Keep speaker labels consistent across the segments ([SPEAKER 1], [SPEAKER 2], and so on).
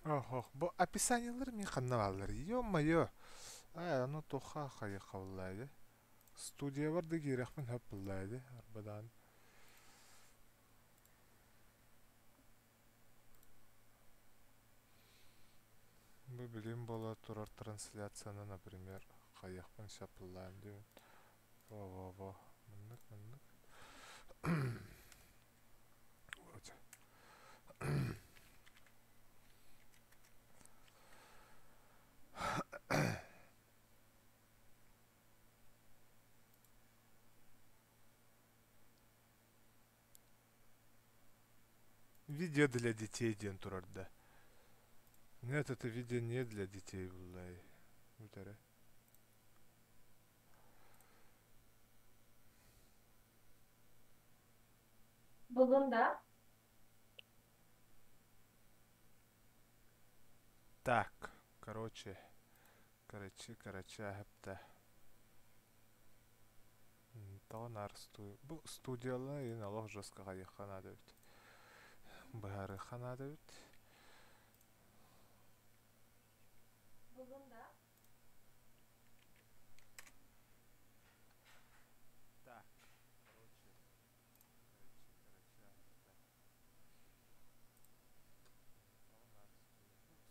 [SPEAKER 1] Ох, bu описаниялар мен каннабаллар. Ё-моё. Аны тоха хая каллайды. Студия бар да кирәкмен хөп буллайды. Арбадан. Бу билим бола турар трансляцияны, например, каякпын шапыллайм дип. Во. Мындык. Вроде. Видео для детей ден турарда. Нет, это видео не для детей, буллай. Үтәре.
[SPEAKER 2] Buldun da.
[SPEAKER 1] Так, короче, хәптә. Тагын бу студиялар ен алох жоскага яккана дебит. Бары хана дебит.
[SPEAKER 2] Buldun da.
[SPEAKER 1] Так, короче,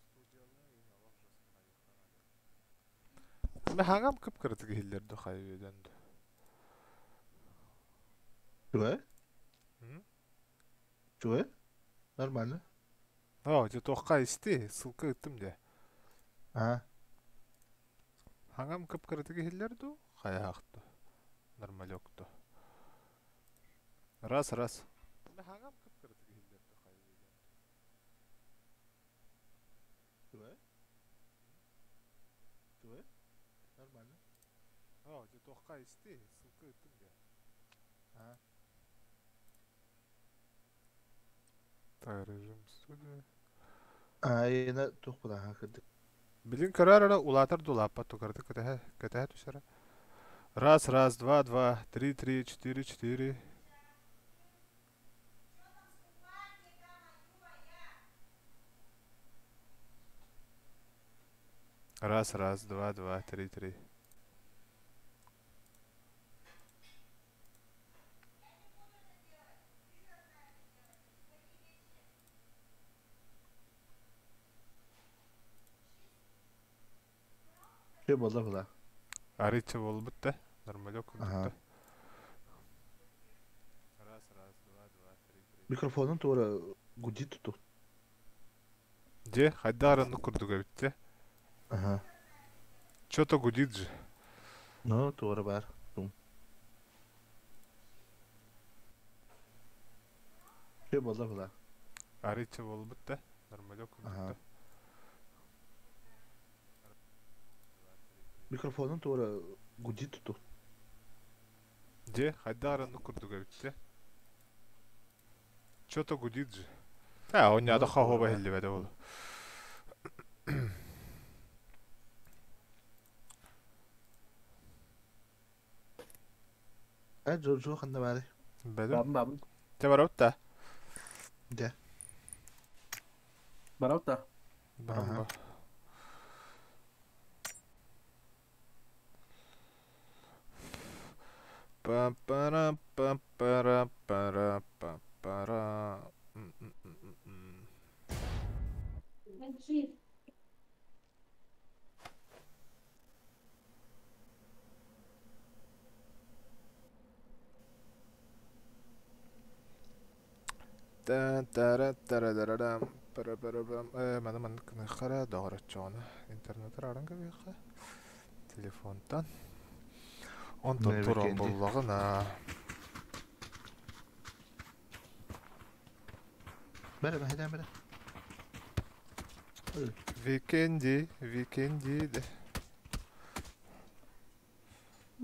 [SPEAKER 1] студиялар ен алох жоскага яккана дебит. Бе хагам кыпкыры гиллерде хайведен.
[SPEAKER 3] Чего? Чего? Нормально.
[SPEAKER 1] Же тохка исти, ссылка ыттым де.
[SPEAKER 3] Ага.
[SPEAKER 1] Хагам кыпкыры гиллерду, хаяхты. Нормалёкты. Раз. Бе хагам кыпкыры гиллерде хайведен.
[SPEAKER 3] Чего? Чего? Нормально.
[SPEAKER 1] Же тохка исти, ссылка ыттым де.
[SPEAKER 3] Ага.
[SPEAKER 1] Так, режим студия.
[SPEAKER 3] Yine topladan hakikaten.
[SPEAKER 1] Билин карара улатар дулапа тукарды катаха тушара. Раз, два, три, четыре. Раз, два, три.
[SPEAKER 3] Şey oldu bu da.
[SPEAKER 1] Арича болбут да. Нормалёк
[SPEAKER 3] Aha.
[SPEAKER 1] да. Раз, два, три.
[SPEAKER 3] Mikrofonun doğru gudi tutup.
[SPEAKER 1] Же, хайдаранны курдуга битте.
[SPEAKER 3] Aha.
[SPEAKER 1] Чё-то гудит же.
[SPEAKER 3] No, doğru var. Tum. Şey oldu bu da.
[SPEAKER 1] Арича болбут да. Нормалёк
[SPEAKER 3] Aha.
[SPEAKER 1] да.
[SPEAKER 3] Mikrofonun doğru gudi tutup.
[SPEAKER 1] Же, хайдаранны курдуга битте. Чё-то гудит же. Он надо хахоба хеллибеде болу.
[SPEAKER 3] Jojo kanda bari.
[SPEAKER 1] Бедем.
[SPEAKER 4] Babın.
[SPEAKER 1] Те барабыт да.
[SPEAKER 3] De.
[SPEAKER 4] Barot da.
[SPEAKER 1] Барамба. Пара.
[SPEAKER 2] Mençiz. Mana qara dog'ratchoni internet aranга бияққа телефондан онтон туран боллагына
[SPEAKER 3] Bere ben heden bere.
[SPEAKER 1] викенди де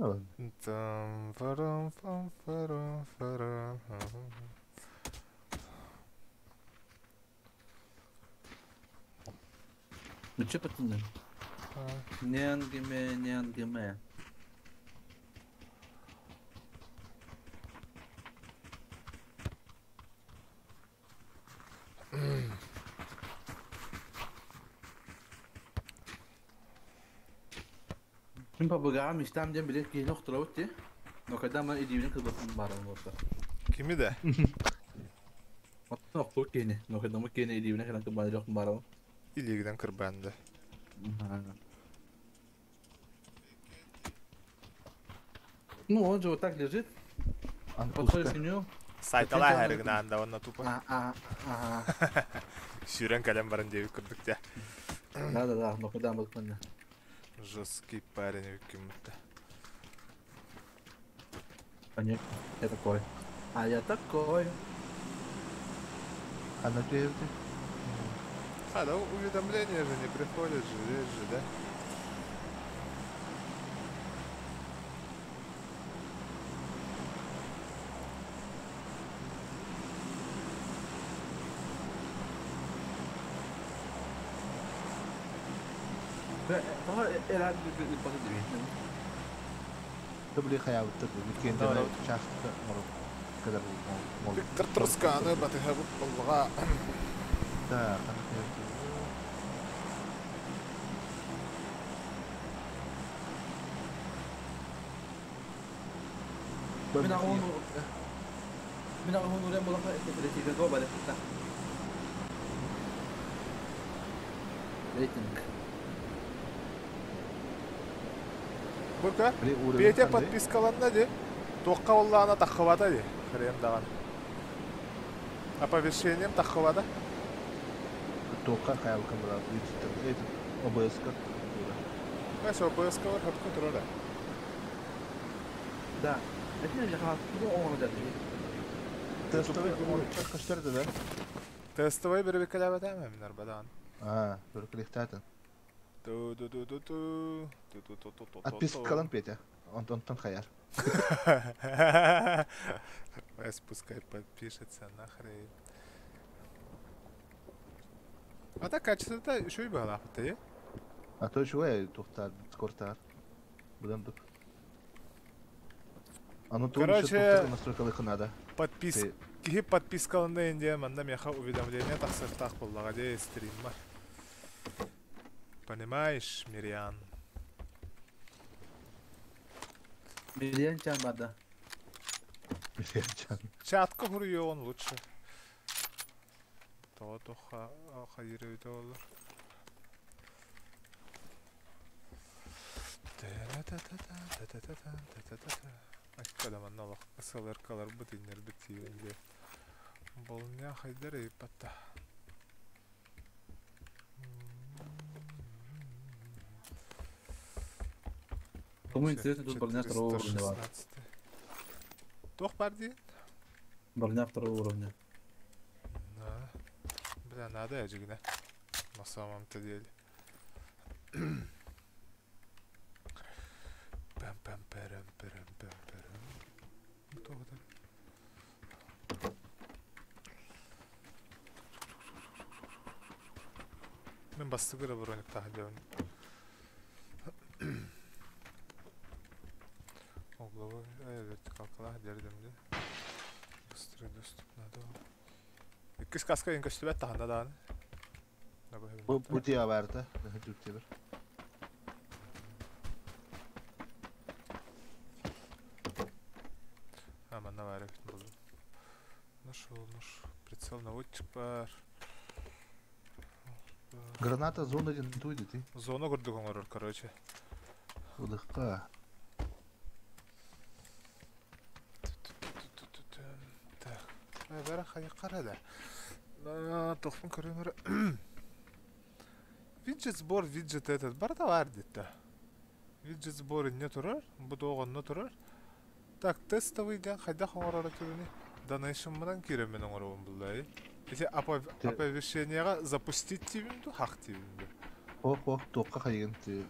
[SPEAKER 3] Evet.
[SPEAKER 1] там фарам.
[SPEAKER 4] Ne çapatın? Ne angime. Мен побыгам iştem diye bile ki nokta utti. Noktada ama edivine kızmasın bari orada.
[SPEAKER 1] Kimi de?
[SPEAKER 4] Hatta nokta utti ne. Noktada mı ki ne edivine kadar kızmasın yok bari.
[SPEAKER 1] İlgiden kırbandı.
[SPEAKER 4] Ну, он же вот так лежит, подходишь к
[SPEAKER 3] Антпуска.
[SPEAKER 4] нему.
[SPEAKER 1] Saytala her gün anda onunla tupa.
[SPEAKER 4] Ага.
[SPEAKER 1] Süren kalem barın diye kırdık ya.
[SPEAKER 4] Да, нокtada мı kızmasın.
[SPEAKER 1] Жесткий парень hükümette.
[SPEAKER 4] Конечно, я такой. А я такой.
[SPEAKER 3] Она прежде.
[SPEAKER 1] А, да уведомления же не приходят же, есть же, да?
[SPEAKER 4] Herhalde bir bakı değil.
[SPEAKER 3] تبلي خيال تبلي كين
[SPEAKER 1] لا، لا.
[SPEAKER 3] ده شاف مرة كذا مول
[SPEAKER 1] Виктор Трусканы батыхабы болға.
[SPEAKER 3] ده أنا كده
[SPEAKER 4] Min ako hon mo lang ka ito ko balik kita. Rating.
[SPEAKER 1] Бұлка,
[SPEAKER 3] Бли уровень
[SPEAKER 1] бейте
[SPEAKER 3] қандай?
[SPEAKER 1] подпискаланна де. Тоққа оллағына таққывада де. Хрен даған. Оповещением таққывада.
[SPEAKER 3] توقع خيال كاميرا ديجيتال ايه OBS كات
[SPEAKER 1] Мәсі ОБС-ка бар, хатқа тұрады.
[SPEAKER 4] Да. Это не жаха. Ну он да.
[SPEAKER 3] تستوي كات كشترت ده
[SPEAKER 1] Тестовый бір бекалабы дәмі мінер бадан.
[SPEAKER 3] بركلي احتاجن
[SPEAKER 1] Ту-ду-ду-ду-ду.
[SPEAKER 3] отписка калан Петя он خيال
[SPEAKER 1] Пусть пускай подпишется нахрен. А так качество-то еще и было, ты?
[SPEAKER 3] а то شوية تختار تكورتار بدن دك оно тоже
[SPEAKER 1] Короче,
[SPEAKER 3] настройка надо
[SPEAKER 1] Подписки подпискалында инде манда меха уведомление тақсыртақ боллаға де стримма. Понимаешь, Мириан?
[SPEAKER 4] Milyen çarmada.
[SPEAKER 1] Чатқа хуруyor он лучше. То хайыр өйді олар. Айткаламан алақ СЛР-калар бұтынер бітейінде. Бұл не хайдар ейпатта.
[SPEAKER 4] Кому интересно, тут броня второго уровня.
[SPEAKER 1] 416. Тох бар дейін?
[SPEAKER 4] Броня второго уровня.
[SPEAKER 1] Да. Бля, надо я жигна. На самом-то деле. Пэм-пэм-пэрэм-пэрэм-пэрэм-пэрэм. Кто это? Мен бастыгыра броник тахдеун. Угловой, вертикалкалах дердимди. Быстрый доступ надо. Иккис каска ин көстүбөт таханда дааны.
[SPEAKER 3] bu diye vardı Türkçe bir
[SPEAKER 1] Мана бар экен бул. Нашел. Прицел наводчик бар.
[SPEAKER 3] граната зона один туйды ты
[SPEAKER 1] Зона көрдүк оңорор, короче.
[SPEAKER 3] удыхка
[SPEAKER 1] Так. Бара хай кара да. Тоқпун көрөмөр. Виджет сбор, виджет этот барда бар дейт. Виджет сборы не турар, бу тогонно турар. Так, тестовый ден хайда оңорор түрүнү. Donation менен киремен оңорон булдай. Эти оповещенияга запустить тибимду, хак тибимду.
[SPEAKER 3] ох тоққа қайын ты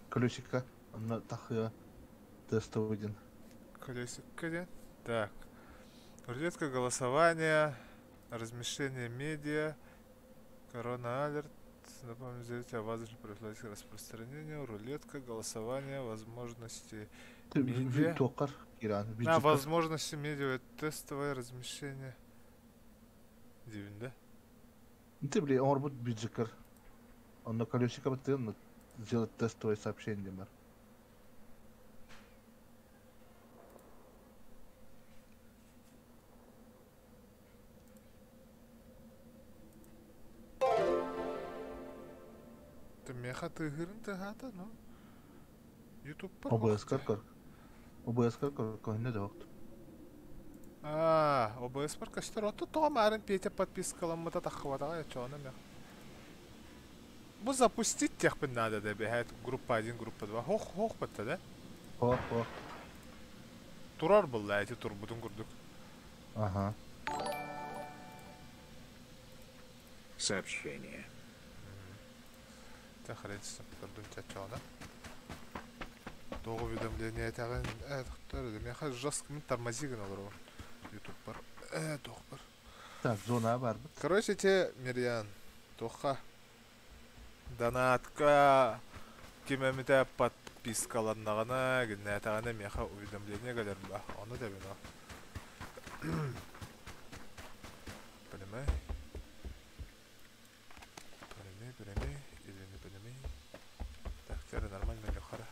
[SPEAKER 3] ключикка ана тахы тестовый один
[SPEAKER 1] Колесико ден. Так. Рулетка голосования, размещение медиа, корона алерт. Напомню, зрителя воздушно профилактика распространения, рулетка, голосование, возможности
[SPEAKER 3] ты
[SPEAKER 1] медиа.
[SPEAKER 3] тоқар иран
[SPEAKER 1] Возможности медиа, тестовое размещение. Дивин, да?
[SPEAKER 3] ты бли он работает бюджеткар он на колесико бытын сделать тестовое сообщение бар
[SPEAKER 1] Меха тыгырын тыгата, ну. YouTube бар.
[SPEAKER 3] OBS кар. OBS кар койны да вакыт.
[SPEAKER 1] OBS бар каштар отто тоомарын Петя подпискаламмыта таххаватага ячоона меха. Бу запустить техпин надо да бехает группа 1, группа 2. Хох батта да?
[SPEAKER 3] Хо.
[SPEAKER 1] Турар булла эти турбудун курдук.
[SPEAKER 3] Ага.
[SPEAKER 5] Сообщение.
[SPEAKER 1] Тахарец турдун чачоона. Того уведомление тагын доктор да меха жестко мен тормозиган алыр. YouTube бар. Тох бар.
[SPEAKER 3] Так, зона бар.
[SPEAKER 1] Короче, те Мирьян, тоха донатка кимемите подпискаланнагана гнетагана меха уведомление гадер ба. Оны да бина. Понимай? Или не понимай? Так, теперь нормально лёхара.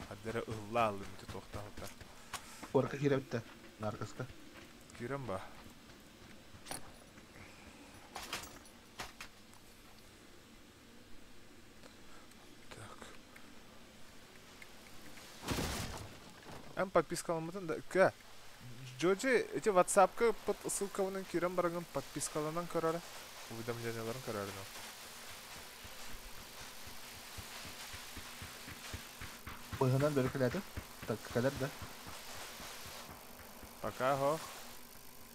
[SPEAKER 1] Аддера ылла алым те тохталта.
[SPEAKER 3] Корка киребитте. Наркаска.
[SPEAKER 1] Кирем ба. Подписка алмадың да ка Джоджи эти WhatsApp-ка под ссылканың кирем барган подпискалардан көрәре уведомленияларын көрәре.
[SPEAKER 3] Oyundan böyle kadar dakikalar da.
[SPEAKER 1] Пока хо.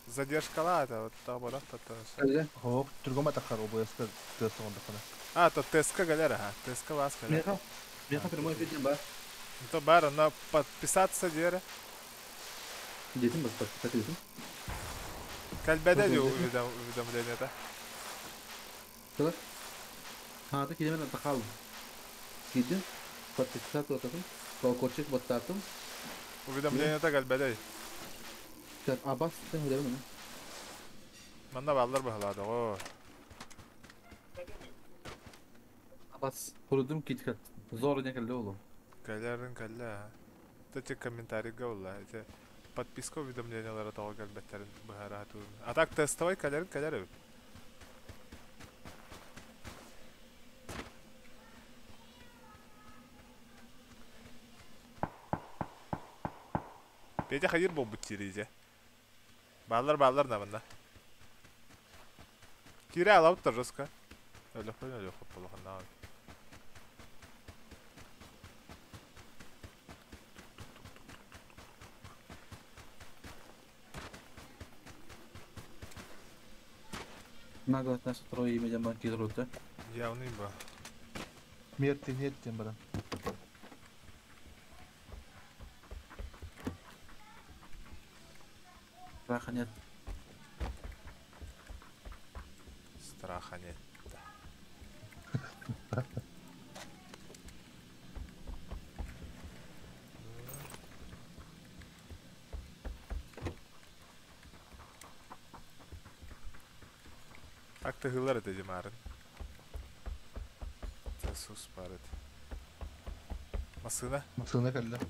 [SPEAKER 1] Задержка это вот та бара та.
[SPEAKER 4] Öyle.
[SPEAKER 3] Hop, Turgoma takar OBS kar test onda kana.
[SPEAKER 1] То теска галера, теска вас галера.
[SPEAKER 4] Меха прямой эфир бар.
[SPEAKER 1] То бара на подписаться дера.
[SPEAKER 4] Детим бас подписать детим.
[SPEAKER 1] Кальбеде уведомление-то.
[SPEAKER 4] Kılar. Ha da kilemen takalım. Gidin. Подписать вот это. Колокольчик вот тартым.
[SPEAKER 1] Уведомление-то кальбеде.
[SPEAKER 4] Sen Abbas sen öyle mi?
[SPEAKER 1] Manda ballar bahladı o.
[SPEAKER 4] Abbas. Kurudum KitKat. Zor ne kaldı oğlum.
[SPEAKER 1] Калярын калля. Тете комментарий гаулла. Эти подписка уведомлениялары тагы кальбеттерин бахара ту. А так тестовый калярын каляры. Петя хайыр бол бутиризе. Баллар намында. Кире алып торжоска. Öyle koyun öyle kopalahan abi.
[SPEAKER 4] Naga nas трое имя банки зрута.
[SPEAKER 1] Явный ба.
[SPEAKER 3] Мерти нет тем баран.
[SPEAKER 4] Страха нет.
[SPEAKER 1] Страха нет. Акта хылар это демарын. Тесус парит. Масына?
[SPEAKER 3] Masığına kaldı.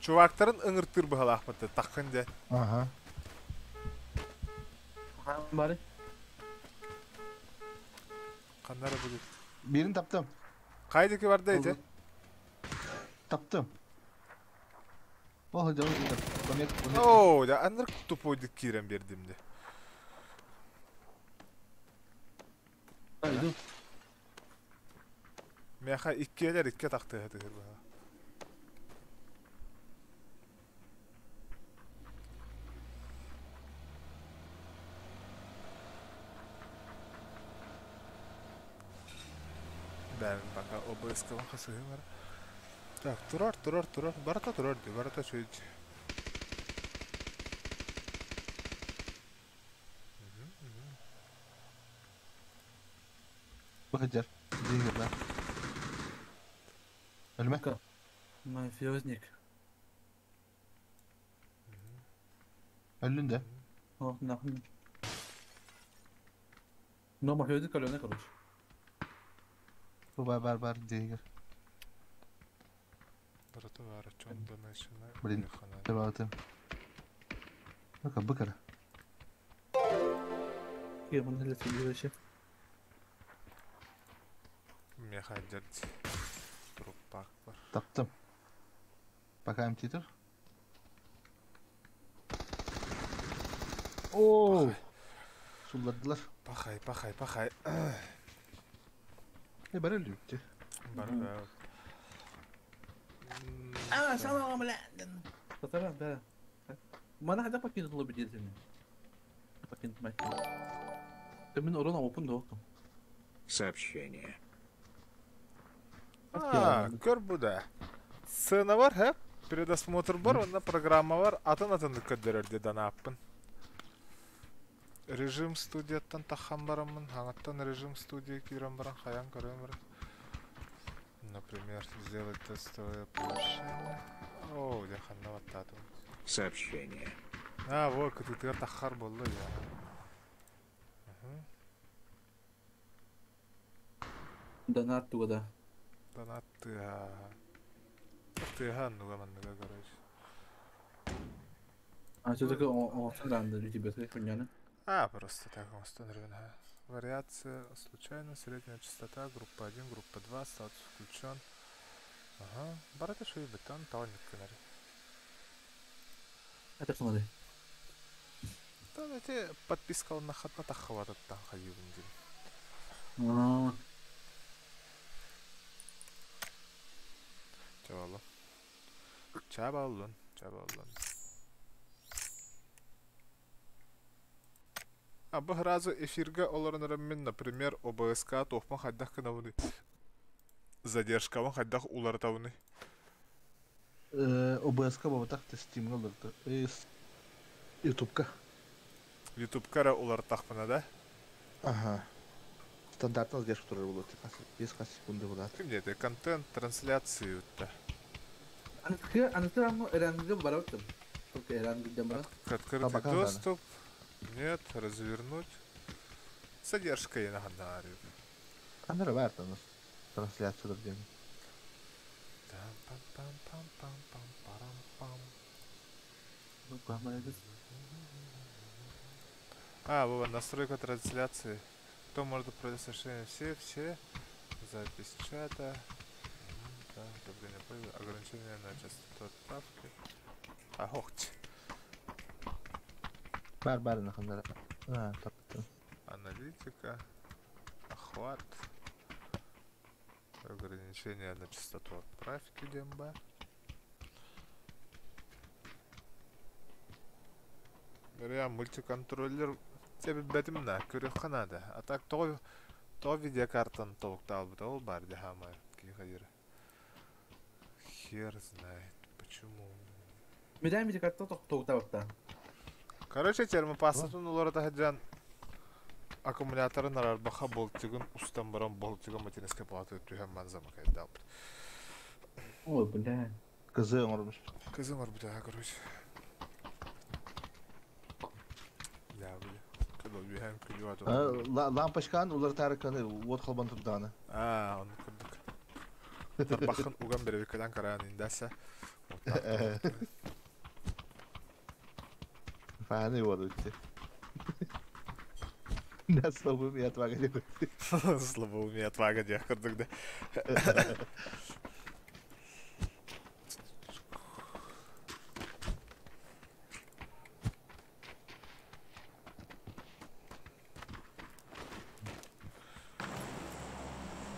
[SPEAKER 1] Чувактарын ыңыртыр бахал ахматты таққынде.
[SPEAKER 3] Aha.
[SPEAKER 4] Bari.
[SPEAKER 1] Қандары бүгіт.
[SPEAKER 3] Birini taptım.
[SPEAKER 1] Қайдекі бар дейді?
[SPEAKER 3] Taptım. Oh canım gitti. Connect.
[SPEAKER 1] Оу, да аныр тупойды кирен бердімді.
[SPEAKER 4] Haydi.
[SPEAKER 1] Меха иккелер икке тақты хатығыр бахал. Бәрін бақа ОБС-ка қасығы бар. Так, тұрар. Барата тұрар де, барата сөйді.
[SPEAKER 3] Bakacak. Değil lan. Ölme.
[SPEAKER 4] Мафиозник.
[SPEAKER 3] Öldün de.
[SPEAKER 4] Oh, нахуй. Но мафиозник kalıyor короче.
[SPEAKER 3] Bu var değil.
[SPEAKER 1] Барата бар, чонда мәшіна.
[SPEAKER 3] Блин. Devam atayım. Bakın.
[SPEAKER 4] Кемон hele сидишь.
[SPEAKER 1] Мехаджерд. Труппак бар.
[SPEAKER 3] Таптым. Пока титр. О, сулладылар.
[SPEAKER 1] Пахай.
[SPEAKER 3] Бар эле үтте.
[SPEAKER 1] Бар.
[SPEAKER 4] Салам алейкум. Татаран, да. Mana ada pakai dulu biji sini. Pakai macam. Tapi orang open doang.
[SPEAKER 5] Сообщение.
[SPEAKER 1] Көр буда. Сцена бар, хеп? Передосмотр бар, онда программа бар. Атын көддөрөр деді аппын. Режим студияттан тахам барамын. Хаңаттан режим студия кирам барам. Хаян көрем барам. Например, сделать тестовое положение. О, где ханна ваттату.
[SPEAKER 5] Сообщение.
[SPEAKER 1] Вот, кытытыга тахар болду, я.
[SPEAKER 4] Донат туда.
[SPEAKER 1] Донат тыга, нуга манныга, короче.
[SPEAKER 4] А что такое он странно для тебя, ты понятно?
[SPEAKER 1] Просто так он установлен. Вариация случайно, средняя частота, группа 1, группа 2, статус включен. Барата шо и бетон, талник канари.
[SPEAKER 4] Это смотри.
[SPEAKER 1] Да, эти подписка он на хатна тахватат там ходил. Чабаллон. Абы разу эфирге оларынырыммен, например, ОБСК тоқпан қайдақ кінауыны. Задержкаван қайдақ улар тауыны.
[SPEAKER 3] ОБС-ка бабатақ тестимге оларды. Ютубка.
[SPEAKER 1] Ютубкара улар тақпына, да?
[SPEAKER 3] Ага. Стандартный задержка турар болады. 5 секунды болады.
[SPEAKER 1] Кім деді? Контент, трансляции өтті.
[SPEAKER 4] Анты рамы эранга бараттым. Только эранга демара.
[SPEAKER 1] Открытый доступ. Нет, развернуть. Задержка я нагадаю.
[SPEAKER 3] Камера варта у нас. Трансляцию дадим.
[SPEAKER 1] Вот настройка трансляции. Кто может управлять совершением все. Запись чата. Ограничение на частоту отправки. Хохти.
[SPEAKER 3] Бар на камера. Таптым.
[SPEAKER 1] Аналитика. Охват. Ограничение на частоту отправки демба. Говоря, мультиконтроллер тебе бетим на курехка надо. А так то видеокартан толктал бы то бар дехама кихайр. Хер знает почему.
[SPEAKER 4] Медами ты как-то толктал.
[SPEAKER 1] Короче, термопассатын уларда хаджан аккумуляторын арарбаха болтигын устан баран болтигын матинеске плату өттүхен манзама кайдал.
[SPEAKER 4] Ой, бля.
[SPEAKER 3] Кызы оңырмыш.
[SPEAKER 1] Кызым бар бутаға, короче. Я, бля. Когда убегаем к юату.
[SPEAKER 3] Лампочканы улар тарыканы вот қалбан тұрданы.
[SPEAKER 1] Он кырдык. Тарбахын уган беребеккадан караан индаса.
[SPEAKER 3] Фаны вот өтті. Да, слабым и отвага дек.
[SPEAKER 1] Слабым и отвага дек кырдык да.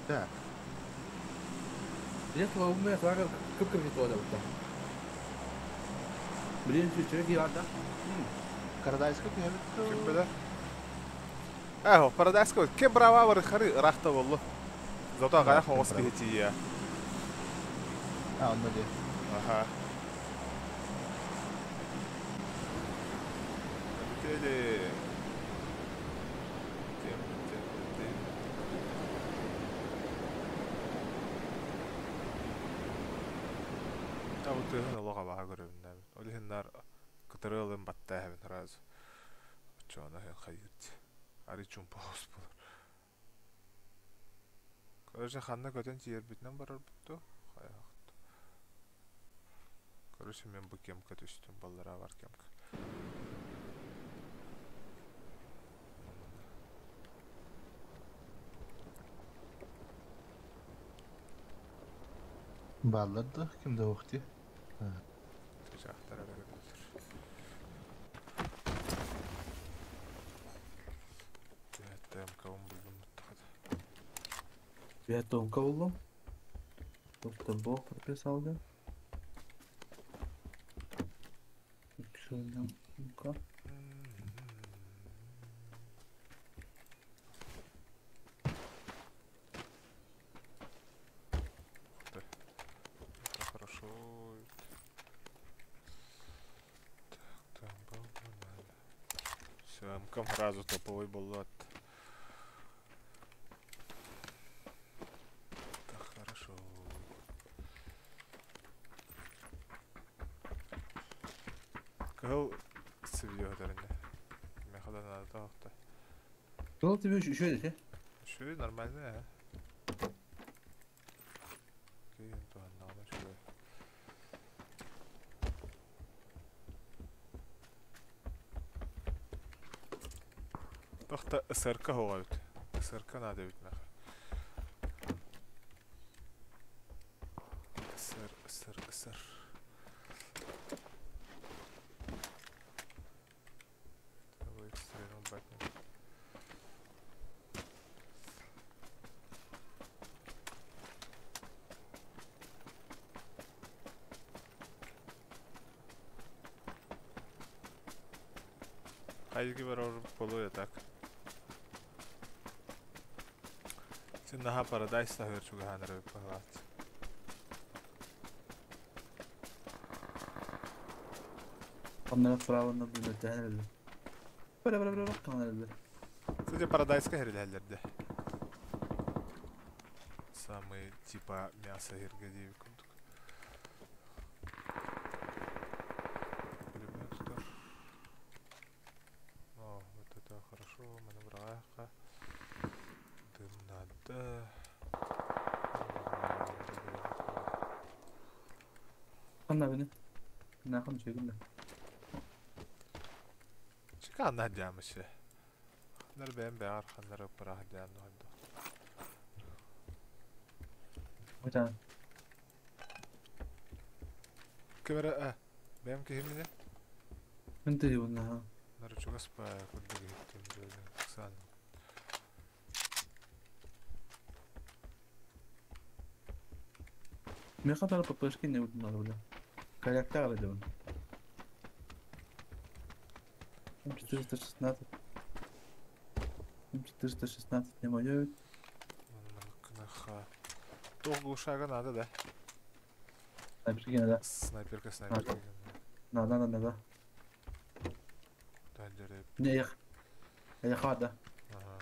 [SPEAKER 3] Да.
[SPEAKER 4] Я слабым и отвага кып-кып жетуада бұтта. Блин, чуть-чуть гиарда.
[SPEAKER 3] Карадайска
[SPEAKER 1] Ким
[SPEAKER 3] күйемет.
[SPEAKER 1] беле? Парадайска ке брава бар хары рахта болду. Зато гая хогос кехетия.
[SPEAKER 3] Онда де.
[SPEAKER 1] Ага. Теле. Вот это лога бага көрөбүн. Олихиннар кытырылын баттаһын разы. Чона хайыт. Ари чумпос бул. Короче, ханна көтөн тиер битнен барар бутту. Хаякт. Короче, мен бу кемка түстүм, баллара бар кемка.
[SPEAKER 3] Балларды кимде оқти?
[SPEAKER 1] Жақтар әрі өтір. ТМК-ын бұлдым мұттақады.
[SPEAKER 4] Я тонко buldum. Doktor bu patates aldı. Şuradan tонко.
[SPEAKER 1] Это хорошо. Так, там был надо. Все, МК сразу топовый болот. Так, хорошо. Кыл сывьё дәріне. Мен қадан надо тауықта.
[SPEAKER 4] Kral TV şöyle şey.
[SPEAKER 1] Шөй нормально, а? Кейін туғаннағына шөй. Тоқта СРК хоға өт. СРК надо өтмәқ. СР. Того экстренал батнем. Хайги бар орып болуя так. Сен наха парадайста хөрчуга ханар өп бағалат.
[SPEAKER 4] Onlara fıralanda böyle değerli. Böyle bak kanalda.
[SPEAKER 1] Сен парадайска херил хәлләрдә. Самый типа мясо хергедеви күндік. Пулеметтер. О, вот это хорошо, маневраха. Дым надо.
[SPEAKER 4] Kanlar beni. Ne yapalım şekilde.
[SPEAKER 1] Чика надямышы. Хандар бәм бәғар хандар ыпыра хадяны хадда.
[SPEAKER 4] Bir tane.
[SPEAKER 1] Кемера, бәм кехиміне?
[SPEAKER 4] Ben de bunlar ha.
[SPEAKER 1] Нар чугас па күндігі хиттім жөйден. Ксан.
[SPEAKER 4] Ne kadar papışki ne bunlar böyle. Karakter aldı bunu. 416. 416 не мое.
[SPEAKER 1] Кнаха. Тоқ глушага надо, да?
[SPEAKER 4] Снайперки gene de.
[SPEAKER 1] Снайперка.
[SPEAKER 4] Надо.
[SPEAKER 1] Дәлдері.
[SPEAKER 4] Ne yak. Yak hadi.
[SPEAKER 1] Ага.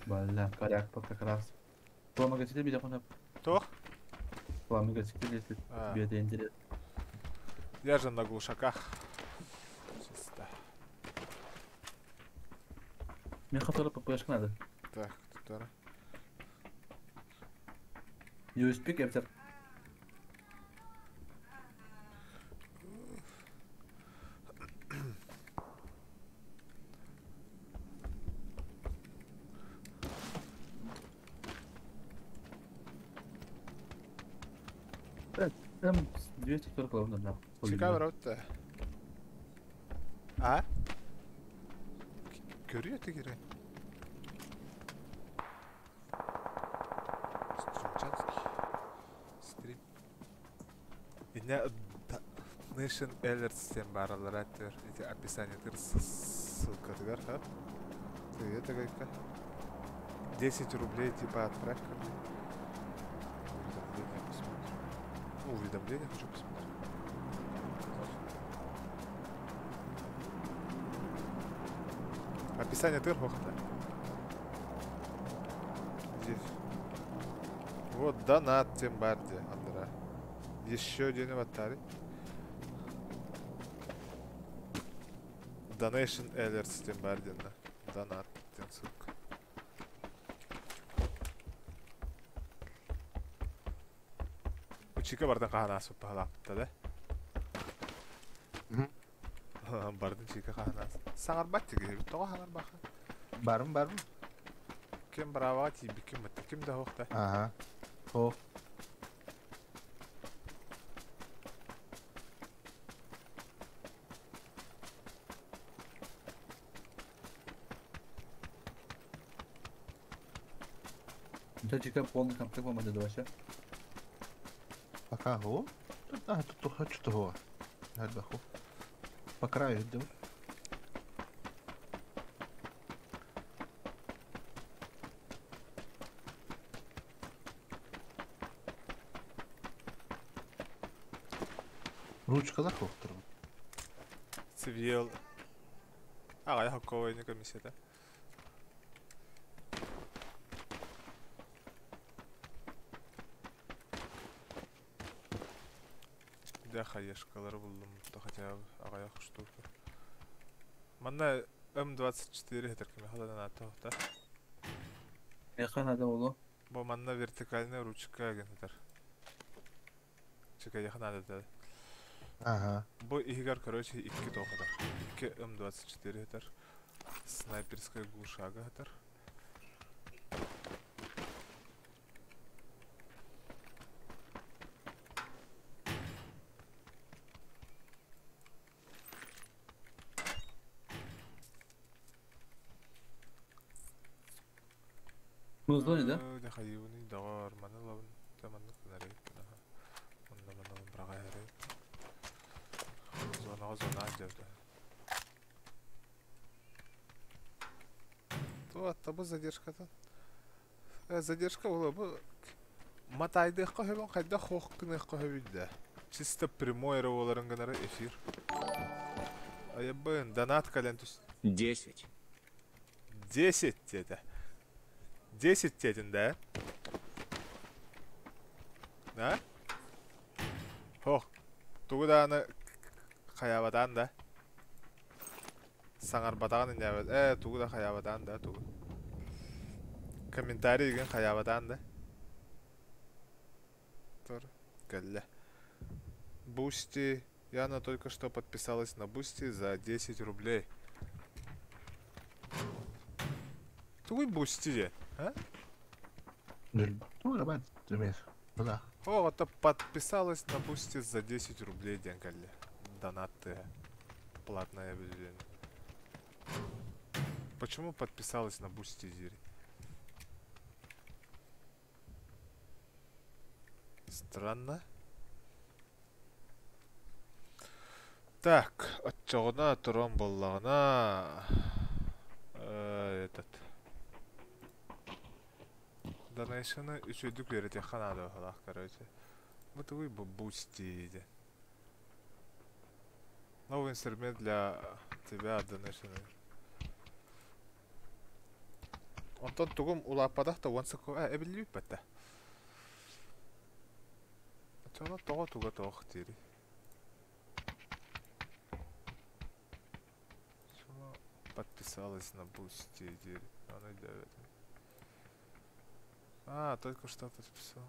[SPEAKER 4] Valla karakter как раз. Bu magazinde bir defa
[SPEAKER 1] Тоқ?
[SPEAKER 4] bu magazinde если
[SPEAKER 1] А.
[SPEAKER 4] тебе это интересно.
[SPEAKER 1] Я же на глушаках. Чисто.
[SPEAKER 4] Мне хотела papışki надо.
[SPEAKER 1] Так, тут
[SPEAKER 4] USB кептер. Evet, hem 240 kılavuzdan da.
[SPEAKER 1] Чика бар өтті. А? Көрі өті кере. Стрим. Ине Nation Alert систем баралар әттер. Эти описаниятыр ссылкатыгар, ха? Ты это как-то? 10 рублей типа отправь ко мне. Уведомление посмотрим. Ну, уведомление хочу посмотреть. Описание тырхохта. Здесь. Вот донат тем барде, Андра. Еще один аватар. Donation alerts тем барде, да. Донат тем ссылка. Учика бардан каханасы пахалапта, да? Бардын чика каханасы. Саңар баттыгы, тоға хаңар баха.
[SPEAKER 3] Барым.
[SPEAKER 1] Кем бравага тиби кем это? Кем да хохта?
[SPEAKER 3] Ага.
[SPEAKER 4] О. Дочка полный комплект вам это вообще.
[SPEAKER 3] Пока го. А, тут что го. Надо по краю идем. Ручка да хохтер.
[SPEAKER 1] Цивил. Ага, я хакова не комиссия. Да хаешкалар булдым. То хотя агаяк штука. Манна М24 хетер кеме халадан атта.
[SPEAKER 4] Яхан надо было.
[SPEAKER 1] Бу манна вертикальная ручка ген хетер. Чекай яхан надо.
[SPEAKER 3] Ага.
[SPEAKER 1] Бу игар, короче, 2 тохада. 2 М24 хетер. Снайперская глушага хетер.
[SPEAKER 4] Ну, зоне, да?
[SPEAKER 1] Да хайуни дагар мана лавн. Таманны кынарай. Онда мана брага ярай. Зона жабда. То атта задержка-то. Задержка была бы матайды кахыбын кайда хоккын кахыбыда. Чисто прямой роллерын гынары эфир. Аябын донат калентус
[SPEAKER 5] 10.
[SPEAKER 1] 10 деді. 10 дедін, да? Да? Хоқ, туғы да аны қаябадан да. Саңар батағын инябет. Туғы да қаябадан да, туғы. Комментарий деген қаябадан да. Тұр, кәлі. Бусти. Яна только что подписалась на Бусти за 10 рублей. Тугой Бусти де, а?
[SPEAKER 3] Ну, нормально, ты да.
[SPEAKER 1] О, это подписалась на Бусти за 10 рублей, деньгали. Донаты. Платное объявление. Почему подписалась на Бусти, Зири? Странно. Так, отчогуна турон боллагына этот донейшны үчөдүк берете ханада халак, короче. Вот вы Бусти. Новый инструмент для тебя донейшны. Онтон тугум улападахта онсако эбилбит бата. Чона того туга тох тири. Подписалась на Бусти. Она делает. Только что подписала.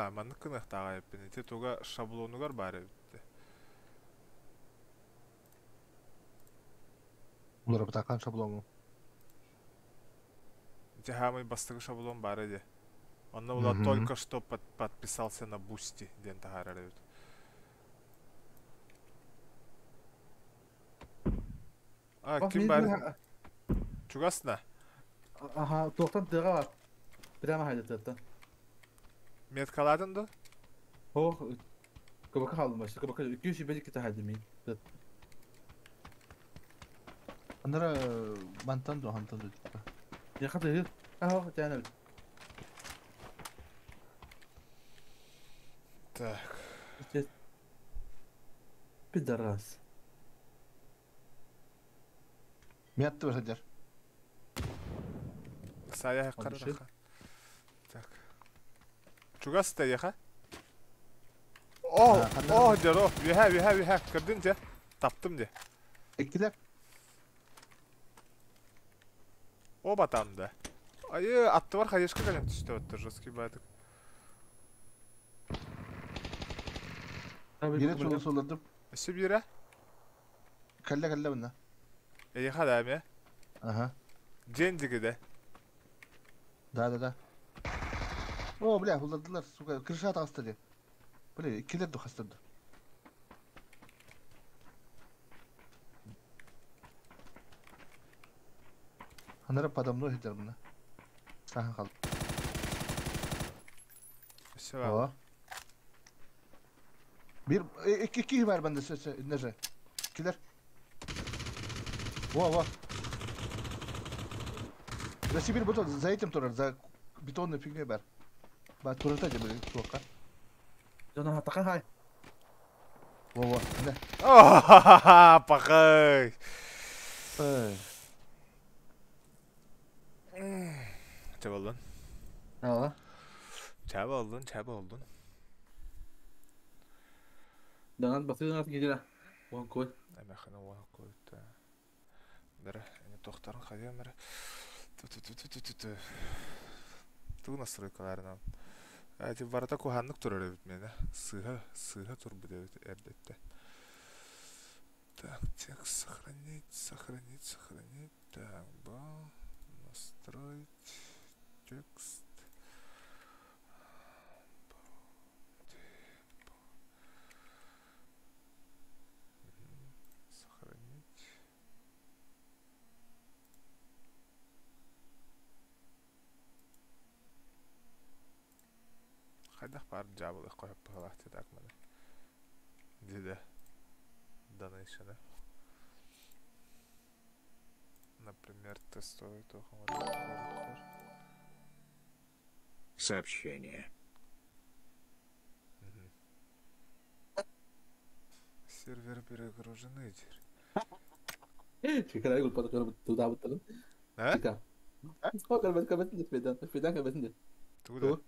[SPEAKER 1] Маныкынық тағайып бені. Те туға шаблонугар бары бітті.
[SPEAKER 3] Улар бітақан шаблону.
[SPEAKER 1] Те хамай бастығы шаблон бары де. Онна ула только что подписался на Бусти. Ден тағарары бітті. Кім бары? Чугасына?
[SPEAKER 4] Ага, тоқтан тыға бар. Прямо хайда тықты.
[SPEAKER 1] Меткаладын да?
[SPEAKER 4] О, көбөкө қалдым башты. Көбөкө 250 кете хайда мен.
[SPEAKER 3] Андара бантан до хантан до.
[SPEAKER 4] Я хаты. Тянел.
[SPEAKER 1] Так.
[SPEAKER 4] Пидорас.
[SPEAKER 3] Мятты башадер.
[SPEAKER 1] Сая қарадақа. Çugas da yaka. Oh, oh jaro. We have. Kırdın ya. Taptım diye.
[SPEAKER 3] İkiler.
[SPEAKER 1] O batamda. Ayı attı var hayışkı kalem düştü otururuz ki badık.
[SPEAKER 3] Bire çoğu solladım.
[SPEAKER 1] İşte bire.
[SPEAKER 3] Kalle bunda.
[SPEAKER 1] Yaka da abi.
[SPEAKER 3] Aha.
[SPEAKER 1] Cencigi de.
[SPEAKER 3] Da. Oo bile hulladılar. Kırşat hastaydı. Bile ikiler de hastaydı. Hanara padamlı hediler buna. Sahan kaldı.
[SPEAKER 1] İşte var.
[SPEAKER 3] Oo. İki var bende nece. İkiler. Во. Раши bir burada за этим турар, за бетонной фигней бар. Ба турата же böyle soğukka.
[SPEAKER 4] Canım hatakan hay.
[SPEAKER 3] Во. Ne?
[SPEAKER 1] Oh, bakay. Çaba oldun.
[SPEAKER 4] Ne var?
[SPEAKER 1] Çaba oldun.
[SPEAKER 4] Dengan basıyor nasıl gidiyor? One koy.
[SPEAKER 1] Ama xana wa koydu. Bere, yani doktorun xadiya bere. Tu настройкаларынан. Ати барата куханнык турар битмене. Сыга тур буде эрдетте. Так, текст сохранить. Так, настроить текст. Сохранить. Хайдах бар жабылы қойып қалақ дедік мені. Деді. Donation. Например, тестовый тоқым.
[SPEAKER 5] Сообщение.
[SPEAKER 1] Сервер перегружены.
[SPEAKER 4] Чекай, я говорю, туда вот там.
[SPEAKER 1] А?
[SPEAKER 4] Чекай. Кабетinde. Кабетinde.
[SPEAKER 1] Туда?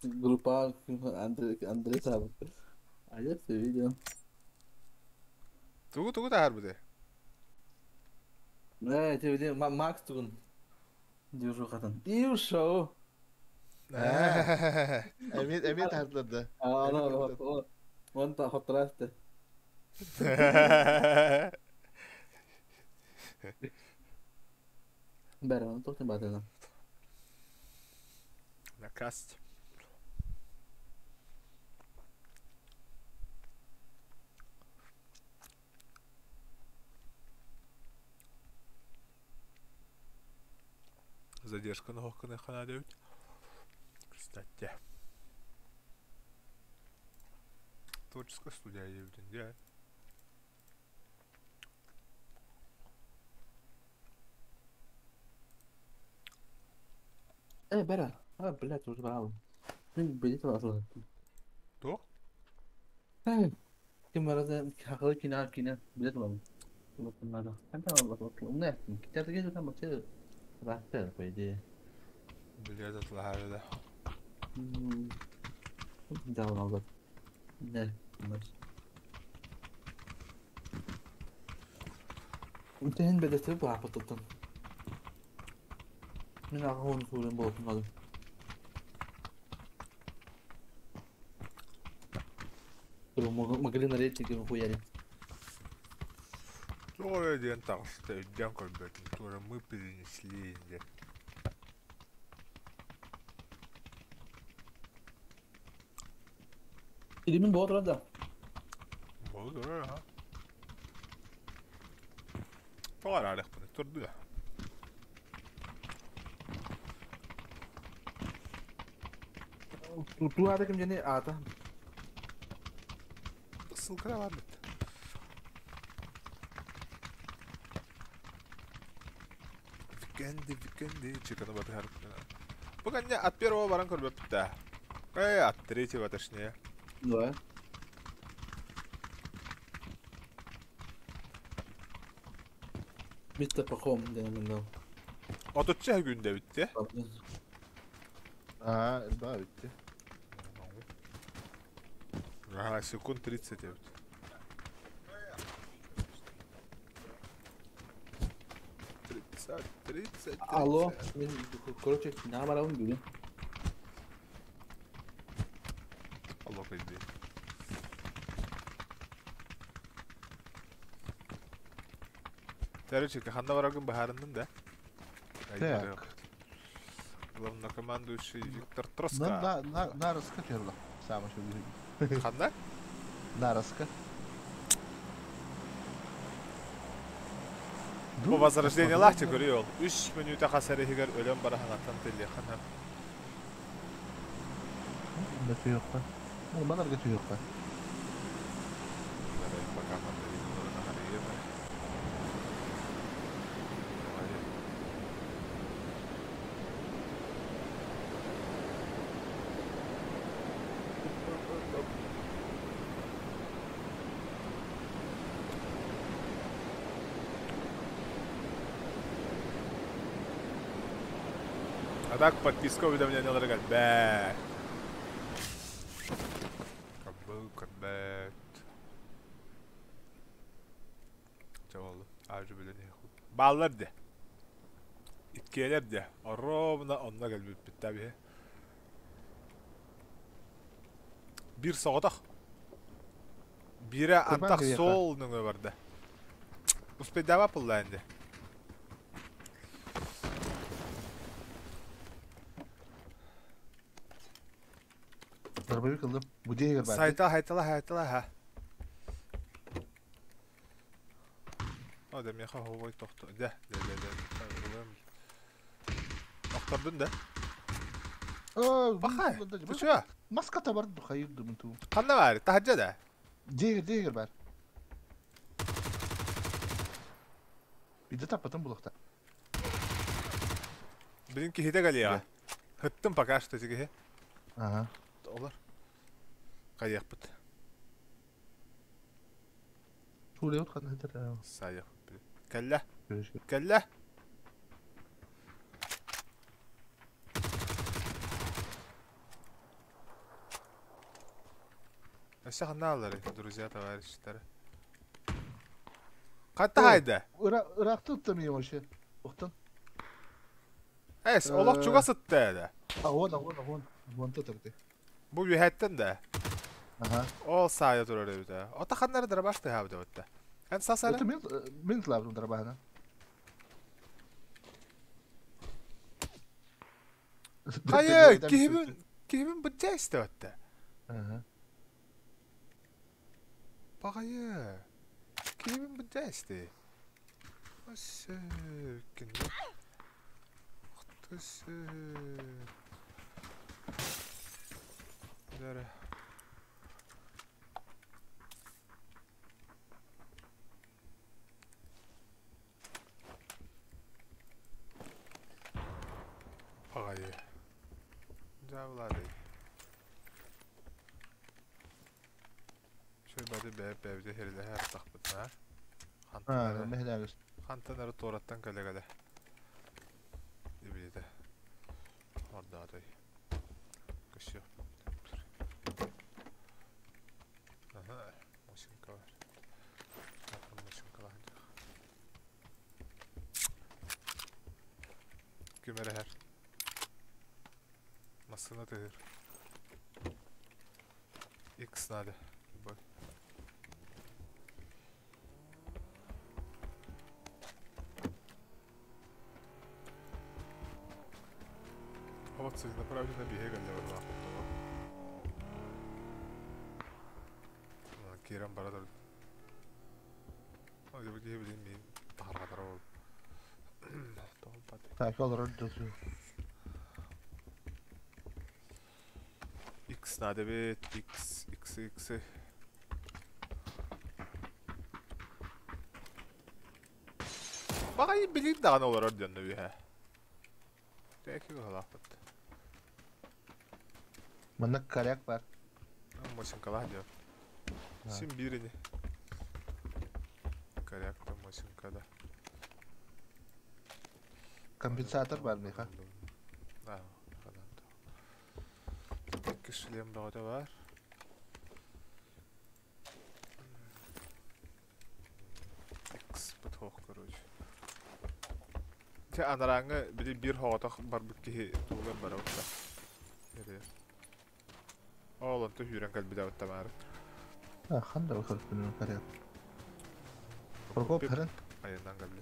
[SPEAKER 4] Grupa André sabe. Aí esse vídeo.
[SPEAKER 1] Тугу да харбыды.
[SPEAKER 4] Esse vídeo Max Tugun. Держу хатан. И ушел.
[SPEAKER 3] Emniyet harflerde.
[SPEAKER 4] Ana он та hatırlattı. Берем, тут не бадена.
[SPEAKER 1] На каст. Задержка на окна ханадают. Кстати. Творческая студия Евден,
[SPEAKER 4] Бера. Блядь, уже брал. Билет аласың.
[SPEAKER 1] То?
[SPEAKER 4] Ким барады? Хакылы кино билет аламын. Bunlarda. Hem de bakalım. Ne? Kitapta geziyor tam bakıyor. Rahatsız böyle.
[SPEAKER 1] Билет отлагали.
[SPEAKER 4] Devam aldı. Ne? Bunlar. Üntehin bedeti bu apatıldım. Ben ağabeyim sorun boğulmadım. Могли налить и хуяли.
[SPEAKER 1] Тоже один так стоит, дякую, который мы перенесли.
[SPEAKER 4] Elimin bu arada.
[SPEAKER 1] Oldu öyle ha. Var alak bunu turdu ya.
[SPEAKER 4] Tu ada kim jadi ata.
[SPEAKER 1] Isıl kıra var bitti. Викенди, чекана баты харкана. Bukan ya at первого баран көрбөп да. От третьего точнее.
[SPEAKER 4] Да. Bitti pakom denemem.
[SPEAKER 1] Otutça günde bitti.
[SPEAKER 3] Ага, да, bitti.
[SPEAKER 1] Ага, секунд 30 evet. Тридцать, тридцать,
[SPEAKER 4] Алло,
[SPEAKER 1] тридцать.
[SPEAKER 4] мен короче, не барамын бүгүн.
[SPEAKER 1] Алло, кайди. Короче, каханда барагын бахарындын да.
[SPEAKER 3] Так.
[SPEAKER 1] Главнокомандующий Виктор
[SPEAKER 3] На,
[SPEAKER 1] Троска.
[SPEAKER 3] на раскатерла. Сам еще говорю.
[SPEAKER 1] Кандай?
[SPEAKER 3] На раска.
[SPEAKER 1] Bu возрождение лахчы көрüyor. 3 минута хасары хигер өлем барахан аттан теле хана.
[SPEAKER 3] Да тюрка. Ну, манарга тюрка.
[SPEAKER 1] А так подписка уведомлениялары гел. Бә. Кабыл кабет. Чавалды. Ажы белен яху. Баллар де. Иткелер де. Ровно онна гел бит таби. Bir soğudak. Bire antak
[SPEAKER 3] Kırban
[SPEAKER 1] sol nüngü vardı. Uspey dava pulla indi.
[SPEAKER 3] Дробовик алdım. Bu diye gel bari.
[SPEAKER 1] Sayta haytala ha. Adam yaha hovay toxtu. De. Aktardın da.
[SPEAKER 3] Aa,
[SPEAKER 1] Bakay.
[SPEAKER 3] bu
[SPEAKER 1] Bu şu.
[SPEAKER 3] Maskata bardı hayırdı buntu.
[SPEAKER 1] Kanna var. Tahacca da.
[SPEAKER 3] Diye gel bari. Bir de tapatın bulukta.
[SPEAKER 1] Bizimki hide gali ya. Hıttım pakaştı çiki.
[SPEAKER 3] Aha.
[SPEAKER 1] Olur. Kayak bit.
[SPEAKER 3] Şuraya yok kadın hıdır.
[SPEAKER 1] Sayak. Kelle.
[SPEAKER 3] Görüşürüz.
[SPEAKER 1] Kelle. Aşağı ne alır? Друзья, товарищи. Katta haydi.
[SPEAKER 3] Irak'ta tuttamıyor o şey. Oktun.
[SPEAKER 1] Es, olak çuga sıttı da.
[SPEAKER 3] Avon tutardı.
[SPEAKER 1] Bu yühetten de.
[SPEAKER 3] Aha.
[SPEAKER 1] O sahaya durur evde. O takanları da başta havda ötte. En sasara.
[SPEAKER 3] Это мент лаврун дробана.
[SPEAKER 1] Hayır, kimin bu ceste ötte.
[SPEAKER 3] Aha.
[SPEAKER 1] Bak hayır. Kimin bu ceste. Aşağı. Kinli. Aşağı. Dere. Ağayı. Cavladı. Şöyle bevde heride her takbıtına.
[SPEAKER 3] Ha, mehler.
[SPEAKER 1] Hantanları torattan kale. İbili de. Orada aday. Kış yok. Aha. Maşınka var. Bakın maşınkalar. Kümere her. Masına tehir. X nade. Bak. Вот, кстати, направлено бега для варла. Керам барадар. О, я бы bileyim miyim? Taharga tara ol. Tamam pati.
[SPEAKER 3] Takip olarak dözüyor.
[SPEAKER 1] X nade bit, X. Bakayım bileyim daha ne olur orada bir he. Peki bu halak bitti.
[SPEAKER 3] Bunda karyak var.
[SPEAKER 1] Maşınkalar diyor.
[SPEAKER 3] Ha.
[SPEAKER 1] Şimdi birini. Karyakta maşınkada.
[SPEAKER 3] Kompensatör var mı? Ha?
[SPEAKER 1] Ha, kadar da. kişiliğim de var. X bu toq короче. Te anarangı bir hoğda barbiki tuğlar bara utta. Nereye? Oğlum tu hüren kalbi de utta var.
[SPEAKER 3] Ha, khanda bakar bunun karaya. Korkup peren.
[SPEAKER 1] Ayından kalbi.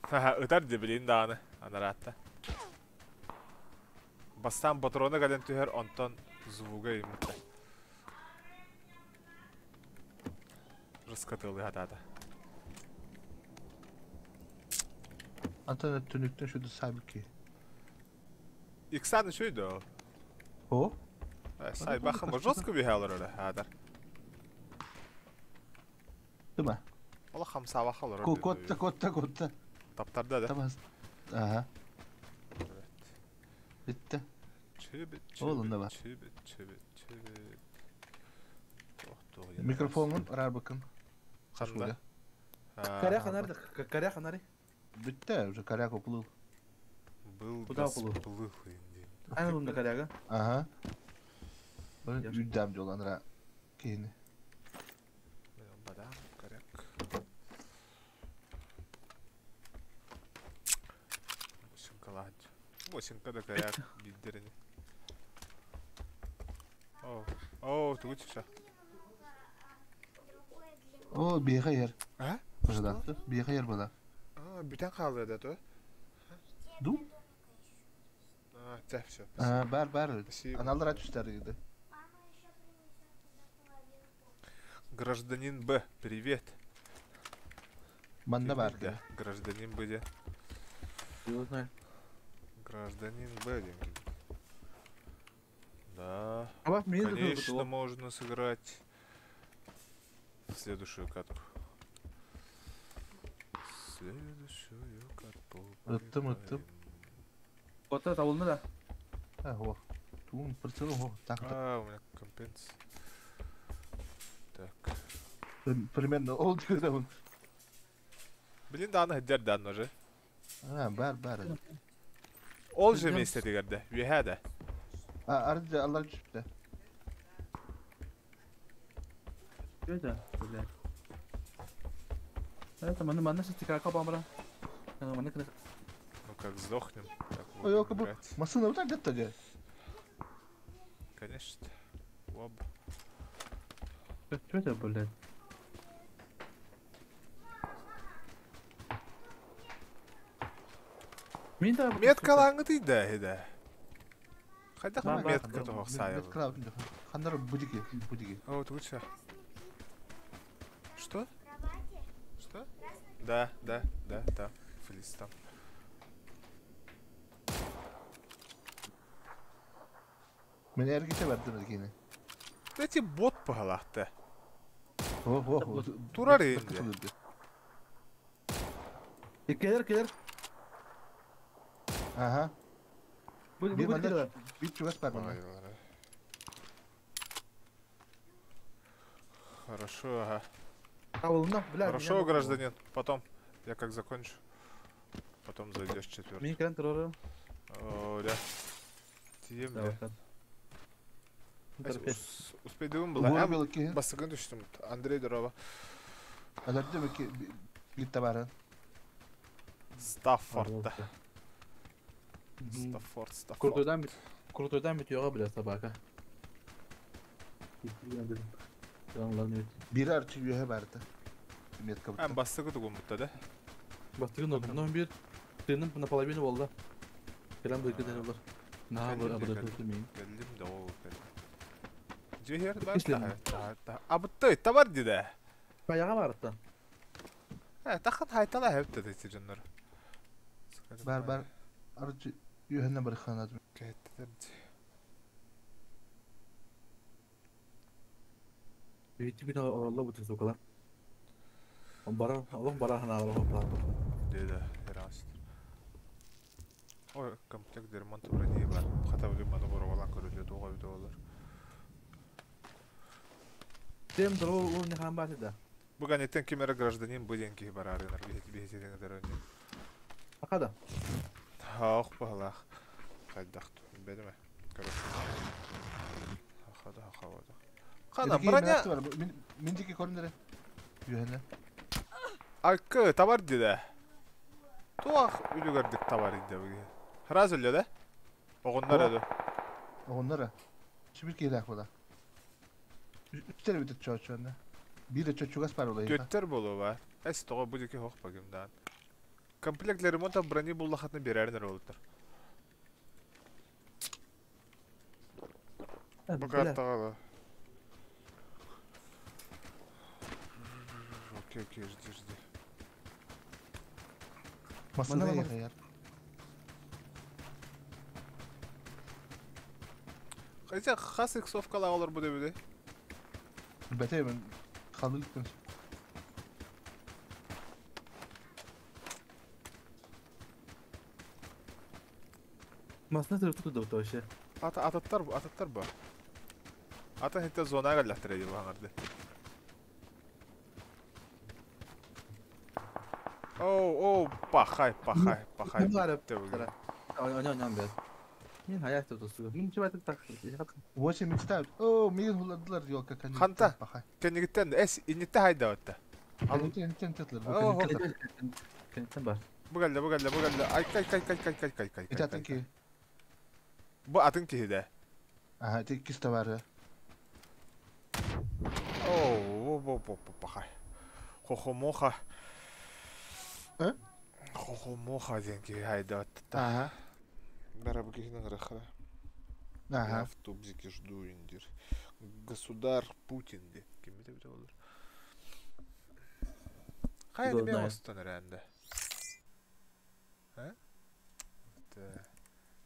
[SPEAKER 1] Haha, öter de bilin dağını anaratta. Bastan patrona gelen tüher ondan звуга yumurta. Раскатылы hada.
[SPEAKER 3] Antanet tünükten şurada sabiki.
[SPEAKER 1] İksan şuydu o.
[SPEAKER 3] O?
[SPEAKER 1] Say bakın жестко bir öyle hada.
[SPEAKER 3] Değil mi?
[SPEAKER 1] Ola hamsa bakılır.
[SPEAKER 3] Kotta.
[SPEAKER 1] Taptarda da.
[SPEAKER 3] Tamam. Aha. Bitti. Oğlum da var.
[SPEAKER 1] Çibit.
[SPEAKER 3] Mikrofonun arar bakın.
[SPEAKER 1] Kanda.
[SPEAKER 4] Karya kanardı. Karya kanarı.
[SPEAKER 3] Bitti. Уже karaya kopulu.
[SPEAKER 1] Bu
[SPEAKER 4] da pulu.
[SPEAKER 1] pulu.
[SPEAKER 4] Aynen bunda karya.
[SPEAKER 3] Aha. Böyle yüzdemci olanlara keyini.
[SPEAKER 1] Badam karyak. Başınka da karyak bildirini. Tuğu çıksa.
[SPEAKER 3] O bir yer.
[SPEAKER 1] Ha?
[SPEAKER 3] Burada. Bir yer burada.
[SPEAKER 1] Bütün kaldı da tu.
[SPEAKER 3] Du?
[SPEAKER 1] Tefşo.
[SPEAKER 3] Bar.
[SPEAKER 1] Спасибо.
[SPEAKER 3] Analar açmışlarıydı.
[SPEAKER 1] Гражданин Б, привет.
[SPEAKER 3] Banda var.
[SPEAKER 1] Да, гражданин Б, где?
[SPEAKER 4] Yok ne?
[SPEAKER 1] Гражданин Б, где? Да,
[SPEAKER 4] Ama beni de
[SPEAKER 1] конечно,
[SPEAKER 4] durdu.
[SPEAKER 1] можно сыграть в следующую катку. Следующую катку.
[SPEAKER 3] Рыттым.
[SPEAKER 4] Kota tavulunu da.
[SPEAKER 3] Ha o. Tuğum pırçılım o. Так.
[SPEAKER 1] У меня компенс. Так.
[SPEAKER 3] Примерно oldu da.
[SPEAKER 1] Блин, да, она хедер дан уже.
[SPEAKER 3] Ha bar.
[SPEAKER 1] Ол же вместе тигерде. Вихада.
[SPEAKER 3] Arıca Allah düştü.
[SPEAKER 4] Böyle. Evet, mana sih kakak bamra. Yang mana kena.
[SPEAKER 1] Ну как сдохнем, так
[SPEAKER 3] Ой,
[SPEAKER 1] будем
[SPEAKER 3] bu
[SPEAKER 1] играть.
[SPEAKER 3] masını utan gitti.
[SPEAKER 1] Конечно. Лоб.
[SPEAKER 4] Böyle böyle. Minta
[SPEAKER 1] Меткалаңы дейді еді. Қайда
[SPEAKER 4] Бар, бар.
[SPEAKER 1] метка тоқ сайы.
[SPEAKER 3] Хандар будики.
[SPEAKER 1] О, тут что? Что? Что? Да. Флис там.
[SPEAKER 3] Beni ergite verdiniz yine.
[SPEAKER 1] Эти бот пағалақты.
[SPEAKER 3] Oh.
[SPEAKER 1] Turar indi.
[SPEAKER 4] Gelir.
[SPEAKER 3] Aha.
[SPEAKER 4] Bu
[SPEAKER 3] Bir
[SPEAKER 4] bu
[SPEAKER 3] mandar.
[SPEAKER 4] gelir.
[SPEAKER 3] Bir çuvat var bana.
[SPEAKER 1] Хорошо, ага.
[SPEAKER 4] Tavulunu bile.
[SPEAKER 1] Хорошо, гражданин. Потом, я как закончу, потом зайдешь четвертый.
[SPEAKER 4] Mini keren terör.
[SPEAKER 1] О, да. Тием, да.
[SPEAKER 4] Evet.
[SPEAKER 1] Успейдігім
[SPEAKER 3] Bu
[SPEAKER 1] бұла.
[SPEAKER 3] arabalık ki.
[SPEAKER 1] Басығын түштім. Андрей Дұрова.
[SPEAKER 3] Alır demek ki gitti bari.
[SPEAKER 1] Стаффорд'да. Стаффорд.
[SPEAKER 4] Kurtuydan bitiyor bile sabah ha. Yanlarını evet.
[SPEAKER 3] Bir arçı yühe verdi. Ümit kabul.
[SPEAKER 1] Hem bastığı da gümütte de.
[SPEAKER 4] Bastığın olduğundan bir senin napalayabilir oldu. Kelam böyle deniyorlar. Ne böyle abone olmayın.
[SPEAKER 1] Geldim de o geldim. Cihir ben
[SPEAKER 4] İşte.
[SPEAKER 1] daha. Abıttı tabar dedi.
[SPEAKER 4] Bayağı var hatta.
[SPEAKER 1] He takın haytala hep dedi ticanlar.
[SPEAKER 3] Bar. Arçı yühene bırakanadım.
[SPEAKER 4] Hiç bir Allah bu tür kadar. Allah bara hana Allah.
[SPEAKER 1] Dedi herhalde. O komplek derman turanı var. Hatta bir bana boru olan görülüyor doğru videolar.
[SPEAKER 4] Dem dro o ne kan bahsede.
[SPEAKER 1] Бүгін еттен кемері гражданин бұден кейі бар арынар бейсетен өтеріне.
[SPEAKER 4] Ақада.
[SPEAKER 1] Ақ бағалақ. Қайдақты. Бәді ме? Ақада ақавады. Қана, бұрanya...
[SPEAKER 3] Мендеке көріндері. Үйені.
[SPEAKER 1] Акы, табар деді. Туақ үлігердік табар еді бүге. Раз өлі да? Оғындар өді.
[SPEAKER 3] Оғындар Шибір кейләк бұда. Үштері бітір чоғаны. Бері чоғас бар олай.
[SPEAKER 1] Көттер болу бар. Әсі тоға бұдеке хоқ багымдан. Комплект ремонта брони бұллақатны берәрінер олыптыр. Бұқаттағалы. Окей, жди.
[SPEAKER 3] Масында яқайар.
[SPEAKER 1] Қайса қас иксовкалы алыр бұды бүді?
[SPEAKER 3] Бәтей мен қалылықпен.
[SPEAKER 4] Масына тұрып тұтыды бұта өше.
[SPEAKER 1] Ататтар ба. Атын хетте зона ғаллақтыр еді бұғаңарды. Оу, пахай.
[SPEAKER 4] Ойнам бәді. Мен хаяқ тұтысы. Мен чебәтік тақшы.
[SPEAKER 3] Оше мечтают. О, мен хуладылар елка кәнегіттен.
[SPEAKER 1] Ханта, кәнегіттен әс инетті хайда өтті.
[SPEAKER 3] Кәнегіттен тетілер.
[SPEAKER 4] Кәнеттен бар.
[SPEAKER 1] Бұғалды. Ай.
[SPEAKER 3] Итатын ки.
[SPEAKER 1] Бұ атын кейді.
[SPEAKER 3] Аха, тек кісті бары.
[SPEAKER 1] Оу, пахай. Хохомоха. Хохомоха ден кей хайда өтті.
[SPEAKER 3] Аха.
[SPEAKER 1] Бәрі бұгейінің рақыра.
[SPEAKER 3] Аха.
[SPEAKER 1] Я в тубзике жду индир. Государ Путин де. Кем де олар? Қайды мен остан әрәнді? Ә?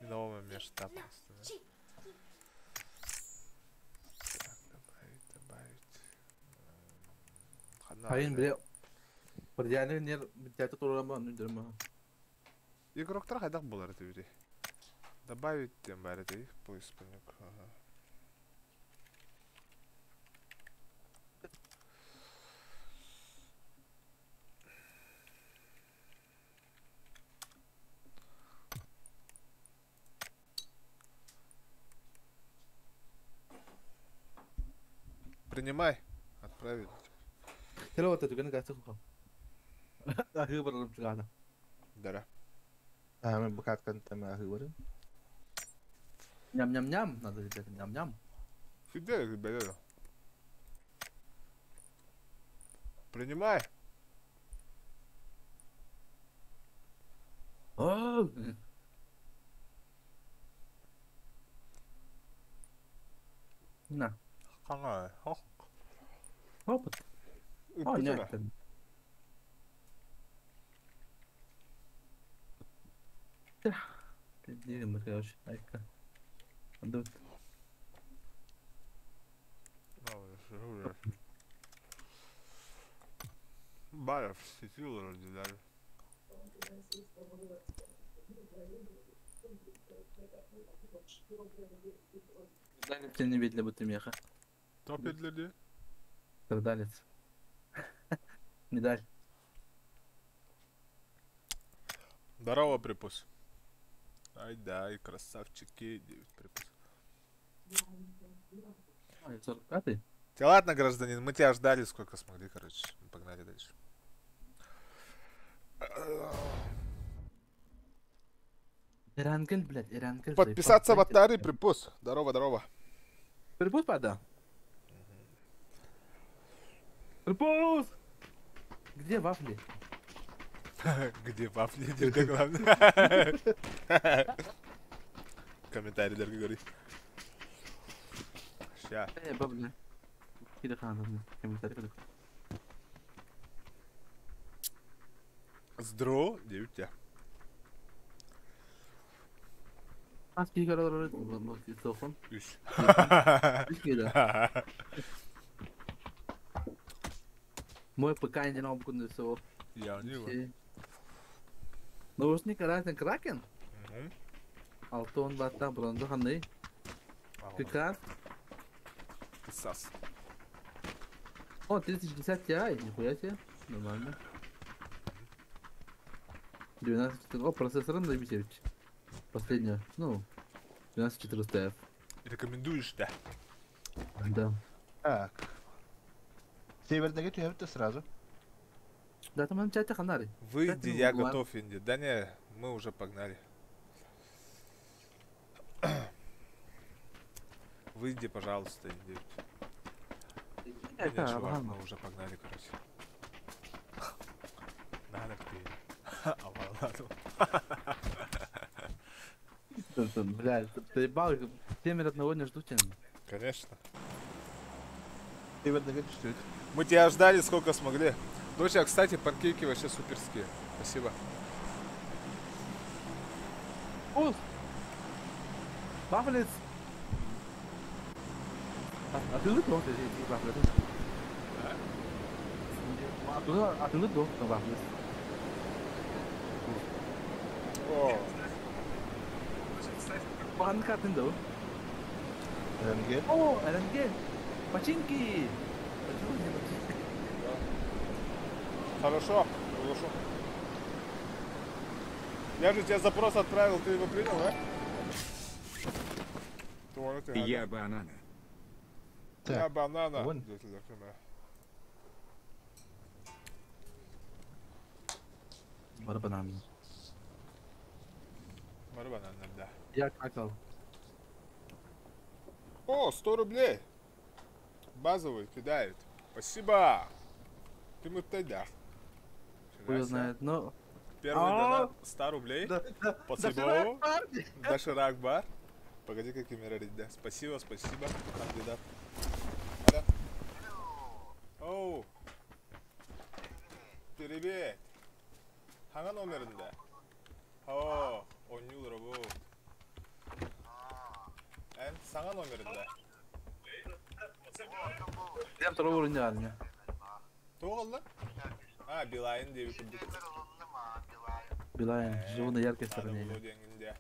[SPEAKER 1] Мен оғымен мен штаб остан. Добавить.
[SPEAKER 4] Хайын біле. Бірдәні нер бітәті тұрырама, нүдірма.
[SPEAKER 1] Игроктар қайдақ болар өте. Добавить тем бәрі дейік, поиск-пылнік. Принимай. Отправить.
[SPEAKER 4] Телевата түгені кәсі құқам. Ахы барылым шығады.
[SPEAKER 1] Дара.
[SPEAKER 3] Мен бұқатқан тәмі ахы бары.
[SPEAKER 4] Ням-ням-ням, надо ребята, ням-ням.
[SPEAKER 1] Сюда, ребята. Принимай.
[SPEAKER 4] Ооо. На.
[SPEAKER 1] Қаңа,
[SPEAKER 4] Опыт. О, нет. Дерем мы, короче, айка. Отдают.
[SPEAKER 1] Баров сетил разделяли.
[SPEAKER 4] Страдалец не видно, будто меха.
[SPEAKER 1] Топ для
[SPEAKER 4] Страдалец. Медаль.
[SPEAKER 1] Здорово, припус. Ай да, и красавчики, 9 припус.
[SPEAKER 4] 45-й?
[SPEAKER 1] Тебе ладно, гражданин, мы тебя ждали сколько смогли, короче. Погнали дальше.
[SPEAKER 4] Ирангель, блядь, Ирангель.
[SPEAKER 1] Подписаться в Атари, припус. Здорово.
[SPEAKER 4] Припус, пада? Припус! Где вафли?
[SPEAKER 1] Где вафли? Где главное? Комментарий, дорогой, говори. Ща.
[SPEAKER 4] Бабля. Кида ханом, комментарий.
[SPEAKER 1] Здорово, 9 тебя.
[SPEAKER 4] Аски каралары, телефон.
[SPEAKER 1] Үш.
[SPEAKER 4] Кида. Мой ПК не на обкунды со.
[SPEAKER 1] Я не его.
[SPEAKER 4] Наушник разный кракен. Алтон баттан бронза хандай. Пикар.
[SPEAKER 1] Сас.
[SPEAKER 4] О, 3060 Ti, нихуя себе. Нормально. 12, о, процессор на Бисевич. Последнего, ну, 12400F.
[SPEAKER 1] Рекомендуешь, да?
[SPEAKER 4] Да.
[SPEAKER 3] Так. Севердегі түйәбітті сразу.
[SPEAKER 4] Да, там чате ханари.
[SPEAKER 1] Выйди, я готов, Инди. Да не, мы уже погнали. Выйди, пожалуйста, Инди. Да не, чувак, мы уже погнали, короче. Надо ты.
[SPEAKER 4] Блядь, ты ебал, 7 минут на не жду тебя.
[SPEAKER 1] Конечно.
[SPEAKER 3] Севердегі түстік.
[SPEAKER 1] Мы тебя ждали сколько смогли. Доча, кстати, панкейки вообще суперские. Спасибо.
[SPEAKER 4] Ус! Баффлес! А ты лык, ты баффлес? А ты лык, баффлес?
[SPEAKER 1] О,
[SPEAKER 4] Пан картин да?
[SPEAKER 3] Ренген.
[SPEAKER 4] О, рентген! Починки!
[SPEAKER 1] хорошо, хорошо. Я же тебе запрос отправил, ты его принял, да? Твой ты,
[SPEAKER 5] Я банана.
[SPEAKER 1] Я банана.
[SPEAKER 3] вон.
[SPEAKER 4] Бара банан.
[SPEAKER 1] Мара банана, да.
[SPEAKER 4] Я какал.
[SPEAKER 1] О, 100 рублей. Базовый кидает. Спасибо. Ты мы тогда.
[SPEAKER 4] Хуй знает, но...
[SPEAKER 1] Первый донат 100 рублей.
[SPEAKER 4] Да,
[SPEAKER 1] Спасибо. Даширак бар. Погоди, как имя да. Спасибо, спасибо, кандидат. Да. Оу. Привет. Hangi номерinde? О, 10 euro bu. En sana номерinde?
[SPEAKER 4] Я второй уровень реально.
[SPEAKER 1] Тоғыз А, Билайн diye bir kurduk.
[SPEAKER 4] Билайн, живу на яркой
[SPEAKER 1] Надо
[SPEAKER 4] стороне.
[SPEAKER 1] было деңінде.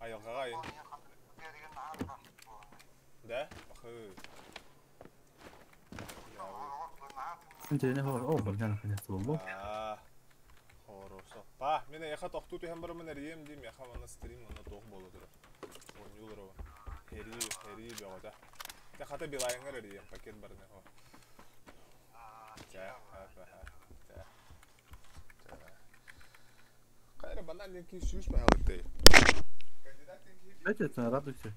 [SPEAKER 1] Айылға қайын. Да? Ахы.
[SPEAKER 4] Интересно, о, блин, наконец-то был.
[SPEAKER 1] Хорошо. Па, мен яха тоқту түйен бір мен әрем дейм, яха мана стрим, мана тоқ болу дұры. 10 euro. Хери беғода. Та хата Билайынғыр әрем, пакет барыны хо. Қайры банан ден кейін сүйіш мәғалып дей.
[SPEAKER 4] Знаете, это радуйся.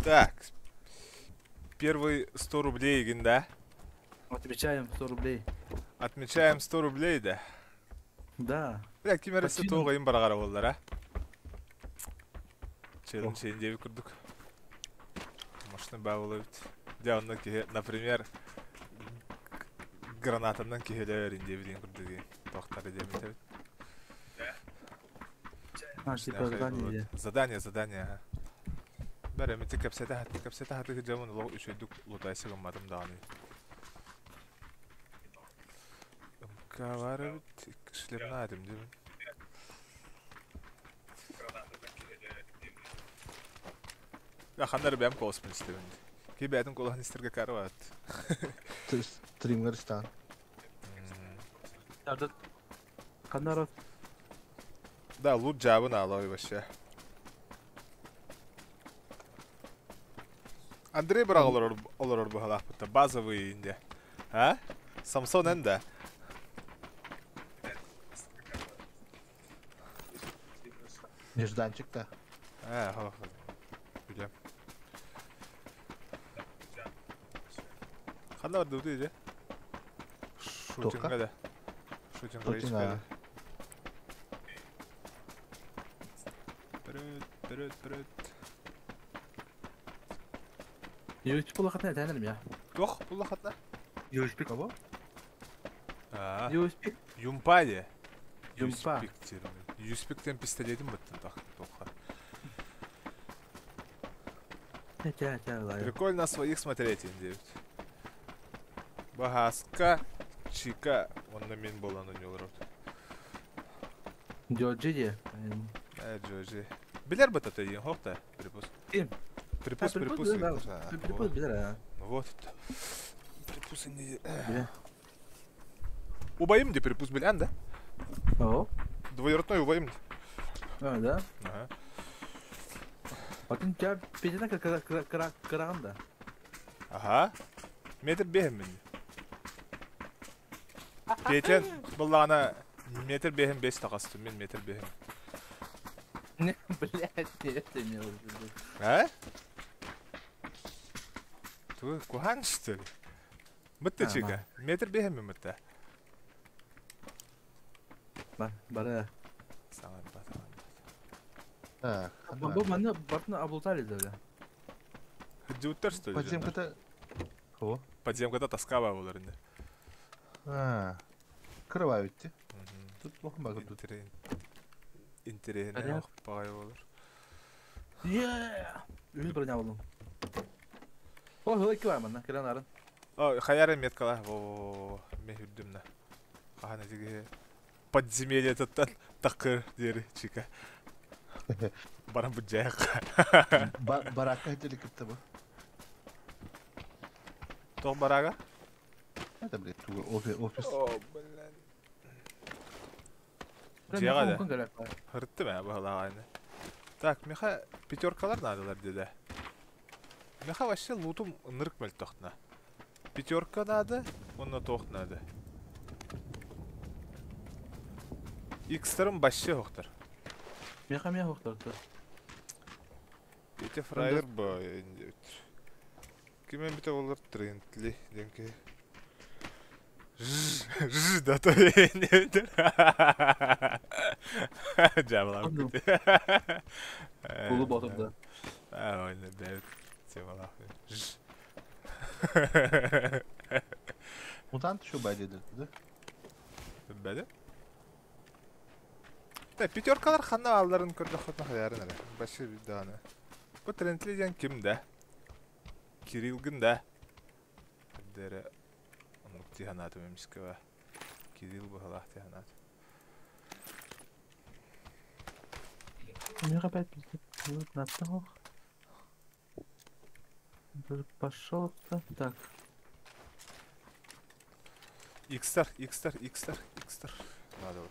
[SPEAKER 1] Так. Первый 100 рублей, Егин, да?
[SPEAKER 4] Отвечаем 100 рублей.
[SPEAKER 1] Отмечаем 100 рублей, да?
[SPEAKER 4] Да.
[SPEAKER 1] Бля, кемерісі
[SPEAKER 4] Почину.
[SPEAKER 1] тоғы ең барағара болдыр, а? Челін шейін деуі күрдік. Машины бә болуыд. Деуінна кеге, например, гранатамдан кегелер инде білген күрдігі. Тоқтары демейді.
[SPEAKER 4] А, типа задание.
[SPEAKER 1] Задание, ага. Бәрі, мен кәпсеті хаты жамын лоғы үшөйдік лотайсы ғымадым дағаны. Үмкавары бүт, кішілерін адым деймін. Я хандар бәм колспын істемін. Кей бәдің қолағын істерге кәрі бәд.
[SPEAKER 3] Стримгер стан.
[SPEAKER 4] Yardım. Kanarov.
[SPEAKER 1] Да, лут жабын алой вообще. Андрей бірақ олар бұғалақ бұтта, базовый инде. А? Самсон әнді?
[SPEAKER 3] Нежданчик-то.
[SPEAKER 1] Хо. Білем. Қанда бар дұвды еді? Шутинға да. Шутинға ешпеді. Бірөт.
[SPEAKER 4] Юрич Пулахатна тәнірім я.
[SPEAKER 1] Жоқ, бұл лақатна.
[SPEAKER 4] Юричпик або?
[SPEAKER 1] А,
[SPEAKER 4] Юричпик.
[SPEAKER 1] Юмпа де.
[SPEAKER 4] Юмпа.
[SPEAKER 1] Юспиктен пистолетім бұттын тоққа.
[SPEAKER 4] Тя, лайо.
[SPEAKER 1] Прикольно своих смотреть, индеют. Багаска, Чика, он на мен болан у него рот.
[SPEAKER 4] Джоджи де.
[SPEAKER 1] Джоджи. Билер бата тайын хокта, припус.
[SPEAKER 4] Ким?
[SPEAKER 1] Припус.
[SPEAKER 4] Припус билер, а.
[SPEAKER 1] Вот. Припус не.
[SPEAKER 4] Билер.
[SPEAKER 1] Убоим де припус билен, да?
[SPEAKER 4] О,
[SPEAKER 1] Двоюродной убоим.
[SPEAKER 4] да.
[SPEAKER 1] Ага.
[SPEAKER 4] Bakın ya pedine kırağında.
[SPEAKER 1] Ага. Метр бехим мен. Петен буллана метр бехим 5 тагасты, мен метр бехим.
[SPEAKER 4] Ne блядь, это не уже.
[SPEAKER 1] А? Ту кухан что ли? Мытта чига. Метр бехим мытта.
[SPEAKER 4] Bara.
[SPEAKER 1] Саңар бата.
[SPEAKER 3] Так,
[SPEAKER 4] Bu bana batına abultали dedi.
[SPEAKER 1] Хыджуттар что ли?
[SPEAKER 3] подземката... О,
[SPEAKER 1] Подземкада таскава булар инде.
[SPEAKER 3] кырыбай битти. Тут плохо багы тут.
[SPEAKER 1] Интересно,
[SPEAKER 4] Понятно.
[SPEAKER 1] пагай булар.
[SPEAKER 4] Yeah. Ül bir ne buldum. O hılı ki var mı? Kiranların.
[SPEAKER 1] О, хаяры меткала. Во, мен хүрдүмна. Кахана диге подземелье таттан такыр дери чика. Барам бу жайак.
[SPEAKER 3] Баракка хетели кипти bu.
[SPEAKER 1] Тох барага?
[SPEAKER 3] Это, блядь, туго, офис.
[SPEAKER 1] О, блин. Жайга да.
[SPEAKER 4] Mümkün gerek var.
[SPEAKER 1] Hırttı mı bu halağını? Так, меха пятеркалар надылар деди. Меха вообще лутум нырк мел тохтна. Пятерка надо, онна тохт надо. Икстарым вообще хоқтар.
[SPEAKER 4] Meyham ya hukturdu.
[SPEAKER 1] Эти фраер ба. Кимен бите олар трендли денке. Да то не. Жабалам.
[SPEAKER 4] Anladım. Kulu batırdı.
[SPEAKER 1] Oyna evet. Жабалам.
[SPEAKER 3] Mutant şu bay dedirdi.
[SPEAKER 1] Бәді? Да, пятеркалар ханна алдарын көрді хотна хаярын әлі. Башы даны. Бұ трендли ден кім да? Кирилгін да? Дәрі ұнық тиханаты меміскі ба. Кирилл бұғалақ тиханаты.
[SPEAKER 4] Мне опять пиздец. На того. Пошел. Так.
[SPEAKER 1] Икстар. Надо вот.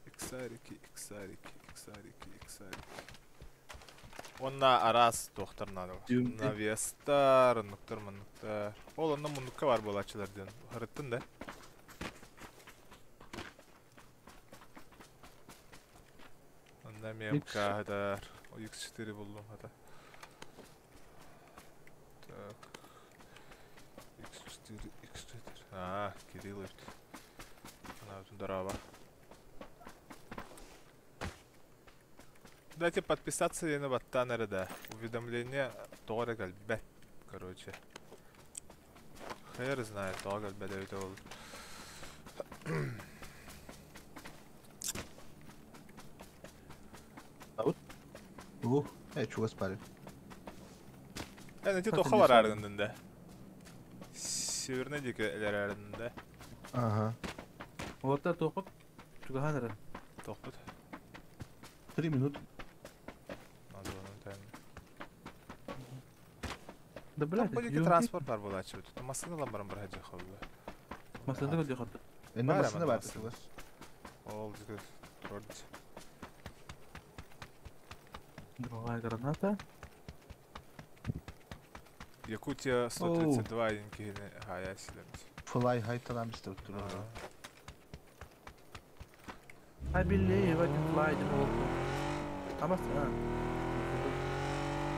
[SPEAKER 1] Иксарики. Онна арас доқтар надо.
[SPEAKER 4] Дюм-
[SPEAKER 1] Навестар, мұнықтар. Ол онна мұныққа бар болачылар ден. Харыттын да? Онна мемка хадар. О, X4 болдым хата. Так. X4. Кирилл өтті. Ана дараба. Дайте подписаться и на баттанеры, да. Уведомление тоже гальбе. Короче. Хер знает, то гальбе да это был.
[SPEAKER 3] Чуга спали.
[SPEAKER 1] Найти
[SPEAKER 4] Как
[SPEAKER 1] тоха
[SPEAKER 4] они
[SPEAKER 1] var
[SPEAKER 4] сами?
[SPEAKER 1] ardında. Северный дикелер ardında.
[SPEAKER 3] Ага.
[SPEAKER 4] Вот это топот. Чугаhanere.
[SPEAKER 1] Тохпут.
[SPEAKER 3] 3 минут.
[SPEAKER 1] Надо onun tane.
[SPEAKER 4] Да
[SPEAKER 1] Там
[SPEAKER 4] блядь.
[SPEAKER 1] böyle transport var bu açı. Masını lan barın barhacı xallı.
[SPEAKER 4] Masada gidiyor hatta.
[SPEAKER 3] Enlemesine
[SPEAKER 1] Bayram
[SPEAKER 3] verdi
[SPEAKER 1] adamı.
[SPEAKER 3] kızlar.
[SPEAKER 1] Oldu kız. Trollc.
[SPEAKER 4] Другая граната.
[SPEAKER 1] Якутия 132 иnkini haya silemiş.
[SPEAKER 3] Fly high falan bir de duruyor.
[SPEAKER 4] I believe I can fly the whole. Ama ha.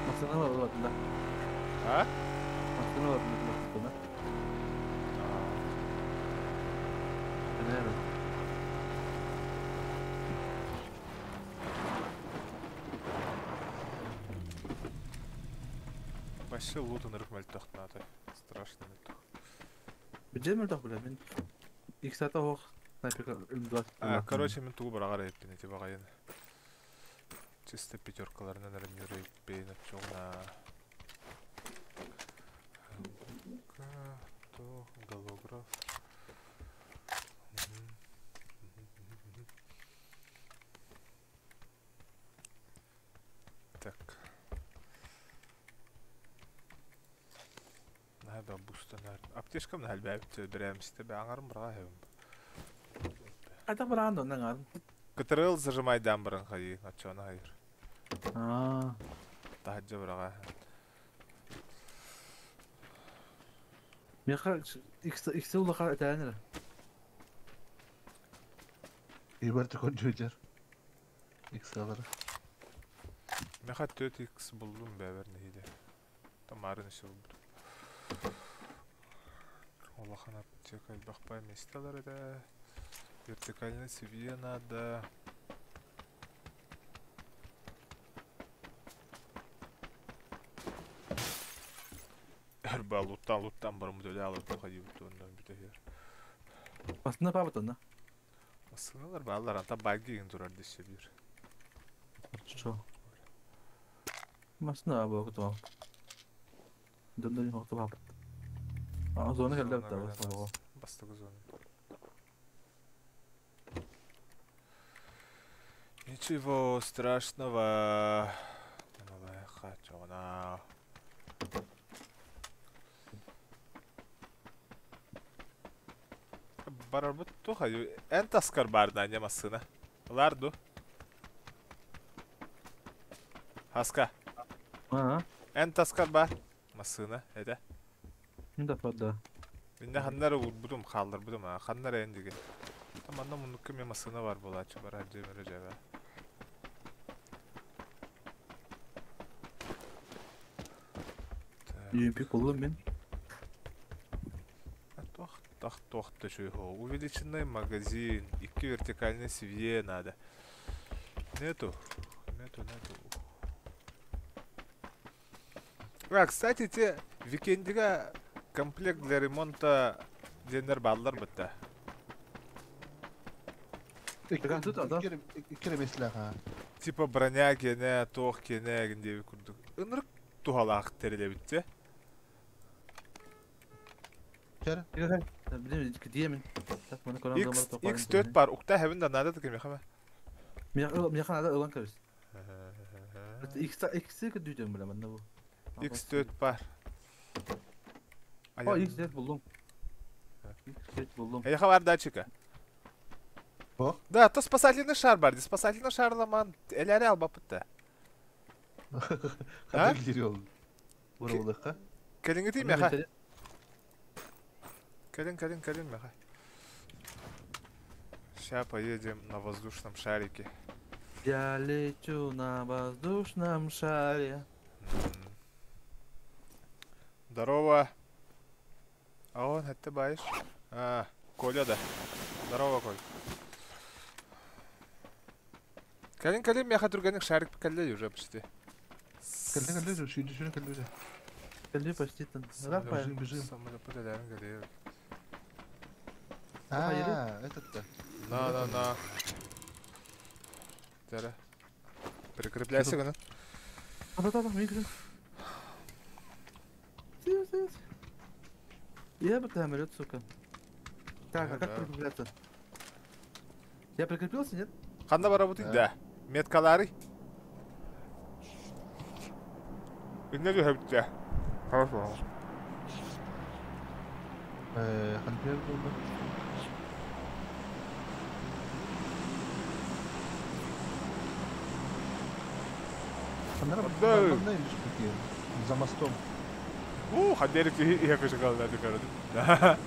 [SPEAKER 4] Masada var orada.
[SPEAKER 1] Ha?
[SPEAKER 4] Masada var orada. Evet.
[SPEAKER 1] Вообще лутын рыкмальтах надо. Страшно мальтах.
[SPEAKER 4] Бежим ми блядь? Мен 2 saat ох снайпер
[SPEAKER 1] Короче, мен тугу барагар еппин эти багайын. Чисто пятеркаларынан ремюрей бейнеп чоғна. Голограф. da bustanar. Apteşka mı halbe bitti biramiste be anarım bırağa hevim.
[SPEAKER 4] Ayda bırakın da ondan aldım.
[SPEAKER 1] Kıtırıl zırmaydan bırın hayır. Açana hayır.
[SPEAKER 4] Aa.
[SPEAKER 1] Dahacı bırağa.
[SPEAKER 4] Meka ikisi ulaqa etenir.
[SPEAKER 3] İberti koncuğucar. X'aları.
[SPEAKER 1] Meha 4x buldum be ver neydi. Tamarın işi oldu. Allah kanat çekal bakpay mestaları da. Вертикальная свия надо. Әрба луттан барым дөle алып тоқай бутты ondan bir de yer.
[SPEAKER 4] Aslında papat onda.
[SPEAKER 1] Asınalar bağlar anta bagigin durar dişe bir.
[SPEAKER 4] Şu. Aslında abi okudu al. Döndürün okudu papat. Aa zona geldi hatta bas.
[SPEAKER 1] Bastık zonu. Ничего страшного. Давай хочу на. Barar bu tuhayı en taskar bardan yamasına. Lardo. Haska.
[SPEAKER 4] Aa.
[SPEAKER 1] En taskar bar masına hede.
[SPEAKER 4] Ne defa da.
[SPEAKER 1] Binde hanları budum kaldır budum ha. Hanları endige. Tamam da bunu kim yamasına var bu laçı bar hacı vereceğe.
[SPEAKER 4] Юпик buldum ben.
[SPEAKER 1] Тохта что его. Увеличенный магазин. И вертикальной свие надо. Нету. А, кстати, те викендига комплект для ремонта денер баллар бітті.
[SPEAKER 3] İkire besler ha.
[SPEAKER 1] Типа броня кене, тоқ кене, гіндеви күрдік. Үнірік тухалақ тереле бітті.
[SPEAKER 3] Çare.
[SPEAKER 4] Bilmiyorum gidiyor mu? Bana konan zamanı toparlayın.
[SPEAKER 1] X4 var. Ukta hevin de nada tıkım yakama.
[SPEAKER 4] Miyakan ada ulan karış. X'e gidiyorum bile ben de bu.
[SPEAKER 1] X4 var.
[SPEAKER 4] Aa X4 buldum. X4 buldum.
[SPEAKER 1] Яха var daha çıka.
[SPEAKER 3] О.
[SPEAKER 1] Да, то спасательный шар бар. Спасательный шарламан эләре ал бапытта.
[SPEAKER 3] Kadar gidiyor. Vurulduğu.
[SPEAKER 1] Келин гитим яха. Келин яха. Ща поедем на воздушном шарике.
[SPEAKER 4] Я лечу на воздушном шаре.
[SPEAKER 1] Здорово. А он, это баишь? А, Коля, да. Здорово, Коль. Келин, яха турганик шарик покалли уже почти.
[SPEAKER 3] Kaldı şunu kaldı.
[SPEAKER 4] Kalli почти там. Рафа.
[SPEAKER 3] Бежим.
[SPEAKER 1] Самолёты рядом горели.
[SPEAKER 3] Aa, этот-то.
[SPEAKER 1] На. Тера. Прикрепляйся, гана.
[SPEAKER 4] Да, микро. Сидит. Я бы там сука. Так, а как прикрепляться? Я прикрепился, нет?
[SPEAKER 1] Қанда работает, да. Меткалары. Ne diyor hep de? Хорошо.
[SPEAKER 3] Halper oldu. Нормальные такие. За мостом.
[SPEAKER 1] Хадерик я пишу kaldı короче.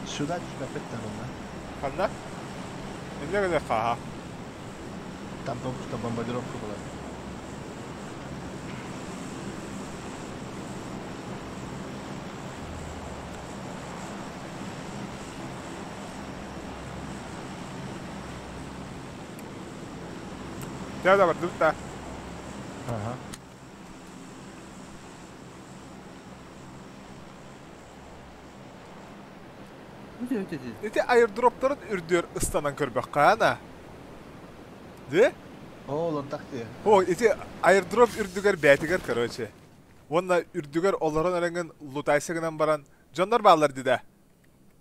[SPEAKER 3] Сюда тебя опять-то
[SPEAKER 1] Қанда? Ne kadar kaha?
[SPEAKER 3] Там только что бомбардировка была.
[SPEAKER 1] Ya da var, dur da.
[SPEAKER 3] Ага.
[SPEAKER 4] Öte.
[SPEAKER 1] Ete airdropların ürdüyor ıstanan körbek kayana. De?
[SPEAKER 3] Oğlum taktı.
[SPEAKER 1] O ete airdrop ürdüger betiger короче. Onunla ürdüger olaran öğrengen lutaysagından baran canlar bağlar dide.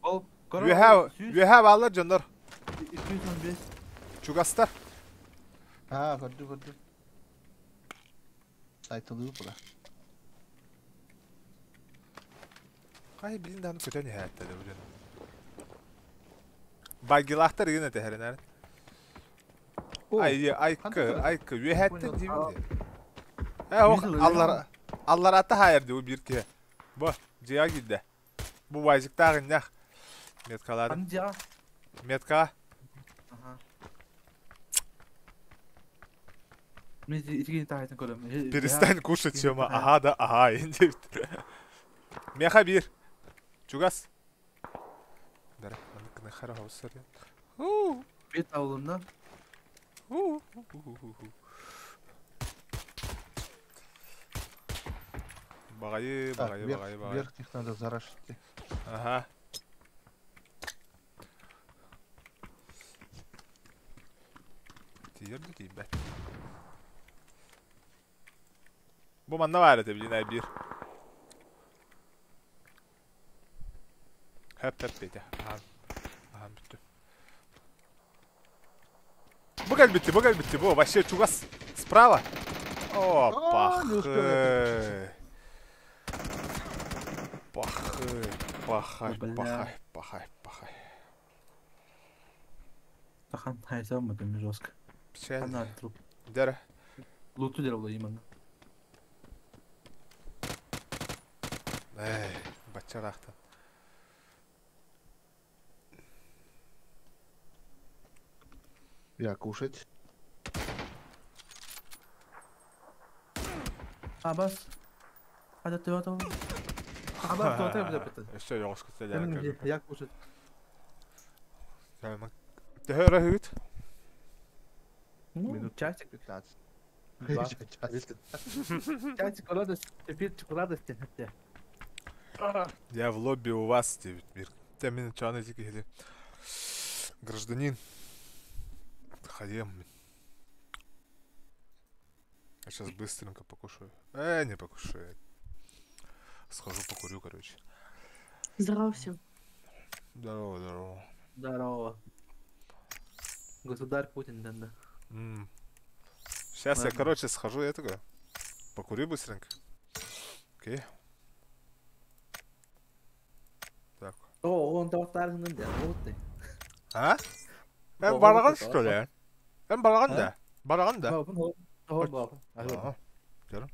[SPEAKER 4] Ol.
[SPEAKER 1] You have bağlar canlar.
[SPEAKER 4] 210 25.
[SPEAKER 1] Чугастар.
[SPEAKER 3] Gördüm. Saytılıyor bu da.
[SPEAKER 1] Кай билин аны көтөне хәтта да бүлен. Багилахтар генә тәһәренәр. Айкы, үһәттен димде. Аллар ата хайырды у бирке. Бу, жия гидде. Бу вазиктагы нах. Меткалады.
[SPEAKER 4] Анжа.
[SPEAKER 1] Метка.
[SPEAKER 4] Ага. Мен итигин тахайтын көрөм.
[SPEAKER 1] Перестань кушать, Сёма. Ага, да, ага, инде. Меха бир. Чугас. Дара, мыныкыны хара хаусар.
[SPEAKER 4] Бет ауылында.
[SPEAKER 1] Багайы.
[SPEAKER 3] Вверх их надо зарашить.
[SPEAKER 1] Ага. Тиерді дейін бәт. Бұл манна var еді білін ай бір. Höp beydi. Aha bitti. Bu gel bitti. Bu. Вообще чугас. Справа. Опа.
[SPEAKER 3] Не успел
[SPEAKER 1] Пахай.
[SPEAKER 4] Тахан хайсам мыдым жестко.
[SPEAKER 1] Печально.
[SPEAKER 4] Она труп.
[SPEAKER 1] Дера.
[SPEAKER 4] Луту деревла именно.
[SPEAKER 1] Бачарахтан.
[SPEAKER 3] Я кушать.
[SPEAKER 4] Абас. Hadi tuvalete. Абас туалете буде питати.
[SPEAKER 1] Еще я ложку стреляю.
[SPEAKER 4] Як кушать?
[SPEAKER 1] Det hører ut.
[SPEAKER 3] Минут
[SPEAKER 4] Часик.
[SPEAKER 3] 15.
[SPEAKER 4] Два. Часик радость. Теперь радости.
[SPEAKER 1] Я в лобби у вас, Мир. Ты меня что, на или гражданин? Ходим. Я сейчас быстренько покушаю. Не покушаю. Схожу покурю, короче.
[SPEAKER 6] Здорово всем.
[SPEAKER 1] Здорово.
[SPEAKER 4] Государь Путин, да.
[SPEAKER 1] Сейчас я,
[SPEAKER 4] Ладно.
[SPEAKER 1] короче, схожу этого. Покурю быстренько. Окей. Так.
[SPEAKER 4] О, он того старый не делал. Вот ты.
[SPEAKER 1] А?
[SPEAKER 4] О,
[SPEAKER 1] Бараган,
[SPEAKER 4] вот это,
[SPEAKER 1] что ли? Бараган, да? Бараган, да?
[SPEAKER 4] Ага.
[SPEAKER 1] Ага.
[SPEAKER 4] Да.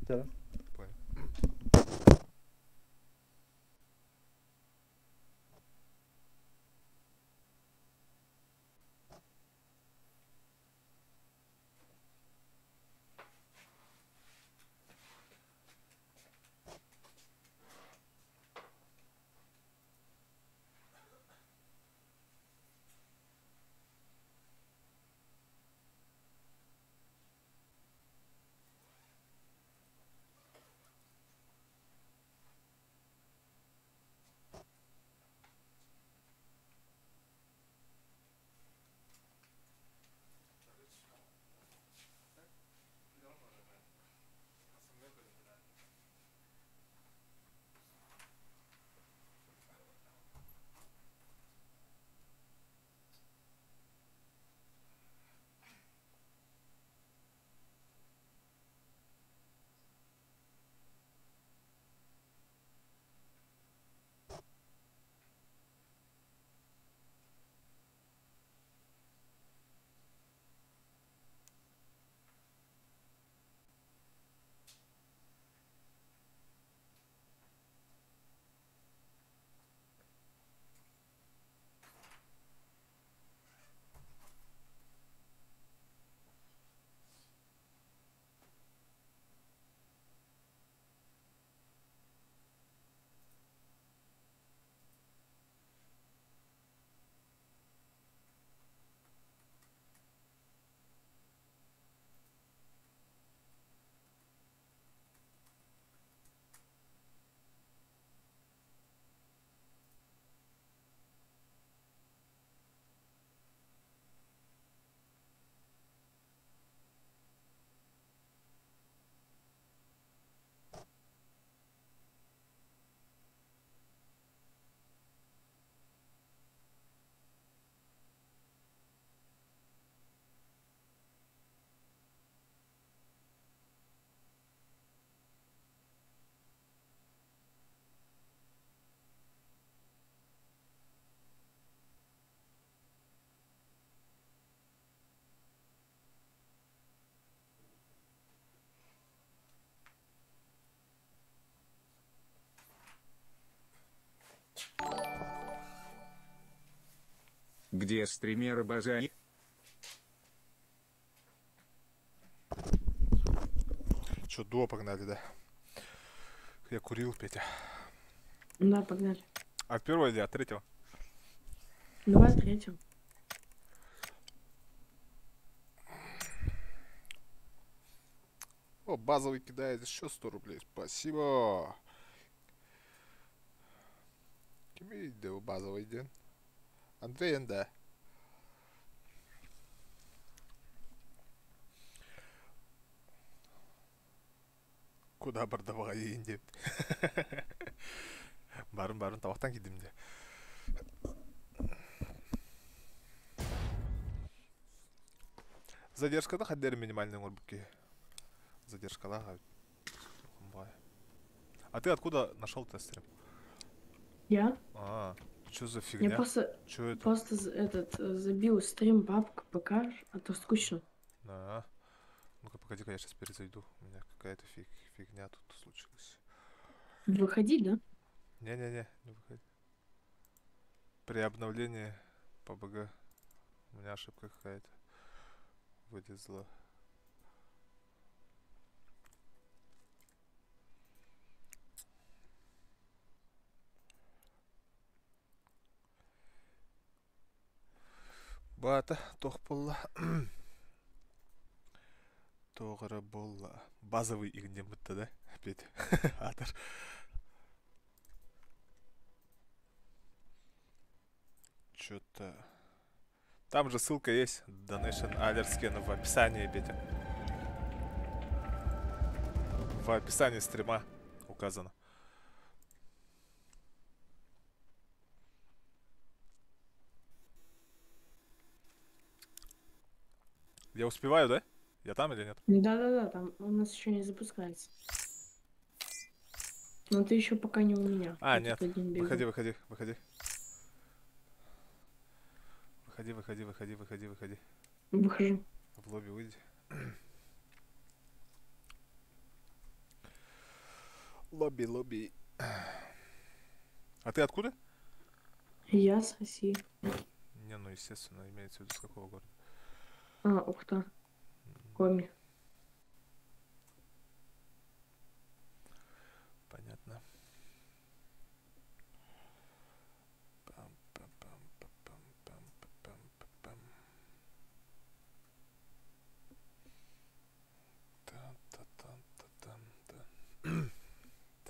[SPEAKER 5] Где стримеры базаи?
[SPEAKER 1] Чё, дуо погнали, да? Я курил, Петя.
[SPEAKER 6] Да, погнали.
[SPEAKER 1] А от первого или от третьего?
[SPEAKER 6] Давай третьим.
[SPEAKER 1] О, базовый кидает еще 100 рублей. Спасибо. Кем иди, базовый день? Андрей, да. Куда бардавага инди? Барын табактан кидим де. Задержкада хаддер минимальный орбуки. Задержкада. А ты откуда нашел тестером?
[SPEAKER 6] Я?
[SPEAKER 1] Что за
[SPEAKER 6] Я
[SPEAKER 1] фигня?
[SPEAKER 6] просто,
[SPEAKER 1] Что это?
[SPEAKER 6] просто забил стрим папка ПК, а то скучно.
[SPEAKER 1] Ну-ка, погоди-ка, я сейчас перезайду. У меня какая-то фигня тут случилась.
[SPEAKER 6] Выходи, да?
[SPEAKER 1] Не-не-не, не выходи. При обновлении PUBG у меня ошибка какая-то вылезла. Бата, тох болла. Тоғыры болла. Базовый игнем бітті, да? Петя. Атыр. Чё-то... Там же ссылка есть. Donation Алерскен в описании, Петя. В описании стрима указано. Я успеваю, да? Я там или нет?
[SPEAKER 6] Да-да-да, там у нас еще не запускается. Но ты еще пока не у меня.
[SPEAKER 1] А,
[SPEAKER 6] Я
[SPEAKER 1] нет.
[SPEAKER 6] тут один бегу.
[SPEAKER 1] Выходи. Выходи.
[SPEAKER 6] Выхожу.
[SPEAKER 1] В лобби выйди. Лобби. А ты откуда?
[SPEAKER 6] Я с России.
[SPEAKER 1] Не, ну естественно, имеется в виду с какого города.
[SPEAKER 6] Ухта. Коми.
[SPEAKER 1] Понятно.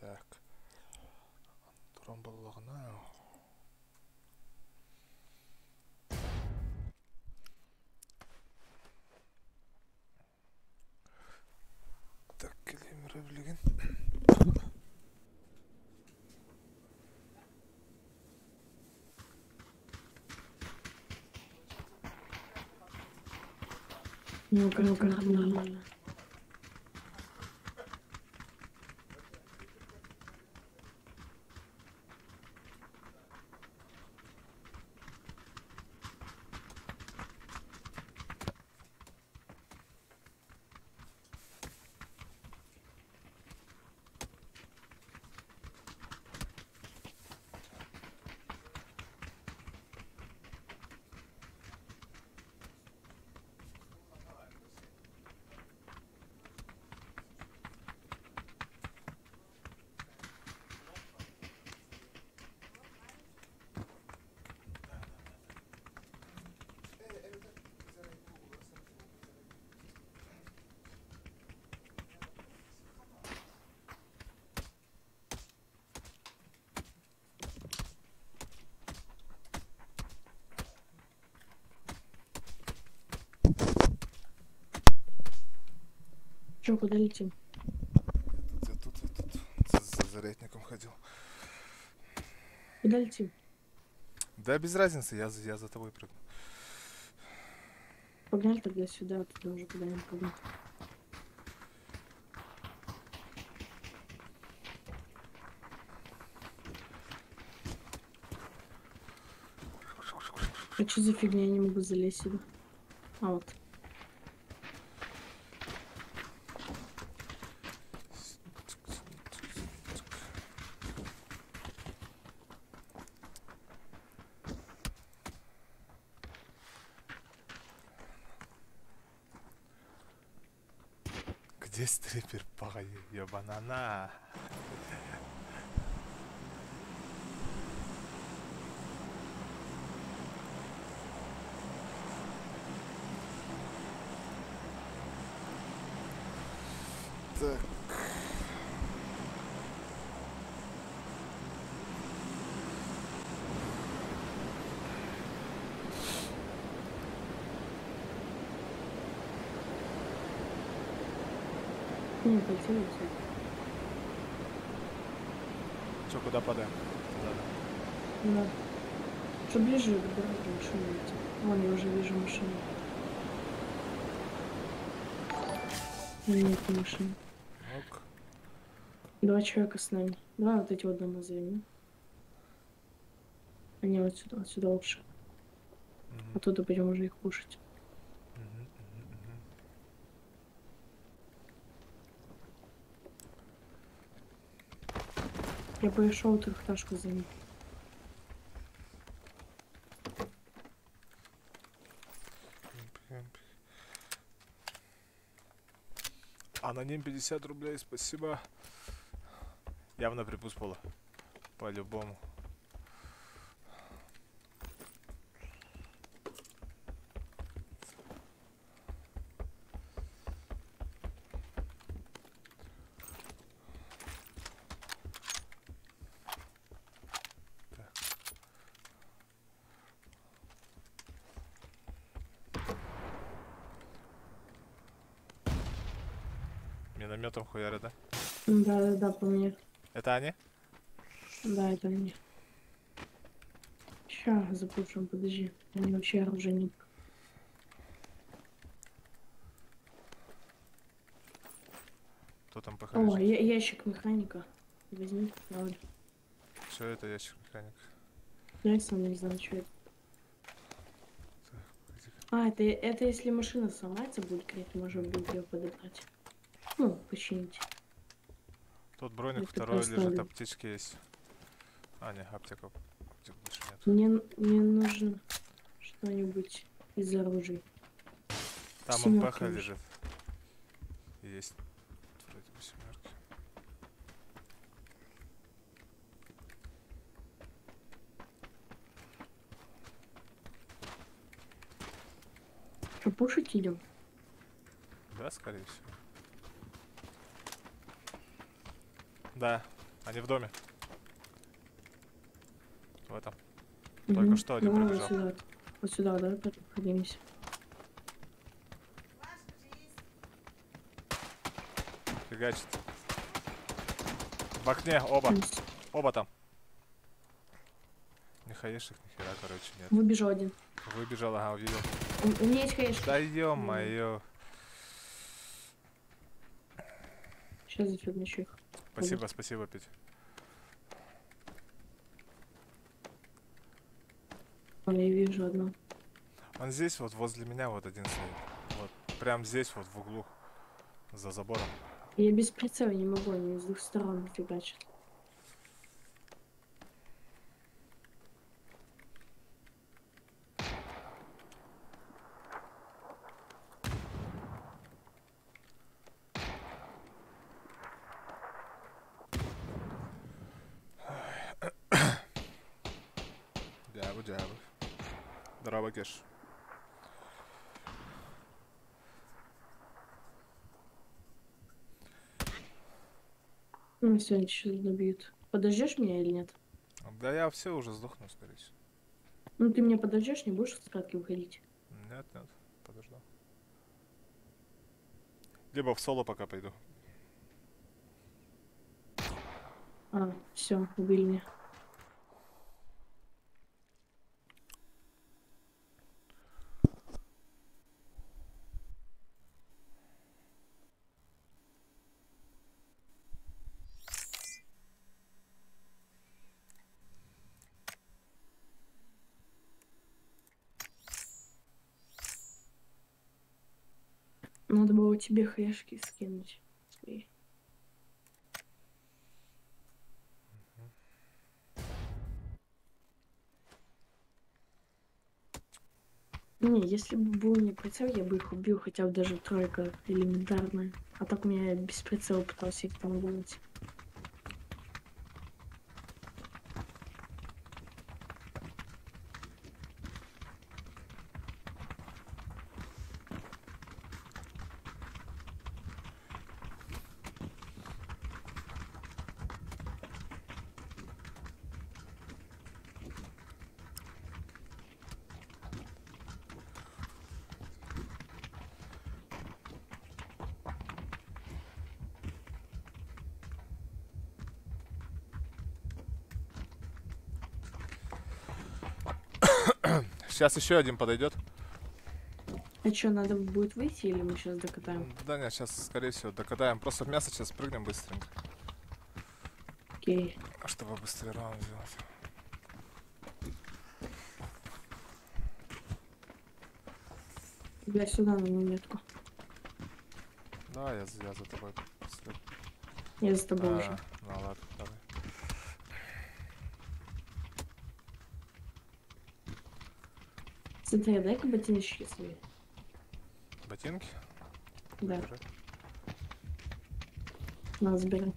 [SPEAKER 1] Так. Туран боллағына. Так, келемір білген.
[SPEAKER 6] Ну-ка, нормально. Че, куда летим?
[SPEAKER 1] Я тут за зарядником ходил.
[SPEAKER 6] Куда летим?
[SPEAKER 1] Да без разницы, я за тобой прыгну.
[SPEAKER 6] Погнали тогда сюда, туда уже куда-нибудь погнали. А что за фигня, я не могу залезть сюда. Вот.
[SPEAKER 1] Где стрипер, погоди, ёбанана. Так.
[SPEAKER 6] Не, полетели.
[SPEAKER 1] Чё, куда падаем? Туда,
[SPEAKER 6] Да. Что ближе к дороге машины идти. Вон, я уже вижу машину. Нет машины.
[SPEAKER 1] да. Ок.
[SPEAKER 6] 2 человека с нами. Давай вот эти вот дома займем. Они отсюда лучше.
[SPEAKER 1] Мгм,
[SPEAKER 6] Оттуда будем уже их кушать.
[SPEAKER 1] мгм, мгм, мгм.
[SPEAKER 6] Я пошел трехташку за ним.
[SPEAKER 1] Аноним 50 рублей, спасибо. Явно припуск пола. По-любому. Минометом хуярят, да?
[SPEAKER 6] Да, по мне.
[SPEAKER 1] Это они?
[SPEAKER 6] Да, это они. Ща, запушим, подожди. Они вообще оружия нет.
[SPEAKER 1] Кто там
[SPEAKER 6] О,
[SPEAKER 1] похоришь?
[SPEAKER 6] ящик механика. Возьми, правда.
[SPEAKER 1] Что это ящик механик?
[SPEAKER 6] Я сам не знаю, что это. А, это если машина сломается, будет крепкий, можно будет ее подобрать. Ну, починить.
[SPEAKER 1] Тут броник
[SPEAKER 6] Это
[SPEAKER 1] второй
[SPEAKER 6] просто
[SPEAKER 1] лежит,
[SPEAKER 6] ли-
[SPEAKER 1] аптечки есть. А, не, аптека. Аптек больше нет.
[SPEAKER 6] Мне нужно что-нибудь из оружия.
[SPEAKER 1] Там
[SPEAKER 6] Семёрки
[SPEAKER 1] МПХ
[SPEAKER 6] уже.
[SPEAKER 1] лежит. Есть. Вроде бы семерки.
[SPEAKER 6] Что, пушить идем?
[SPEAKER 1] Да, скорее всего. Да, они в доме. В этом. Только что один
[SPEAKER 6] Давай
[SPEAKER 1] пробежал.
[SPEAKER 6] вот сюда. Вот сюда, да, поднимемся.
[SPEAKER 1] Фигачит. В окне оба. Оба там. Ни хаешек, ни хера, короче, нет.
[SPEAKER 6] Выбежал один.
[SPEAKER 1] Выбежал, ага, увидел.
[SPEAKER 6] У меня есть хаешки.
[SPEAKER 1] Да ё-моё.
[SPEAKER 6] Сейчас зафигничу их.
[SPEAKER 1] Спасибо, спасибо, Петь.
[SPEAKER 6] А, я вижу одну.
[SPEAKER 1] Он здесь вот возле меня вот один стоит. Вот. Прям здесь вот в углу. За забором.
[SPEAKER 6] Я без прицела не могу, они с двух сторон фигачат.
[SPEAKER 1] Дябы, дябы. Здорово, Кеш.
[SPEAKER 6] Ну, все, они сейчас добьют. Подождешь меня или нет?
[SPEAKER 1] Да я все уже сдохну, скорее всего.
[SPEAKER 6] Ну, ты меня подождешь, не будешь с катки уходить?
[SPEAKER 1] Нет, нет, подожду. Либо в соло пока пойду.
[SPEAKER 6] А, все, убили меня. Надо было тебе хаешки скинуть. Свои. Не, если бы был не прицел, я бы их убил, хотя бы даже тройка элементарная. А так у меня без прицела пытался их там гулять.
[SPEAKER 1] Сейчас еще один подойдет.
[SPEAKER 6] А что, надо будет выйти или мы сейчас докатаем?
[SPEAKER 1] Да нет, сейчас, скорее всего, докадаем. Просто в мясо сейчас прыгнем быстренько.
[SPEAKER 6] Окей.
[SPEAKER 1] Чтобы быстрее раунд сделать.
[SPEAKER 6] Я сюда на монетку.
[SPEAKER 1] Да, я за тобой.
[SPEAKER 6] Я за тобой уже.
[SPEAKER 1] Ну ладно, давай.
[SPEAKER 6] Смотри, дай-ка ботиночки свои.
[SPEAKER 1] Ботинки?
[SPEAKER 6] Да,
[SPEAKER 1] Держи.
[SPEAKER 6] на, забирай.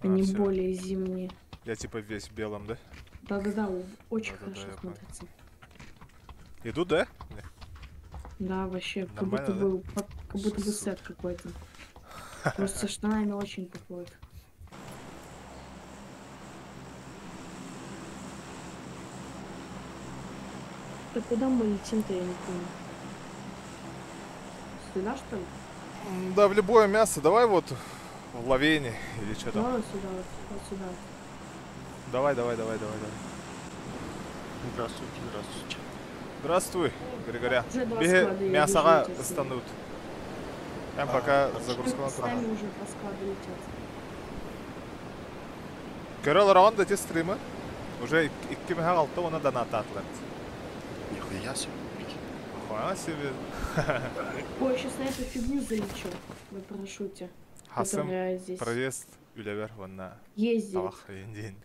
[SPEAKER 1] А,
[SPEAKER 6] Они
[SPEAKER 1] всё.
[SPEAKER 6] более зимние.
[SPEAKER 1] Я типа весь в белом, да?
[SPEAKER 6] Да-да-да, очень
[SPEAKER 1] Да-да-да,
[SPEAKER 6] хорошо
[SPEAKER 1] я понял.
[SPEAKER 6] смотрится.
[SPEAKER 1] Иду, да? Не.
[SPEAKER 6] Да, вообще, как
[SPEAKER 1] Нормально,
[SPEAKER 6] будто
[SPEAKER 1] да?
[SPEAKER 6] бы, как будто бы сет какой-то. Просто со штанами очень подходит. Так куда мы летим-то, я не помню. Сюда, что ли?
[SPEAKER 1] Да, в любое мясо. Давай вот в лавине или что там.
[SPEAKER 6] Давай сюда, вот сюда.
[SPEAKER 1] Давай.
[SPEAKER 7] Здравствуйте, здравствуйте.
[SPEAKER 1] Здравствуй, Григоря.
[SPEAKER 6] Уже два
[SPEAKER 1] Беги
[SPEAKER 6] склада, я
[SPEAKER 1] мясоға
[SPEAKER 6] вижу,
[SPEAKER 1] станут. Прям пока
[SPEAKER 7] хорошо.
[SPEAKER 1] загрузка
[SPEAKER 6] С нами уже два склада летят.
[SPEAKER 1] Көрел раунда те стримы. Уже 2006 оны донат атылады.
[SPEAKER 7] Нихуя себе.
[SPEAKER 1] Нихуя себе.
[SPEAKER 6] Ой, сейчас на эту фигню залечу на парашюте.
[SPEAKER 1] Хасым
[SPEAKER 6] Которая здесь
[SPEAKER 1] проезд үлебер ванна.
[SPEAKER 6] ездит.
[SPEAKER 1] Талах день.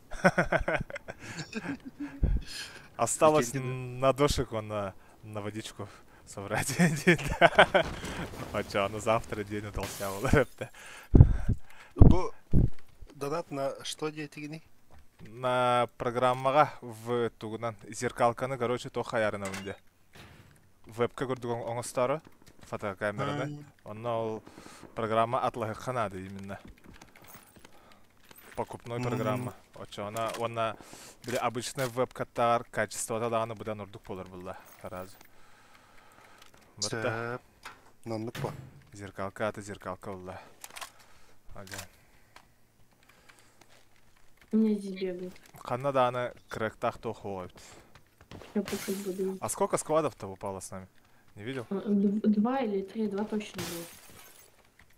[SPEAKER 1] Осталось на дошик на водичку собрать день. А чё, на завтра день удался улыбта.
[SPEAKER 7] Бу донат на что дейтигини?
[SPEAKER 1] На программага в тугунан зеркалканы, короче, то хаярына үнде. Вебка көрдік оңыстары, фотокамераны. Онна ол программа атлығы қанады именно. Покупной программа. Очо, она били обычный веб-каттар, качество тадағаны бұдан ұрдық болар бұлда. Таразы. Бұтта
[SPEAKER 7] Нандық па?
[SPEAKER 1] зеркалка аты зеркалка бұлда. Ага.
[SPEAKER 6] У меня здесь бегают.
[SPEAKER 1] Қанна дағаны кіректақ тоқы ойбд.
[SPEAKER 6] Я пушить буду.
[SPEAKER 1] А сколько складов-то упало с нами? Не видел?
[SPEAKER 6] 2 или 3, 2 точно было.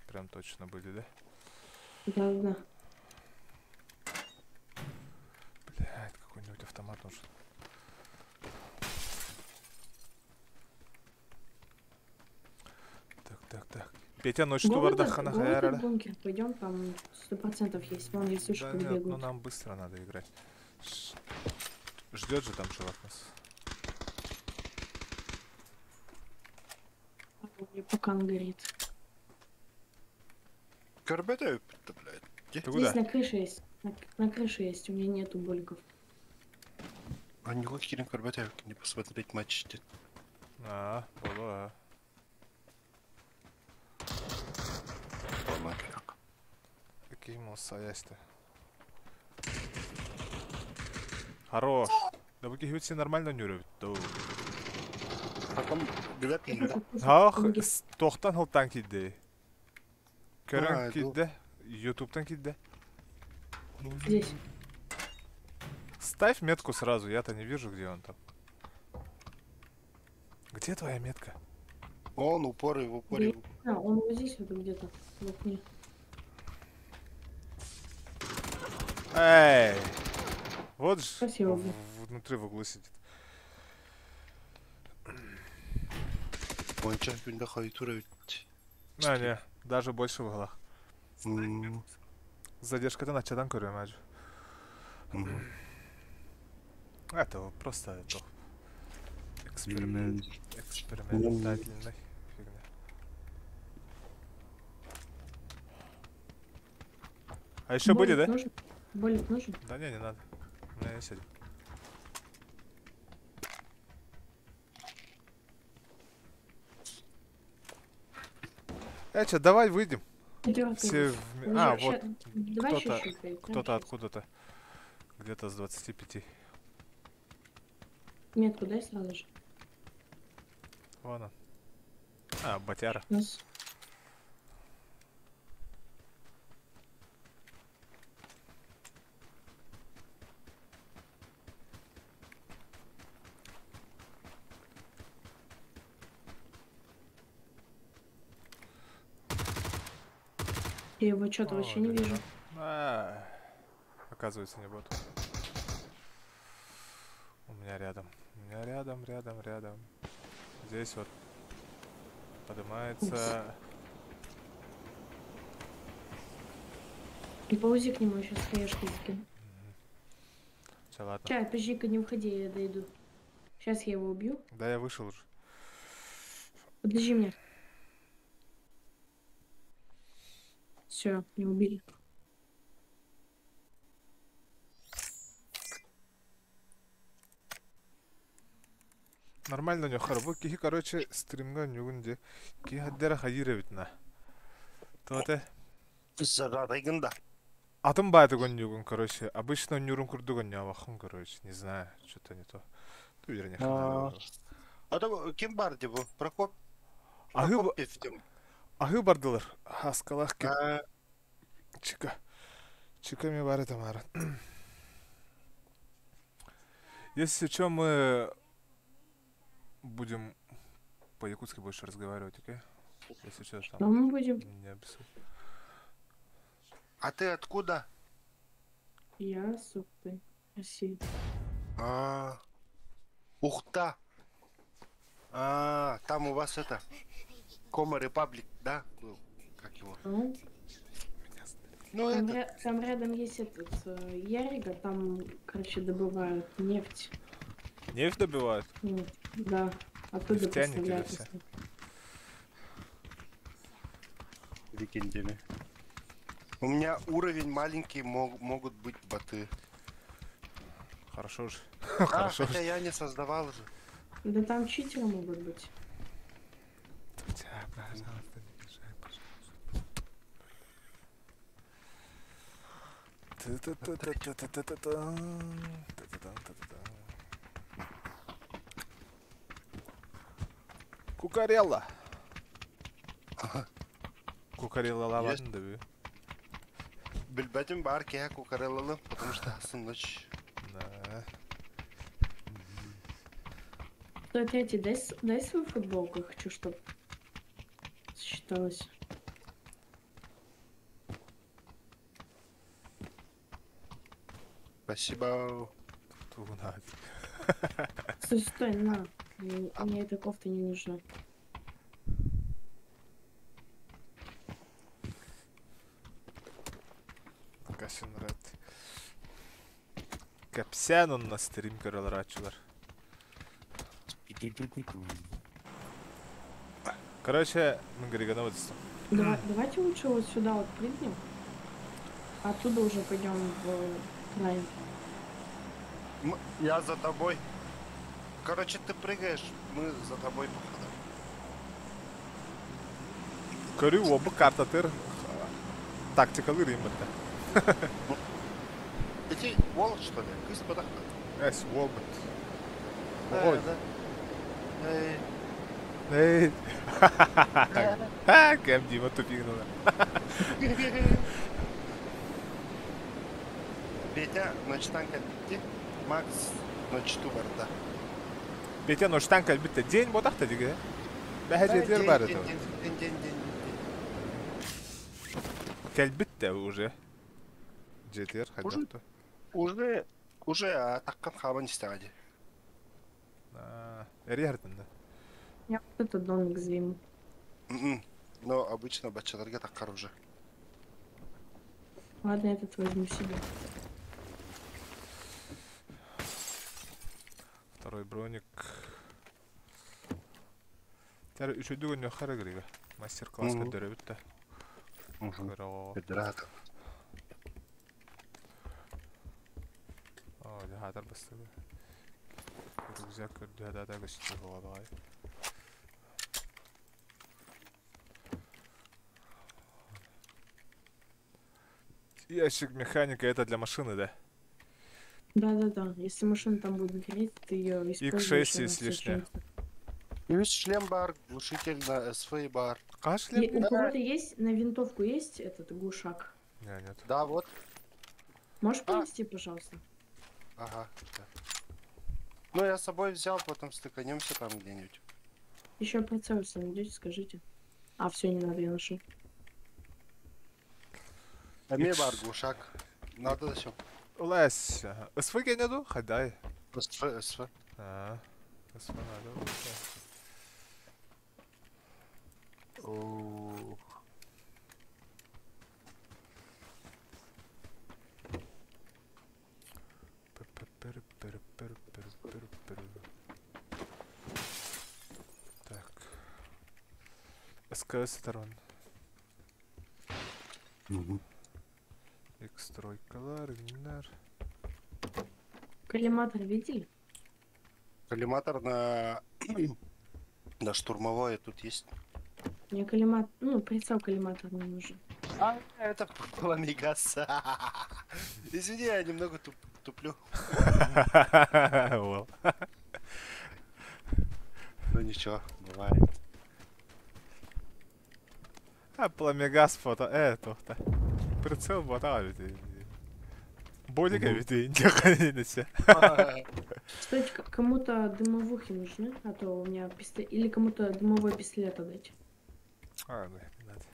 [SPEAKER 1] Прям точно были, да?
[SPEAKER 6] Да.
[SPEAKER 1] Блядь, какой-нибудь автомат нужен. Так. Петя, ночь что вардахана хаярара?
[SPEAKER 6] Бункер, пойдем, там 100% есть. Вон, если
[SPEAKER 1] Да
[SPEAKER 6] что,
[SPEAKER 1] нет,
[SPEAKER 6] бегают.
[SPEAKER 1] ну нам быстро надо играть. Ждет же там чувак нас.
[SPEAKER 6] Мне пока он горит.
[SPEAKER 7] Карбеда өпітті, блядь.
[SPEAKER 1] Ты
[SPEAKER 6] Здесь
[SPEAKER 1] куда?
[SPEAKER 6] на крыше есть. На крыше есть, у меня нету боликов.
[SPEAKER 7] А не хочешь керем карбеда не посмотреть матч?
[SPEAKER 1] А, было.
[SPEAKER 7] Болмай керек.
[SPEAKER 1] Какие ему саясь-то? Хорош. Да вы все нормально не рövt.
[SPEAKER 7] Потом билет не берем.
[SPEAKER 1] Ах, тоқтан хылтан кидді. Көрін
[SPEAKER 7] А,
[SPEAKER 1] кидді. Ютубтан кидді.
[SPEAKER 6] Здесь.
[SPEAKER 1] Ставь метку сразу, я-то не вижу, где он там. Где твоя метка?
[SPEAKER 7] Он упоры в упоре.
[SPEAKER 6] А, он вот здесь вот где-то. В окне.
[SPEAKER 1] Эй! Вот же
[SPEAKER 6] Спасибо.
[SPEAKER 1] внутри в углу сидит.
[SPEAKER 7] Бойынша күнді қайтура өтті.
[SPEAKER 1] Не, даже больше в углах. Задержка-то начадан көрем, aju. Это вот просто это экспериментальный фигня. А еще были, да?
[SPEAKER 6] Нужен? Болит нужен?
[SPEAKER 1] Да не надо. У меня есть один. Чё, давай выйдем.
[SPEAKER 6] Дёргай.
[SPEAKER 1] Все
[SPEAKER 6] Давай
[SPEAKER 1] вот кто-то
[SPEAKER 6] чуть-чуть.
[SPEAKER 1] кто-то откуда-то. Где-то с 25.
[SPEAKER 6] Метку дай сразу же.
[SPEAKER 1] Вон он. Батяра.
[SPEAKER 6] Нас. Я его что-то вообще не вижу.
[SPEAKER 1] Оказывается, не вот. У меня рядом. Рядом. Здесь вот поднимается.
[SPEAKER 6] И паузи к нему, сейчас хаешку закину.
[SPEAKER 1] Все, ладно.
[SPEAKER 6] Чай, подожди-ка, не уходи, я дойду. Сейчас я его убью.
[SPEAKER 1] Да, я вышел уже.
[SPEAKER 6] Подожди меня. Все, не убили.
[SPEAKER 1] Нормально, Нёхар. Вы кихи, короче, стримга нюгунде. Кихаддера хайиревитна. То-то.
[SPEAKER 7] Зарадайгында.
[SPEAKER 1] Атом байтыгон нюгун, короче. Обычно нюрун курдугон нявахын, короче. Не знаю, что-то не то. Ту вернее,
[SPEAKER 7] Ада ким бар ди бу? Прокоп.
[SPEAKER 1] Ахы
[SPEAKER 7] Певтем.
[SPEAKER 1] бардылар. Хаскалах кеп. Чика ми бар это мара. Если что, мы будем по-якутски больше разговаривать, окей? Если что,
[SPEAKER 6] Что
[SPEAKER 1] там
[SPEAKER 6] мы будем?
[SPEAKER 1] не обессудь.
[SPEAKER 7] А ты откуда?
[SPEAKER 6] Я, сука, Россия.
[SPEAKER 7] Ухта. Там у вас это Кома Репаблик, да? Был. Как его?
[SPEAKER 6] Ну,
[SPEAKER 7] Ну
[SPEAKER 6] там,
[SPEAKER 7] это.
[SPEAKER 6] там рядом есть этот Ярига, там, короче, добывают нефть.
[SPEAKER 1] Нефть добивают?
[SPEAKER 6] Да, оттуда
[SPEAKER 1] Нефтяники,
[SPEAKER 6] поставляют.
[SPEAKER 1] да, все.
[SPEAKER 7] Викингами. У меня уровень маленький, могут быть боты.
[SPEAKER 1] Хорошо же. Хорошо
[SPEAKER 7] хотя
[SPEAKER 1] же.
[SPEAKER 7] я не создавал же.
[SPEAKER 6] Да там читеры могут быть.
[SPEAKER 1] Пожалуйста, не мешай, Кукарелла. Кукарелла лаван да бе.
[SPEAKER 7] Бельбетим бар кея кукареллы, потому что ночь.
[SPEAKER 1] Да.
[SPEAKER 6] Эти, дай свою футболку, хочу, чтобы считалось.
[SPEAKER 7] Спасибо.
[SPEAKER 6] Стой, на. Мне эта кофта не нужна.
[SPEAKER 1] Кашин рад. Капсян он на стрим королрачулар. Короче, мы Григана вот
[SPEAKER 6] Давайте лучше вот сюда вот прыгнем. Оттуда уже пойдем в край.
[SPEAKER 7] Я за тобой. Короче, ты прыгаешь, мы за тобой походу.
[SPEAKER 1] Көрүү оба картатыр тактикалы римбетте.
[SPEAKER 7] Эти волк что ли? Кыс подахта.
[SPEAKER 1] Эс волбет.
[SPEAKER 7] Да,
[SPEAKER 1] Ой.
[SPEAKER 7] да. Эй.
[SPEAKER 1] Эй. Кэм Дима тупигнула.
[SPEAKER 7] Петя, ночтан кәлбітте. Макс, ночту барда.
[SPEAKER 1] Петя ноштан калбитте день бодахта диге. Бәһәҗетләр бар это.
[SPEAKER 7] День.
[SPEAKER 1] Калбитте уже. Жетер хәдәфтә.
[SPEAKER 7] Уже атаккан хабан истәгәде.
[SPEAKER 1] Эрьярдын да.
[SPEAKER 6] Я вот этот домик займу.
[SPEAKER 7] Но обычно бачаларга таккар уже.
[SPEAKER 6] Ладно, этот возьму себе.
[SPEAKER 1] Второй броник. Тәрі үшөйді күнне қара керегі. Мастер-класска дөрөбітті.
[SPEAKER 7] Педрата.
[SPEAKER 1] Оля хатар бастыгы. Рюкзак көрдү да көчтү болой. Ящик механика это для машины, да?
[SPEAKER 6] Да-да-да. Если машина там будет гореть, ты ее используешь.
[SPEAKER 1] X6 есть лишнее.
[SPEAKER 7] Плюс шлем бар, глушитель на СВ бар.
[SPEAKER 1] Кашля?
[SPEAKER 6] У кого-то есть, на винтовку есть этот глушак?
[SPEAKER 1] Не, нет.
[SPEAKER 7] Да, вот.
[SPEAKER 6] Можешь принести, пожалуйста?
[SPEAKER 7] Ага. Да. Ну, я с собой взял, потом стыканемся там где-нибудь.
[SPEAKER 6] Еще прицел, если найдете, скажите. А, все, не надо, я ношу.
[SPEAKER 7] А мне бар, глушак. Надо зачем?
[SPEAKER 1] Лесь. СВ нету? Хадай.
[SPEAKER 7] СВ.
[SPEAKER 1] А, СВ надо.
[SPEAKER 7] О,
[SPEAKER 1] Так. СКС сторон. X-тройкалар, Винар.
[SPEAKER 6] Коллиматор видели?
[SPEAKER 7] коллиматор на... на штурмовое тут есть.
[SPEAKER 6] Мне коллиматор, ну, прицел коллиматор не нужен.
[SPEAKER 7] А, это пламегас. Извини, я немного туплю.
[SPEAKER 1] Well.
[SPEAKER 7] Ну ничего, бывает.
[SPEAKER 1] А пламегас фото. Тухта. Прицел бота ведь. Болика ведь не ходите.
[SPEAKER 6] Кстати, кому-то дымовухи нужны, а то у меня пистолет... Или кому-то дымовой пистолет отдать.
[SPEAKER 1] А, ну не надо.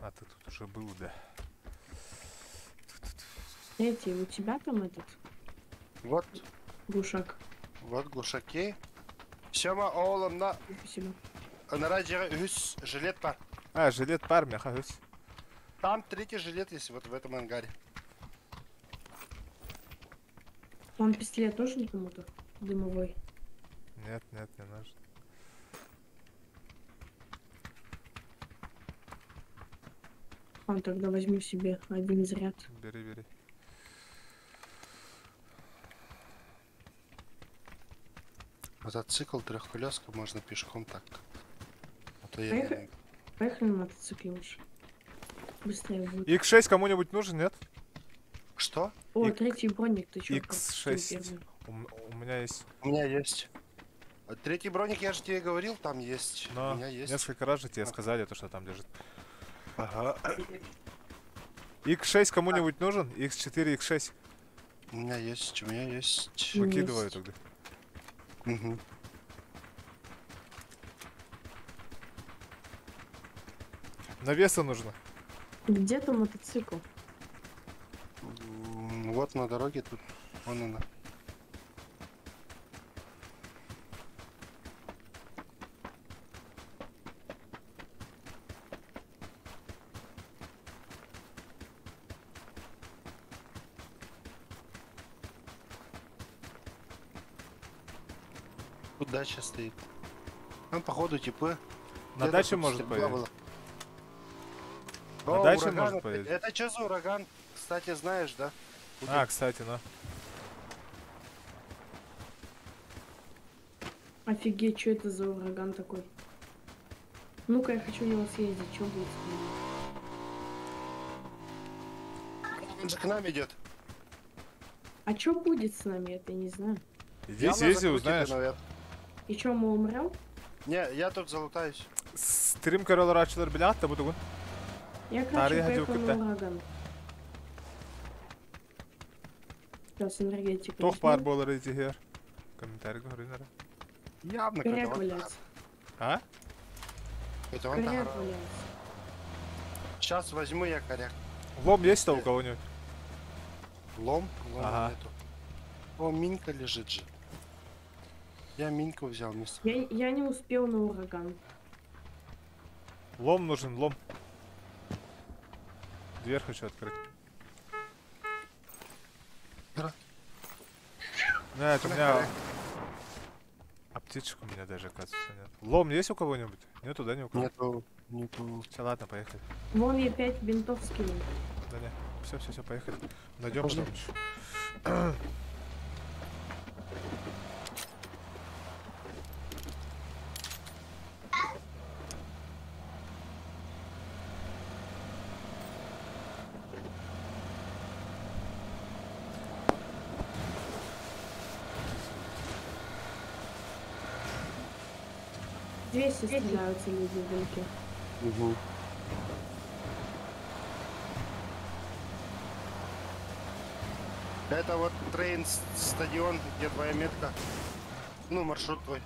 [SPEAKER 1] А ты тут уже был, да.
[SPEAKER 6] Эти, у тебя там этот
[SPEAKER 7] Вот,
[SPEAKER 6] глушак?
[SPEAKER 7] вот глушаки. Сема оğlum
[SPEAKER 6] Спасибо.
[SPEAKER 7] на радио Hüs жилет бар.
[SPEAKER 1] А, жилет пар, мяхаюсь.
[SPEAKER 7] Там третий жилет есть, вот в этом ангаре.
[SPEAKER 6] Вам пистолет нужен кому-то? Дымовой.
[SPEAKER 1] Нет, нет, не нужно.
[SPEAKER 6] Тогда возьму себе один заряд.
[SPEAKER 1] Бери, бери.
[SPEAKER 7] Мотоцикл, трехколеска, можно пешком так. А то я
[SPEAKER 6] Поехали. Поехали на мотоцикле лучше. Быстрее будет.
[SPEAKER 1] X6 кому-нибудь нужен, нет?
[SPEAKER 7] Что?
[SPEAKER 6] О,
[SPEAKER 1] Ик-
[SPEAKER 6] третий броник, ты чё?
[SPEAKER 1] X6. У меня есть.
[SPEAKER 7] У меня есть. А третий броник, я же тебе говорил, там есть.
[SPEAKER 1] Но
[SPEAKER 7] У меня есть.
[SPEAKER 1] несколько раз же тебе сказали, то, что там лежит.
[SPEAKER 7] Ага.
[SPEAKER 1] X6 кому-нибудь нужен? X4, X6.
[SPEAKER 7] У меня есть, у меня есть.
[SPEAKER 6] Ну,
[SPEAKER 1] Выкидываю
[SPEAKER 6] есть.
[SPEAKER 1] тогда.
[SPEAKER 7] Угу.
[SPEAKER 1] Навеса нужно.
[SPEAKER 6] Где-то мотоцикл.
[SPEAKER 7] Вот на дороге тут. Вон она. Тут дача стоит. Там походу типы.
[SPEAKER 1] На
[SPEAKER 7] Где-то
[SPEAKER 1] даче
[SPEAKER 7] тут
[SPEAKER 1] может
[SPEAKER 7] стрельба
[SPEAKER 1] поедет.
[SPEAKER 7] была.
[SPEAKER 1] На
[SPEAKER 7] О,
[SPEAKER 1] даче
[SPEAKER 7] ураган
[SPEAKER 1] может
[SPEAKER 7] опять.
[SPEAKER 1] поедет.
[SPEAKER 7] Это что за ураган? Кстати, знаешь, да?
[SPEAKER 1] А, кстати, ну.
[SPEAKER 6] Офигеть, что это за ураган такой? Ну-ка, я хочу в него съездить, что будет с ним?
[SPEAKER 7] Он же к нам идет.
[SPEAKER 6] А что будет с нами, это я не знаю.
[SPEAKER 1] Иди
[SPEAKER 7] Явно
[SPEAKER 1] съезди,
[SPEAKER 7] закрутили,
[SPEAKER 1] узнаешь.
[SPEAKER 7] наверное.
[SPEAKER 6] И что, мы умрем?
[SPEAKER 7] Не, я тут залутаюсь.
[SPEAKER 1] Стрим короллар açılır bile hatta bu.
[SPEAKER 6] Я, короче,
[SPEAKER 1] Тария
[SPEAKER 6] поехал
[SPEAKER 1] Хадюката.
[SPEAKER 6] на ураган. Сейчас энергетика.
[SPEAKER 1] Тох бар болар иди her. Комментарий говори нара.
[SPEAKER 7] Явно
[SPEAKER 6] Коряк
[SPEAKER 7] когда
[SPEAKER 6] валяется.
[SPEAKER 1] А?
[SPEAKER 7] это он
[SPEAKER 6] Коряк
[SPEAKER 7] тагар.
[SPEAKER 6] валяется.
[SPEAKER 7] Сейчас возьму я коряк.
[SPEAKER 1] Лом есть-то у кого-нибудь?
[SPEAKER 7] Лом? Лома
[SPEAKER 1] Ага.
[SPEAKER 7] нету. О, минька лежит же. Я миньку взял вместе.
[SPEAKER 6] Я не успел на ураган.
[SPEAKER 1] Лом нужен, лом. Дверь хочу открыть.
[SPEAKER 7] Ра.
[SPEAKER 1] Нет, у меня... Аптечек у меня даже, оказывается, нет. Лом есть у кого-нибудь? Нету, да, ни у кого?
[SPEAKER 7] Нету.
[SPEAKER 1] Все, ладно, поехали.
[SPEAKER 6] Вон я 5 бинтов скинул.
[SPEAKER 1] Да не. Все, поехали. Найдем
[SPEAKER 7] Пошли.
[SPEAKER 1] потом.
[SPEAKER 6] 200 стреляются люди вдалеке.
[SPEAKER 7] Угу. Это вот трейн стадион, где твоя метка. Ну, маршрут твой.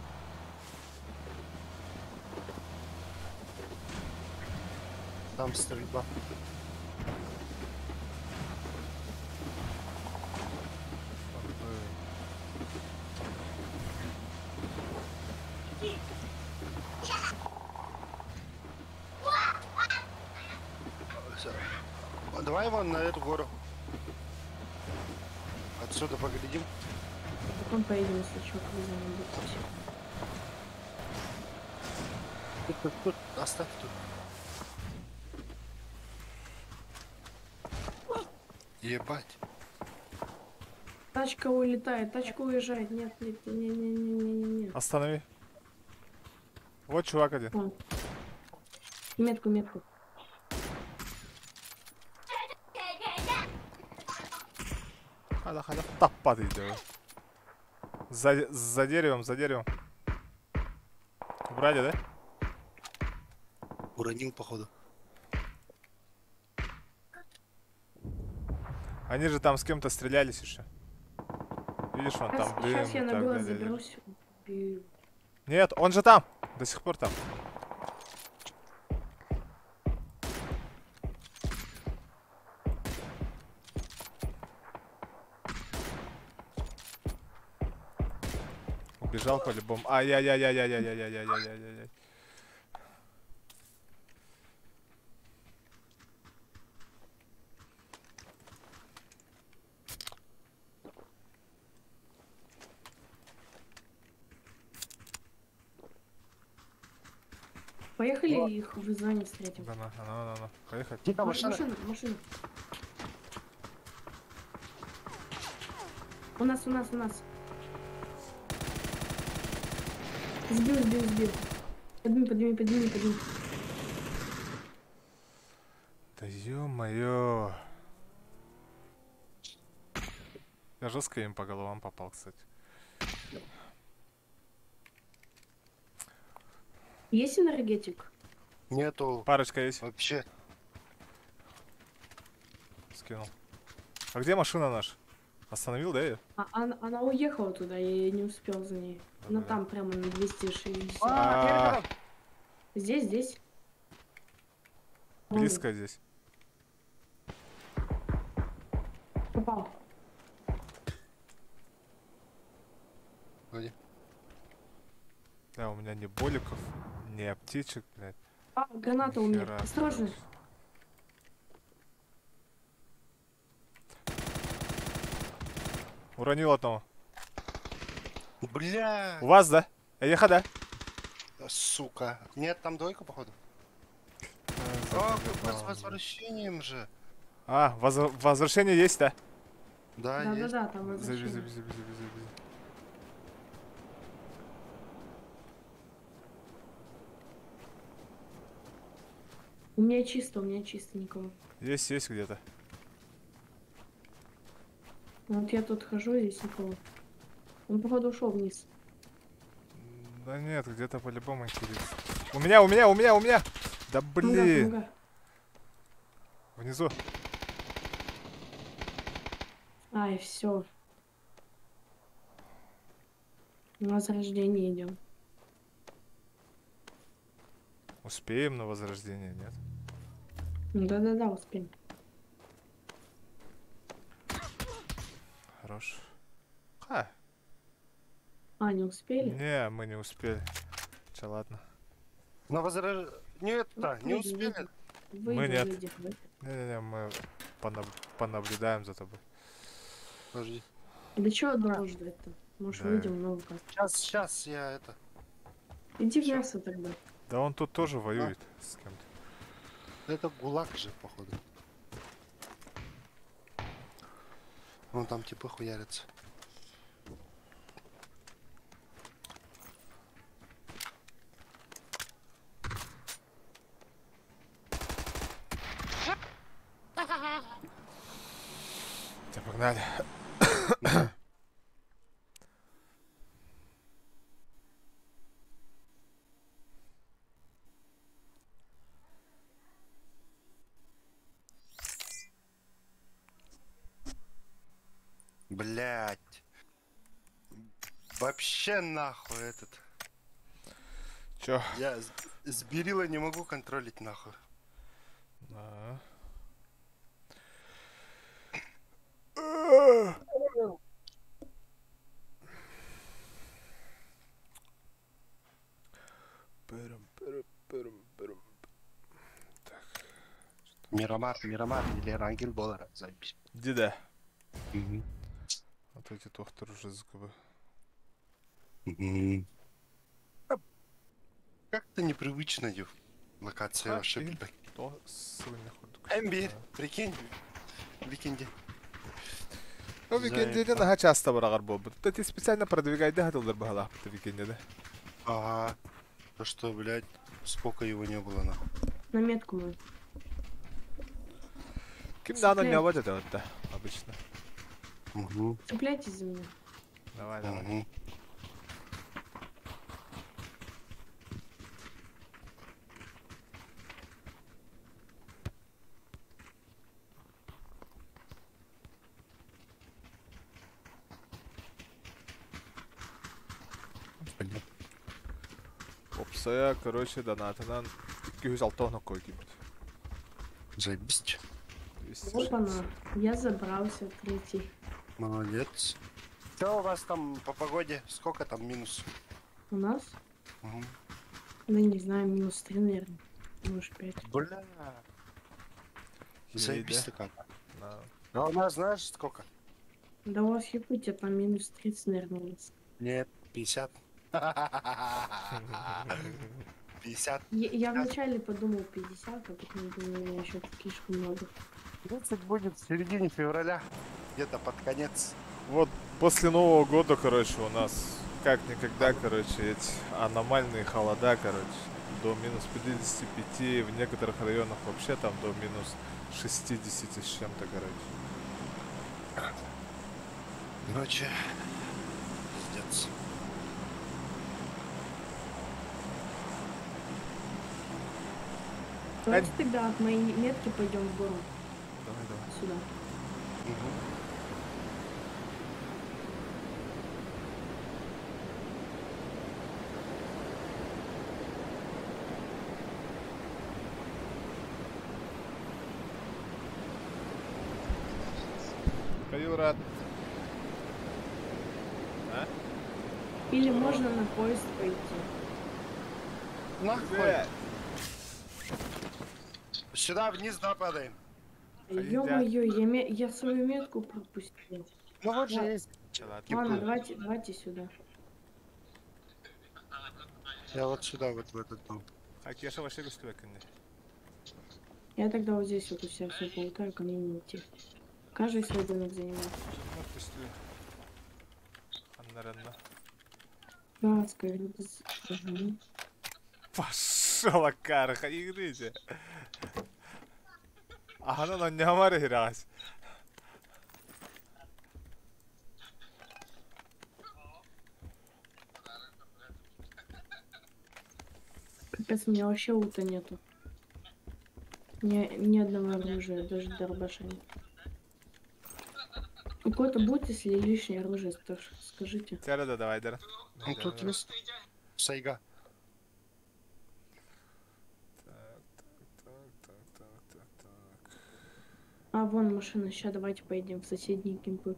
[SPEAKER 7] Там стрельба. Всё. Давай вон на эту гору. Отсюда поглядим.
[SPEAKER 6] Потом поедем, если что, когда будете.
[SPEAKER 7] Тут, оставь тут. Ебать.
[SPEAKER 6] Тачка улетает, тачка уезжает. Нет, нет, не.
[SPEAKER 1] Останови. Вот чувак один.
[SPEAKER 6] Вон. Метку.
[SPEAKER 1] Хада. Так, падай, давай. За деревом. Убрали, да?
[SPEAKER 7] Уронил, походу.
[SPEAKER 1] Они же там с кем-то стрелялись еще. Видишь, вон там дым.
[SPEAKER 6] Сейчас я
[SPEAKER 1] и
[SPEAKER 6] на
[SPEAKER 1] так
[SPEAKER 6] глаз
[SPEAKER 1] далее.
[SPEAKER 6] заберусь. И-
[SPEAKER 1] Нет, он же там. До сих пор там. Убежал по-любому. Ай-яй-яй-яй-яй-яй-яй-яй-яй-яй-яй.
[SPEAKER 6] Поехали их в зоне встретим.
[SPEAKER 1] Да, поехали.
[SPEAKER 7] Тихо, машина.
[SPEAKER 6] Машина. У нас. Сбил. Подними.
[SPEAKER 1] Да ё-моё. Я жестко им по головам попал, кстати.
[SPEAKER 6] Есть энергетик?
[SPEAKER 7] Нету
[SPEAKER 1] Парочка есть.
[SPEAKER 7] вообще.
[SPEAKER 1] Скинул. А где машина наша? Остановил, да, ее?
[SPEAKER 6] Она уехала туда, я не успел за ней. Она
[SPEAKER 1] Да.
[SPEAKER 6] там прямо на 260.
[SPEAKER 1] А,
[SPEAKER 6] Здесь. Вон,
[SPEAKER 1] близко здесь.
[SPEAKER 6] попал.
[SPEAKER 7] Вроде.
[SPEAKER 1] Да, у меня ни боликов, ни аптечек, блядь.
[SPEAKER 6] Граната у меня.
[SPEAKER 1] Нихера,
[SPEAKER 6] Осторожно.
[SPEAKER 1] короче. Уронил одного.
[SPEAKER 7] Бля,
[SPEAKER 1] У вас, да? Да?
[SPEAKER 7] сука. Нет, там двойка, походу. С возвращением же.
[SPEAKER 1] А, возвращение есть, да?
[SPEAKER 7] Да, есть.
[SPEAKER 6] Да, там возвращение.
[SPEAKER 1] Заби.
[SPEAKER 6] У меня чисто никого.
[SPEAKER 1] Есть где-то.
[SPEAKER 6] Вот я тут хожу, здесь никого. Он, походу, ушел вниз.
[SPEAKER 1] Да нет, где-то по-любому интересно. У меня! Да блин!
[SPEAKER 6] Помогай.
[SPEAKER 1] Внизу.
[SPEAKER 6] Ай, все. На возрождение идем.
[SPEAKER 1] Успеем на возрождение, нет?
[SPEAKER 6] Да, успеем.
[SPEAKER 1] Хорош.
[SPEAKER 6] Не успели?
[SPEAKER 1] Не, мы не успели. Че, ладно.
[SPEAKER 7] На Нет, да, не успели.
[SPEAKER 1] Мы нет.
[SPEAKER 6] Выйди.
[SPEAKER 1] Не, мы понаблюдаем за тобой.
[SPEAKER 7] Подожди.
[SPEAKER 6] Да чего долго ждать-то? Может,
[SPEAKER 1] Да.
[SPEAKER 6] выйдем много как.
[SPEAKER 7] Сейчас я это.
[SPEAKER 6] Иди в мясо тогда.
[SPEAKER 1] Да он тут тоже воюет с кем-то.
[SPEAKER 7] Это гулаг же, походу. Вон там типа хуярятся.
[SPEAKER 1] Тебя погнали.
[SPEAKER 7] Блять. Вообще нахуй этот.
[SPEAKER 1] Чё?
[SPEAKER 7] Я с Берила не могу контролить нахуй.
[SPEAKER 1] А. Пырым.
[SPEAKER 7] Мирамар или Рангель Болара, запись.
[SPEAKER 1] Дида. Вот эти тохтар уже закабы.
[SPEAKER 7] Как-то непривычно, Див. Локация вообще.
[SPEAKER 1] То сыльный ход.
[SPEAKER 7] Эмби, прикинь. Викинди.
[SPEAKER 1] Ну, викендеде наха часто барагар болбут. Ты специально продвигайда хатылдар бахалах бутта викендеде.
[SPEAKER 7] Ага. То что, блядь, сколько его не было нахуй.
[SPEAKER 6] На метку мы.
[SPEAKER 1] Ким дана не вот это вот-то, обычно.
[SPEAKER 7] Угу.
[SPEAKER 6] Цепляйтесь за меня.
[SPEAKER 1] Давай.
[SPEAKER 7] Угу.
[SPEAKER 1] Опсая, короче, донатынан 206 на койки.
[SPEAKER 7] Заебись.
[SPEAKER 6] Опа-на. Я забрался третий.
[SPEAKER 7] Молодец. Что у вас там по погоде? Сколько там минус?
[SPEAKER 6] У нас?
[SPEAKER 7] Угу.
[SPEAKER 6] Да не знаю, -3, наверное. Может, 5.
[SPEAKER 7] Бля. Заебись ты как.
[SPEAKER 1] Да.
[SPEAKER 7] А у нас знаешь сколько?
[SPEAKER 6] Да у вас Якутия там -30, наверное, у вас.
[SPEAKER 7] Нет, 50. 50.
[SPEAKER 6] Я вначале подумал 50, а потом думаю, у меня еще слишком много.
[SPEAKER 7] 30 будет в середине февраля. Где-то под конец.
[SPEAKER 1] Вот после Нового года, короче, у нас как никогда, короче, эти аномальные холода, короче, до -55, в некоторых районах вообще там до -60 с чем-то, короче.
[SPEAKER 7] Короче, пиздец.
[SPEAKER 6] Давайте тогда от моей метки пойдем в гору.
[SPEAKER 1] Давай.
[SPEAKER 6] Сюда.
[SPEAKER 1] Каюрат. А?
[SPEAKER 6] Или можно на поезд пойти.
[SPEAKER 7] Нахуй. Сюда вниз, да, падаем.
[SPEAKER 6] Ё-моё, я свою метку пропустил.
[SPEAKER 7] Ну вот же
[SPEAKER 6] Да.
[SPEAKER 7] есть.
[SPEAKER 6] Ладно, давайте сюда.
[SPEAKER 7] Я вот сюда, вот в этот дом.
[SPEAKER 1] А кеша вообще гостевеканне.
[SPEAKER 6] Я тогда вот здесь вот у себя все полутаю, ко мне не идти. Каждый свой домик занимает.
[SPEAKER 1] Ну, пусть Аннаренна.
[SPEAKER 6] Да, скажи. Угу.
[SPEAKER 1] Пошла карха, игрите. Ага, ну не амаре хирас.
[SPEAKER 6] Капец, у меня вообще лута нету. Ни одного оружия, даже дробаша нет. Какое-то будет, если лишнее оружие, скажите.
[SPEAKER 1] Тяра да давай, Дара.
[SPEAKER 7] Ну тут есть сайга.
[SPEAKER 1] Так.
[SPEAKER 6] А, вон машина, сейчас давайте поедем в соседние кемпы.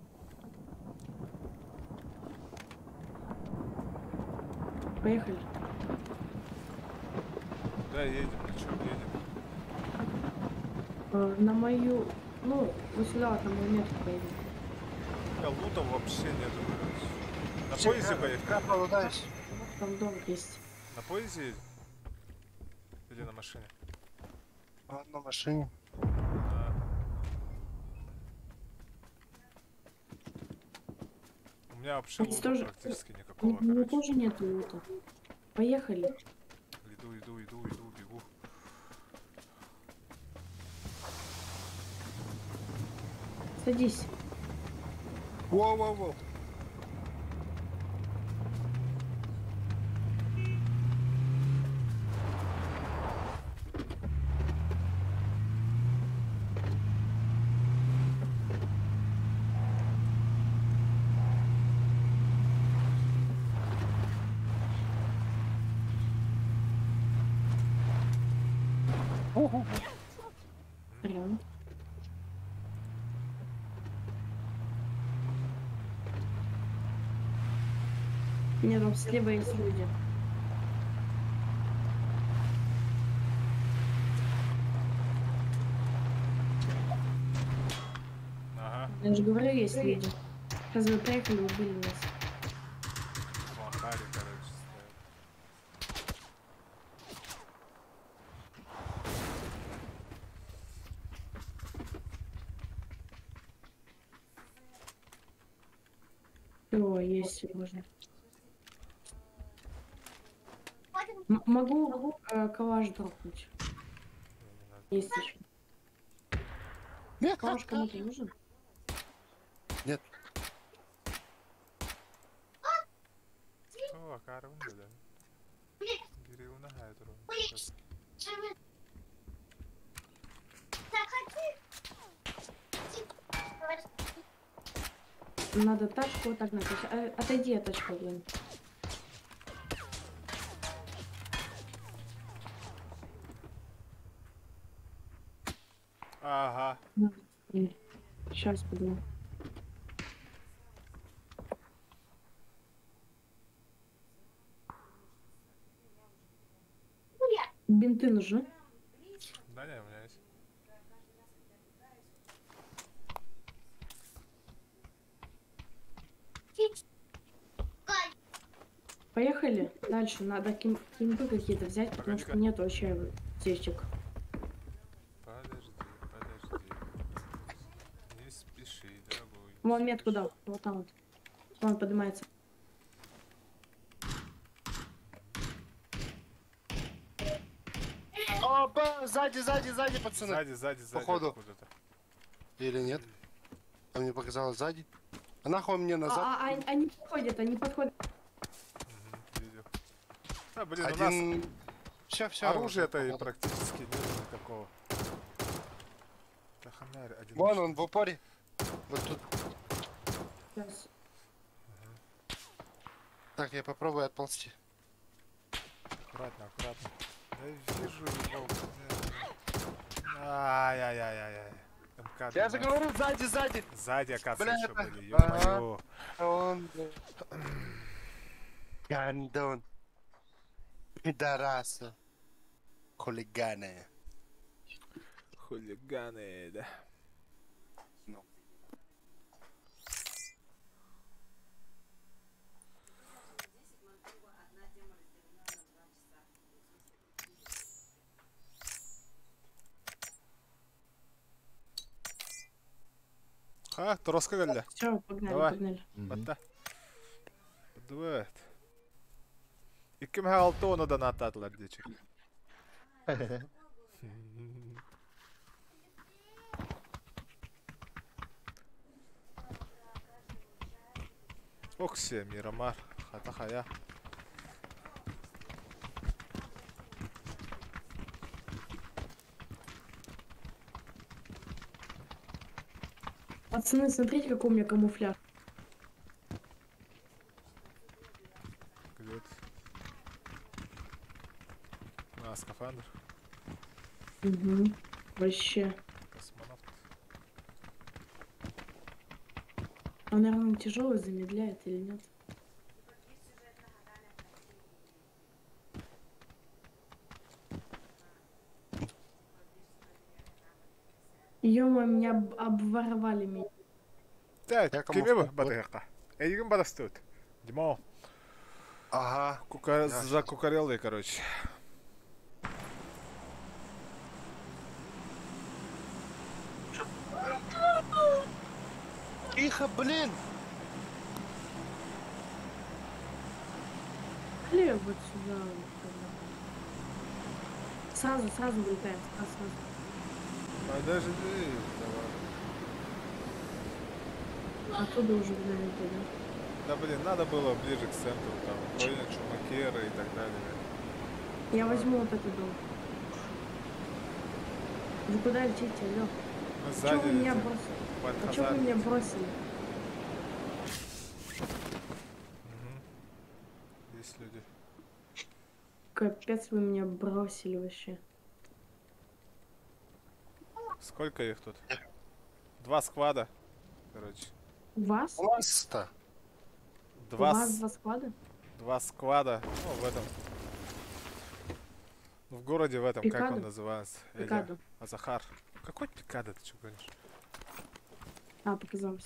[SPEAKER 6] Поехали.
[SPEAKER 1] Да, едем, на чем едем?
[SPEAKER 6] На мою, ну, вот сюда, вот на мою метку поедем.
[SPEAKER 1] Да, лута вообще нету, короче. На поезде поехали?
[SPEAKER 7] Как получилось?
[SPEAKER 6] Там дом есть.
[SPEAKER 1] На поезде едем? Или на машине?
[SPEAKER 7] А, на машине.
[SPEAKER 1] У меня вообще
[SPEAKER 6] Здесь
[SPEAKER 1] лута
[SPEAKER 6] тоже-
[SPEAKER 1] практически
[SPEAKER 6] У
[SPEAKER 1] никакого,
[SPEAKER 6] меня
[SPEAKER 1] короче.
[SPEAKER 6] тоже нет лута. Поехали.
[SPEAKER 1] Иду, бегу.
[SPEAKER 6] Садись.
[SPEAKER 7] Воу-воу-воу.
[SPEAKER 6] Прям. Не, там слева есть люди.
[SPEAKER 1] Ага.
[SPEAKER 6] Я же говорю, есть люди. Сейчас вы приехали, убили нас.
[SPEAKER 1] Махали, короче, стоят.
[SPEAKER 6] О, есть можно. Могу калаш дропнуть. Есть еще. Калаш кому-то нужен?
[SPEAKER 7] Нет.
[SPEAKER 1] О, карван да. Гирилна хайдру.
[SPEAKER 6] Надо тачку вот так написать. Отойди от тачку, блин.
[SPEAKER 1] Ага.
[SPEAKER 6] Сейчас подумаю. Бинты нужны?
[SPEAKER 1] Да не, у меня есть.
[SPEAKER 6] Поехали. Дальше надо кемпы какие-то взять, потому что нет вообще аптечек.
[SPEAKER 1] Подожди. Не спеши, дорогой.
[SPEAKER 6] Вон метку дал. Вот там вот. Он поднимается.
[SPEAKER 7] Опа, сзади, пацаны.
[SPEAKER 1] Сзади.
[SPEAKER 7] Походу.
[SPEAKER 1] откуда-то.
[SPEAKER 7] Или нет? А мне показалось сзади. А нахуй мне назад?
[SPEAKER 6] Они подходят,
[SPEAKER 1] Видел. А, блин, у нас
[SPEAKER 7] Один... Все.
[SPEAKER 1] оружия-то и практически нет никакого. Да ханарь, один.
[SPEAKER 7] Вон он в упоре. Вот тут.
[SPEAKER 6] Сейчас.
[SPEAKER 7] Так, я попробую отползти.
[SPEAKER 1] Аккуратно. Да вижу его. Ай-яй-яй-яй. МК.
[SPEAKER 7] Я же говорю, сзади.
[SPEAKER 1] Сзади, оказывается, еще
[SPEAKER 7] Бля,
[SPEAKER 1] были.
[SPEAKER 7] ага.
[SPEAKER 1] Ё-моё.
[SPEAKER 7] Он... Гандон. Пидорасы. Хулиганы.
[SPEAKER 1] Хулиганы, да.
[SPEAKER 7] Ну.
[SPEAKER 1] Ha, Toroska geldi.
[SPEAKER 6] Все, погнали,
[SPEAKER 1] Давай.
[SPEAKER 6] погнали.
[SPEAKER 1] Batta. Duet. 2006 onadan atladılar diyecek. Оксе, Мирамар, Хатахая.
[SPEAKER 6] Пацаны, смотрите, какой у меня камуфляж.
[SPEAKER 1] Где это? А, скафандр.
[SPEAKER 6] Угу. Вообще.
[SPEAKER 1] Космонавт.
[SPEAKER 6] Он, наверное, тяжелый, замедляет или нет? Ё-моё, меня обворовали меня.
[SPEAKER 1] Да,
[SPEAKER 7] Я
[SPEAKER 1] кеме
[SPEAKER 7] кому
[SPEAKER 1] bu батарейка? Эйгин барастут. Димо.
[SPEAKER 7] Ага.
[SPEAKER 1] Закукарелый, короче.
[SPEAKER 7] Тихо, блин!
[SPEAKER 6] Или вот сюда. Сразу вылетаем. Сразу.
[SPEAKER 1] Подожди, давай.
[SPEAKER 6] Оттуда уже вылетели, да?
[SPEAKER 1] Да блин, надо было ближе к центру, там, в районе Чумакера и так далее.
[SPEAKER 6] Я возьму вот этот дом. Вы куда летите, алё?
[SPEAKER 1] Мы
[SPEAKER 6] Чего вы меня
[SPEAKER 1] летим.
[SPEAKER 6] бросили?
[SPEAKER 1] Под
[SPEAKER 6] А чего вы
[SPEAKER 1] Хазар.
[SPEAKER 6] меня бросили?
[SPEAKER 1] Есть люди.
[SPEAKER 6] Капец, вы меня бросили вообще.
[SPEAKER 1] Сколько их тут? 2 сквада. Короче.
[SPEAKER 6] Вас?
[SPEAKER 7] Класс-то.
[SPEAKER 6] У
[SPEAKER 1] 2
[SPEAKER 6] вас 2 склада?
[SPEAKER 1] 2 сквада. Ну, в этом. В городе в этом, как
[SPEAKER 6] Пикадо?
[SPEAKER 1] он называется?
[SPEAKER 6] Пикадо.
[SPEAKER 1] Азахар. Какой Пикадо, ты что говоришь?
[SPEAKER 6] А, показалось.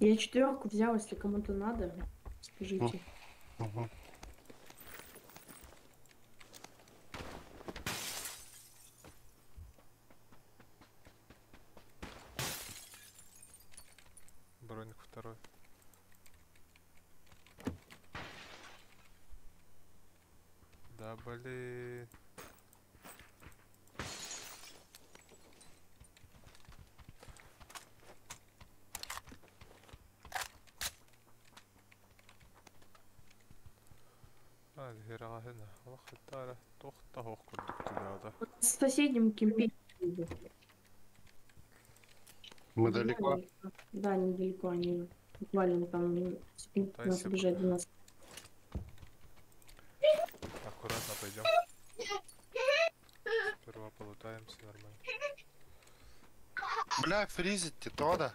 [SPEAKER 6] Я 4 взял, если кому-то надо, скажите.
[SPEAKER 7] Мгм.
[SPEAKER 1] Броник 2. Да блин. Гера هنا واخد تارة تخت اهو كنت هذا.
[SPEAKER 6] В соседнем кемпе.
[SPEAKER 7] Мы далеко.
[SPEAKER 6] Да, недалеко они. Буквально там секунд
[SPEAKER 1] Да,
[SPEAKER 6] 15 бежать до нас.
[SPEAKER 1] Аккуратно пойдем. Сперва полутаемся нормально.
[SPEAKER 7] Бля, фризит то да?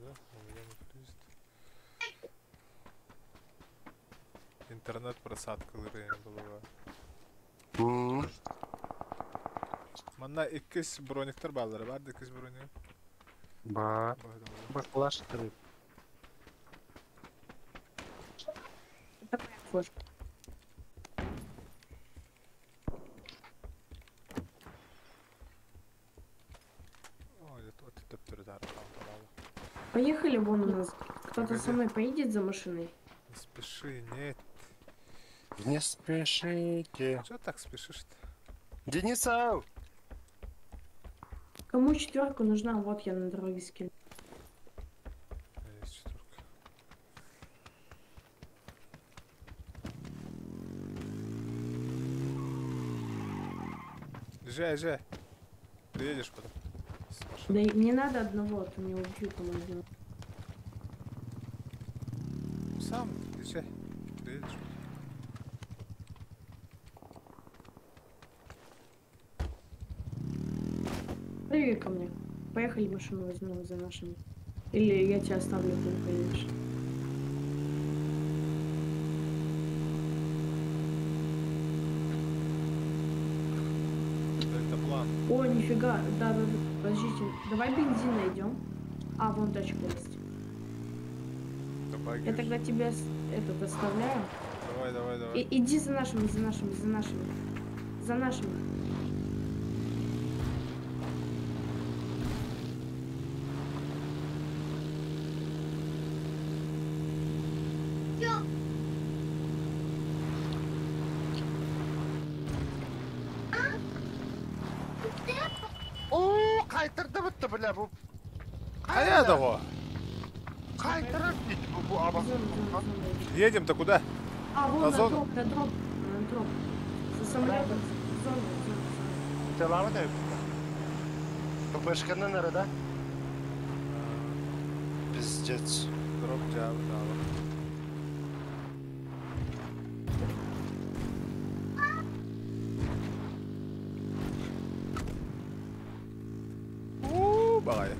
[SPEAKER 1] Да, у меня не фризит. Интернет просадкалары голова. Манна 2 брониктер баллары бар, 2 броник.
[SPEAKER 7] Бар. Баклаш кырып.
[SPEAKER 6] Такая флешка.
[SPEAKER 1] Ой, это тептер да,
[SPEAKER 6] Поехали вон у нас. Кто-то
[SPEAKER 1] Погоди.
[SPEAKER 6] со мной поедет за машиной?
[SPEAKER 1] не спеши, нет.
[SPEAKER 7] Не спешите.
[SPEAKER 1] Чё так спешишь-то?
[SPEAKER 7] Денисов!
[SPEAKER 6] Кому 4 нужна? Вот я на дороге скину.
[SPEAKER 1] Есть 4. Езжай. Приедешь потом. С
[SPEAKER 6] Да
[SPEAKER 1] машиной.
[SPEAKER 6] и мне надо одного, а то меня убьют командир.
[SPEAKER 1] Сам езжай. Приедешь.
[SPEAKER 6] Привет ко мне. Поехали машину возьмем за нашими. Или я тебя оставлю, ты не поедешь.
[SPEAKER 1] Дельтаплан.
[SPEAKER 6] О, нифига. Да. Подождите. Давай бензин найдем. А, вон тачка есть. Я тогда тебя этот оставляю.
[SPEAKER 1] Давай.
[SPEAKER 6] Иди за нашими. За нашими.
[SPEAKER 7] О, кайтырды бітті, бля, бұл.
[SPEAKER 1] Қаяда ғой?
[SPEAKER 7] Кайтырып дейді, бұл абақ.
[SPEAKER 6] Зона.
[SPEAKER 1] Едем-то куда?
[SPEAKER 6] А, вон
[SPEAKER 1] На
[SPEAKER 6] на
[SPEAKER 1] зону?
[SPEAKER 6] дроп. На дроп. За самолетом. Зона.
[SPEAKER 7] Телавы да өпті. ППшканы нары, да? Пиздец.
[SPEAKER 1] Дроп джаб, да. Бағай.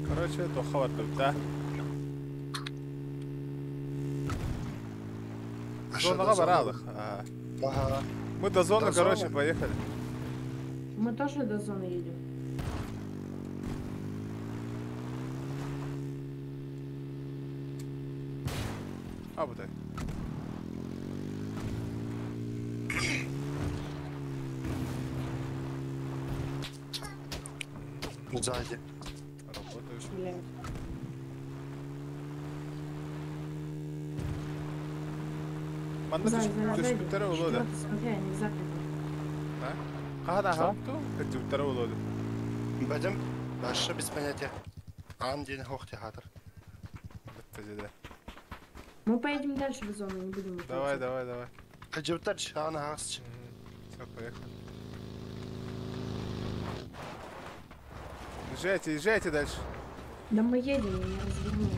[SPEAKER 1] Короче, то хаватып, да? Зонаға баралық.
[SPEAKER 7] Ага.
[SPEAKER 1] Мы до зоны,
[SPEAKER 7] До
[SPEAKER 1] короче,
[SPEAKER 7] зоны?
[SPEAKER 1] поехали.
[SPEAKER 6] Мы тоже до зоны едем.
[SPEAKER 1] Абудай.
[SPEAKER 7] Сзади.
[SPEAKER 1] Работаешь.
[SPEAKER 6] Стреляют.
[SPEAKER 1] Манда
[SPEAKER 6] Сзади.
[SPEAKER 1] түшпіттері ұлыды.
[SPEAKER 6] Четвертый, смотри, они в западном.
[SPEAKER 1] Қағада
[SPEAKER 7] Что?
[SPEAKER 1] қамту? Түшпіттері ұлыды.
[SPEAKER 7] Бәдім? Дальше без понятия. Ан день хохтягатор.
[SPEAKER 1] Бітті деді.
[SPEAKER 6] Мы поедем дальше в зону, не будем.
[SPEAKER 1] Давай, давай, давай.
[SPEAKER 7] Хаджибтач, ан гасч.
[SPEAKER 1] Все, поехали. Езжайте, езжайте дальше.
[SPEAKER 6] Да мы едем, я не разверну.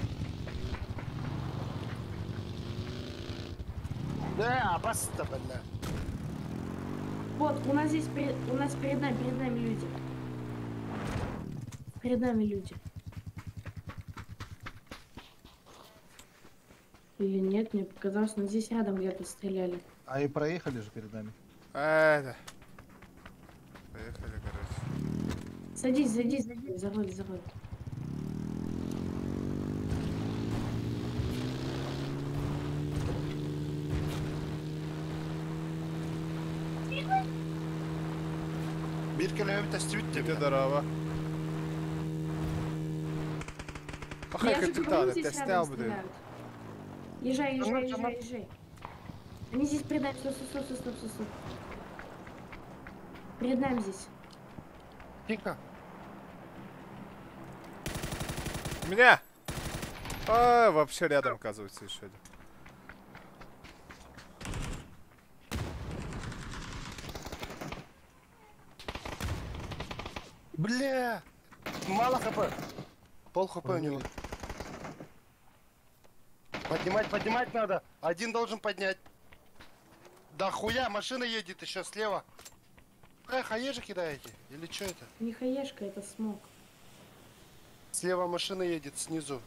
[SPEAKER 7] Да, баста, бля.
[SPEAKER 6] Вот, у нас здесь, у нас перед нами люди. Перед нами люди. Или нет, мне показалось, но здесь рядом где-то стреляли.
[SPEAKER 3] А и проехали же перед нами.
[SPEAKER 1] Это. Поехали, короче.
[SPEAKER 6] Садись, садись, за руль, за руль.
[SPEAKER 7] Bir kilometre street
[SPEAKER 1] Иди
[SPEAKER 7] тебе.
[SPEAKER 1] здорово. Охай,
[SPEAKER 6] Я же
[SPEAKER 1] как
[SPEAKER 6] говорю,
[SPEAKER 1] ты
[SPEAKER 6] здесь
[SPEAKER 1] снял,
[SPEAKER 6] рядом
[SPEAKER 1] блин.
[SPEAKER 6] стреляют. Езжай, езжай,
[SPEAKER 7] Ну,
[SPEAKER 6] езжай, езжай. Они здесь перед нами, стоп. Перед нами здесь.
[SPEAKER 7] Тихо.
[SPEAKER 1] Меня! А, вообще рядом, оказывается, еще один.
[SPEAKER 7] Бля! Мало хп. Пол хп у него. Поднимать надо. Один должен поднять. Да хуя, машина едет еще слева. Хаежи кидаете? Или что это?
[SPEAKER 6] Не хаешка, это смог.
[SPEAKER 7] Слева машина едет снизу.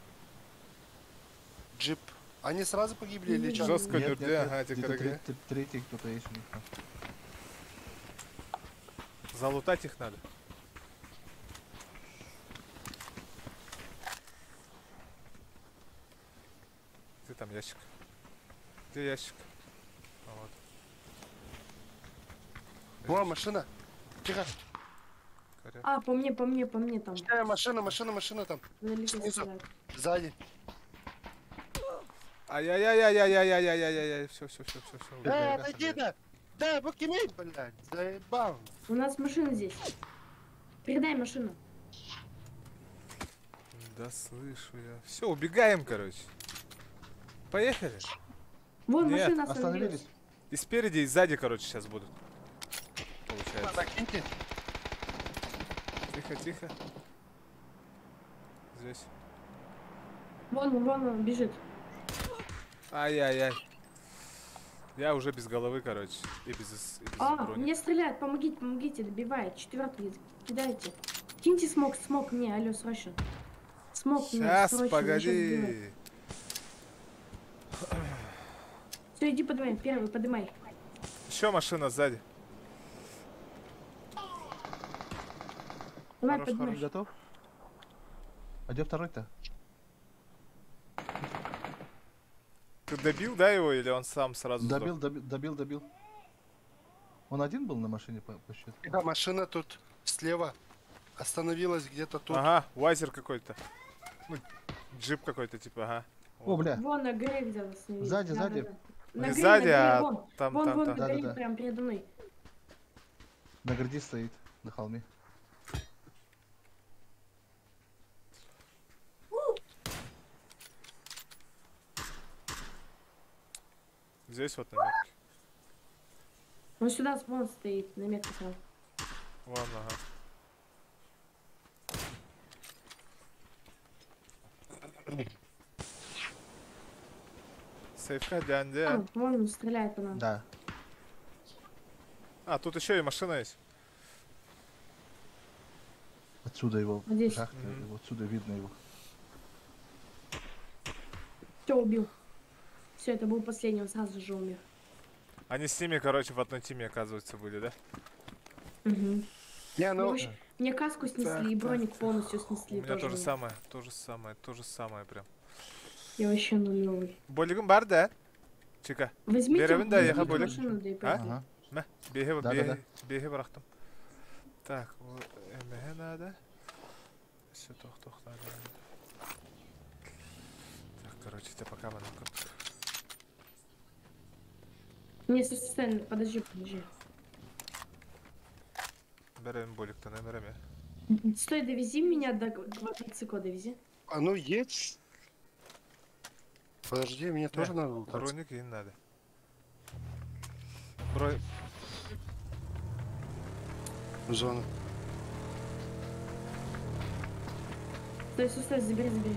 [SPEAKER 7] Джип. Они сразу погибли или что?
[SPEAKER 1] Жестко нюрде, ага, эти
[SPEAKER 3] Где-то
[SPEAKER 1] короче.
[SPEAKER 3] третий кто-то есть у них.
[SPEAKER 1] Залутать их надо. Где там ящик? Где ящик? А, вот.
[SPEAKER 7] О, машина. Тихо.
[SPEAKER 1] Коряк.
[SPEAKER 6] А, по мне там.
[SPEAKER 7] Машина там.
[SPEAKER 6] Далеко
[SPEAKER 7] снизу.
[SPEAKER 6] стреляют.
[SPEAKER 7] Сзади.
[SPEAKER 1] Ай-яй-яй-яй-яй-яй-яй-яй-яй. Все.
[SPEAKER 7] Отойди, да. Да, покимей, блядь. Заебал.
[SPEAKER 6] У нас машина здесь. Передай машину.
[SPEAKER 1] Да слышу я. Все, убегаем, короче. Поехали.
[SPEAKER 6] Вон
[SPEAKER 1] Нет,
[SPEAKER 6] машина остановилась.
[SPEAKER 3] Остановились.
[SPEAKER 1] И спереди, и сзади, короче, сейчас будут. Получается.
[SPEAKER 7] Закиньте.
[SPEAKER 1] Тихо. Здесь.
[SPEAKER 6] Вон он бежит.
[SPEAKER 1] Ай-яй-яй. Я уже без головы, короче. И без брони.
[SPEAKER 6] Мне стреляют, помогите, добивает. Четвертый, кидайте. Киньте смог мне, алло, срочно. Смог мне,
[SPEAKER 1] Сейчас,
[SPEAKER 6] срочно.
[SPEAKER 1] погоди.
[SPEAKER 6] Все, иди поднимай, первый поднимай.
[SPEAKER 1] Еще машина сзади.
[SPEAKER 6] Давай,
[SPEAKER 1] Хорош,
[SPEAKER 6] поднимай.
[SPEAKER 3] Готов? А где второй-то?
[SPEAKER 1] Ты добил, да, его, или он сам сразу
[SPEAKER 3] Добил,
[SPEAKER 1] сдох?
[SPEAKER 3] добил. Он один был на машине по счету?
[SPEAKER 7] Да, машина тут слева. Остановилась где-то тут.
[SPEAKER 1] Ага, вазер какой-то. Ну, джип какой-то, типа, ага.
[SPEAKER 3] О, бля.
[SPEAKER 6] Вон на горе где-то остановились.
[SPEAKER 3] Сзади.
[SPEAKER 6] На
[SPEAKER 1] Не
[SPEAKER 6] горе,
[SPEAKER 1] сзади,
[SPEAKER 6] на горе,
[SPEAKER 1] а
[SPEAKER 6] вон.
[SPEAKER 1] там,
[SPEAKER 6] Вон на
[SPEAKER 1] там.
[SPEAKER 6] горе,
[SPEAKER 3] Да.
[SPEAKER 6] прям передо мной.
[SPEAKER 3] На граде стоит, на холме.
[SPEAKER 1] Здесь вот на метке.
[SPEAKER 6] Он сюда вон стоит, на метке там.
[SPEAKER 1] Вон, ага. Сейфка, дянде.
[SPEAKER 6] Вон он стреляет по нам.
[SPEAKER 3] Да.
[SPEAKER 1] А, тут еще и машина есть.
[SPEAKER 3] Отсюда его
[SPEAKER 6] Здесь.
[SPEAKER 3] жахнули,
[SPEAKER 1] Мгм.
[SPEAKER 3] вот отсюда видно его.
[SPEAKER 6] Все, убил. Все, это был последний, он сразу же умер.
[SPEAKER 1] Они с ними, короче, в одной тиме, оказывается, были, да?
[SPEAKER 6] Угу.
[SPEAKER 7] Не, ну,
[SPEAKER 6] Мне каску снесли и броник полностью
[SPEAKER 1] У
[SPEAKER 6] снесли.
[SPEAKER 1] меня то же
[SPEAKER 6] мне.
[SPEAKER 1] самое прям.
[SPEAKER 6] Я вообще нулевый.
[SPEAKER 1] Болигім бар, да? Чика.
[SPEAKER 6] Возьмите,
[SPEAKER 1] Беремін да, яха
[SPEAKER 6] возьмите
[SPEAKER 1] бөлек.
[SPEAKER 6] машину, да и
[SPEAKER 1] А?
[SPEAKER 6] пойдем.
[SPEAKER 3] Ага.
[SPEAKER 1] Мә, беге
[SPEAKER 3] Да.
[SPEAKER 1] бірақтым. Так, әмәге надо. Все, тоқ, надо. Так, короче, ты пока мы на карту.
[SPEAKER 6] Не, стой, подожди.
[SPEAKER 1] Берем боликтан, әмірем я.
[SPEAKER 6] Стой, довези меня до квадроцикла, довези.
[SPEAKER 7] А ну едь. Подожди, мне тоже надо лутаться.
[SPEAKER 1] Броник и не надо. Бро...
[SPEAKER 7] Зона.
[SPEAKER 6] Стой, стой, стой, забери, забери.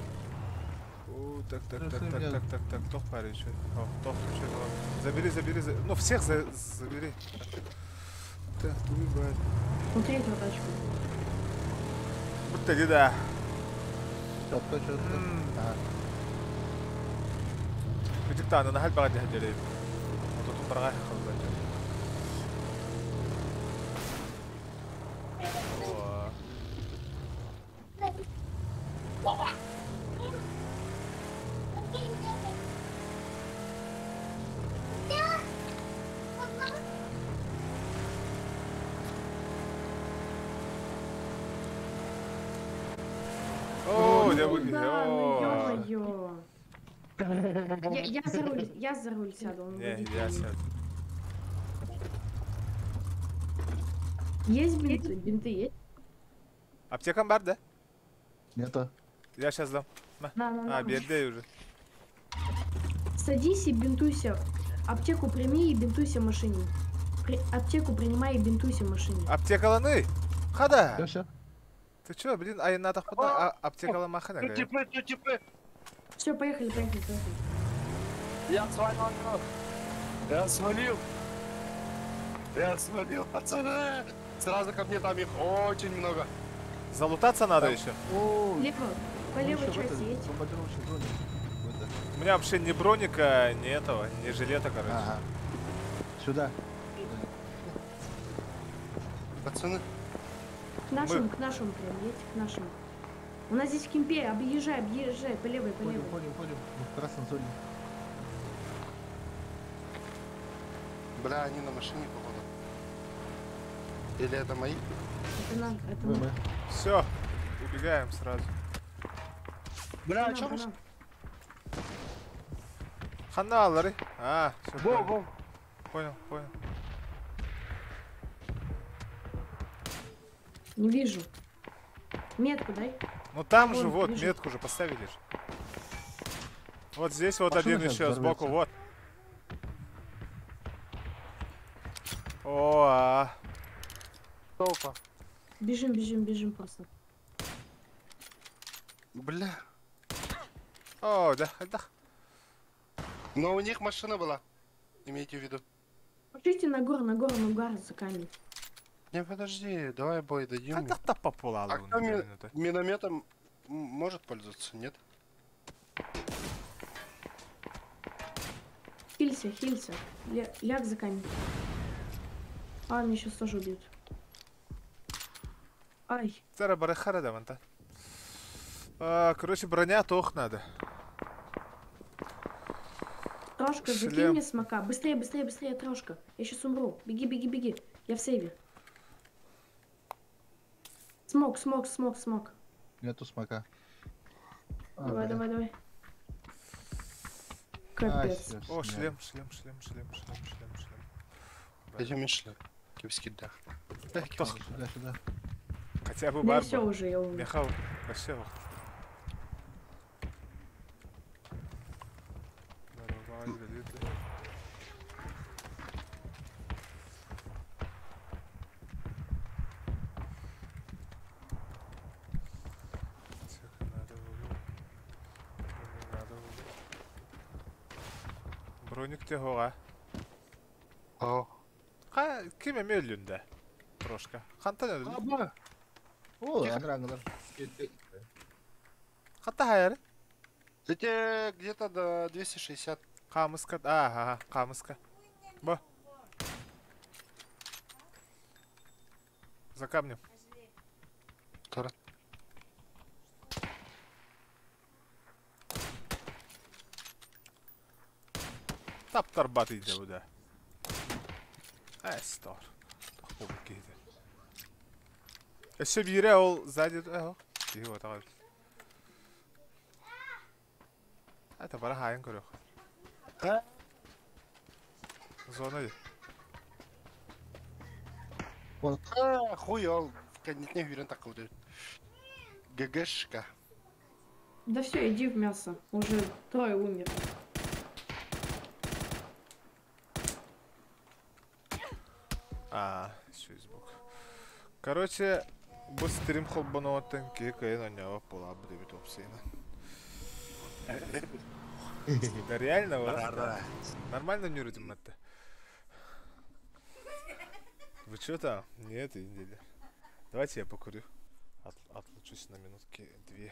[SPEAKER 1] О, так,
[SPEAKER 3] Просто меня-
[SPEAKER 1] тох парень еще. Тох, забери, ну всех забери. Так, твой бать.
[SPEAKER 6] У третьего тачку.
[SPEAKER 1] Будто деда.
[SPEAKER 3] Четко, четко. А,
[SPEAKER 1] Битикта, она нахаль багади хаджали. Вот тут барага халбаджа. О, я выиграл.
[SPEAKER 6] Да, ну ё-моё. Я за руль сяду, он
[SPEAKER 1] Не,
[SPEAKER 6] водитель.
[SPEAKER 1] я сяду.
[SPEAKER 6] Есть бинты? Бинты есть?
[SPEAKER 1] Аптекам бар, да?
[SPEAKER 3] нету.
[SPEAKER 1] Я сейчас дам.
[SPEAKER 6] На.
[SPEAKER 1] Бердей уже.
[SPEAKER 6] Садись и бинтуйся. Аптеку прими и бинтуйся в машине. Аптеку принимай и бинтуйся в машине.
[SPEAKER 1] Аптекаланы. Хада.
[SPEAKER 3] Все.
[SPEAKER 1] Ты чё, блин, ай надо худо аптекала махана.
[SPEAKER 7] Тут типы.
[SPEAKER 6] Все, поехали.
[SPEAKER 7] Я свалил. Я свалил, пацаны. Сразу ко мне, там их очень много.
[SPEAKER 1] Залутаться надо еще.
[SPEAKER 3] О,
[SPEAKER 6] Лево, по левой части едь.
[SPEAKER 3] бомбардировочный броник. Какой-то.
[SPEAKER 1] У меня вообще ни броника, ни этого, ни жилета, короче.
[SPEAKER 3] Ага. Сюда.
[SPEAKER 7] Пацаны.
[SPEAKER 6] К нашему прям едь, к нашему. У нас здесь кемпе, объезжай, по левой.
[SPEAKER 3] Ходим. Мы в красной зоне.
[SPEAKER 7] Бля, они на машине, походу. Или это мои?
[SPEAKER 6] Это
[SPEAKER 3] Мы.
[SPEAKER 1] Все, убегаем сразу.
[SPEAKER 7] Бля,
[SPEAKER 6] нам,
[SPEAKER 7] чё
[SPEAKER 6] по
[SPEAKER 7] мы...
[SPEAKER 6] нам.
[SPEAKER 1] Ханалары. Все
[SPEAKER 7] Го.
[SPEAKER 1] понял.
[SPEAKER 6] Не вижу. Метку дай.
[SPEAKER 1] Ну там
[SPEAKER 6] Вон,
[SPEAKER 1] же, вот,
[SPEAKER 6] вижу.
[SPEAKER 1] метку же поставили же. Вот здесь вот
[SPEAKER 3] Машина
[SPEAKER 1] один
[SPEAKER 3] сейчас
[SPEAKER 1] еще сбоку, вот.
[SPEAKER 3] взорвется.
[SPEAKER 1] О,
[SPEAKER 7] Толпа.
[SPEAKER 6] Бежим просто.
[SPEAKER 7] Бля.
[SPEAKER 1] да.
[SPEAKER 7] Но у них машина была. Имейте в виду.
[SPEAKER 6] Пошите на гору за камень.
[SPEAKER 7] Не, подожди, давай бой дадим. им.
[SPEAKER 1] Когда-то популало.
[SPEAKER 7] А кто минометом может пользоваться, нет?
[SPEAKER 6] Хилься. Ляг за камень. Меня сейчас тоже убьют. Ай.
[SPEAKER 1] Зараз барахара даванта. Короче, броня тох надо.
[SPEAKER 6] Трошка, закинь
[SPEAKER 1] Шлем.
[SPEAKER 6] мне смока. Быстрее, Трошка. Я сейчас умру. Беги. Я в сейве. Смок.
[SPEAKER 3] Нету смока.
[SPEAKER 6] Давай. Капец.
[SPEAKER 1] О, шлем.
[SPEAKER 7] Пойдем шли. Киевский дах.
[SPEAKER 3] Сюда.
[SPEAKER 1] Хотя бы
[SPEAKER 6] Да
[SPEAKER 1] барба.
[SPEAKER 6] все уже, я умер.
[SPEAKER 1] Михал, вообще. Броник тягова.
[SPEAKER 7] О.
[SPEAKER 1] Ким емелюнде? Трошка. Хантан öldü.
[SPEAKER 3] О, ангар.
[SPEAKER 1] Хата хайыр.
[SPEAKER 7] Эти где-то до 260.
[SPEAKER 1] Камыска. Ага, камыска. Бо. За камнем.
[SPEAKER 7] Тора.
[SPEAKER 1] Таптар батый да буда. Стор. Тохпу кейді. Еще бире ол сзади. Тихо, вот так. Это бара хайын көрөк. Зона.
[SPEAKER 7] Хуй, он Нет, не уверен, так вот. ГГшка.
[SPEAKER 6] Да все, иди в мясо. Уже трое умер.
[SPEAKER 1] Facebook. Короче, bu stream холбануаттан кайын ойнауы болабы деп топсайна. Да реально, вот. Нормально не рудим это. Вы что там? Нет, индили. Давайте я покурю. Отлучусь на минутки 2.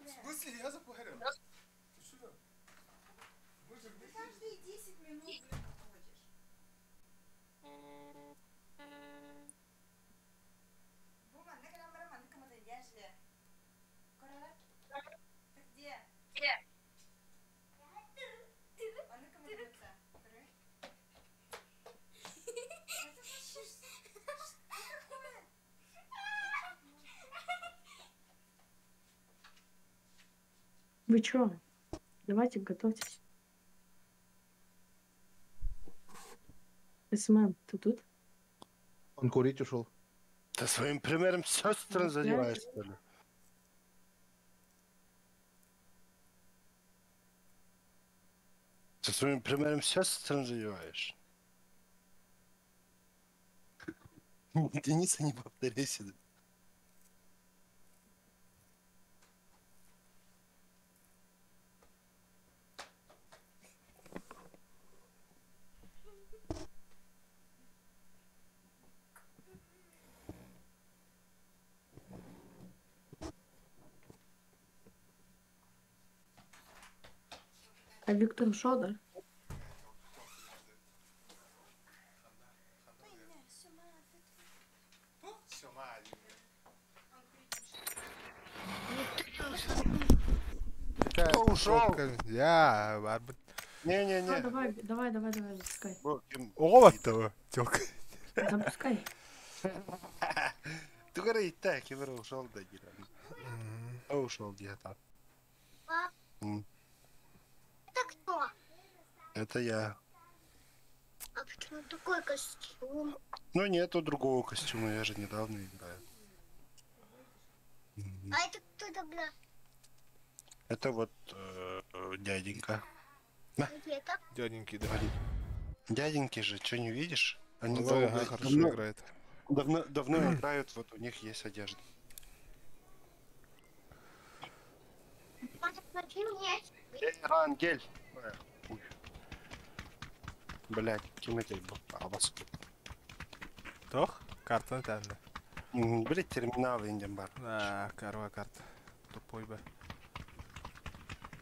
[SPEAKER 1] В смысле, я запарил? Ты что? Мы же
[SPEAKER 8] Ты каждые 10 минут, блин, ходишь. Бума, на камера, на камера, я же. Король? Ты где? Где? А на камера, король? Это вообще что такое?
[SPEAKER 6] Вы чё? Давайте, готовьтесь. СММ, ты тут?
[SPEAKER 3] Он курить ушел.
[SPEAKER 7] Ты своим примером сестры задеваешь, что ли? Ты своим примером сестры задеваешь. Дениса, не повторяйся.
[SPEAKER 6] А Виктор ушел, да?
[SPEAKER 7] Кто ушел?
[SPEAKER 1] Я...
[SPEAKER 6] А,
[SPEAKER 7] Не-не-не.
[SPEAKER 6] давай, запускай.
[SPEAKER 1] Оғалаттығы, тёлка.
[SPEAKER 6] Запускай.
[SPEAKER 7] Ты говоришь, так, я ушел, да, Геран. Ушел где-то.
[SPEAKER 8] Это кто?
[SPEAKER 7] Это я.
[SPEAKER 8] А почему такой костюм?
[SPEAKER 7] Ну, нету другого костюма, я же недавно играю.
[SPEAKER 8] А это кто тогда?
[SPEAKER 7] Это вот дяденька.
[SPEAKER 8] Это?
[SPEAKER 1] Дяденький, да.
[SPEAKER 7] Дяденьки же, что не видишь? Они
[SPEAKER 1] Ой, ага, хорошо играет.
[SPEAKER 7] давно играют, вот у них есть одежда.
[SPEAKER 8] Смотри мне.
[SPEAKER 7] Рангель. Блять, кинотель был. А вас.
[SPEAKER 1] Тох? Картаны тәнді.
[SPEAKER 7] Блять, терминалы инден бар.
[SPEAKER 1] Карва карта. Тупой бе.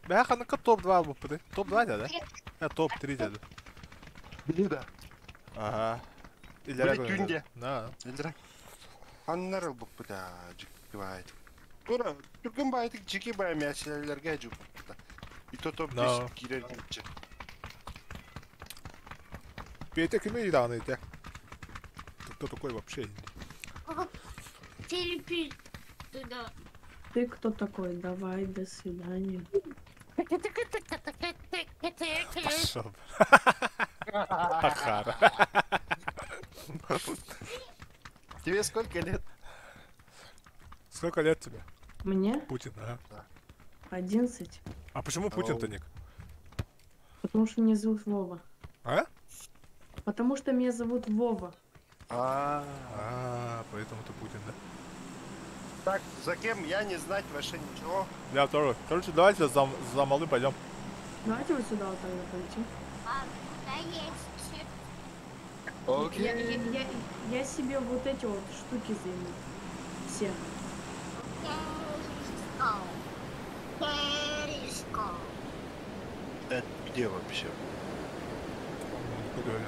[SPEAKER 1] Бә қаныққа топ-2 болып бұды. Топ-2 деді? Топ-3 деді.
[SPEAKER 7] Били да.
[SPEAKER 1] Ага.
[SPEAKER 7] Блять, түнде.
[SPEAKER 1] На.
[SPEAKER 7] Аннары бұл бұда жекі байт. Бұра, түргін байты жекі бай мәселелерге жүк бұда. И то топ-10 кирерген жүк.
[SPEAKER 1] Петя кеме недавно идти. Кто такой вообще?
[SPEAKER 8] Телепи туда.
[SPEAKER 6] Ты кто такой? Давай, до свидания.
[SPEAKER 1] Пошел. Ахара.
[SPEAKER 7] Тебе сколько лет?
[SPEAKER 1] Сколько лет тебе?
[SPEAKER 6] Мне?
[SPEAKER 1] Путин, ага.
[SPEAKER 6] 11.
[SPEAKER 1] А почему Путин-то, Ник?
[SPEAKER 6] Потому что меня зовут Вова.
[SPEAKER 1] А?
[SPEAKER 6] Потому что меня зовут Вова.
[SPEAKER 1] Поэтому ты Путин, да?
[SPEAKER 7] Так, за кем я не знать вообще ничего.
[SPEAKER 1] Я тоже. Короче, давайте за малым пойдем.
[SPEAKER 6] Давайте вот сюда вот тогда пойти.
[SPEAKER 8] А, куда есть?
[SPEAKER 6] Я себе вот эти вот штуки займу. Все.
[SPEAKER 7] Это где вообще?
[SPEAKER 1] Куда я?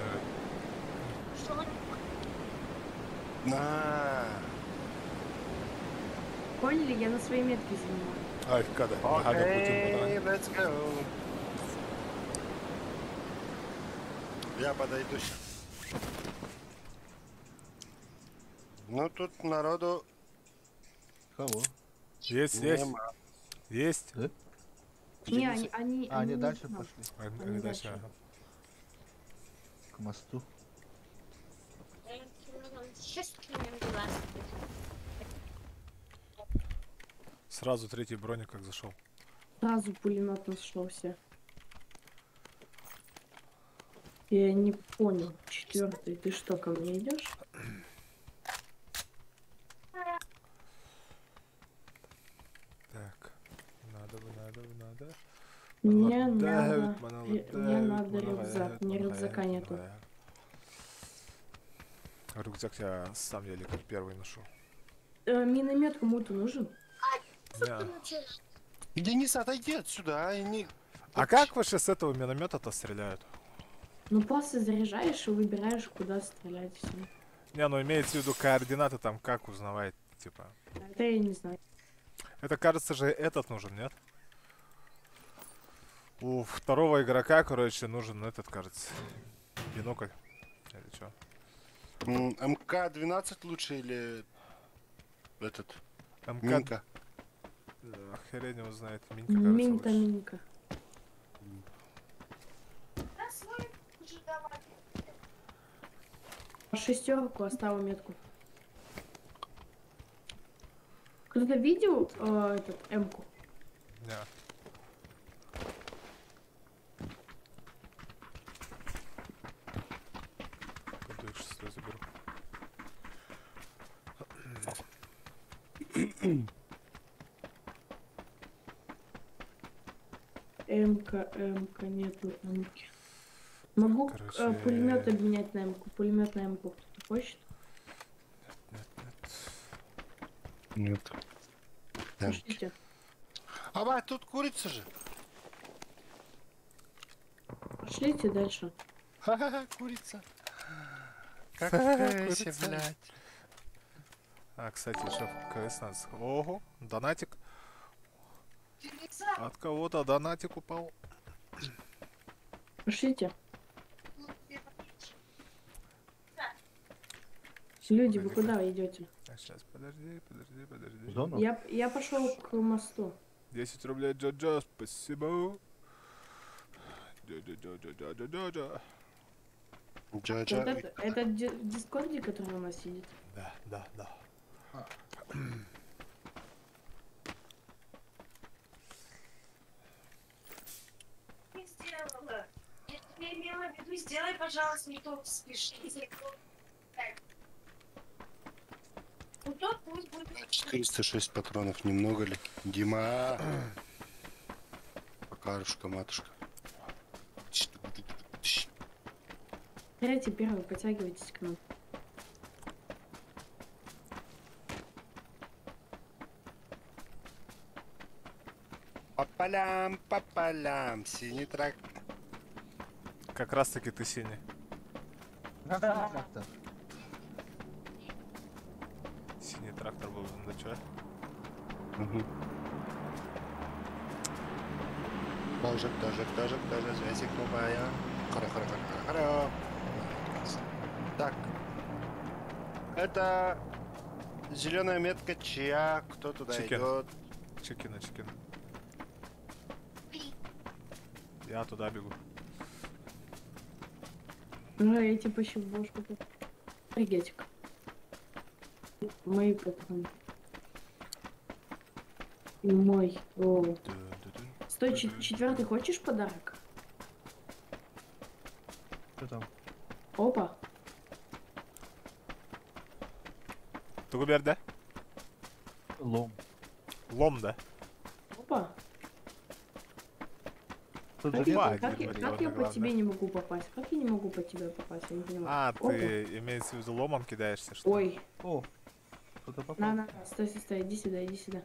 [SPEAKER 7] На.
[SPEAKER 6] Поняли? Я на своей метке занимаю.
[SPEAKER 1] Ай, когда?
[SPEAKER 7] Окей, let's go. Я подойду сейчас. Ну тут народу
[SPEAKER 3] Кого?
[SPEAKER 1] Есть.
[SPEAKER 7] нема.
[SPEAKER 1] Есть.
[SPEAKER 3] Да?
[SPEAKER 6] Не, они
[SPEAKER 3] Они дальше
[SPEAKER 6] не знают.
[SPEAKER 3] пошли.
[SPEAKER 1] Они дальше, ага.
[SPEAKER 3] К мосту.
[SPEAKER 1] Сразу третий броник как зашел.
[SPEAKER 6] Сразу пулемет нашелся. Я не понял. Четвертый. Ты что, ко мне идешь?
[SPEAKER 1] Так. Надо.
[SPEAKER 6] Мне
[SPEAKER 1] Давид,
[SPEAKER 6] надо рюкзак. Мне рюкзака нету.
[SPEAKER 1] Рюкзак я сам еле как первый нашел.
[SPEAKER 6] Миномет кому-то нужен?
[SPEAKER 7] Денис, отойди отсюда, а не...
[SPEAKER 1] А как вообще с этого миномета-то стреляют?
[SPEAKER 6] Ну просто заряжаешь и выбираешь, куда стрелять. Всё.
[SPEAKER 1] Не, ну имеется в виду координаты там, как узнавать, типа.
[SPEAKER 6] Это я не знаю.
[SPEAKER 1] Это, кажется же, этот нужен, нет? У второго игрока, короче, нужен этот, кажется, бинокль. Или что?
[SPEAKER 7] МК-12 лучше или этот?
[SPEAKER 1] МК...
[SPEAKER 7] Минка.
[SPEAKER 1] Хрен его знает. Минка, кажется, лучше.
[SPEAKER 6] Минка. Шестерку оставил метку. Кто-то видел этот М-ку?
[SPEAKER 1] Не. Пойду их шестой заберу.
[SPEAKER 6] М-ка, нету М-ки. Могу
[SPEAKER 1] Короче,
[SPEAKER 6] пулемет обменять на М-ку. Пулемет на М-ку кто-то хочет?
[SPEAKER 7] Нет.
[SPEAKER 6] Пошлите.
[SPEAKER 7] А тут курица же.
[SPEAKER 6] Пошлите дальше.
[SPEAKER 7] Ха-ха-ха, курица. Какая
[SPEAKER 1] Курица.
[SPEAKER 7] блядь.
[SPEAKER 1] А, кстати, еще в КС надо... Ого, донатик. От кого-то донатик упал.
[SPEAKER 6] Пошлите. Люди, вы куда идете?
[SPEAKER 1] Сейчас, подожди.
[SPEAKER 3] В зону?
[SPEAKER 6] Я пошел к мосту.
[SPEAKER 1] 10 рублей, Джо-Джо, спасибо. Джо-Джо.
[SPEAKER 7] Джа-джа.
[SPEAKER 6] Это в Дискорде, который у нас сидит.
[SPEAKER 1] Да.
[SPEAKER 8] Не сделала. Я имела в виду, сделай, пожалуйста, не то спеши. Ну то пусть будет.
[SPEAKER 7] 406 патронов, немного ли? Дима. Покарушка, матушка.
[SPEAKER 6] Давайте первый, подтягивайтесь к нам.
[SPEAKER 7] По полям, синий трак.
[SPEAKER 1] Как раз таки ты синий.
[SPEAKER 3] Трактор.
[SPEAKER 1] Синий трактор был на чё?
[SPEAKER 7] Тоже, связик новая. Хоро. Так. Это зеленая метка чья? Кто туда
[SPEAKER 1] Чикен.
[SPEAKER 7] идет?
[SPEAKER 1] Чекина. Я туда бегу.
[SPEAKER 6] Я типа еще в бошку. Ригетик. Мои патроны. И мой. О. Стой, четвертый хочешь подарок?
[SPEAKER 3] Что там?
[SPEAKER 6] Опа.
[SPEAKER 1] Тугубер, да?
[SPEAKER 3] Лом.
[SPEAKER 1] Лом, да?
[SPEAKER 6] Опа.
[SPEAKER 3] Тут
[SPEAKER 6] Как
[SPEAKER 3] же
[SPEAKER 6] я,
[SPEAKER 3] нет.
[SPEAKER 6] как я по тебе не могу попасть? Как я не могу по тебе попасть? Я не понимаю.
[SPEAKER 1] А,
[SPEAKER 6] Опа.
[SPEAKER 1] ты имеется в виду ломом кидаешься, что ли?
[SPEAKER 6] Ой,
[SPEAKER 3] О, кто-то попал.
[SPEAKER 6] на, стой, иди сюда.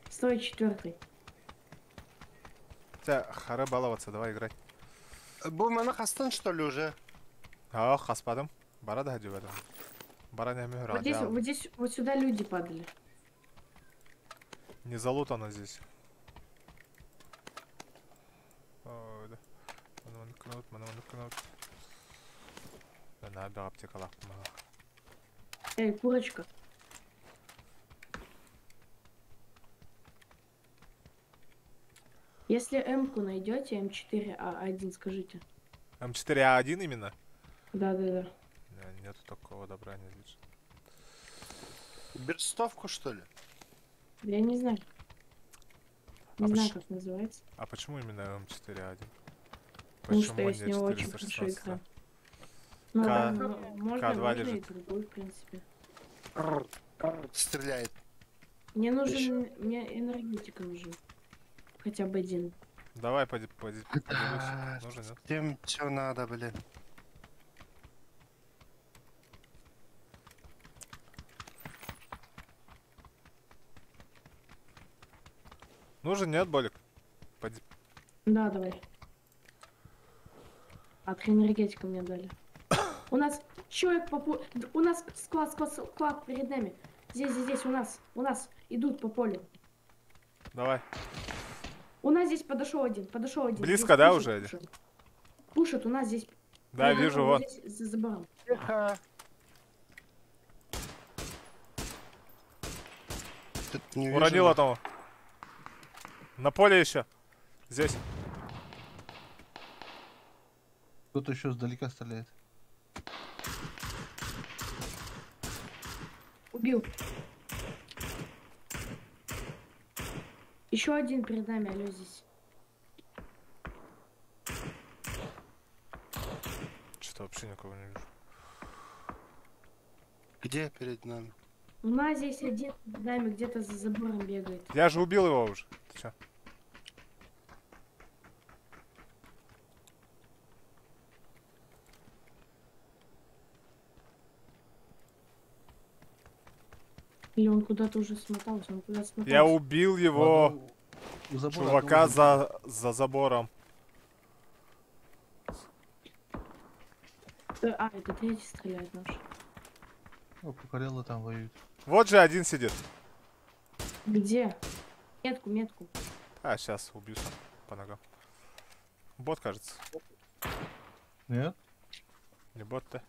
[SPEAKER 6] Стой, 4-й.
[SPEAKER 1] Тебя харе баловаться, давай играть.
[SPEAKER 7] Бумана хастан, что ли, уже?
[SPEAKER 1] А, хаспадым. Бара да хаджи бадым. Бара не мюхра.
[SPEAKER 6] Вот здесь, вот сюда люди падали.
[SPEAKER 1] Не залутано здесь. Ой, да. Мана кнут. Да надо аптекалак.
[SPEAKER 6] Эй, курочка. Если М-ку найдете, М4А1, скажите.
[SPEAKER 1] М4А1 именно?
[SPEAKER 6] Да.
[SPEAKER 1] Нету такого добра, не лишь.
[SPEAKER 7] Берстовку, что ли?
[SPEAKER 6] Я не знаю. Не знаю, как называется.
[SPEAKER 1] А почему именно М4А1?
[SPEAKER 6] Потому что я с него очень хорошо играю. Ну да, можно
[SPEAKER 1] К2
[SPEAKER 6] и
[SPEAKER 1] лежит.
[SPEAKER 6] другой, в принципе.
[SPEAKER 7] Стреляет.
[SPEAKER 6] Мне нужен, мне энергетика нужен. Хотя бы один.
[SPEAKER 1] Давай поделюсь. Нужен, нет?
[SPEAKER 7] Тем все надо, блин.
[SPEAKER 1] Нужен, нет, Болик?
[SPEAKER 6] Да, давай. От энергетика мне дали. У нас человек у нас склад перед нами. Здесь у нас идут по полю.
[SPEAKER 1] Давай.
[SPEAKER 6] У нас здесь подошел один.
[SPEAKER 1] Близко,
[SPEAKER 6] Здесь
[SPEAKER 1] да,
[SPEAKER 6] пушит,
[SPEAKER 1] уже?
[SPEAKER 6] пушит. Пушит, у нас здесь.
[SPEAKER 1] Да, вижу, вот.
[SPEAKER 6] Здесь за забором.
[SPEAKER 7] Тихо. Тут не вижу.
[SPEAKER 1] Уронил одного. На поле еще. Здесь.
[SPEAKER 3] Кто-то еще сдалека стреляет.
[SPEAKER 6] Убил. Еще один перед нами, алло, здесь.
[SPEAKER 1] Что-то вообще никого не вижу.
[SPEAKER 7] Где перед нами?
[SPEAKER 6] У нас здесь один перед нами где-то за забором бегает.
[SPEAKER 1] Я же убил его уже. Ты чё?
[SPEAKER 6] Или он куда-то уже смотался,
[SPEAKER 1] Я убил его,
[SPEAKER 3] У забора
[SPEAKER 1] чувака,
[SPEAKER 3] тоже.
[SPEAKER 1] за забором.
[SPEAKER 6] А, это третий стреляет наш.
[SPEAKER 3] О, Пукарелло там воюет.
[SPEAKER 1] Вот же один сидит.
[SPEAKER 6] Где? Метку.
[SPEAKER 1] А, сейчас убью сам по ногам. Бот, кажется.
[SPEAKER 3] Нет?
[SPEAKER 1] Не бот-то.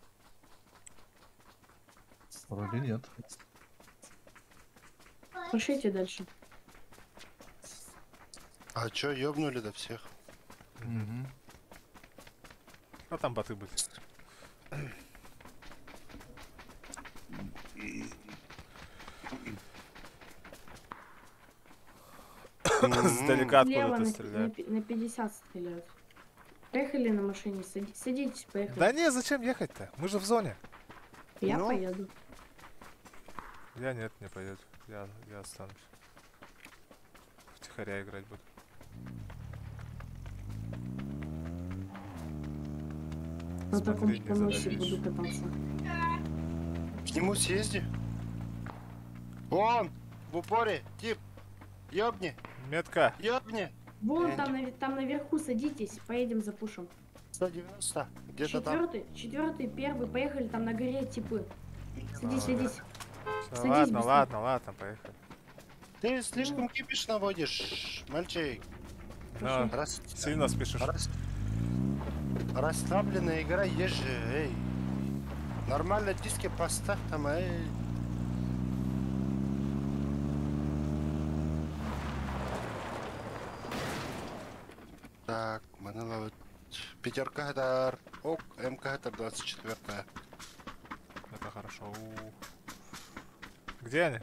[SPEAKER 3] Вроде нет.
[SPEAKER 6] Пошлите дальше.
[SPEAKER 7] А чё, ёбнули до всех?
[SPEAKER 3] Угу.
[SPEAKER 1] А там боты были. Сдалека
[SPEAKER 6] Слева
[SPEAKER 1] откуда-то стреляют.
[SPEAKER 6] на 50 стреляют. Поехали на машине, садитесь, поехали.
[SPEAKER 1] Да не, зачем ехать-то? Мы же в зоне.
[SPEAKER 6] Я
[SPEAKER 7] Ну.
[SPEAKER 6] поеду.
[SPEAKER 1] Я нет, не поеду. Я останусь. Втихаря играть буду.
[SPEAKER 6] На таком
[SPEAKER 1] Смотри, не
[SPEAKER 6] поносе
[SPEAKER 1] задавишь.
[SPEAKER 6] буду кататься.
[SPEAKER 7] К нему съезди. Вон! В упоре! Тип! Ёбни!
[SPEAKER 1] Метка.
[SPEAKER 7] Ёбни!
[SPEAKER 6] Вон там наверху садитесь, поедем за пушем.
[SPEAKER 7] 190. Где-то там.
[SPEAKER 6] Четвертый, первый, поехали, там на горе типы. Садись.
[SPEAKER 1] Всё,
[SPEAKER 6] Садись
[SPEAKER 1] ладно, поехали.
[SPEAKER 7] Ты слишком кипиш наводишь, мальчик.
[SPEAKER 1] Ну,
[SPEAKER 7] Рас...
[SPEAKER 1] сильно спешишь.
[SPEAKER 7] Расслабленная игра есть же, эй. Нормально диски поставь там, эй. Так, Манила, пятерка Хадар, ок, МК Хадар 24.
[SPEAKER 1] Это хорошо. Где они?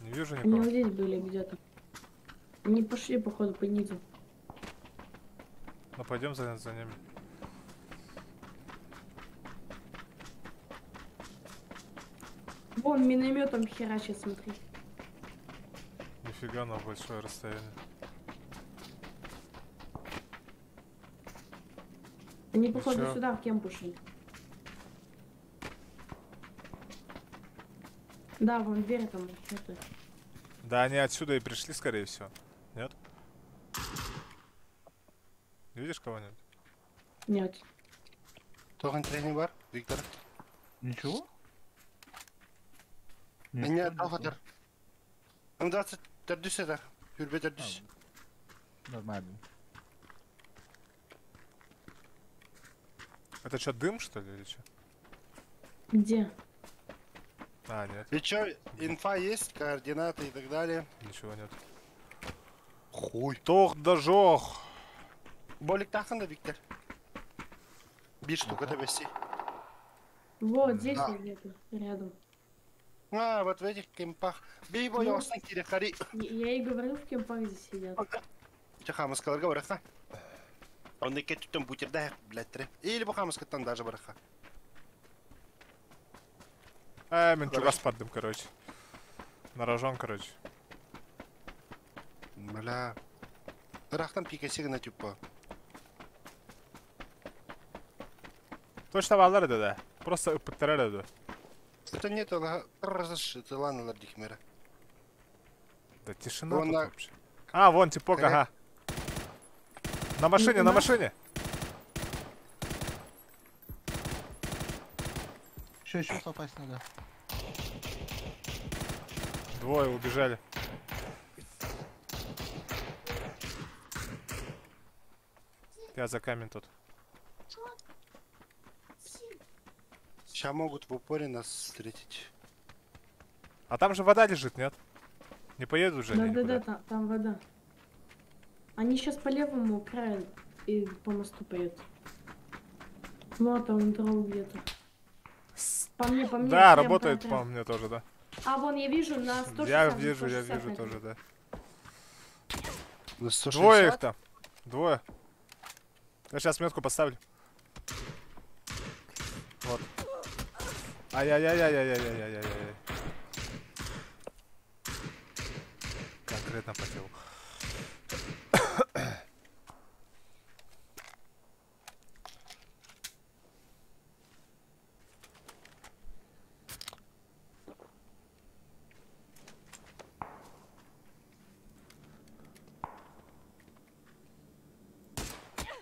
[SPEAKER 1] Не вижу
[SPEAKER 6] Они вот
[SPEAKER 1] никого.
[SPEAKER 6] здесь были где-то. Они пошли, походу, по низу.
[SPEAKER 1] Ну пойдем за ними.
[SPEAKER 6] Вон минометом херачит, смотри.
[SPEAKER 1] Нифига на большое расстояние.
[SPEAKER 6] Они, походу,
[SPEAKER 1] чё?
[SPEAKER 6] сюда в кемп ушли. Да, вон дверь там. Что-то.
[SPEAKER 1] Да, они отсюда и пришли, скорее всего. Нет? Видишь кого-нибудь?
[SPEAKER 6] Нет.
[SPEAKER 7] Тохан тренинг бар, Виктор.
[SPEAKER 3] Ничего?
[SPEAKER 7] Нет, Алфатер. М20 тердюс это. Юрбе тердюс.
[SPEAKER 3] Нормально.
[SPEAKER 1] Это что, дым, что ли, или что?
[SPEAKER 6] Где?
[SPEAKER 1] А, нет,
[SPEAKER 7] И чё, инфа есть, координаты и так далее.
[SPEAKER 1] ничего нет.
[SPEAKER 7] Хуй.
[SPEAKER 1] Тох дожох!
[SPEAKER 7] Болик таханда, Виктор. Bir штука тебе си.
[SPEAKER 6] Вот здесь
[SPEAKER 7] Да.
[SPEAKER 6] вот где-то, рядом.
[SPEAKER 7] А, вот в этих кемпах. Бей его,
[SPEAKER 6] Ну.
[SPEAKER 7] ясно, кире, хари.
[SPEAKER 6] Я и говорил, в кемпах здесь сидят.
[SPEAKER 7] Хамаскалар говораха. Он не кету там бутерда, блядь, тре. Или по хамаскатан даже бараха.
[SPEAKER 1] Мен чугас паддым, короче. На рожон, короче.
[SPEAKER 7] Бля. Тарахтан пика сигна типа.
[SPEAKER 1] Точно балдар еді, да. Просто үппіттірер еді.
[SPEAKER 7] Это нет, она разошита, ладно, лардихмера.
[SPEAKER 1] Да тишина
[SPEAKER 7] Вон
[SPEAKER 1] тут
[SPEAKER 7] на-
[SPEAKER 1] вообще. А, вон типок,
[SPEAKER 7] Коля.
[SPEAKER 1] ага. На машине, на
[SPEAKER 6] на-
[SPEAKER 1] машине.
[SPEAKER 3] Еще попасть надо.
[SPEAKER 1] Двое убежали. Я за камень тут.
[SPEAKER 7] Сейчас могут в упоре нас встретить.
[SPEAKER 1] А там же вода лежит, нет? Не поедут же они
[SPEAKER 6] Да-да-да,
[SPEAKER 1] никуда.
[SPEAKER 6] там вода. Они сейчас по левому краю и по мосту поедут. Ну, а там дрол где-то. По мне,
[SPEAKER 1] Да,
[SPEAKER 6] прям,
[SPEAKER 1] работает
[SPEAKER 6] прям.
[SPEAKER 1] по мне тоже, да.
[SPEAKER 6] А, вон, я вижу на 160.
[SPEAKER 1] Я
[SPEAKER 6] на
[SPEAKER 1] вижу
[SPEAKER 6] 160 метров.
[SPEAKER 1] тоже, да.
[SPEAKER 7] На 160?
[SPEAKER 1] Двое их там. Двое. Я сейчас метку поставлю. Вот. Ай-яй-яй-яй-яй-яй-яй-яй-яй. Конкретно по телу.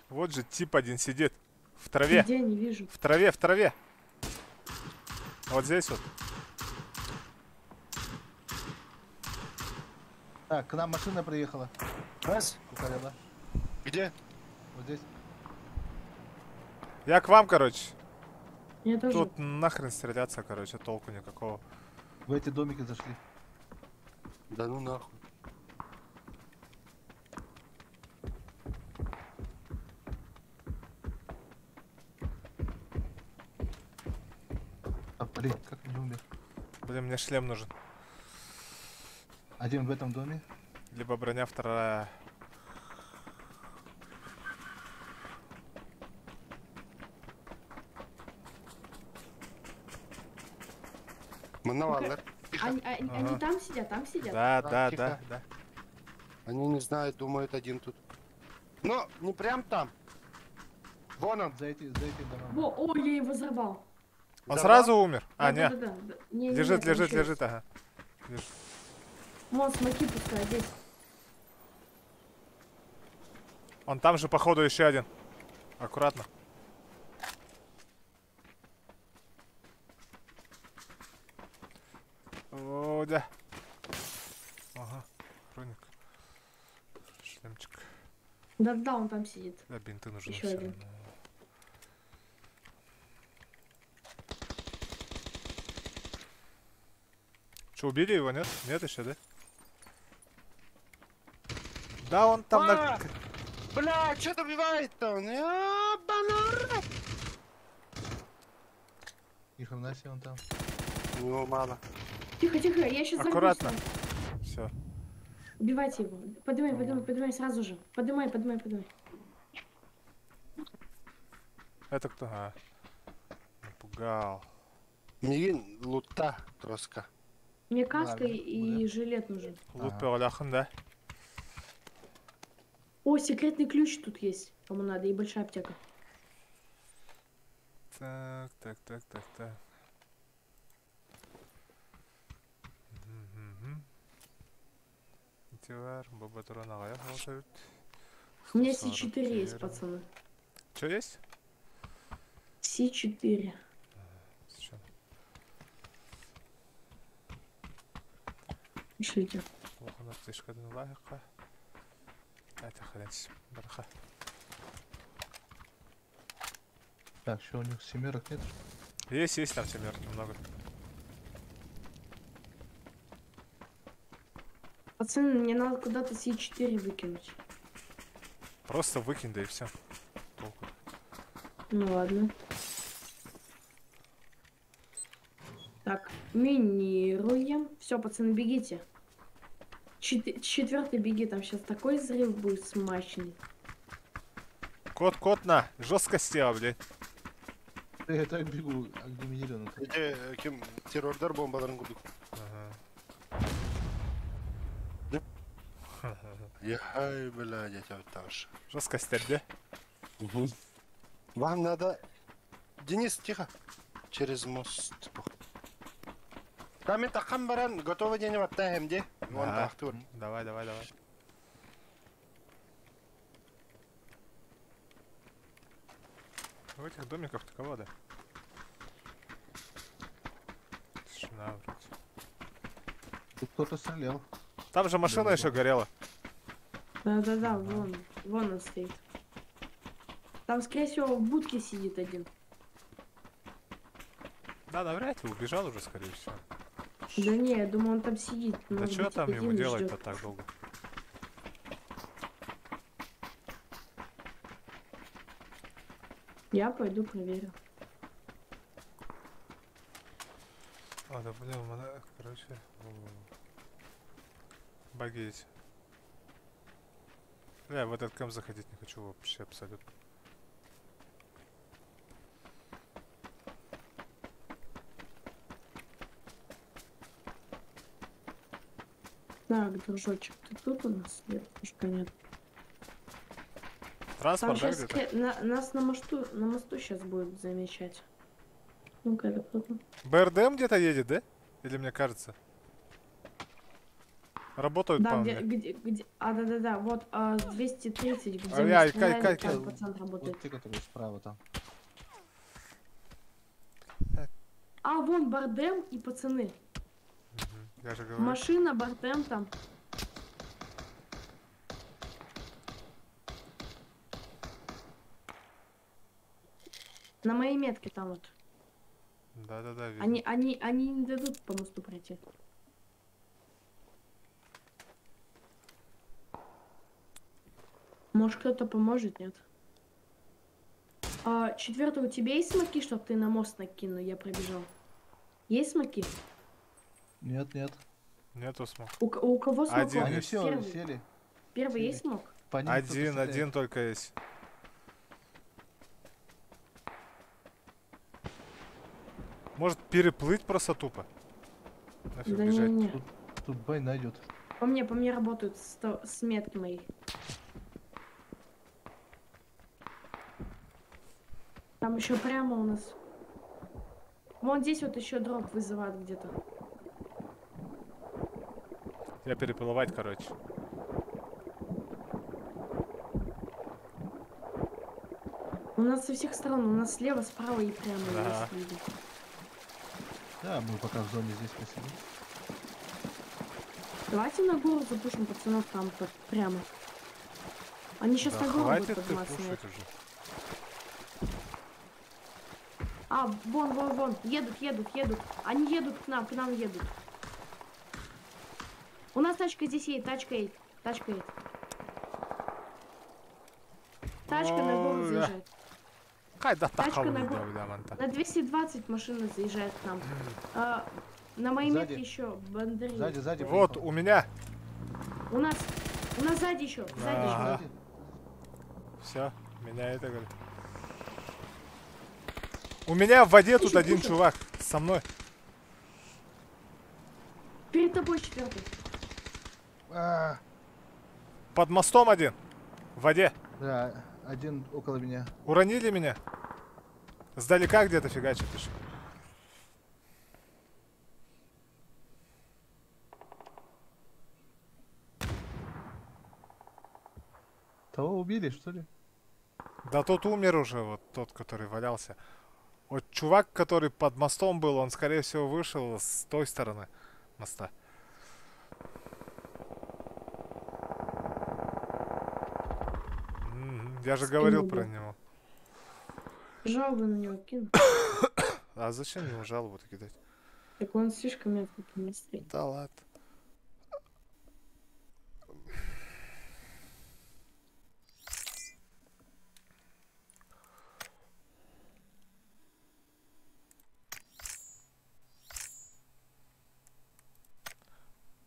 [SPEAKER 1] Вот же тип один сидит. В траве.
[SPEAKER 6] Где, не вижу.
[SPEAKER 1] В траве, в траве. Вот здесь вот.
[SPEAKER 3] Так, к нам машина приехала.
[SPEAKER 7] Раз.
[SPEAKER 3] Укорела.
[SPEAKER 7] Где?
[SPEAKER 3] Вот здесь.
[SPEAKER 1] Я к вам, короче.
[SPEAKER 6] Я тоже.
[SPEAKER 1] Тут нахрен стреляться, короче, толку никакого.
[SPEAKER 3] В эти домики зашли.
[SPEAKER 7] Да ну нахуй.
[SPEAKER 3] А, блин, как не умер.
[SPEAKER 1] Блин, мне шлем нужен.
[SPEAKER 3] Один в этом доме.
[SPEAKER 1] Либо броня вторая.
[SPEAKER 7] Мановалар. Тихо.
[SPEAKER 6] Они
[SPEAKER 1] Ага.
[SPEAKER 6] там сидят, там сидят.
[SPEAKER 1] Да,
[SPEAKER 7] Да,
[SPEAKER 1] да,
[SPEAKER 7] тихо.
[SPEAKER 1] да, да.
[SPEAKER 7] Они не знают, думают один тут. Но не прям там. Вон он.
[SPEAKER 3] За эти домами.
[SPEAKER 6] Во, о, я его взорвал.
[SPEAKER 1] Он
[SPEAKER 7] Взорвал?
[SPEAKER 1] сразу умер? А,
[SPEAKER 6] Да,
[SPEAKER 1] нет.
[SPEAKER 6] да, да, да. Не, не,
[SPEAKER 1] Лежит,
[SPEAKER 6] нет,
[SPEAKER 1] лежит,
[SPEAKER 6] еще
[SPEAKER 1] лежит,
[SPEAKER 6] есть.
[SPEAKER 1] ага.
[SPEAKER 6] Вон, смоки пускай, здесь.
[SPEAKER 1] Он там же, походу, еще один. Аккуратно. О, да. Ага, хроник. Шлемчик.
[SPEAKER 6] Да-да, он там сидит.
[SPEAKER 1] Да, бинты нужны
[SPEAKER 6] Еще
[SPEAKER 1] всё
[SPEAKER 6] один.
[SPEAKER 1] равно. Че, убили его, нет? Нет еще, да? Да, он там на...
[SPEAKER 7] А! Бля, что добивает-то он? Ебаный.
[SPEAKER 3] Ни хрена себе он там.
[SPEAKER 7] У него мало.
[SPEAKER 6] Тихо, тихо, я сейчас
[SPEAKER 1] Аккуратно. Все.
[SPEAKER 6] Убивайте его. Поднимай, поднимай, поднимай сразу же. Поднимай, поднимай, поднимай.
[SPEAKER 1] Это кто? А. Напугал.
[SPEAKER 7] Мигин лута троска.
[SPEAKER 6] Мне каска
[SPEAKER 3] Ладно,
[SPEAKER 6] и жилет нужен.
[SPEAKER 1] Лут
[SPEAKER 3] Ага.
[SPEAKER 1] пегаляхын, да?
[SPEAKER 6] О, секретный ключ тут есть. Кому надо, и большая аптека.
[SPEAKER 1] Так. Итивар, Бабатрон Агая голосует.
[SPEAKER 6] У меня С4 есть, пацаны.
[SPEAKER 1] Что есть?
[SPEAKER 6] С4.
[SPEAKER 1] Сейчас.
[SPEAKER 6] Пишите.
[SPEAKER 1] Лохана тишкадан лайка. Это хренсь. Барха.
[SPEAKER 3] Так, что у них семерок нет?
[SPEAKER 1] Есть там семерки много.
[SPEAKER 6] Пацаны, мне надо куда-то С4 выкинуть.
[SPEAKER 1] Просто выкинь, да и все. Толку.
[SPEAKER 6] Ну ладно. Так, минируем. Все, пацаны, бегите. Четвертый беги, там сейчас такой взрыв будет смачный.
[SPEAKER 1] Кот на! Жестко сделал, блядь.
[SPEAKER 3] Я так бегу, а где минированный?
[SPEAKER 7] Где кем террордар бомбаларын көрдік. Яхай, блядь, я тебя вытащу.
[SPEAKER 1] Жестко стерди.
[SPEAKER 7] Вам надо... Денис, тихо. Через мост. Там это хамбаран, готовы день в оттаем, где? Вон
[SPEAKER 1] Ага.
[SPEAKER 7] так,
[SPEAKER 1] Давай. В этих домиках таково, да? Тишина вроде.
[SPEAKER 3] Тут кто-то стрелял.
[SPEAKER 1] Там же машина
[SPEAKER 3] Да,
[SPEAKER 1] еще горела.
[SPEAKER 6] Да, вон он стоит. Там, скорее всего, в будке сидит один.
[SPEAKER 1] Да, навряд ли убежал уже, скорее всего.
[SPEAKER 6] Да не, я думаю, он там сидит.
[SPEAKER 1] Да
[SPEAKER 6] Может
[SPEAKER 1] что
[SPEAKER 6] быть,
[SPEAKER 1] там
[SPEAKER 6] один
[SPEAKER 1] ему
[SPEAKER 6] и
[SPEAKER 1] делать-то
[SPEAKER 6] ждёт.
[SPEAKER 1] так долго?
[SPEAKER 6] Я пойду проверю.
[SPEAKER 1] Ладно, блин, короче... Баги есть. Я в этот кэм заходить не хочу вообще абсолютно.
[SPEAKER 6] Так, дружочек, ты тут у нас? Нет, пушка нет. Там
[SPEAKER 1] Транспорт, да,
[SPEAKER 6] сейчас
[SPEAKER 1] где-то?
[SPEAKER 6] нас на мосту сейчас будут замечать. Ну-ка, это кто-то.
[SPEAKER 1] БРДМ где-то едет, да? Или мне кажется? Работают,
[SPEAKER 6] Да,
[SPEAKER 1] по
[SPEAKER 6] где,
[SPEAKER 1] мне.
[SPEAKER 6] где... да, вот 230, где
[SPEAKER 1] Ай,
[SPEAKER 6] мы
[SPEAKER 1] ай,
[SPEAKER 6] стреляли,
[SPEAKER 1] кай.
[SPEAKER 6] там пацан работает.
[SPEAKER 3] Вот те, которые справа там.
[SPEAKER 6] А, вон Бардем и пацаны.
[SPEAKER 1] Я же говорю.
[SPEAKER 6] Машина, Бардем там. На моей метке там вот.
[SPEAKER 1] Да, видно.
[SPEAKER 6] Они не дадут по мосту пройти. Может, кто-то поможет, нет? Четвертый, у тебя есть смоки, чтоб ты на мост накинул? Я пробежал. Есть смоки?
[SPEAKER 3] Нет.
[SPEAKER 1] Нету смог.
[SPEAKER 6] У кого смок?
[SPEAKER 1] Один
[SPEAKER 3] Они
[SPEAKER 1] есть.
[SPEAKER 3] все
[SPEAKER 6] Первый.
[SPEAKER 3] сели.
[SPEAKER 6] Первый
[SPEAKER 3] Сели.
[SPEAKER 6] есть смог?
[SPEAKER 3] По ним кто-то стреляет.
[SPEAKER 1] Один только есть. Может переплыть просто тупо? Нафиг
[SPEAKER 6] Да
[SPEAKER 1] бежать.
[SPEAKER 6] не.
[SPEAKER 3] Тут бой найдет.
[SPEAKER 6] По мне работают с метки моей. Там еще прямо у нас. Вон здесь вот еще дроп вызывают где-то.
[SPEAKER 1] Я переплывать, короче.
[SPEAKER 6] У нас со всех сторон, у нас слева, справа и прямо.
[SPEAKER 1] Да.
[SPEAKER 6] есть люди.
[SPEAKER 3] Да, мы пока в зоне здесь посидим.
[SPEAKER 6] Давайте на гору запушим пацанов там прямо. Они сейчас
[SPEAKER 1] Да
[SPEAKER 6] на гору
[SPEAKER 1] хватит
[SPEAKER 6] будут
[SPEAKER 1] ты
[SPEAKER 6] подниматься.
[SPEAKER 1] пушить
[SPEAKER 6] наверх.
[SPEAKER 1] уже.
[SPEAKER 6] А, вон. Едут. Они едут к нам едут. У нас тачка здесь едет, тачка едет. Тачка на гору
[SPEAKER 1] Ой,
[SPEAKER 6] заезжает.
[SPEAKER 1] Кайда
[SPEAKER 6] Тачка на
[SPEAKER 1] тахал
[SPEAKER 6] гору.
[SPEAKER 1] манта.
[SPEAKER 6] На 220 машина заезжает к нам. На моей
[SPEAKER 3] Сзади.
[SPEAKER 6] метке еще бандеры.
[SPEAKER 3] Сзади.
[SPEAKER 1] Вот, у меня.
[SPEAKER 6] У нас сзади еще.
[SPEAKER 1] Ага.
[SPEAKER 3] Сзади.
[SPEAKER 1] Все, меня это говорит. У меня в воде тут
[SPEAKER 6] Пушим,
[SPEAKER 1] один
[SPEAKER 6] пушим.
[SPEAKER 1] чувак со мной.
[SPEAKER 6] Перед тобой четвертый.
[SPEAKER 3] А,
[SPEAKER 1] Под мостом один. В воде.
[SPEAKER 3] да, один около меня.
[SPEAKER 1] Уронили меня. Сдалека где-то фигачит еще.
[SPEAKER 3] Того убили, что ли?
[SPEAKER 1] Да тот умер уже, вот тот, который валялся. Вот чувак, который под мостом был, он, скорее всего, вышел с той стороны моста. Я же говорил про него.
[SPEAKER 6] Жалобы на него кину.
[SPEAKER 1] А зачем ему жалобу-то кидать?
[SPEAKER 6] Так он слишком метко по мне стреляет.
[SPEAKER 1] Да ладно.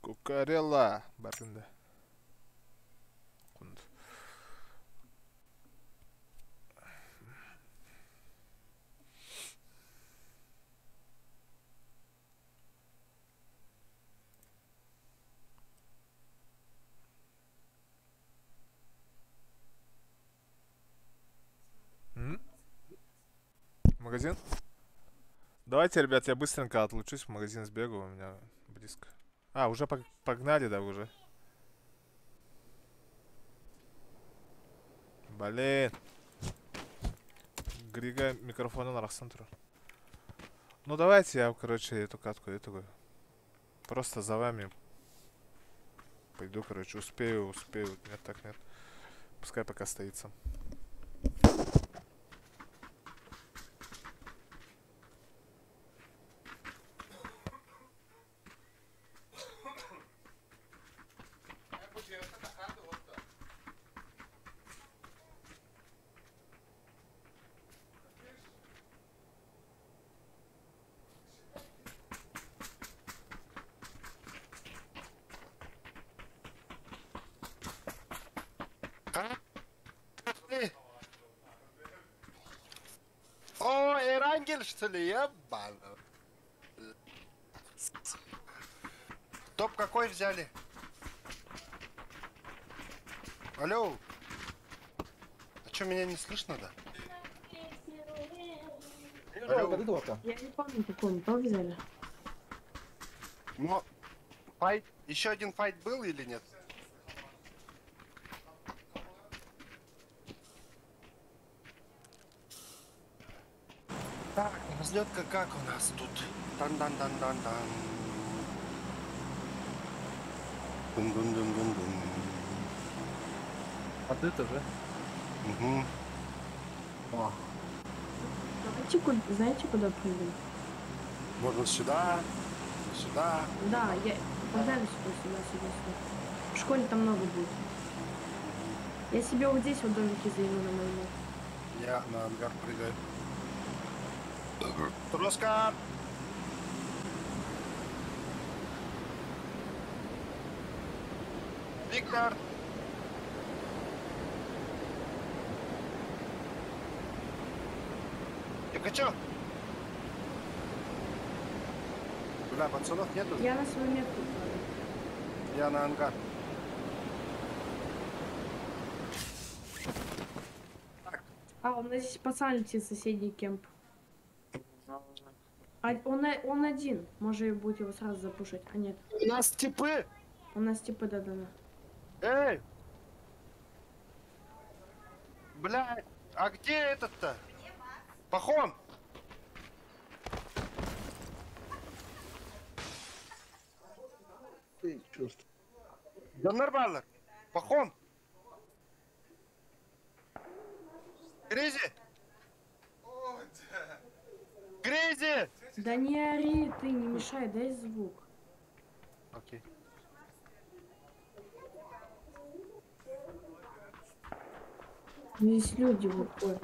[SPEAKER 1] Кукарела барында. Магазин? Давайте, ребят, я быстренько отлучусь, в магазин сбегу, у меня близко. А, уже погнали, да, уже? Блин. Грига микрофона на центру. Ну давайте я, короче, эту катку просто за вами пойду, короче, успею. Нет, так нет. Пускай пока стоится.
[SPEAKER 7] О, Эрангель, что ли? Ебано. Топ какой взяли? Алло. А чё, меня не слышно, да? Алло.
[SPEAKER 6] Я не помню, какой мы топ взяли.
[SPEAKER 7] Но файт, еще один файт был или нет? Так, разлетка как у нас тут? Дан-дан-дан-дан-дан. Дун-дун-дун-дун-дун.
[SPEAKER 4] А ты тоже?
[SPEAKER 7] Угу.
[SPEAKER 4] О,
[SPEAKER 6] Знаете, куда прыгнем?
[SPEAKER 7] Можно сюда, сюда.
[SPEAKER 6] Да, погнали сюда. В школе там много будет. Я себе вот здесь вот домики займу на моему.
[SPEAKER 7] Я на ангар прыгаю. Троска! Виктор! Чё? Бля, пацанов нету?
[SPEAKER 6] Я на свою метку падаю.
[SPEAKER 7] Я на ангар.
[SPEAKER 6] А, у нас здесь пацан летит, соседний кемп. Он один. Может будет его сразу запушить. А нет.
[SPEAKER 7] У нас типы!
[SPEAKER 6] У нас типа да.
[SPEAKER 7] Эй! Блядь, а где этот-то? Пахон! Да нормально. Пахон! Грейзи! Грейзи!
[SPEAKER 6] Да не ори, ты не мешай, дай звук.
[SPEAKER 7] Окей.
[SPEAKER 6] Здесь люди выходят.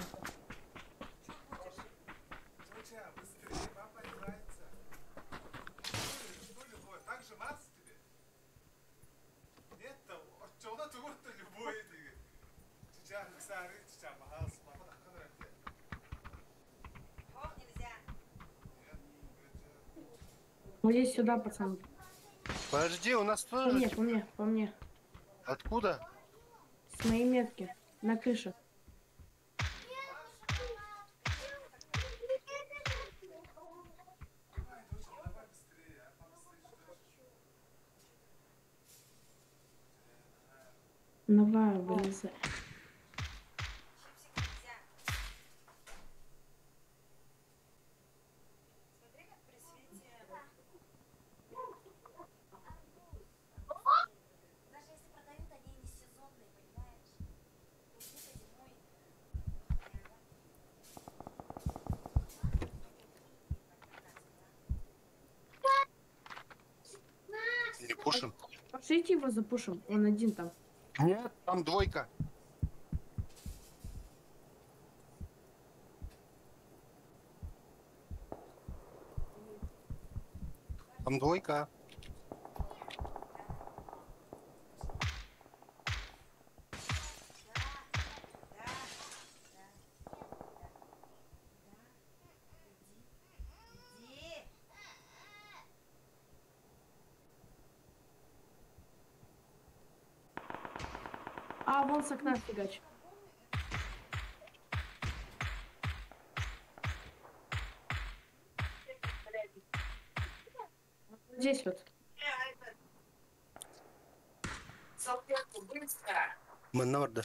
[SPEAKER 6] Вот здесь сюда, пацан.
[SPEAKER 7] Подожди, у нас тоже...
[SPEAKER 6] По мне.
[SPEAKER 7] Откуда?
[SPEAKER 6] С моей метки. На крыше. Давай, вылезай.
[SPEAKER 8] Чипсик нельзя. Смотри, как при свете... Даже если продают, они не сезонные, понимаешь? Клубника зимой.
[SPEAKER 7] Не пушим?
[SPEAKER 6] Пошлите его запушим, он один там.
[SPEAKER 7] Нет, там двойка. Там двойка.
[SPEAKER 8] Иди.
[SPEAKER 6] А, вон с окна фигач. Здесь вот.
[SPEAKER 7] Манорда.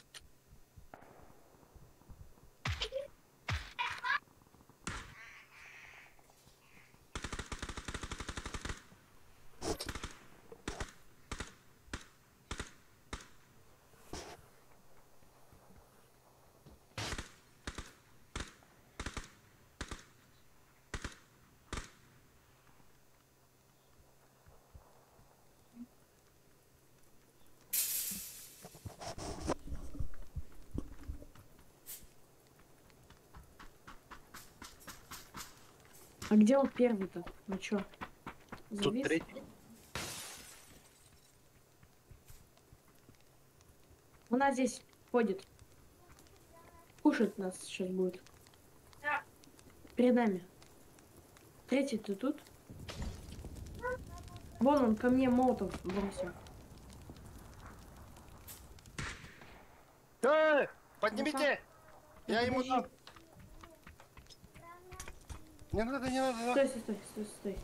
[SPEAKER 6] А где он первый-то? Ну чё?
[SPEAKER 7] Тут
[SPEAKER 6] Завис?
[SPEAKER 7] третий.
[SPEAKER 6] Она здесь ходит. Кушать нас сейчас будет. Перед нами. Третий ты тут? Вон он ко мне молотов бросил.
[SPEAKER 7] Поднимите! Я ему
[SPEAKER 6] Подожди.
[SPEAKER 7] дам. Не надо, не надо.
[SPEAKER 6] Стой, стой, стой, стой, стой.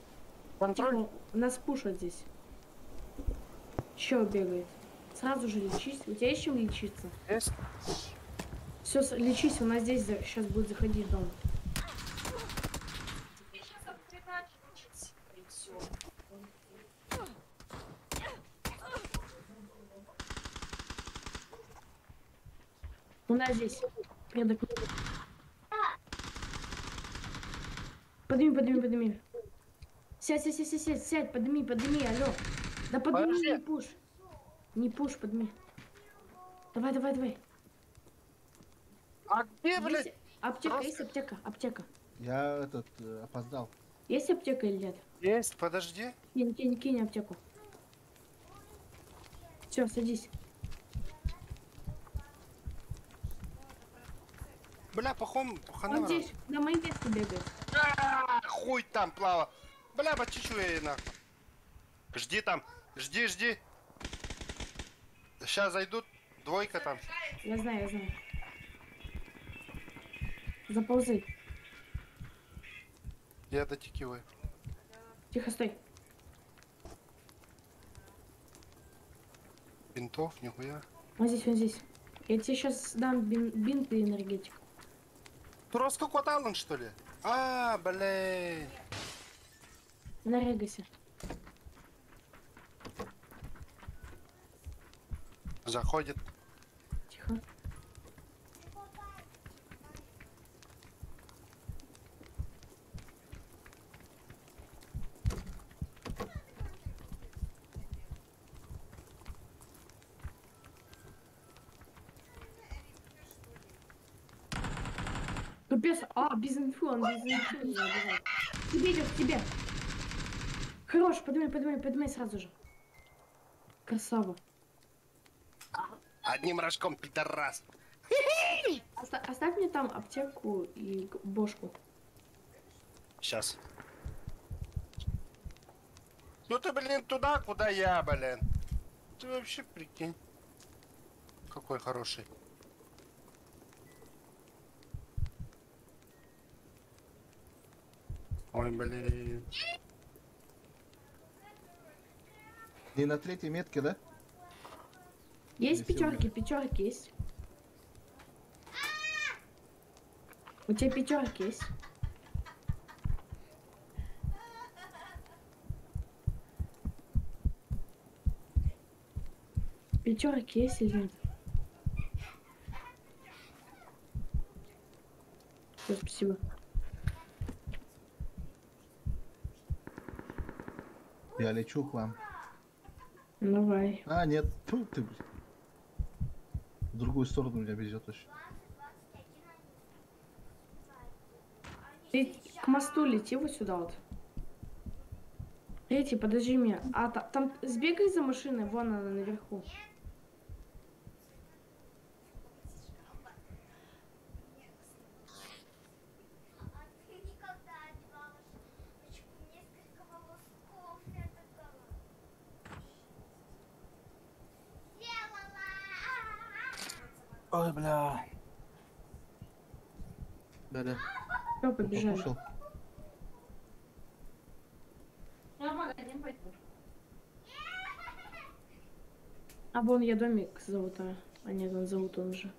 [SPEAKER 7] Контроль.
[SPEAKER 6] Тихо, нас пушат здесь. Еще бегает. Сразу же лечись. У тебя есть чем лечиться?
[SPEAKER 7] Есть.
[SPEAKER 6] Все, лечись, у нас здесь сейчас будет заходить дом. У нас здесь. Предок. Подними, подними, подними. Сядь, сядь, сядь, сядь, сядь, подними, подними, алло. Да подними,
[SPEAKER 7] Подожди.
[SPEAKER 6] не пуш. Не пуш, подними. Давай, давай, давай.
[SPEAKER 7] А где, блядь?
[SPEAKER 6] Есть аптека,
[SPEAKER 7] Просто-
[SPEAKER 6] есть аптека, аптека.
[SPEAKER 3] Я опоздал.
[SPEAKER 6] Есть аптека или нет?
[SPEAKER 7] Есть, подожди.
[SPEAKER 6] Кинь, кинь, кинь аптеку. Все, садись.
[SPEAKER 7] Бля, пахом,
[SPEAKER 6] Он здесь, на моей ветке бегает.
[SPEAKER 7] Хуй там плава. Бля, почищу я ей нахуй. Жди там, жди, жди. Сейчас зайдут, двойка там.
[SPEAKER 6] Я знаю, я знаю. Заползай.
[SPEAKER 7] Я дотекиваю.
[SPEAKER 6] Тихо, стой.
[SPEAKER 7] Бинтов, нихуя.
[SPEAKER 6] Он здесь, он здесь. Я тебе сейчас дам бинт и энергетик.
[SPEAKER 7] Ты раскокотален, что ли? А, блин.
[SPEAKER 6] Нарегайся.
[SPEAKER 7] Заходит.
[SPEAKER 6] Тихо. Капец, без инфы, он без инфы меня убивает. К тебе идет, к тебе. Хорош, поднимай, поднимай, поднимай сразу же. Красава.
[SPEAKER 7] Одним рожком, пидорас.
[SPEAKER 6] Оставь мне там аптеку и бошку.
[SPEAKER 7] Сейчас. Ну ты, блин, туда, куда я, блин. Ты вообще прикинь. Какой хороший. Ой, блин.
[SPEAKER 3] Не на третьей метке, да?
[SPEAKER 6] Есть пятерки есть. У тебя пятерки есть? Пятерки есть или нет? Всё, спасибо.
[SPEAKER 3] Я лечу к вам.
[SPEAKER 6] Давай.
[SPEAKER 3] А, нет. Тьфу ты, блин. В другую сторону меня везет очень.
[SPEAKER 6] Ты к мосту лети вот сюда вот. Эти, подожди меня. А там сбегай за машиной, вон она наверху.
[SPEAKER 4] Ой, бля. Да-да.
[SPEAKER 6] Все, побежали.
[SPEAKER 3] Покушал.
[SPEAKER 6] А вон я домик зовут, а нет, он зовут он же.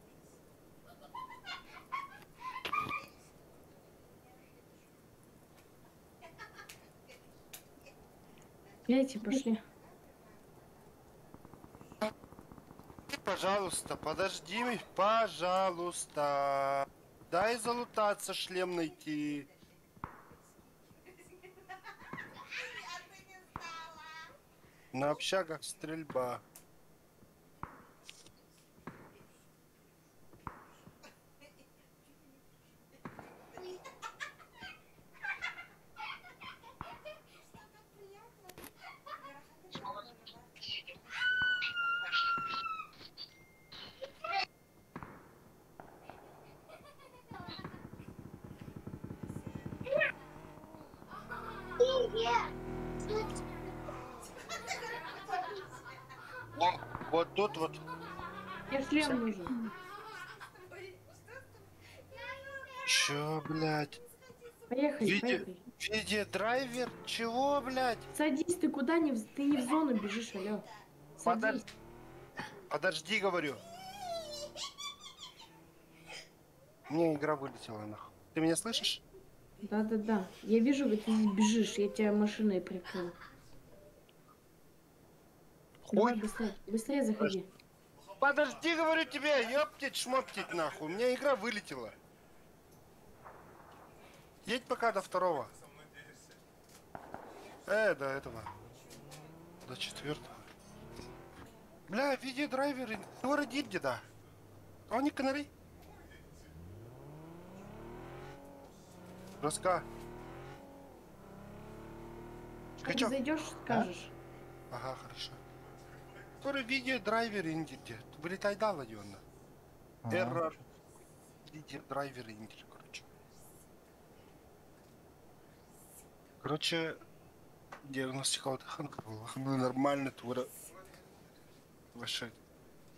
[SPEAKER 6] Эти, пошли.
[SPEAKER 7] Пожалуйста, подожди, пожалуйста. Дай залутаться, шлем найти. На общагах стрельба. Вот тут вот.
[SPEAKER 6] Мне шлем нужен.
[SPEAKER 7] Чё, блядь?
[SPEAKER 6] Поехали, поехали.
[SPEAKER 7] Видеодрайвер? Чего, блядь?
[SPEAKER 6] Садись, ты куда ты не в зону бежишь, алё. Садись.
[SPEAKER 7] Подожди, говорю. Мне игра вылетела нахуй. Ты меня слышишь?
[SPEAKER 6] Да. Я вижу, как ты бежишь, я тебя машиной прикрыл. Давай быстрее, быстрее заходи.
[SPEAKER 7] Подожди, говорю тебе, ёптить, шмоптить нахуй. У меня игра вылетела. Едь пока до второго. До этого. До четвертого. Бля, видеодрайверы. Говори, деда. Он не канари. Роска.
[SPEAKER 6] Как ты зайдешь, скажешь.
[SPEAKER 7] Ага, хорошо. Который видеодрайвер индите. Вылетай дал, Йонна. Эррор. Видеодрайвер индите, короче, диагностика отдыханка была. Ну, нормально, твора. Вообще,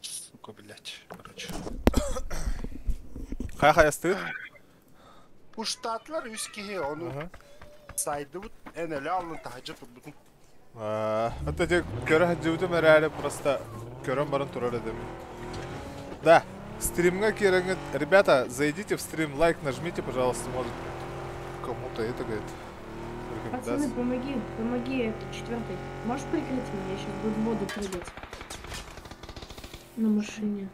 [SPEAKER 7] сука, блядь. Короче.
[SPEAKER 1] Хай стоит.
[SPEAKER 7] Уштатлар üsküye onu saydı bu eneli alın tahacı bu.
[SPEAKER 1] Это те көрі жүуді мәрәлі просто көрім барын тұрар едім. Да, стримға керіңіз. Ребята, зайдите в стрим, лайк нажмите, пожалуйста, может кому-то это говорит.
[SPEAKER 6] Пацаны, помоги, это четвертый. Можешь прикрыть меня? Я сейчас буду в воду прыгать. На машине.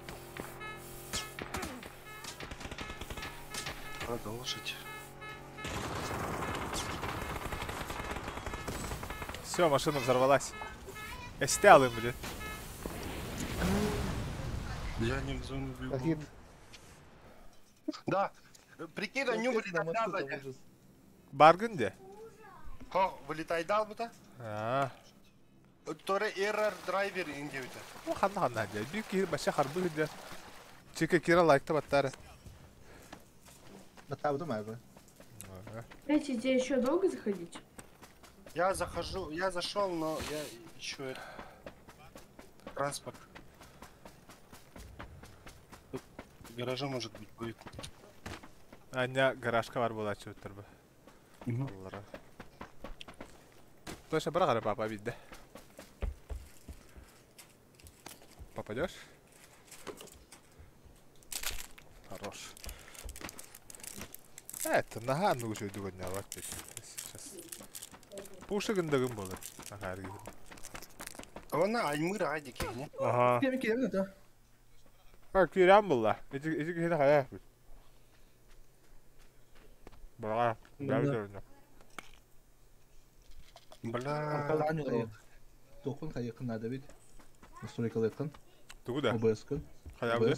[SPEAKER 7] Продолжить.
[SPEAKER 1] Все, машина взорвалась. Я снял им, блин.
[SPEAKER 7] Я не в зону бегу. Да, прикинь, они вылетают дал.
[SPEAKER 1] Баргын де?
[SPEAKER 7] Ho, вылетай дал bu-da. Тора error driver индивида.
[SPEAKER 1] О, ханна де. Bir kere başa harbi de. Çeke kere лайкта баттары.
[SPEAKER 3] Натабду майбы.
[SPEAKER 6] Эти, тебе еще долго заходить?
[SPEAKER 7] Я зашел, но я ищу транспорт. Тут гаража может быть будет.
[SPEAKER 1] Аня гаражка var bu açı ötürü. Allah'a. Точно бра папа видде. Попадешь? Хорош. Это нага нужно сегодня вот сейчас. Пушигындагым болот. Ахарги.
[SPEAKER 7] Она аймыр адики, не?
[SPEAKER 1] Ага.
[SPEAKER 4] Кем кем это?
[SPEAKER 1] Как кирям была. Эти хина хая. Бра. Да.
[SPEAKER 7] Бля.
[SPEAKER 4] Аркадан yok. Dokun yakınlarda bir. Настройка yakın.
[SPEAKER 1] Туда.
[SPEAKER 4] OBS kun.
[SPEAKER 1] Хаябды.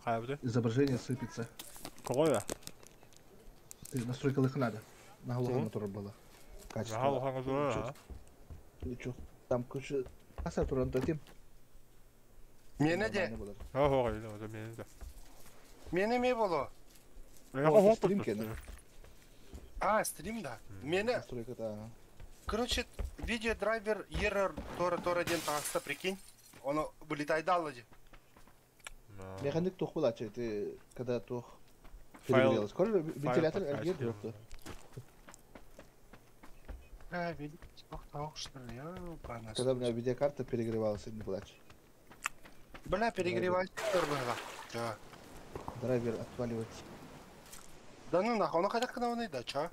[SPEAKER 1] Хаябды.
[SPEAKER 4] Изображение сыпется.
[SPEAKER 1] Какое?
[SPEAKER 4] Ты настройка yakınlarda. Нахуй мотор было. Качество.
[SPEAKER 1] Нахал хангазура.
[SPEAKER 4] Чё? Там куча. Аса туран тотим.
[SPEAKER 7] Мені де?
[SPEAKER 1] Ого, это меня да.
[SPEAKER 7] Мені ме боло?
[SPEAKER 1] Я
[SPEAKER 4] стрим кені.
[SPEAKER 7] А, стрим, да. Мені,
[SPEAKER 4] Настройка да.
[SPEAKER 7] короче, видеодрайвер еррор тора ден тағыста, прикинь. Оно вылетает даллади.
[SPEAKER 4] Механик тух была, че ты когда тух
[SPEAKER 1] Файл-
[SPEAKER 4] перегрелась. Скоро вентилятор
[SPEAKER 1] подкачки.
[SPEAKER 4] альгир дропты.
[SPEAKER 7] А, видите, тох, что ли? Ёбана.
[SPEAKER 4] Когда у меня видеокарта перегревалась, не плачь.
[SPEAKER 7] Бля, перегревать было. Да.
[SPEAKER 4] Драйвер отваливается.
[SPEAKER 7] Да ну нахуй, оно хотя бы да, ча?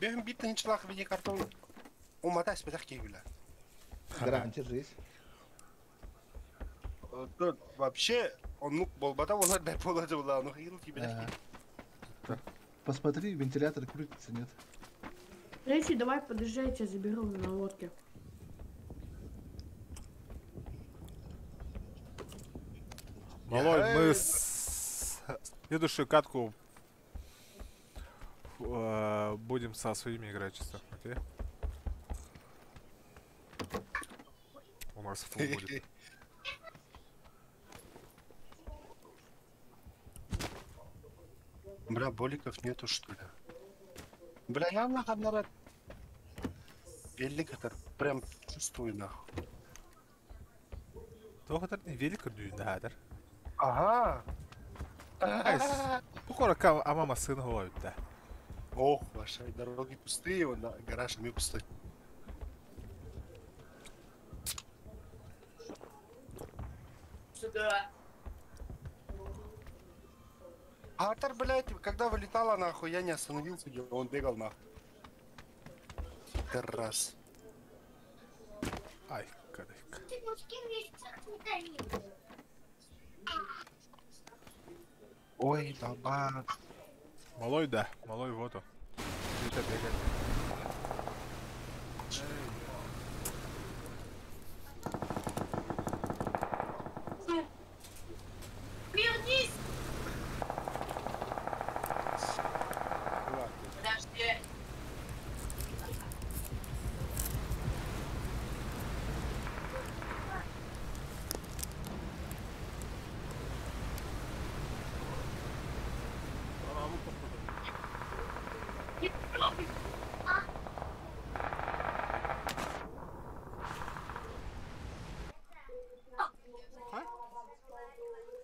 [SPEAKER 7] Бегем битный человек в видеокарту. Умотай, спитах кегуля.
[SPEAKER 4] Гарантия жизнь.
[SPEAKER 7] Тут вообще, он ну, болбата, он отдай положил, да, ну хил тебе.
[SPEAKER 4] Посмотри, вентилятор крутится, нет?
[SPEAKER 6] Рейси, давай подъезжай, я тебя заберу на лодке.
[SPEAKER 1] Малой, мы с следующую катку будем со своими играть чисто, окей? У нас фул будет.
[SPEAKER 7] Бля, боликов нету, что ли? Бля, я нахуй, народ. Велик это прям чувствую, нахуй.
[SPEAKER 1] Только не велико дүйдәдер.
[SPEAKER 7] Ага.
[SPEAKER 1] Bu kadar ama masını hava öttü.
[SPEAKER 7] Ох, ваши дороги пустые, вон, да, гараж не пустой. Артер, блядь, когда вылетала нахуй, я не остановился, он бегал нахуй. Раз.
[SPEAKER 1] Ay kadayık.
[SPEAKER 7] Ой, баба.
[SPEAKER 1] Малой да, малой вот он. Где-то бегает.
[SPEAKER 8] Вернись! Подожди.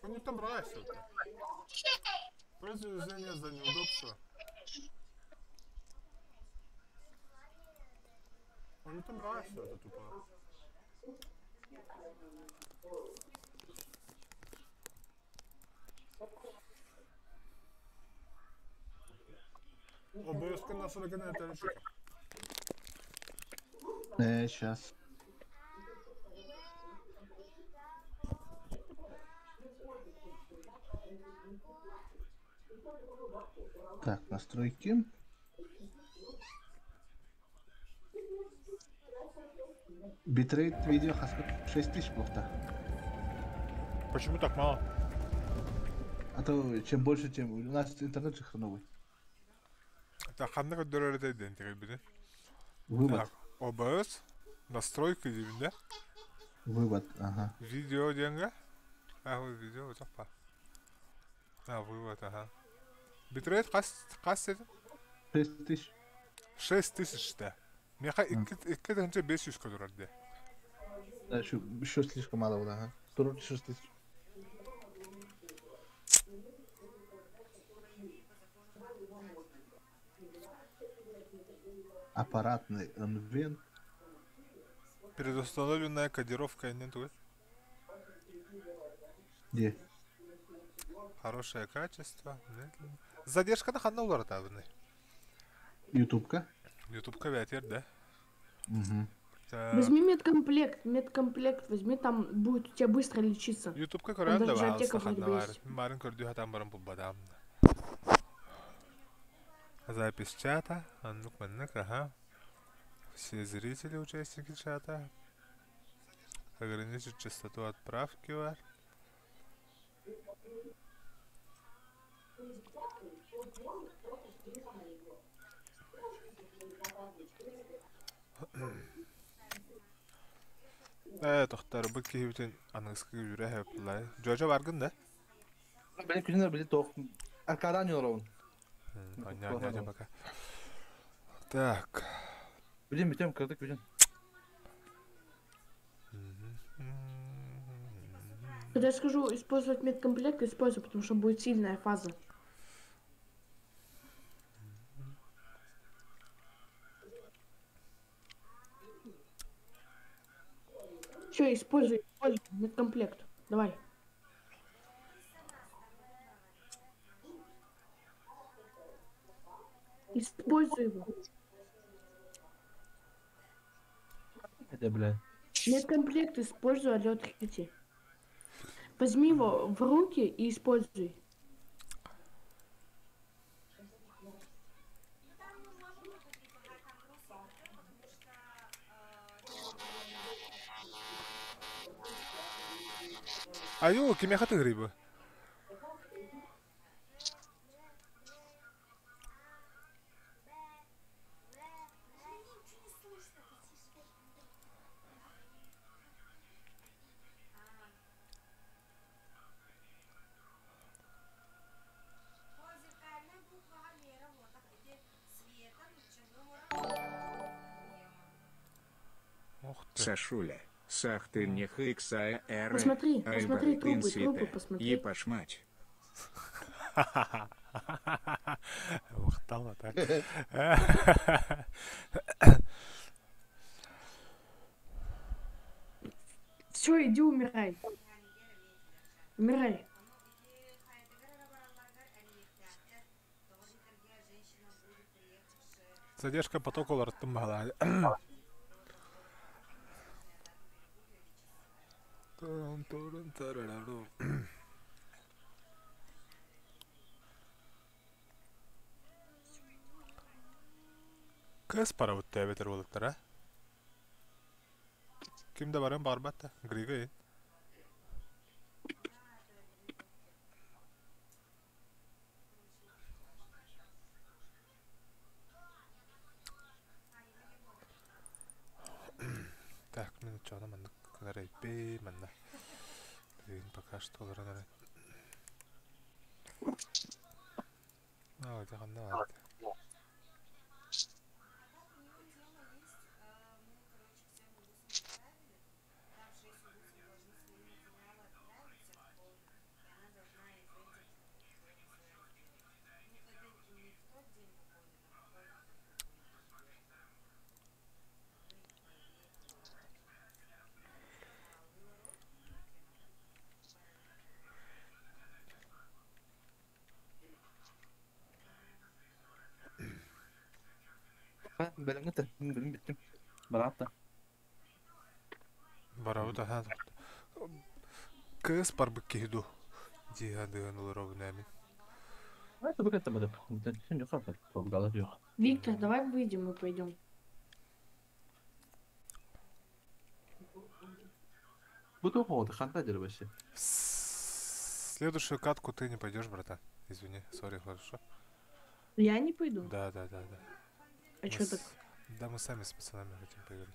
[SPEAKER 1] Он не там нравится. Просто извиняюсь за неудобство. Он не там нравится, это тупо. Обовязково на 40 на это решить.
[SPEAKER 4] Сейчас. Так, настройки. Битрейт видео 6000 плохо.
[SPEAKER 1] Почему так мало?
[SPEAKER 4] А то чем больше, тем у нас интернет же хреновый.
[SPEAKER 1] Так, қандай дөрөлөтө идентиги бири.
[SPEAKER 4] Вывод.
[SPEAKER 1] Так, OBS, настройки дегенде,
[SPEAKER 4] Вывод, ага.
[SPEAKER 1] видео дегенге. Видео жоқ па. Вывод, ага. Битрейт қас дедің?
[SPEAKER 4] 6000.
[SPEAKER 1] 6000-те. Меха 2 500 тұрады.
[SPEAKER 4] Да, еще слишком мало было, ага. 6000. Аппаратный инвент.
[SPEAKER 1] Предустановленная кодировка нету.
[SPEAKER 4] Где?
[SPEAKER 1] Хорошее качество. Медленно. Задержка на ханна улар табыны.
[SPEAKER 3] Ютубка.
[SPEAKER 1] Ютубка вятер, да?
[SPEAKER 3] Угу.
[SPEAKER 6] Возьми медкомплект возьми, там будет у тебя быстро лечиться.
[SPEAKER 1] Ютубка
[SPEAKER 6] Там
[SPEAKER 1] көрәм да
[SPEAKER 6] даже аптека
[SPEAKER 1] ханна
[SPEAKER 6] вроде бы
[SPEAKER 1] бар.
[SPEAKER 6] есть.
[SPEAKER 1] Марын көрдü хатан барам бубадам. Запись чата. Аннук маннак, ага. Все зрители, участники чата. Ограничить частоту отправки бар. Тоқтар, бұл кейбітен аныңызғы жүрі әпілай. Жожа барғын да?
[SPEAKER 4] Benim küçüğümde bile toğ. Arkadan yorulun.
[SPEAKER 1] Anya пока. Так.
[SPEAKER 4] Bilin bitiyorum kırdık bilin.
[SPEAKER 6] Когда я скажу использовать медкомплект, используй, потому что будет сильная фаза. Все, используй медкомплект. Давай. Используй его.
[SPEAKER 4] Hadi bile.
[SPEAKER 6] Медкомплект используй, алё, третий. Возьми его в руки и используй.
[SPEAKER 1] Аю, кеме хаты грибы.
[SPEAKER 5] Сашуля, сахты мне хиксая эра.
[SPEAKER 6] Посмотри трубы, посмотри.
[SPEAKER 5] Епашмать.
[SPEAKER 1] Уختала так.
[SPEAKER 6] Все, иди умирай. Умирай.
[SPEAKER 1] Задержка потока уларттым бағала. Кыз пара бұтты әбетер болыптыр, а? Кімді барам бар батта? Грига ең. Так, мен чоғына мандық кінар әйтпей, манда. Григин пока что оларан әрет. Өте қанда барды.
[SPEAKER 4] Benim gitti. Benim bittim. Bana attı.
[SPEAKER 1] Барабы тахан тоқты. Кыз бар бүк кейду. Дигандығын олар оғын әмін.
[SPEAKER 4] Это бы это было. Все не хапает. В голове.
[SPEAKER 6] Виктор, давай выйдем и пойдем.
[SPEAKER 4] Буду ходы, хантадер вообще.
[SPEAKER 1] Следующую катку ты не пойдешь, братан. Извини, сори, хорошо.
[SPEAKER 6] Я не пойду.
[SPEAKER 1] Да.
[SPEAKER 6] А что так?
[SPEAKER 1] Да, мы сами с пацанами хотим поиграть.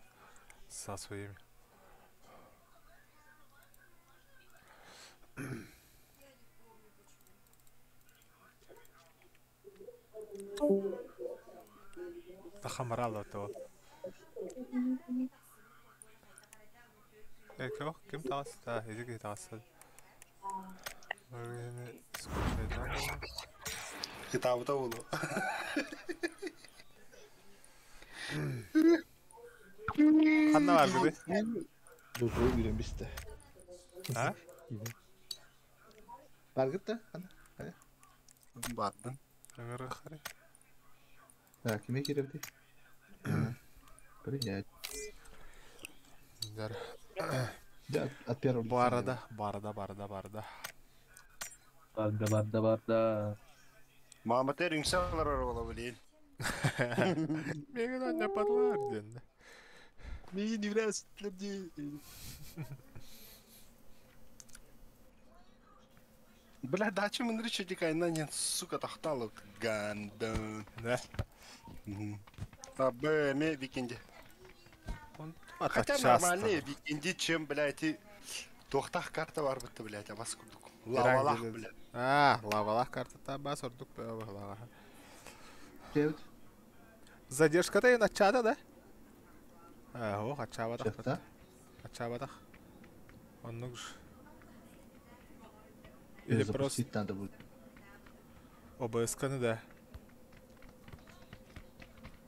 [SPEAKER 1] Со своими. Тахамарало то. Кё? Кем тас? Да, иди тас.
[SPEAKER 7] Хитабыта болу.
[SPEAKER 1] Қанна бар бебе?
[SPEAKER 3] Dur, үйренбесті.
[SPEAKER 1] А?
[SPEAKER 3] Бар кетті, қана.
[SPEAKER 7] Бардын.
[SPEAKER 1] Аңыры қарай.
[SPEAKER 3] Так, кеме керевді? Принять.
[SPEAKER 1] Дәр.
[SPEAKER 3] Да, от первого лица.
[SPEAKER 1] Барда.
[SPEAKER 4] Барда.
[SPEAKER 7] Маматы рюкзаклар ола білейін.
[SPEAKER 1] Меген анна падлар денді.
[SPEAKER 7] Мен не вряз людей. Бля, дача мен речи дикай нанен, сука, тахталов гандон.
[SPEAKER 1] Да.
[SPEAKER 7] А ме викенде. Хотя нормальные викенде, чем, блядь, и тохтах карта бар бітті, блядь, абас күрдік. Лавалах, блядь.
[SPEAKER 1] Лавалах карта бас ордук бәуі.
[SPEAKER 3] Девять.
[SPEAKER 1] Задержка-то и начата, да? О, хачавадах.
[SPEAKER 3] Чекта.
[SPEAKER 1] Хачавадах. Он ну ж. Или просто
[SPEAKER 3] Запустить надо будет.
[SPEAKER 1] ОБС-каны, да.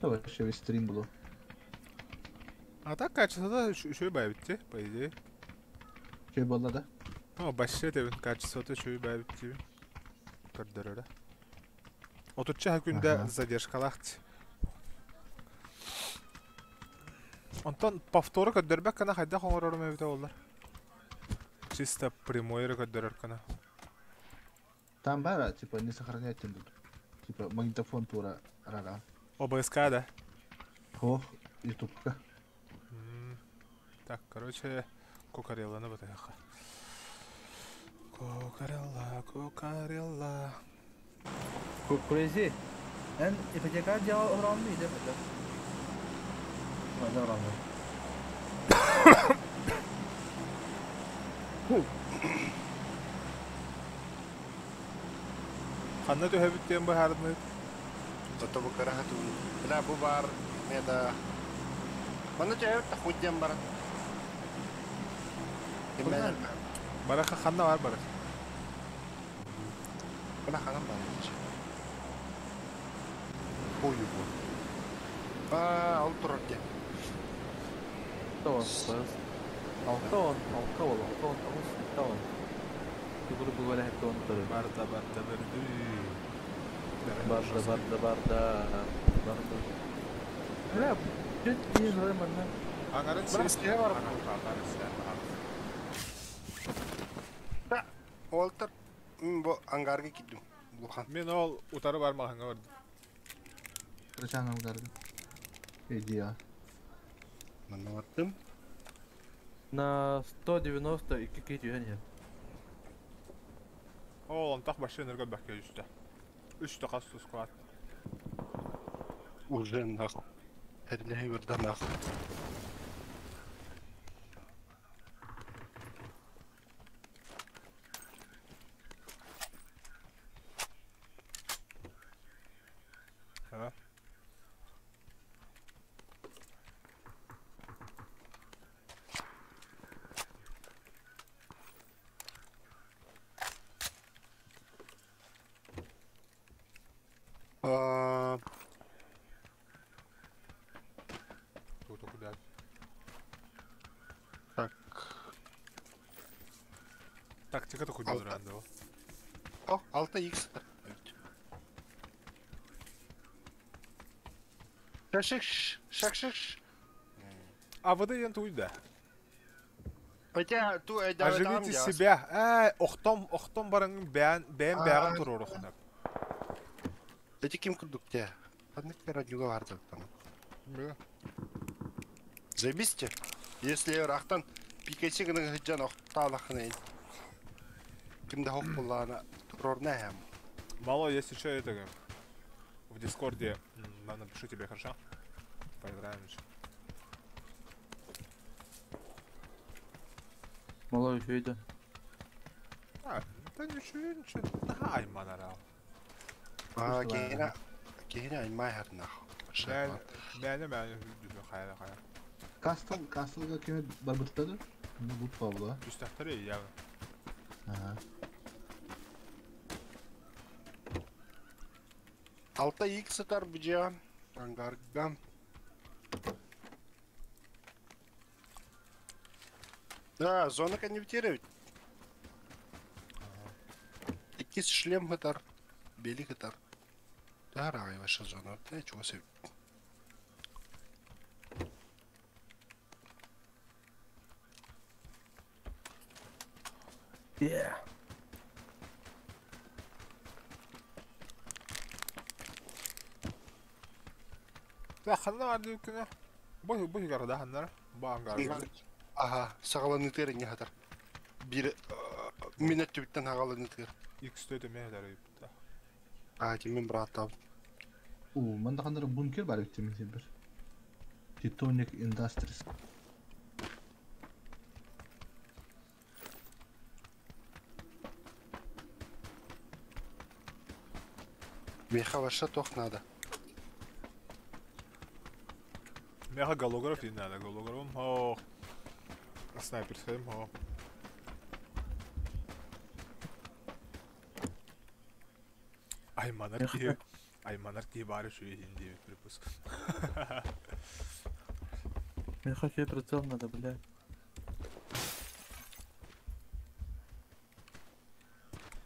[SPEAKER 3] Да, вообще весь стрим было.
[SPEAKER 1] А так качество-то еще и бавите, по идее.
[SPEAKER 3] Че было, да?
[SPEAKER 1] О, баще тебе качество-то еще и бавите. Көрдөрөрө. Отучча күндө задержкалакты. Онтон повторы көддөрбөк кана хайда коңорорум эбите боллар. Чисто прямой көддөрөр кана.
[SPEAKER 3] Там бара, типа, не сохранять им тут. Типа, магнитофон тура рара.
[SPEAKER 1] ОБСК, да?
[SPEAKER 3] Ох, ютубка.
[SPEAKER 1] Так, короче, кукарелла на батареха. Кукарелла.
[SPEAKER 4] Crazy. En ipoteka dia orang ni dia betul. Mana orang ni?
[SPEAKER 1] Ханна төһөбүттен бу хардны.
[SPEAKER 7] Зато bu kara hatu. Bля, bu бар, неда. Мана жайып та худден бар. Киммен?
[SPEAKER 1] Бараха ханна бар барак.
[SPEAKER 7] Бля, ханам бар. Бою бу. Ал турар ке.
[SPEAKER 4] Tahu, tahu, tahu. Тигур бугала хәтта онтыр.
[SPEAKER 1] Барда бирди.
[SPEAKER 4] Барда. Бля, чөт киен зәр мана.
[SPEAKER 1] Аңарын
[SPEAKER 7] Бирске бар. Та, олтыр. Бу ангарга кидим. Бу хан.
[SPEAKER 1] Мен ол утары бармаганга бардым.
[SPEAKER 3] Крачан алгарды. Идея.
[SPEAKER 7] Мана баттым.
[SPEAKER 4] На 192 кече.
[SPEAKER 1] Ол онтак башы энерго бакка үстө. 3 такассус кват.
[SPEAKER 7] Уже нахуй. Эрнеге бирда нахуй.
[SPEAKER 1] Ha. Тут куда?
[SPEAKER 7] Так.
[SPEAKER 1] Тактика-то куда duranda o?
[SPEAKER 7] О, 6x. Шакшиш.
[SPEAKER 1] А вода ен туйда.
[SPEAKER 7] Хотя ту
[SPEAKER 1] Оживите себя. Охтом барың бән бәгын турор охнап.
[SPEAKER 7] Эти ким курдук те. Одних радиога барды.
[SPEAKER 1] Бля.
[SPEAKER 7] Заебись. Если рахтан пикайси гына хыджан охталахны. Кимде хок буллана турорнэм.
[SPEAKER 1] Мало, если что, это в Дискорде напишу тебе, хорошо? Поиграем еще.
[SPEAKER 4] Мало еще это.
[SPEAKER 1] А, да ничего. Ай, манарал.
[SPEAKER 7] А, кейна аймай харнах.
[SPEAKER 1] Бәне жүзі қайра.
[SPEAKER 3] Кастылға кеме бар бұттады? Не бұл павла.
[SPEAKER 1] Жүстақтары явно.
[SPEAKER 3] Ага.
[SPEAKER 7] 6x атар бұжа. Ангаргам. Да, зона конъюнктировать. 2 шлем атар. бели кытар. Дарагай ваша зона, да чего себе.
[SPEAKER 4] Yeah.
[SPEAKER 1] Да, ханна vardı ülkene. Boy garda hanlar. Bağın garda.
[SPEAKER 7] Aha, sağalanı terin yatar. Bir minnet tübitten hağalanı ter.
[SPEAKER 1] X ödeme eder yaptı.
[SPEAKER 7] Kimin bıraktı?
[SPEAKER 3] Мында қандыр бункер бар бит мен бір. Titanic Industries.
[SPEAKER 7] Меха ваша тох надо.
[SPEAKER 1] Меха голограф не надо, голографом. О, снайперским, о. Айманарки бары şu hindi припуск.
[SPEAKER 4] Мне хоккей прицел надо, блядь.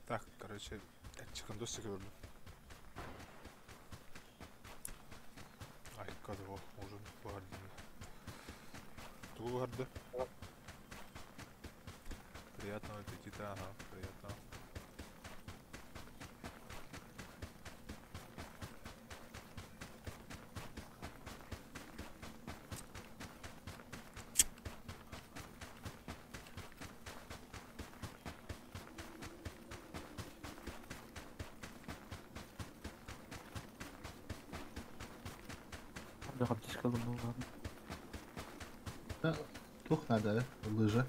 [SPEAKER 1] Так, короче, чекандос gördüm. Ай, кадво, уже vardı. Tu vardı. Приятного аппетита, ага, приятно.
[SPEAKER 4] Да, аптечка была.
[SPEAKER 3] Тох надо, лыжа.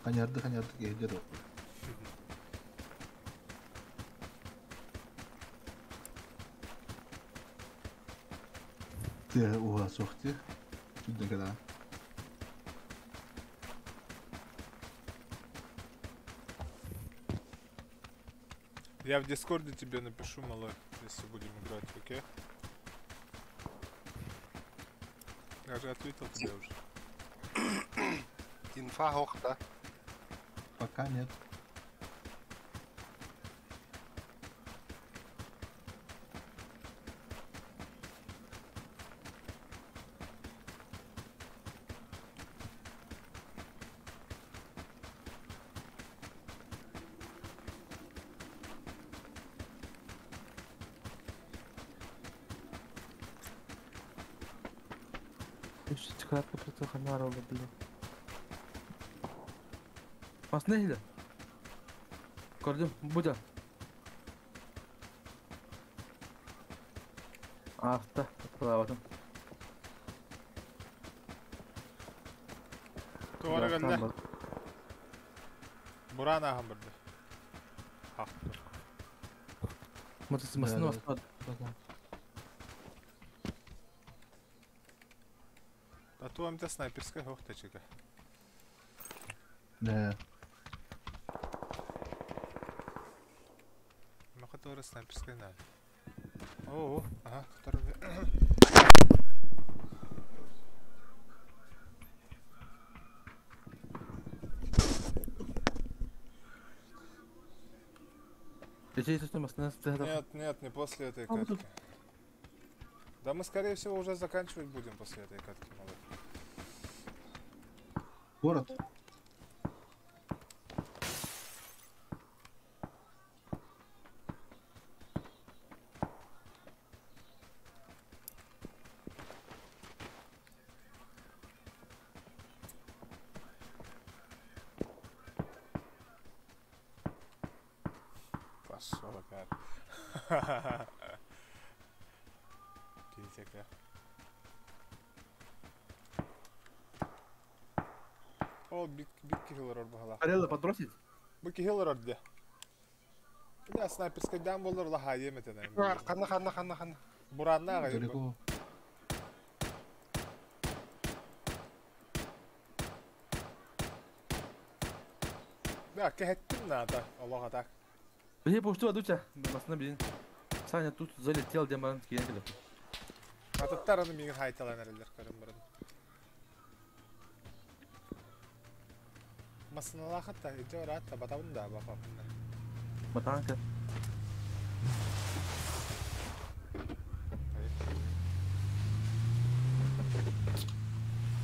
[SPEAKER 3] Қанярды кейдер. Ты уға соқты. Чудно когда.
[SPEAKER 1] Я в Дискорде тебе напишу, малой, если будем играть, окей? Я же ответил тебе уже.
[SPEAKER 7] Инфа хохта.
[SPEAKER 3] Пока нет.
[SPEAKER 4] Еще чекатка прицел ханарова, блядь. Нейді? Көрдім, бұда. Артта, праватым.
[SPEAKER 1] Туғары кәлді. Буран ағым бірді. Хақты.
[SPEAKER 4] Мотосымасыны бастады.
[SPEAKER 1] А то вам-то снайперская хохтачика.
[SPEAKER 3] Да.
[SPEAKER 1] Которая снайперская надо. О, ага, которая... Нет, не после этой катки. Да мы, скорее всего, уже заканчивать будем после этой катки, малой.
[SPEAKER 3] Город.
[SPEAKER 1] Пошел опять. Китика. О, бик хиллер орбахала.
[SPEAKER 4] Арелла подбросить?
[SPEAKER 1] Бик хиллер орде. Да, снайперская дам болар лаха еметен.
[SPEAKER 7] Хана.
[SPEAKER 1] Буранна гайбы.
[SPEAKER 3] Далеко.
[SPEAKER 1] Да, кехеттин надо, Аллаха так.
[SPEAKER 4] Блин, пушту адуча. Басына блин. Саня тут залетел, демаран киенгеле.
[SPEAKER 1] Ататтараны миңин хайталан әрелер көрім бұрын. Масыналақытта, иджа ұратта, батабын да бақапында.
[SPEAKER 4] Батанка.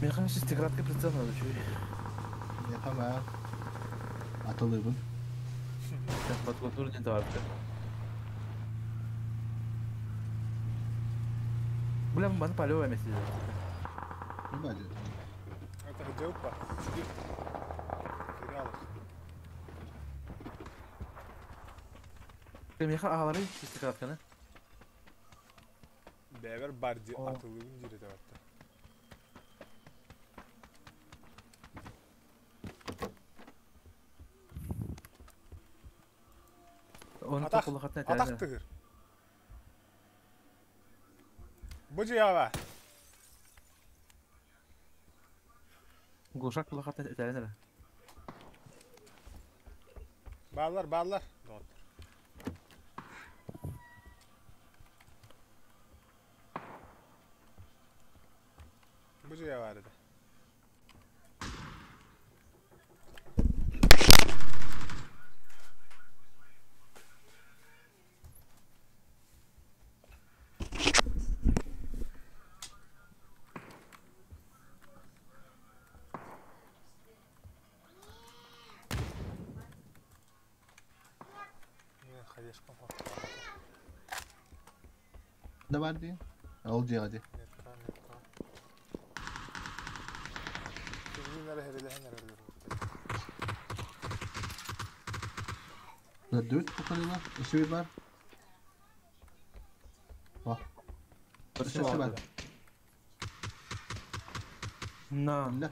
[SPEAKER 4] Мен қанша стекратқа прицел надо чуй.
[SPEAKER 3] Я tamam. Atılığın.
[SPEAKER 4] Сейчас под культурный товар. Бля, бана полевая вместе.
[SPEAKER 3] Ne bence?
[SPEAKER 1] Это где упа? Сериалов.
[SPEAKER 4] Мен ағалары стекратканы.
[SPEAKER 1] Бәбер бар де атылығын жереді бапты.
[SPEAKER 4] Оны
[SPEAKER 1] Атақ,
[SPEAKER 4] тоқылы қатына
[SPEAKER 1] атақ тігір. Бұ же яға.
[SPEAKER 4] Глушак бұлы қатына әтәрінері.
[SPEAKER 1] Bağlar, bağlar. Bu ya vardı.
[SPEAKER 3] Ne var diye? Olcu hadi. Dört bu kadar. İşi bir var. Bak. Sesi var.
[SPEAKER 4] На.
[SPEAKER 3] Allah.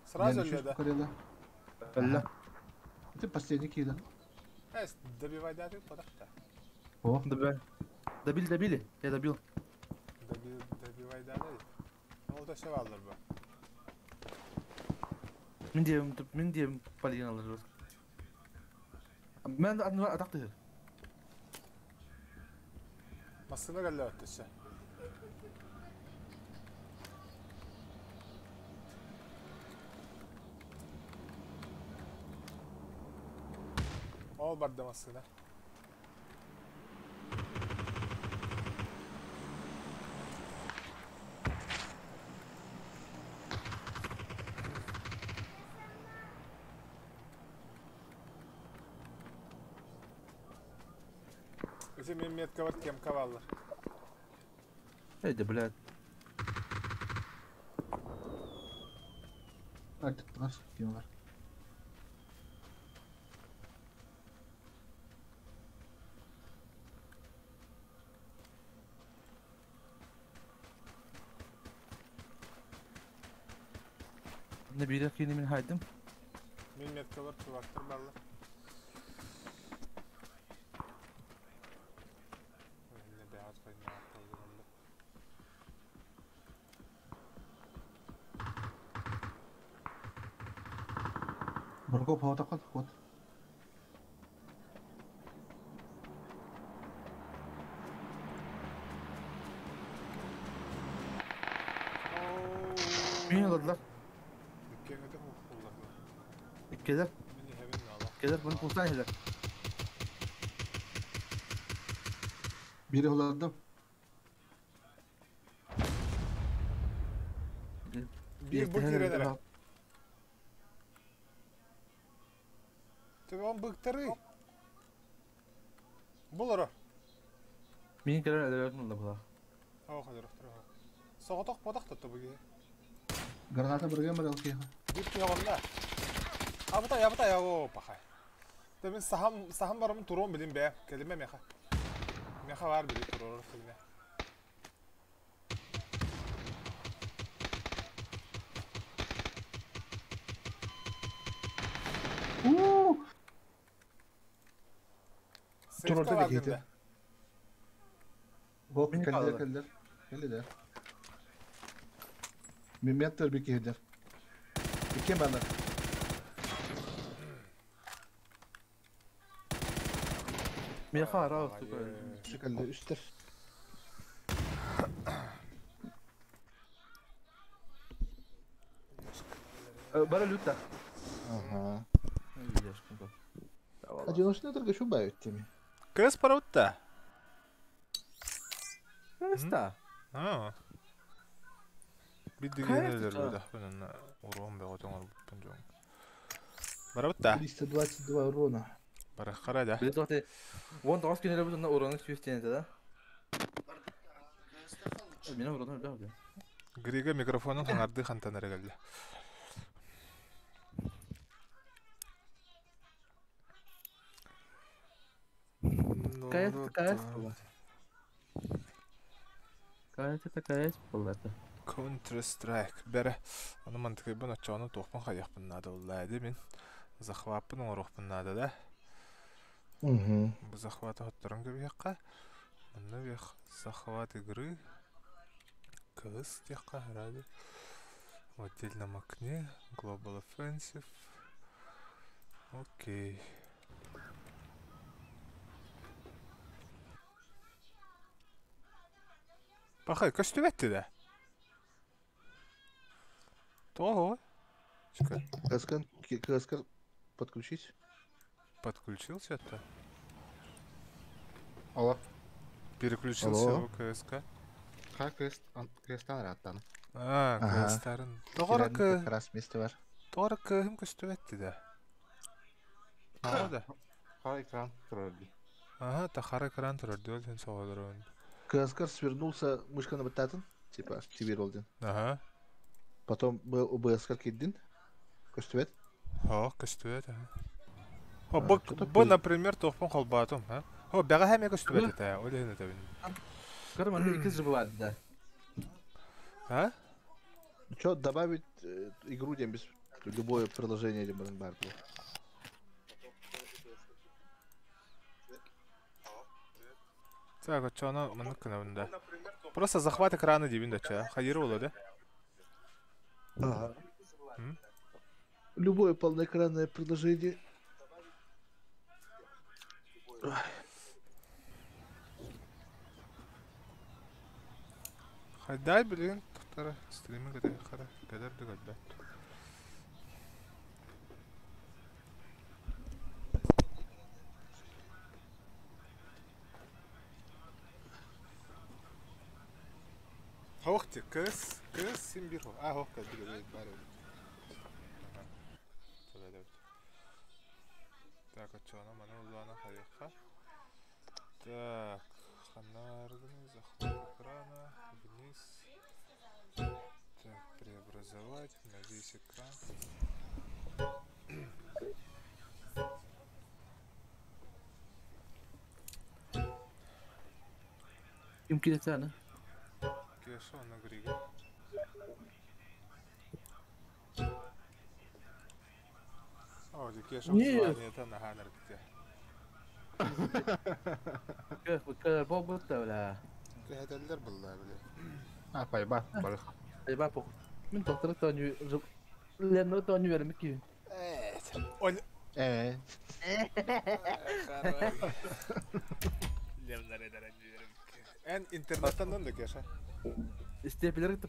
[SPEAKER 1] Сразу ли, да?
[SPEAKER 4] Ля.
[SPEAKER 3] Ты последний кида.
[SPEAKER 1] Добивай, да, ты подошла.
[SPEAKER 3] О.
[SPEAKER 4] Добили. Я добил.
[SPEAKER 1] Добивай, да, да. Ол да все алыр bu.
[SPEAKER 4] Мен де полигон алыр. Мен атақты.
[SPEAKER 1] Masını galle öttüse. Ol barda masını. Если мне метка вот кем коваллар.
[SPEAKER 4] Эй, блядь.
[SPEAKER 3] Artık nasıl diyorlar?
[SPEAKER 4] Ne bir dakika min haydım.
[SPEAKER 1] Min metka var tuvaktır ballar. Ne beyaz kaynağı kaldırıldı.
[SPEAKER 3] Burgo havada kal. Kot.
[SPEAKER 4] Beni yolladılar.
[SPEAKER 1] Dükkanı da mı kullandı?
[SPEAKER 4] İkkeler.
[SPEAKER 1] Beni hemen Allah.
[SPEAKER 4] İkkeler bana pulsan yediler.
[SPEAKER 3] Biri yolladım.
[SPEAKER 1] Bir bu girenere. Tabii on bıktırı. Bulur o.
[SPEAKER 4] Beni gelen ederler mi bu da?
[SPEAKER 1] O kadar otur. Soğutak podak tuttu bu gibi.
[SPEAKER 3] Granata buraya mı alıyor?
[SPEAKER 1] Bir şey onda. Abita ya o pahay. Demin saham varımın turum bilin be. Kelime meha. Meha var biri turur kelime.
[SPEAKER 3] Turorda bir giydi. Hop
[SPEAKER 4] Beni
[SPEAKER 3] kaldır
[SPEAKER 4] kaldır.
[SPEAKER 3] kaldır. Kaldır. Mimyatlar bir giydir. İki bana.
[SPEAKER 4] Beni kara oldu.
[SPEAKER 3] Çıkaldı üstte.
[SPEAKER 4] Bana lütfen.
[SPEAKER 3] Ага.
[SPEAKER 4] Видишь, как.
[SPEAKER 3] Одиночный только шубают теми.
[SPEAKER 1] Kız para utta.
[SPEAKER 4] Креста.
[SPEAKER 1] Ha. Билдигенелер да. Мен урон бего тоңор буппун жоң. Барабытта.
[SPEAKER 3] 322 урона.
[SPEAKER 1] Бара кара да.
[SPEAKER 4] Билет вакыты. Вон тагыз кинелер бутун уроны сүйстенде да. Мен уроны да.
[SPEAKER 1] Грига микрофонун хаңарды хантанары келди.
[SPEAKER 4] Кайс булды.
[SPEAKER 1] Counter-Strike. Бәрі, аны мантықай бұн атчауны тоқпын қаяқпын нады олайды мен. Захваппын оңырықпын нады да. Бұл захваты хоттырын көбі яққа. Мұнны бек захват игры. Кыз яққа рады. В отдельном окне. Global Offensive. Окей. Пахай, костюм әтті да? Ого.
[SPEAKER 3] КСК подключить.
[SPEAKER 1] Подключился это?
[SPEAKER 7] Алло.
[SPEAKER 1] Переключился в КСК.
[SPEAKER 7] Квесттан раттан.
[SPEAKER 1] Квесттарын.
[SPEAKER 3] Как раз вместе бар.
[SPEAKER 1] Тоғыры кім костюм әтті да? Ағада?
[SPEAKER 7] Қара экран тұрады.
[SPEAKER 1] Ага, та қара экран тұрады, өлден соғадыр өңді.
[SPEAKER 3] КСК свернулся, мышка на баттатын, типа активировал ден.
[SPEAKER 1] Ага.
[SPEAKER 3] Потом был ОБС киддин. Костюмет.
[SPEAKER 1] Костюмет, ага. Бұл, например, тоқпын қолбатым, а? Бәға хәме костюмет это, өлден это бен.
[SPEAKER 4] Карман, 2 жыбы бар, да.
[SPEAKER 1] А?
[SPEAKER 3] Чё, добавить игру дем без любое приложение дем бар.
[SPEAKER 1] Так, что она маныкына да. Просто захват экрана дебин да, че? Хадировало, да?
[SPEAKER 3] Ага. Любое полноэкранное приложение.
[SPEAKER 1] Хайдай, блин, тахтара стримы гадай хара, гадар да гадай. Хохти, кыс симбирхо. Хохка дигай бару. Так, а что она манула хариха? Так, ханаргны, захват экрана, вниз. Так, преобразовать на весь экран.
[SPEAKER 4] Ким кидется, да?
[SPEAKER 1] Кеша на грига. Кеша это на ханар где.
[SPEAKER 4] Как бобот да.
[SPEAKER 1] Кеделдер булла биле.
[SPEAKER 7] Пайба, барых.
[SPEAKER 4] Пайба по. Мен доктор Тони Лено Тони вермики.
[SPEAKER 1] Он Лемнары даранжы вермики. Эн интернеттан да кеша.
[SPEAKER 4] Степелер это.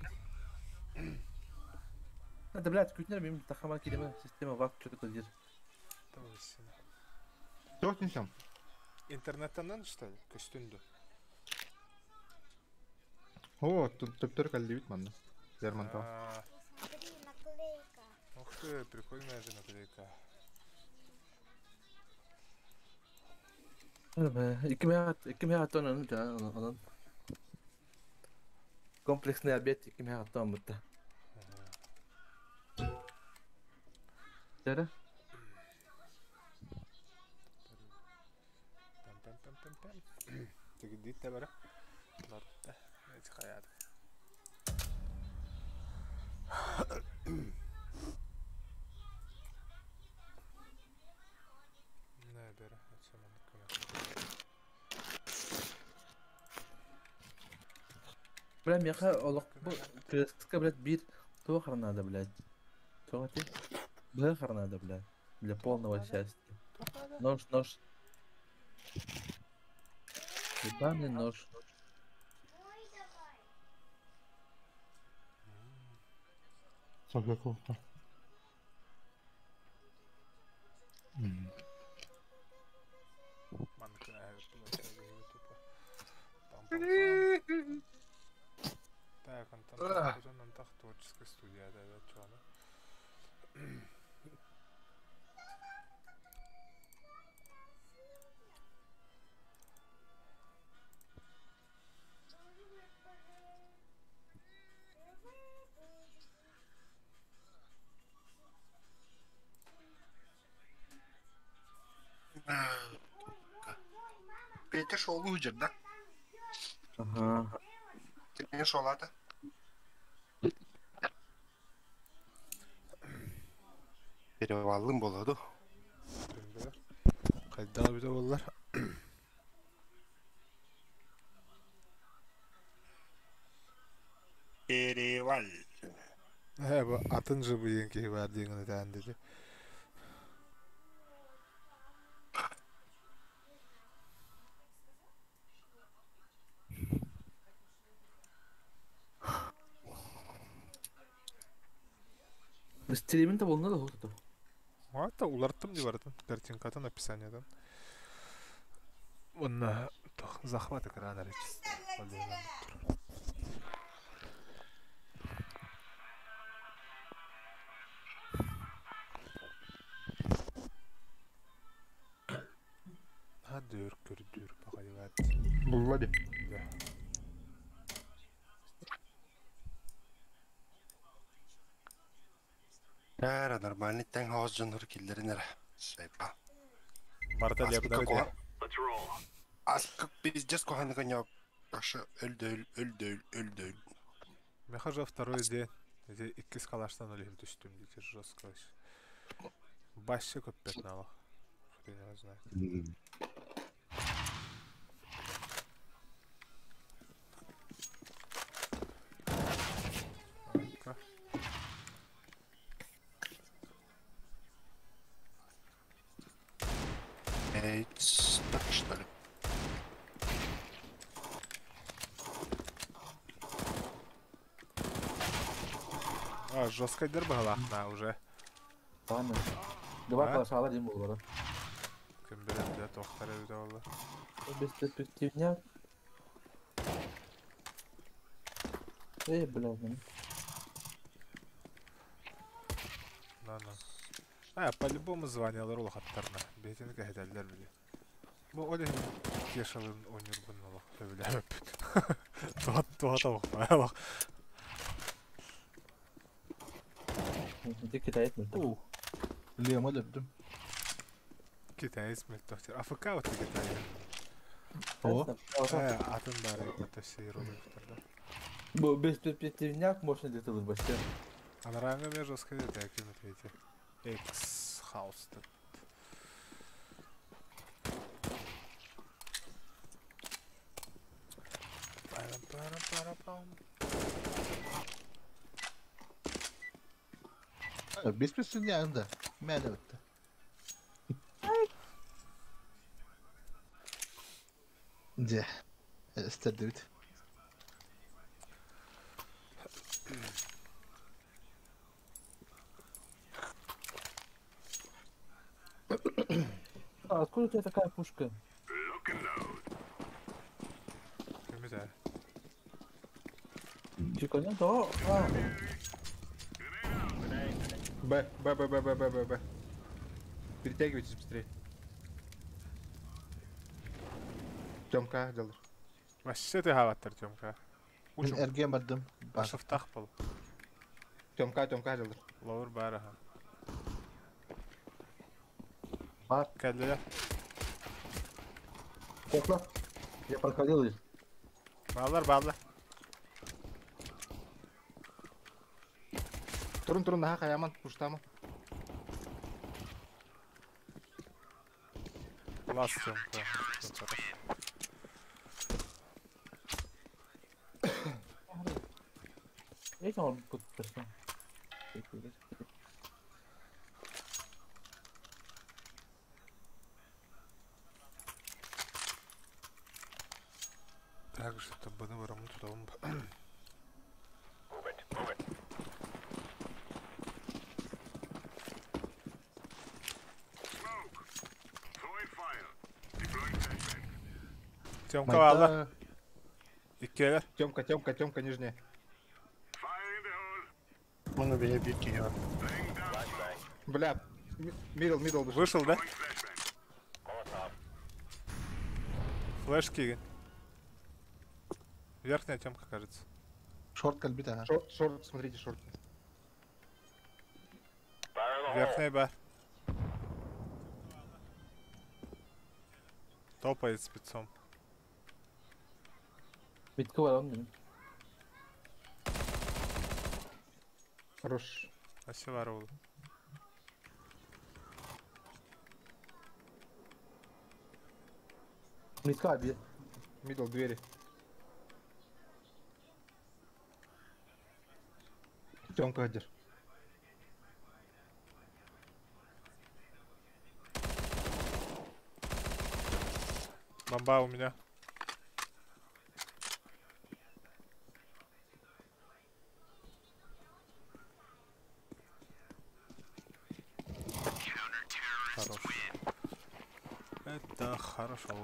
[SPEAKER 4] Надо, блядь, кутнер мимо тахамал кидема система вак что-то делает.
[SPEAKER 7] Что с ним?
[SPEAKER 1] Интернеттан что ли? Костюмду.
[SPEAKER 7] О, тут только левит ман. Зермантал.
[SPEAKER 8] Наклейка.
[SPEAKER 1] Ух ты, прикольная же наклейка.
[SPEAKER 4] Икимя атон он. Комплексный обед икимя атон будто. Дара?
[SPEAKER 1] Пам. Тегидит те бара. Норта. Эти хаяд. Не бара, это man kunna.
[SPEAKER 4] Блядь, мяха олох кыска, блядь, бир тохар надо, блядь. Что ты? Бэхар надо, блядь. Для полного счастья. Нож. Ебаный нож.
[SPEAKER 7] Согласовка.
[SPEAKER 1] Манка тупо. Так, он там тахт Жестко студияда evet çoğunu.
[SPEAKER 7] Петя шол уйдет, да?
[SPEAKER 4] Ага.
[SPEAKER 7] Не шол ата. Перевалым болады.
[SPEAKER 1] Kaydağı bir de oldular.
[SPEAKER 7] Перевал.
[SPEAKER 1] He bu atınca bu yengeyi verdiğini neden dedi.
[SPEAKER 4] Стримин то волна да хото.
[SPEAKER 1] Hatta ularttım diye vardı. Картинкадан описаниедан. Он захват экрана речи. Hadi ürkürdür bakayım hadi.
[SPEAKER 3] Буллади.
[SPEAKER 7] Эра нормальный тен хоз жонор киллерин эра. Сайпа.
[SPEAKER 1] Барда лебдары де.
[SPEAKER 7] Аскы пиздец коханы коня. Аша өлдөл.
[SPEAKER 1] Мехажа второй день. Эти иккис калаштан өлеп түстүм дейти жестко. Башы көп бетналы. Что не знаю.
[SPEAKER 7] Так что ли?
[SPEAKER 1] А, жестко дербала на уже.
[SPEAKER 4] Tamam. Duvar
[SPEAKER 1] Ha?
[SPEAKER 4] kalaşı alayım bu arada.
[SPEAKER 1] Kim bilir de tohtar evde oldu.
[SPEAKER 4] Перспективняк. Блядь.
[SPEAKER 1] На. По-любому звонил ролл хаттарна. Бетин кахедаллар били. Бу оле кешалын ойнур буннолок сөбүлөп. Туата окпайлык.
[SPEAKER 4] Dik kitayet mi?
[SPEAKER 3] Лема лепдим.
[SPEAKER 1] Китаец мет доктор. АФК вот Китай.
[SPEAKER 3] О.
[SPEAKER 1] Атын бары это все роликтарда.
[SPEAKER 4] Bu перспективняк можно где-то выбросить.
[SPEAKER 1] А на ранга мне жестко это кинуть эти. X-House. Пара-пара-пара-пам.
[SPEAKER 3] Без присутствия, да. Мяда вот. Да. Стадут.
[SPEAKER 4] А откуда у тебя такая пушка?
[SPEAKER 1] Комментарий.
[SPEAKER 4] Чиканя, да. А.
[SPEAKER 9] Б. Перетягивайтесь быстрее. Тёмка, Жалдыр.
[SPEAKER 1] Вообще ты хаваттар Тёмка.
[SPEAKER 3] Мен эрген бардым.
[SPEAKER 1] Башыфтах был.
[SPEAKER 9] Тёмка, Жалдыр.
[SPEAKER 1] Лаур бараха.
[SPEAKER 4] Бар.
[SPEAKER 1] Келдилер.
[SPEAKER 4] Kokla. Я проходил здесь.
[SPEAKER 1] Балдар.
[SPEAKER 9] Турун, наха каяман, пуштамы.
[SPEAKER 1] Лас Тёмка.
[SPEAKER 4] Я сам тут просто.
[SPEAKER 1] Так же, то bunu vuramı tutalım. Тёмка валды. Иккелер.
[SPEAKER 9] Тёмка, нижняя.
[SPEAKER 7] Bunu bir giyiyor.
[SPEAKER 9] Бля, мидл вышел.
[SPEAKER 1] Вышел, да? Флэш киген. Верхняя темка, кажется.
[SPEAKER 3] Шорт кальбит, ага.
[SPEAKER 9] Шорт, смотрите, шорт.
[SPEAKER 1] Верхняя бар. Топает спецом.
[SPEAKER 4] Bitki var oğlum benim.
[SPEAKER 9] Хорош.
[SPEAKER 1] Спасибо, Ролл.
[SPEAKER 4] Bitki abi.
[SPEAKER 9] Мидл, двери. Тёмка один.
[SPEAKER 1] Бомба у меня. Хорош. Это хорошо.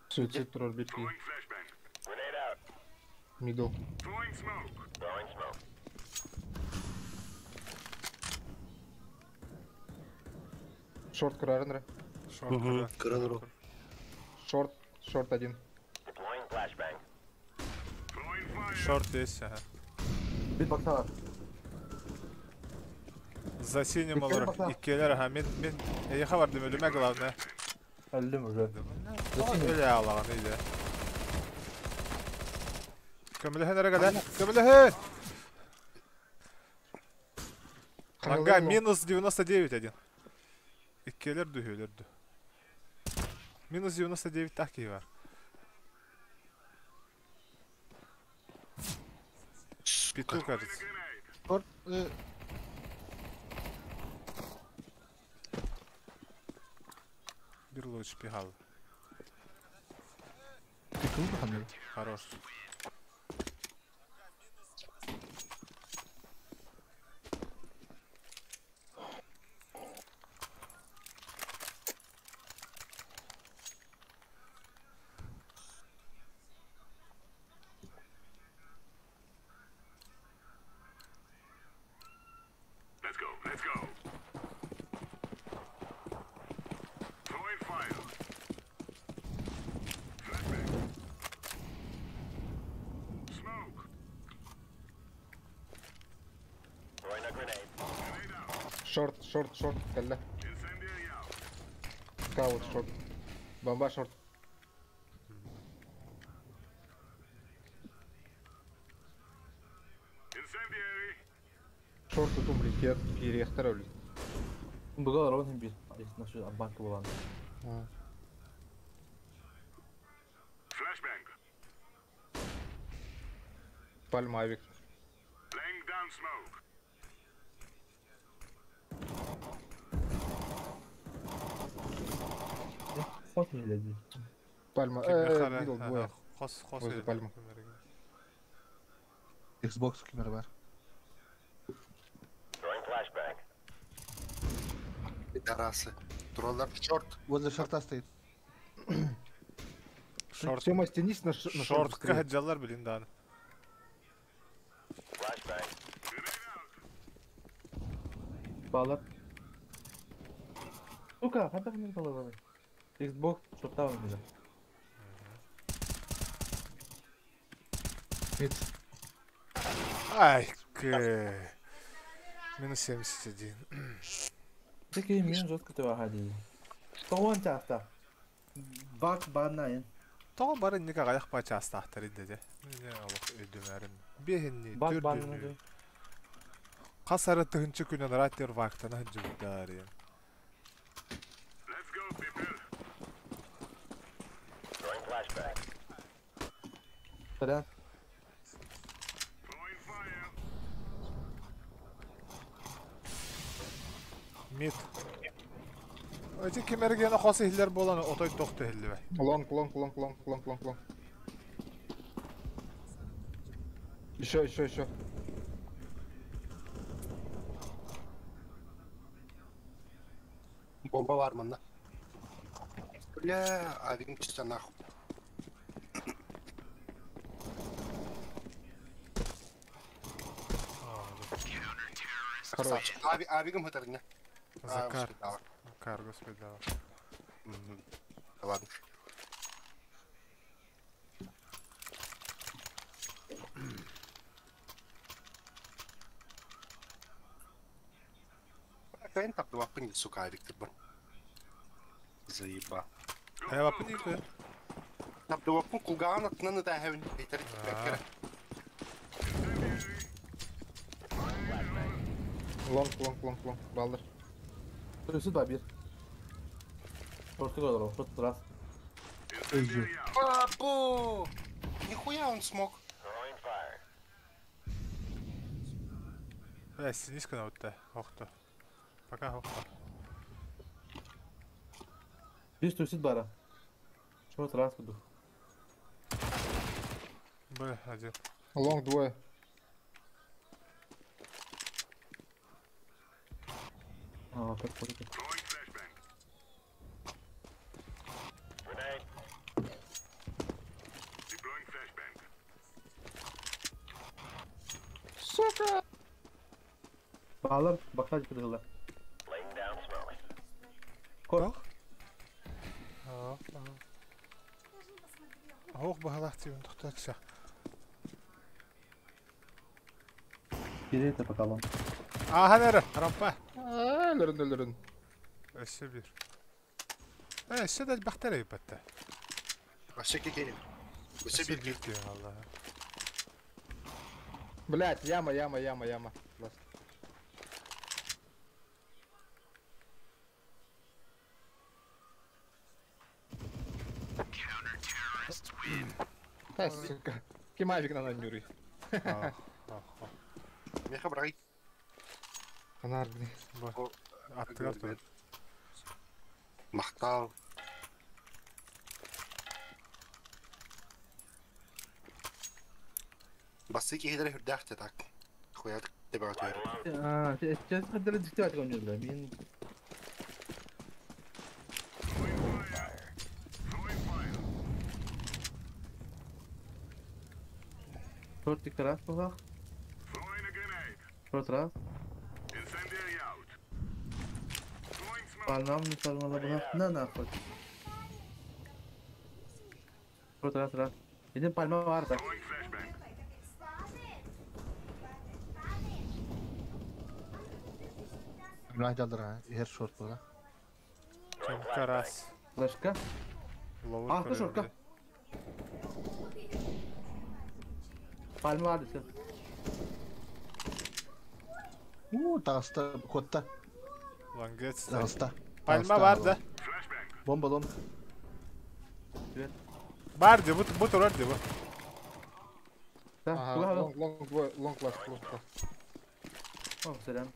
[SPEAKER 9] Суицид, тролль, битки. Мидл. Шорт, Крарнера.
[SPEAKER 1] Шорт.
[SPEAKER 9] Шорт один.
[SPEAKER 1] Шорт есть, ага.
[SPEAKER 4] Bir baksana.
[SPEAKER 1] За синим
[SPEAKER 4] Иккелер
[SPEAKER 1] olarak
[SPEAKER 4] basa.
[SPEAKER 1] ikkeler ha men yaxa vardım ölüme главное.
[SPEAKER 4] Öldüm уже.
[SPEAKER 1] Öyle ağlagan iyiydi. Kömülehen nereye kadar? Kömülehen! Manga минус 99 один. İkkeler dühülürdü. Минус 99 taki var. Питу, кажется.
[SPEAKER 3] Шорт,
[SPEAKER 1] Bir луч пихал.
[SPEAKER 3] Пикнул bakalım.
[SPEAKER 1] Хорош.
[SPEAKER 9] Шорт, калля. Скаут, шорт. Бомба, шорт. Шорт tutun блин, переехали, блин.
[SPEAKER 4] Bu kadar oğlum bir. Nasıl banka bulan.
[SPEAKER 9] Пальма, авик.
[SPEAKER 4] Hoş mu iledi?
[SPEAKER 9] Пальма, мидл, двое.
[SPEAKER 1] Хос
[SPEAKER 9] Возле пальмы.
[SPEAKER 3] Xbox kimleri var?
[SPEAKER 7] Пидорасы. Троллар шорт.
[SPEAKER 3] Возле шорта стоит.
[SPEAKER 1] Шорт.
[SPEAKER 9] Тёма, стянись на шорт.
[SPEAKER 1] Шортка хаджалар bilin daha.
[SPEAKER 4] Bağlar. Luka, hadi bakalım bağlar. Xbox çok daha güzel.
[SPEAKER 3] Мид.
[SPEAKER 1] Ай, Минус 71.
[SPEAKER 4] Peki minus жестко ты вагади. Тоон часта. Бак банайын.
[SPEAKER 1] Тоғы бары неге аяқ ба часты ақтар еді де. Не алып өйдімәрін. Бехінне,
[SPEAKER 4] Бак
[SPEAKER 1] түрдіні.
[SPEAKER 4] банайын.
[SPEAKER 1] Қасары тұғыншы күнен раттер вақтана жүгдар ен.
[SPEAKER 4] Тогда.
[SPEAKER 1] Mid. Öte kemergeni xosa hiller bolan otoy toqta hilli be.
[SPEAKER 9] Long. Еще.
[SPEAKER 7] Бомба var mı? Бля, Авигом чисто нахуй. Красавчик. Авигом это не.
[SPEAKER 1] Закар. Карго спидал.
[SPEAKER 7] Ладно. Какая так два пни, сука, Авик ты бы. Заеба.
[SPEAKER 1] Я вапнику.
[SPEAKER 7] Там два пни кулгана, ты на да хевен. Питер, Питер.
[SPEAKER 9] Long. Балдыр.
[SPEAKER 4] Turisi de bir. Şortu kadar o. Şort раз.
[SPEAKER 7] Папу! Нихуя он смог.
[SPEAKER 1] Синишка на вот-то. Охта. Пока охта.
[SPEAKER 4] Bir turisi bara. Şort раз kudu.
[SPEAKER 1] Б, один.
[SPEAKER 9] Long двое.
[SPEAKER 4] Как порядок.
[SPEAKER 9] Сука!
[SPEAKER 4] Bağlar bakar kırılır.
[SPEAKER 1] Kork. Hoog behalachtig, toch dat ik zeg.
[SPEAKER 4] Geriye de bakalım.
[SPEAKER 1] Aha nere? Rampa.
[SPEAKER 9] Öldürün.
[SPEAKER 1] Eşe bir. Eşe de bakteri battı.
[SPEAKER 7] Вообще какие? Вообще
[SPEAKER 1] Eşe
[SPEAKER 7] bir
[SPEAKER 1] bir diyor vallahi.
[SPEAKER 9] Блять, яма. Ласт. Сука. Кемавик на нюри.
[SPEAKER 7] Меха брай.
[SPEAKER 9] Фонарь.
[SPEAKER 1] Attı.
[SPEAKER 7] Махтал. Басыки хидер хүрдәхтә так. Хуя температура.
[SPEAKER 4] Сейчас kadar ciddi artık oynuyorlar. Benim Short dikkat et bak. Short раз. Palmam misalnya bak. Ne yapar? Short раз. Benim palma var da.
[SPEAKER 3] Günaydın alır her short burada.
[SPEAKER 1] Çamka ras.
[SPEAKER 4] Flashka.
[SPEAKER 1] Lower
[SPEAKER 4] Ah, shortka. Palma vardı sen.
[SPEAKER 3] Dağısta, kotta.
[SPEAKER 1] Lan geç.
[SPEAKER 3] Dağısta.
[SPEAKER 1] Palma var da.
[SPEAKER 3] Bomba.
[SPEAKER 1] Var diyor bu tur var diyor bu.
[SPEAKER 9] Ага, long двое, long last.
[SPEAKER 4] Oh selam.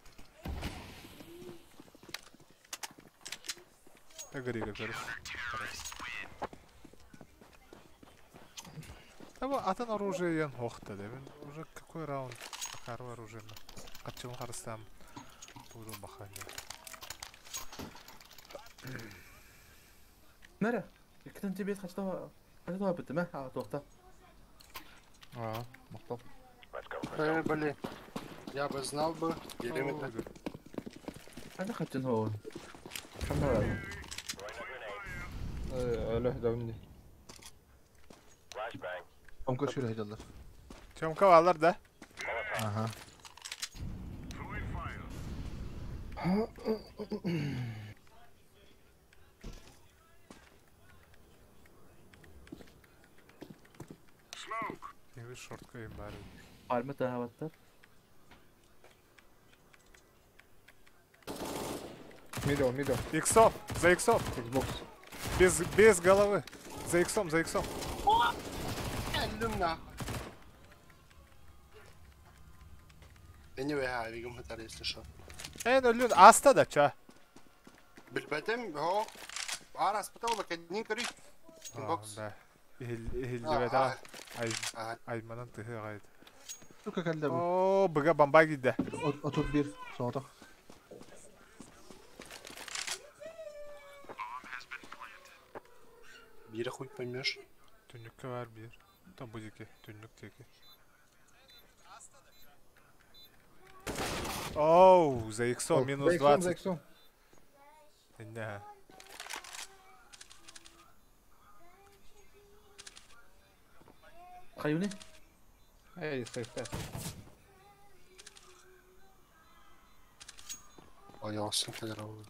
[SPEAKER 1] Гори, короче. Ama atan оружие ян хохта да. Мен уже какой раунд кару оружие. Качым харыстам. Буду бахания.
[SPEAKER 4] Nere? İkiden тебе kaçta bitti mi? Ha, tohta.
[SPEAKER 9] Махтал.
[SPEAKER 7] Блин. Я бы знал бы, периметр.
[SPEAKER 4] Hadi kaçın ho. Kamera var.
[SPEAKER 9] Öyle dövündü.
[SPEAKER 3] Bomba şöyle hediyorlar.
[SPEAKER 1] Çamka varlar da.
[SPEAKER 3] Aha.
[SPEAKER 1] Bir short koyayım bari.
[SPEAKER 4] Palma daha havatta.
[SPEAKER 9] Middle.
[SPEAKER 1] Иксом, за иксом.
[SPEAKER 9] Xbox.
[SPEAKER 1] Без головы. За иксом.
[SPEAKER 7] Geldim la. Beni ve Avigom hıtar если что.
[SPEAKER 1] Эн ölün asta da ça.
[SPEAKER 7] Bilmedim, ho. Aras bata ola kendin kırı. Box.
[SPEAKER 1] Да. Ihil ay manan tıhı gaydı.
[SPEAKER 3] Çok geldi bu.
[SPEAKER 1] Oo, bıga bamba gitti.
[SPEAKER 3] 31 soğudu.
[SPEAKER 7] Biri koyup koymuyor.
[SPEAKER 1] Tünlükü var bir. Da bu iki. Tünlük teki. Оу, за иксом минус 20.
[SPEAKER 9] За иксом.
[SPEAKER 1] Да.
[SPEAKER 4] Kayuni.
[SPEAKER 9] Эй, сейф.
[SPEAKER 7] Ayağısın kadar oldu.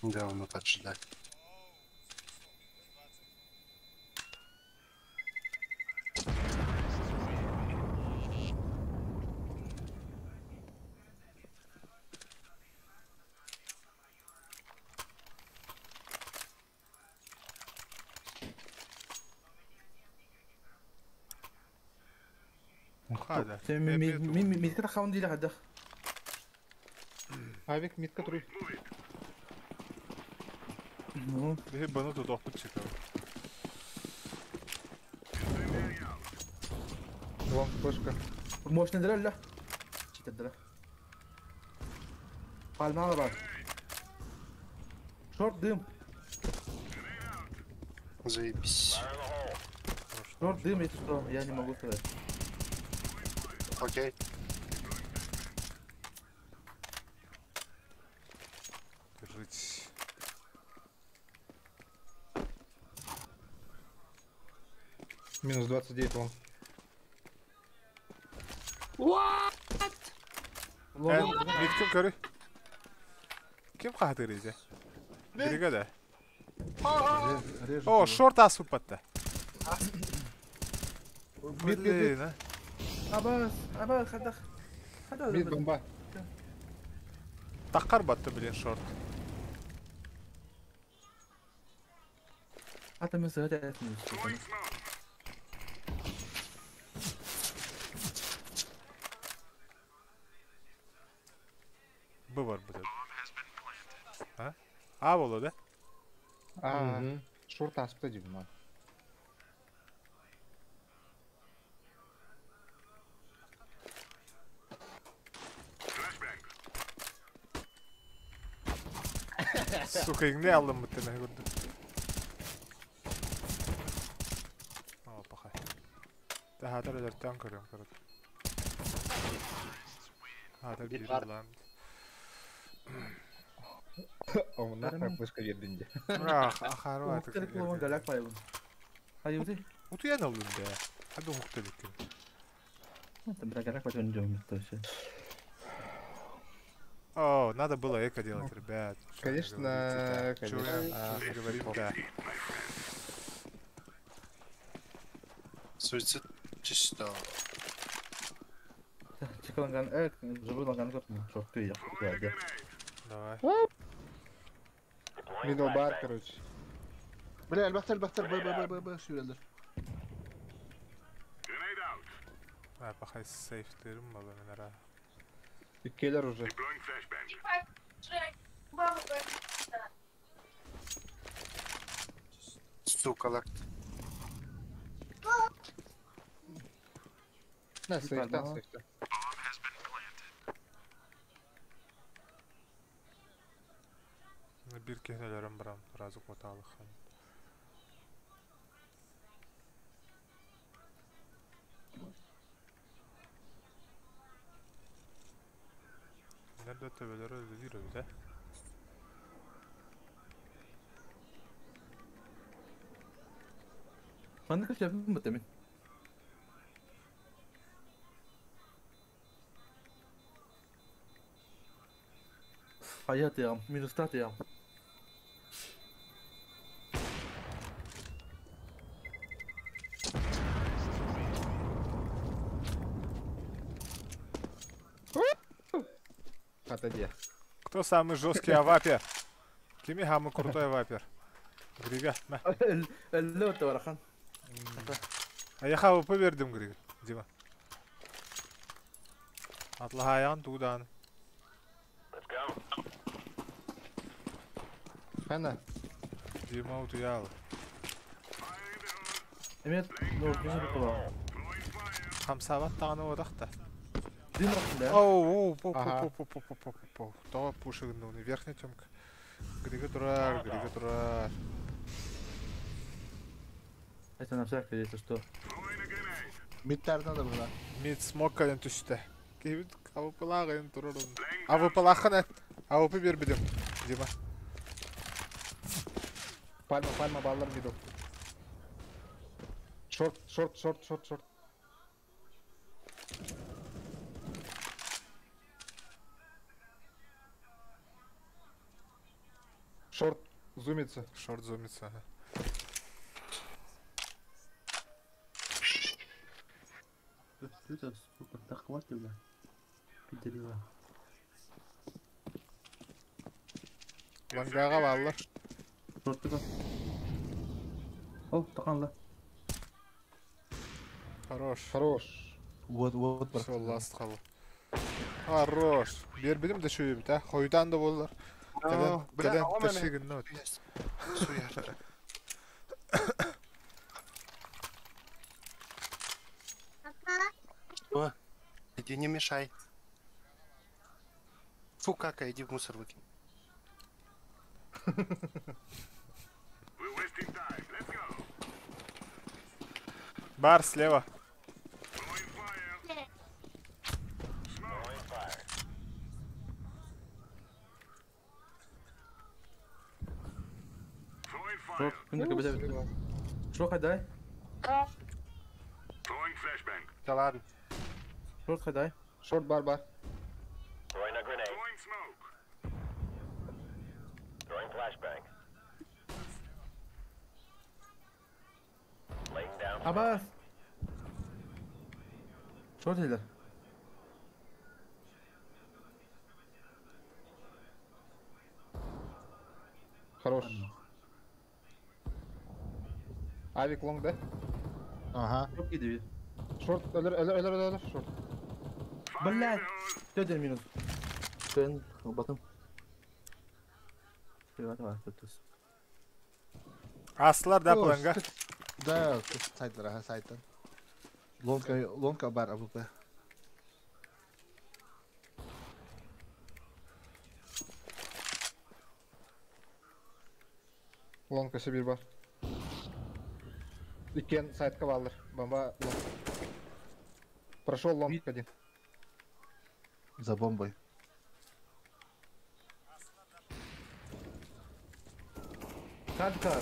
[SPEAKER 7] Devamlı kaçırlar.
[SPEAKER 1] Hadi.
[SPEAKER 4] Sen mi takavun değil hadi.
[SPEAKER 9] Авик, митка труй.
[SPEAKER 1] Bir bana tutup çıkıyor.
[SPEAKER 9] Лонг флешка.
[SPEAKER 4] Мощный дрель, да? Чита дрель. Пальмала бар. Шорт дым.
[SPEAKER 7] Заебись.
[SPEAKER 4] Шорт дым, если что, я не могу сказать.
[SPEAKER 7] Окей.
[SPEAKER 1] Держите.
[SPEAKER 9] Минус 29 лонг.
[SPEAKER 1] Mid kim körü? Kim kahtırıydı? Brigada. О, шорт асып батты. Блин, а.
[SPEAKER 4] Абас, хадах.
[SPEAKER 9] Мид бомба.
[SPEAKER 1] Таққар батты, блин, шорт.
[SPEAKER 4] Hatta mesela da etmiyoruz.
[SPEAKER 1] Bu var burada. Ha? A болу да?
[SPEAKER 9] Шорт аспта деймін маған.
[SPEAKER 1] Сука, игне алдым бітті мен көрді. Опа, қай. Да, хатыр өдерттен көрем көрді. Хатыр бір ұлан.
[SPEAKER 9] Онына флешка бердінде.
[SPEAKER 1] Ахару атық.
[SPEAKER 4] Muhtelif bulama galak var bunun. Hayır değil.
[SPEAKER 1] Утуян алдым да. Hadi muhtelif kim?
[SPEAKER 4] Там да galak var önce точно.
[SPEAKER 1] О, надо было эко делать, ребят.
[SPEAKER 9] Конечно,
[SPEAKER 1] Чё мы говорим, да.
[SPEAKER 7] Суицид чисто.
[SPEAKER 4] Çıkan kan живой лаган көрдім. Çok iyi yaptı.
[SPEAKER 1] Давай.
[SPEAKER 9] Мидл бар, короче.
[SPEAKER 3] Бля, бахтар, сүйрелдер.
[SPEAKER 1] Пахай сейфтерім бала мен ара.
[SPEAKER 9] Иккелер уже.
[SPEAKER 7] Сукалак.
[SPEAKER 9] На, сейфтан.
[SPEAKER 1] Bir kehnelerim baram, razı kotalık. Nerede tebeleri öyle değil öyle.
[SPEAKER 4] Ben de kaç yapayım mı demin? Hayat ya, minustat ya.
[SPEAKER 9] Отойди.
[SPEAKER 1] Кто самый жесткий авапер? Кими самый крутой авапер? Грига, ма.
[SPEAKER 4] Elli öte var Hakan.
[SPEAKER 1] А я хаву повердим, Грига. Дима. Атлахаян тудан.
[SPEAKER 9] Хана.
[SPEAKER 1] Дима утуял.
[SPEAKER 4] Эмет, ну, бежит было.
[SPEAKER 1] Хамсабат таганы одакта.
[SPEAKER 4] Дым рахында.
[SPEAKER 1] Оу, по. То пушигный верхняя темка. Грига турар.
[SPEAKER 4] Это на всякий, если что.
[SPEAKER 3] Мидтәрді да бұла.
[SPEAKER 1] Мид смоккадан түсті. Кейбіт авыпылағын тұрырын. Авыпылақын әт. Авыпы бер бідім. Дима.
[SPEAKER 9] Пальма баллар мидл. Шорт. Шорт зумится.
[SPEAKER 1] Шорт зумится.
[SPEAKER 4] Это сколько так хватит, бля. Пидорила.
[SPEAKER 1] Лангаға баллы.
[SPEAKER 4] Шорттыға. О, тақанла.
[SPEAKER 1] Хорош.
[SPEAKER 3] Вот.
[SPEAKER 1] Все, ласт қалы. Хорош. Бер бідім де шөйі біт, Хойдан да болар. Кәден тәшігін өт.
[SPEAKER 7] О, иди не мешай. Фу, кака, иди в мусор выкинь.
[SPEAKER 1] Бар слева.
[SPEAKER 4] Шорт, күнді көбезе бітті. Шорт қайдай?
[SPEAKER 7] Да ладно.
[SPEAKER 4] Шорт қайдай?
[SPEAKER 9] Шорт бар.
[SPEAKER 4] Абас! Шорт елдер.
[SPEAKER 9] Хорош. Авик лонг, да?
[SPEAKER 3] Ага.
[SPEAKER 4] Шорт кейді.
[SPEAKER 9] Шорт, өлір, шорт.
[SPEAKER 4] Блядь! 4 минут. Тен, батым. Var, kötüsü.
[SPEAKER 1] Aslar da planga.
[SPEAKER 3] Да, сайттан. Лонка бар АВП.
[SPEAKER 9] Лонка Сибирь бар. Икен сайтқа балдыр. Бомба лонг. Прошел лонг один.
[SPEAKER 3] За бомбой.
[SPEAKER 4] Кадка.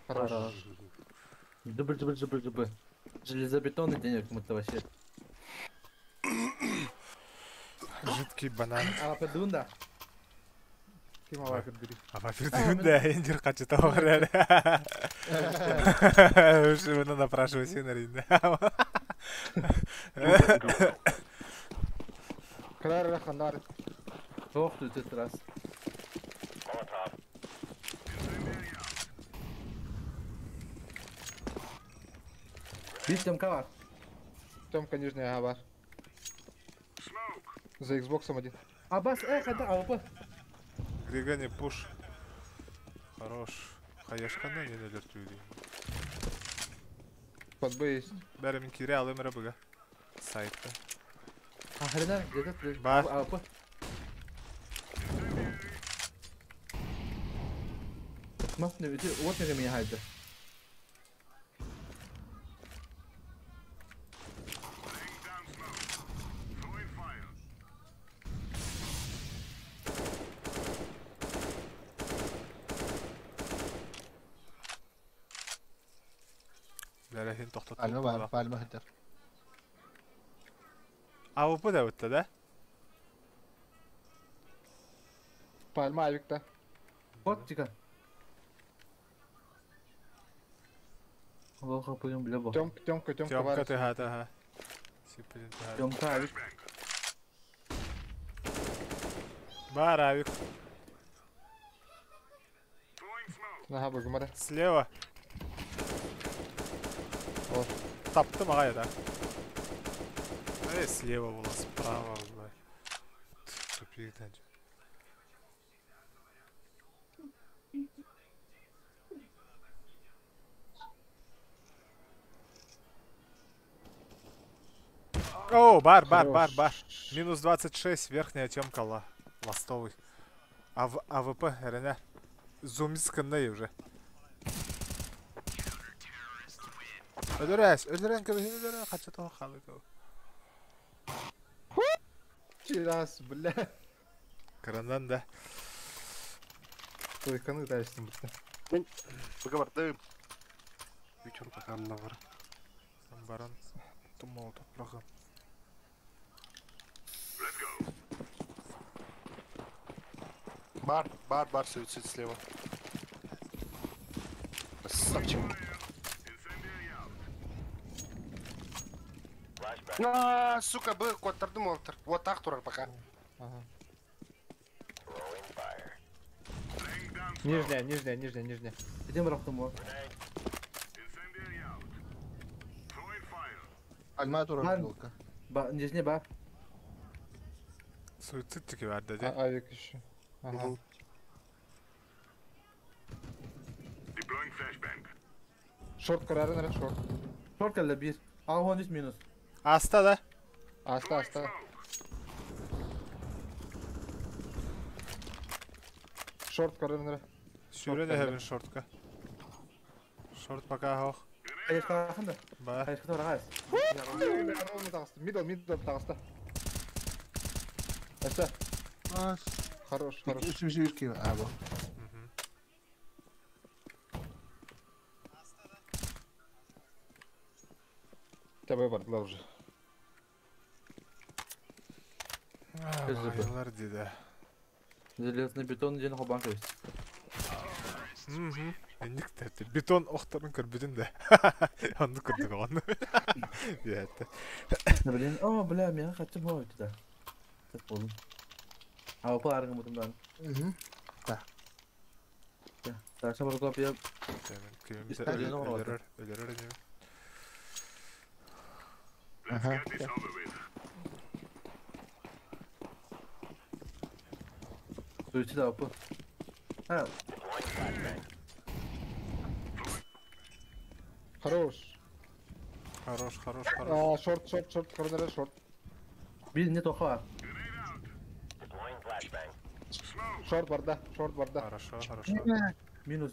[SPEAKER 9] Хорош.
[SPEAKER 4] Дубль. Железобетонный денег мы-то вообще.
[SPEAKER 1] Жидкий банан.
[SPEAKER 4] А подунда.
[SPEAKER 9] Ким ава кірдірі.
[SPEAKER 1] Авапирдігінде ендер қачыта бар әлі. Уже мұны напрашивайся наринді.
[SPEAKER 9] Крайр рахандар.
[SPEAKER 4] Ох, ты этот раз. Видишь, там кавар.
[SPEAKER 9] Темка нижняя бар. За Xbox'ом один.
[SPEAKER 4] Абас, хода, АВП.
[SPEAKER 1] Григани пуш. Хорош. Хаяшканда не нелер түйді.
[SPEAKER 9] Под Б есть.
[SPEAKER 1] Бәрі мен кире алым рабыға. Сайтта.
[SPEAKER 4] Хрена, где-то
[SPEAKER 1] Бар.
[SPEAKER 4] АВП. Смотри, вот на меня хайдер.
[SPEAKER 1] Бәрі тоқтат.
[SPEAKER 3] Пальма хитер.
[SPEAKER 1] АВП да өтті, да?
[SPEAKER 9] Пальма авикта.
[SPEAKER 4] Вот, тика. Лоха, пойдем, бля, бо.
[SPEAKER 9] Темка
[SPEAKER 1] Темка
[SPEAKER 9] бар.
[SPEAKER 1] тыға, тыға. Сипілін тыға.
[SPEAKER 4] Темка, авик.
[SPEAKER 1] Бар, авик.
[SPEAKER 9] Наха бөгімара.
[SPEAKER 1] Слева.
[SPEAKER 9] О.
[SPEAKER 1] Таптым ағай да. Слева было, справа было. Тупик там. О, бар. Минус 26, верхняя темка ластовый. АВП, реально. Зумби скандай уже. Öldüren köpeğini öldüren. Kaçta o kalık o.
[SPEAKER 9] Чирас, бля.
[SPEAKER 1] Kırından da.
[SPEAKER 9] Койканы да açtım bitti.
[SPEAKER 7] Ben барды. Bütün bakanına var.
[SPEAKER 1] Baran. Tumo toprağı.
[SPEAKER 7] Бар, суицид слева. Красавчик. Сука, бы коттырдым олтыр. Вот так турар пока.
[SPEAKER 9] Ага. Нижняя.
[SPEAKER 4] Идем рахтым о.
[SPEAKER 3] Альма турар yolka.
[SPEAKER 4] Нижний бар.
[SPEAKER 1] Suicid tiki verdi de.
[SPEAKER 9] Авик еще. Ага. Шорт kararı nere short?
[SPEAKER 4] Short geldi bir. Ağ 13 minus.
[SPEAKER 1] Asta da.
[SPEAKER 9] Asta. Short kararı nere?
[SPEAKER 1] Şöyle de hemen shortka. Short baka hoch.
[SPEAKER 4] Hayır kalkında.
[SPEAKER 1] Ba.
[SPEAKER 4] Hayır kalkında var.
[SPEAKER 9] Middle тағыста. Аса. Хорош.
[SPEAKER 3] Üçüncü bir kill abi.
[SPEAKER 9] Тебе вардла уже.
[SPEAKER 1] Ayılar dedi.
[SPEAKER 4] Железный бетон ден хобанка есть.
[SPEAKER 1] Endik de. Beton oktarın kırbidin de. Onu kırdık onu. Yetti.
[SPEAKER 4] Блин, о, бля, меня хочу мой туда. Так болу. А по аргам бутумдан. Так, шабар копия.
[SPEAKER 1] Kimimize ölürür.
[SPEAKER 9] Ага.
[SPEAKER 4] Суицид апы. А,
[SPEAKER 9] Хорош.
[SPEAKER 1] Хорош.
[SPEAKER 9] Шорт, корнера шорт.
[SPEAKER 4] bir ne toka var.
[SPEAKER 9] Шорт барда.
[SPEAKER 1] Хорошо.
[SPEAKER 4] Minus.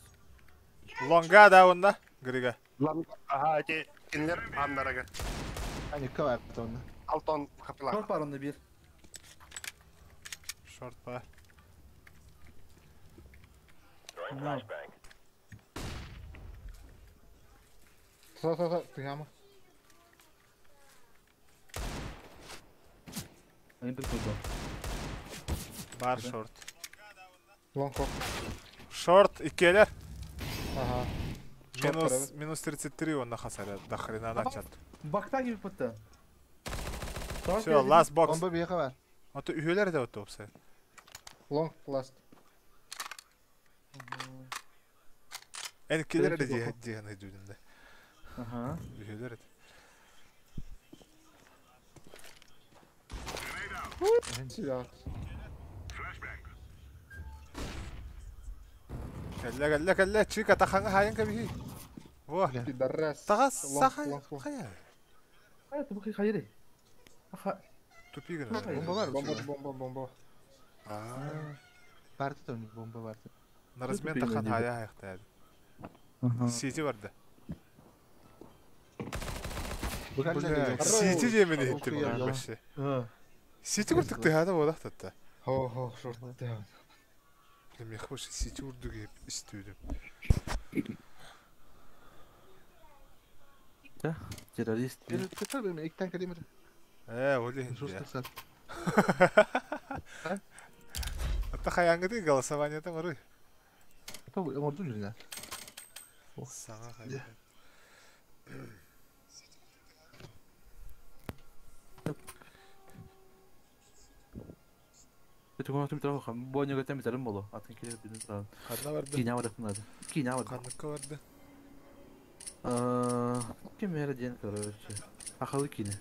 [SPEAKER 1] Longa da onda. Griga.
[SPEAKER 7] Lan aha те инер аннарага.
[SPEAKER 3] Hani kıvart onu.
[SPEAKER 7] Alton kapılar.
[SPEAKER 4] Short var onda bir.
[SPEAKER 1] Short ba.
[SPEAKER 4] No.
[SPEAKER 9] Са, прямо.
[SPEAKER 4] Ayın bir kurdu.
[SPEAKER 1] Bar short.
[SPEAKER 9] Long hop.
[SPEAKER 1] Short ikiler.
[SPEAKER 9] Ага. Short kararı.
[SPEAKER 1] Minus 33 onda hasarı. Da хрена начат.
[SPEAKER 4] Bakta gibi pıttı.
[SPEAKER 1] Все, last box.
[SPEAKER 3] Bomba bir yaka var.
[SPEAKER 1] Ото üyeler de oto opsa.
[SPEAKER 9] Long last.
[SPEAKER 1] En ikiler de diye ne düdünde.
[SPEAKER 4] Aha.
[SPEAKER 1] Üyeler de.
[SPEAKER 9] Silah.
[SPEAKER 1] Kelle chica taxanga hayan kabihi. Wah.
[SPEAKER 9] Пидорас.
[SPEAKER 1] Tagas
[SPEAKER 9] Long,
[SPEAKER 1] saha.
[SPEAKER 9] long.
[SPEAKER 1] Khaya.
[SPEAKER 4] Hayır bu hayır. Aha.
[SPEAKER 1] Tupigin.
[SPEAKER 3] Bomba var.
[SPEAKER 9] Bomba.
[SPEAKER 3] Vardı da onun bomba vardı.
[SPEAKER 1] На размен тахан хая хайхтаад. Сити vardı.
[SPEAKER 3] Bu kadar da
[SPEAKER 1] Сити жемени хитtim
[SPEAKER 3] Okuyor.
[SPEAKER 1] баши. Сити хүрдэг хада бодах татта.
[SPEAKER 9] Хо, шорт.
[SPEAKER 1] Лем яхваш сити үрдэг istiyordum.
[SPEAKER 4] Terörist.
[SPEAKER 3] Yeter benim ilk tane kalemir.
[SPEAKER 1] Öyle
[SPEAKER 3] Жестко
[SPEAKER 1] ya.
[SPEAKER 3] сад.
[SPEAKER 1] Hatta hayangı değil голосование'den var.
[SPEAKER 3] Apa bu ordu yüzünden.
[SPEAKER 1] Sana hayır.
[SPEAKER 4] Это кому-то трохи. Боню готами зарым болу. Атын келер бидин турат.
[SPEAKER 1] Kadına vardı.
[SPEAKER 4] Киня var надо. Киня var.
[SPEAKER 1] Kanlıkka vardı.
[SPEAKER 4] Kim yere diyen короче. Ахалы кине.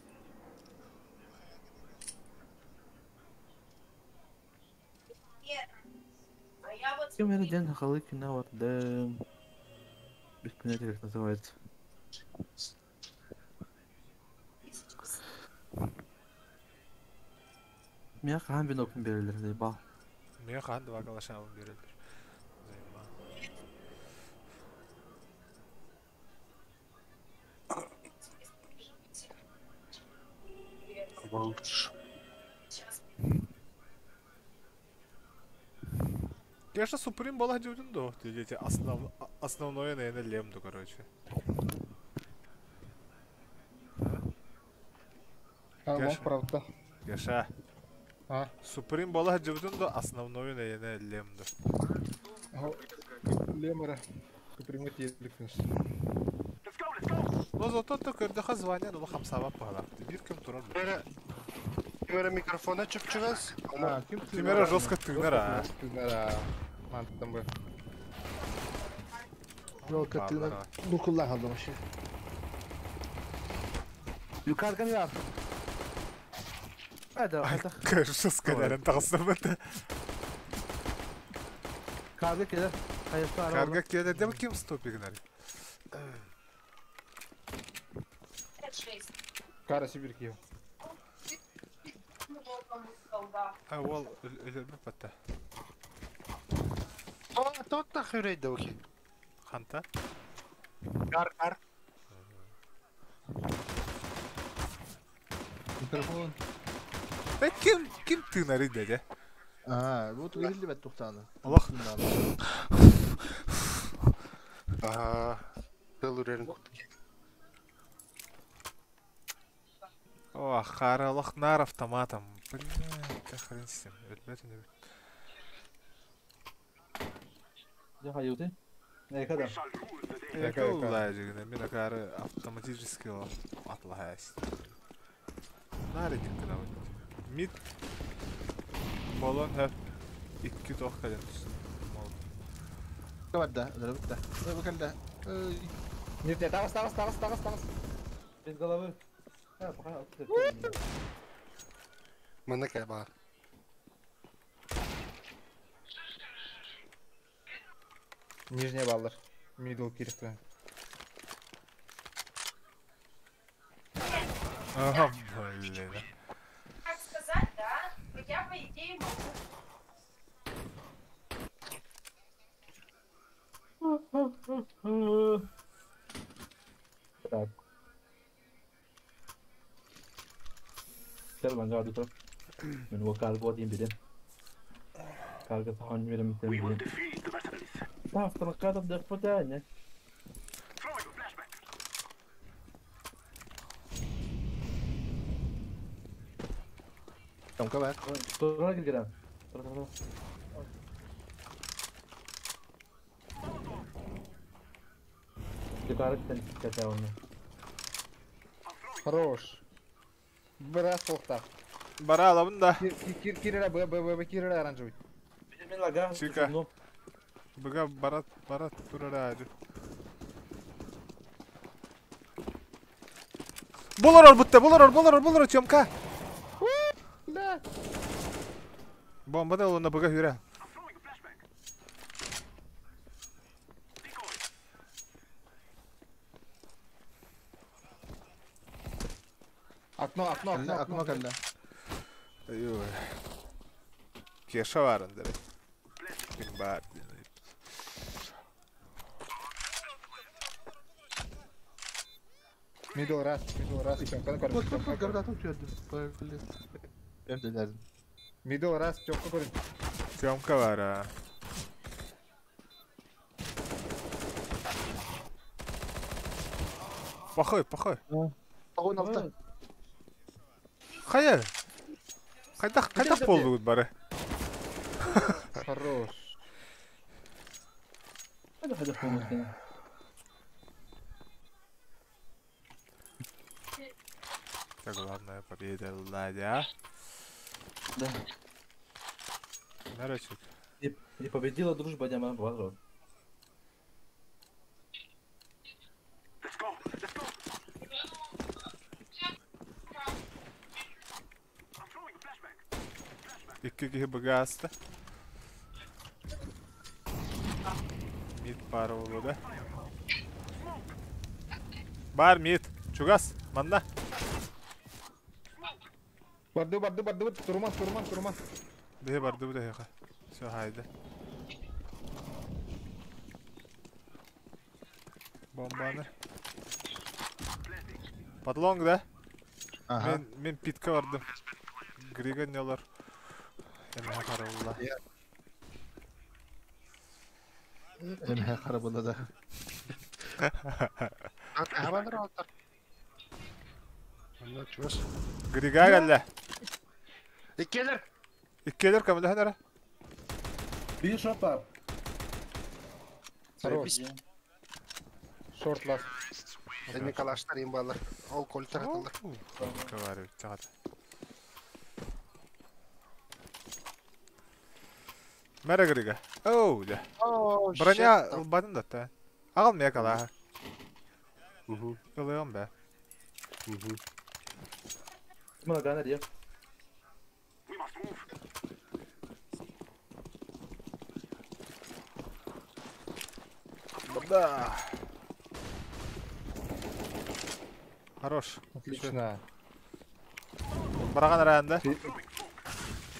[SPEAKER 4] Кем я день халык на вот да. Без понятия как называется. Меня хамбин опен берилер дейба.
[SPEAKER 1] Мен қанды вакалашамын берілдір. Конечно, Суприм была дюдин, да. Эти основное, наверное, лемду, короче.
[SPEAKER 9] Алло, правда.
[SPEAKER 1] Яша.
[SPEAKER 9] А?
[SPEAKER 1] Суприм была дюдин, да. Основное, наверное, лемду.
[SPEAKER 9] Лемера. Суприм етликнеш.
[SPEAKER 1] Но зато только когда звонят, ну хамсава пала. Бир кем туран.
[SPEAKER 7] Камера микрофона чыпчыгас.
[SPEAKER 1] Камера жестко тынера.
[SPEAKER 9] Мантым бы.
[SPEAKER 3] Yol katına bu kullanalım şey. Yukarıdan yap. Hadi hadi.
[SPEAKER 1] Жестко, наверное, тағыстым это.
[SPEAKER 3] Karga gelir. Hayırlı ara.
[SPEAKER 1] Karga келеді, де кем стопигін әлі?
[SPEAKER 9] Кара Сибирки.
[SPEAKER 1] Ол өлерме патта.
[SPEAKER 7] Тотта хүрейді өке.
[SPEAKER 1] Ханта?
[SPEAKER 7] Кар.
[SPEAKER 3] Mikrofon.
[SPEAKER 1] Кем ты нарыды, де?
[SPEAKER 3] Aa, bu verildi bet tuhtağını.
[SPEAKER 1] Allah.
[SPEAKER 7] Был уверен.
[SPEAKER 1] О, харалах нар автоматом. Блядь, хрен с ним. Ребята, не...
[SPEAKER 4] Я ходил ты? Я когда?
[SPEAKER 1] Я коллай жигіне, мен акары автоматически атлахайс. Нарыдин кіна өтті. Мид болон хөп 2 тоқ кәден түсін.
[SPEAKER 3] Var da, da. Bakın da.
[SPEAKER 9] Нефть, тағыз.
[SPEAKER 4] Без головы. А, пока.
[SPEAKER 7] Мыныкай бар.
[SPEAKER 9] Нижняя баллар. Мидл кирифтен.
[SPEAKER 1] Ага, блин.
[SPEAKER 8] Как сказать, да? Я по идее могу.
[SPEAKER 4] Так. Сейчас ben gardı top. Ben o kargo diyeyim bir de. Kargo tahmin verim istedim. Tamam, tamam, kadar da питание.
[SPEAKER 3] Tamam kapat.
[SPEAKER 4] Sonra gidelim. Sonra. Yukarı sen onu.
[SPEAKER 9] Хорош. Брат толта.
[SPEAKER 1] Бара аламын да.
[SPEAKER 9] Кирера, Б, Кирера оранжевый.
[SPEAKER 4] Bizim laga.
[SPEAKER 1] Чика. Бага барат турара аджу. Болар, чомка.
[SPEAKER 9] Да.
[SPEAKER 1] Бомба да луна бага юра.
[SPEAKER 9] Окно.
[SPEAKER 3] Aklıma geldi.
[SPEAKER 1] Ой. Кеша варын дere. Бар.
[SPEAKER 9] Мидл раз.
[SPEAKER 3] Garda tutuyordu. Böyle. Hem de derdim.
[SPEAKER 9] Мидл раз, тёмка көрün.
[SPEAKER 1] Чомка вара. Пахой.
[SPEAKER 3] Ağın altı.
[SPEAKER 1] Қайда? Қайда болды бұл бары?
[SPEAKER 9] Хорош.
[SPEAKER 4] Hadi помогай.
[SPEAKER 1] Так, главное, победа Ладя.
[SPEAKER 4] Да.
[SPEAKER 1] Нарочек.
[SPEAKER 4] И победила дружба Диаман Базров.
[SPEAKER 1] İki gibi gazdı. Мид бар болу да. Бар мид. Чугас, манда.
[SPEAKER 9] Барды. Турман.
[SPEAKER 1] Де барды бу да. Все, хайда. Бомбаны. Подлонг да? Мен питке бардым. Григан ялар. Эмне карабылла.
[SPEAKER 3] Эмне карабылла да.
[SPEAKER 7] Абандар алтар. Мында чугас.
[SPEAKER 1] Грига галла.
[SPEAKER 7] Иккелер
[SPEAKER 1] камда ханара.
[SPEAKER 4] Bir shot var.
[SPEAKER 9] Хорош. Шорт лас.
[SPEAKER 7] Эне калаштар имбалар. Ол колтар атылар.
[SPEAKER 1] Говорю, чагат. Мера Грига. Оу, да. Броня бадын да та. Агал мя кала. Ылыгым ба.
[SPEAKER 4] Buna ganar ya.
[SPEAKER 1] Да. Хорош.
[SPEAKER 9] Отлично.
[SPEAKER 1] Бараган районда.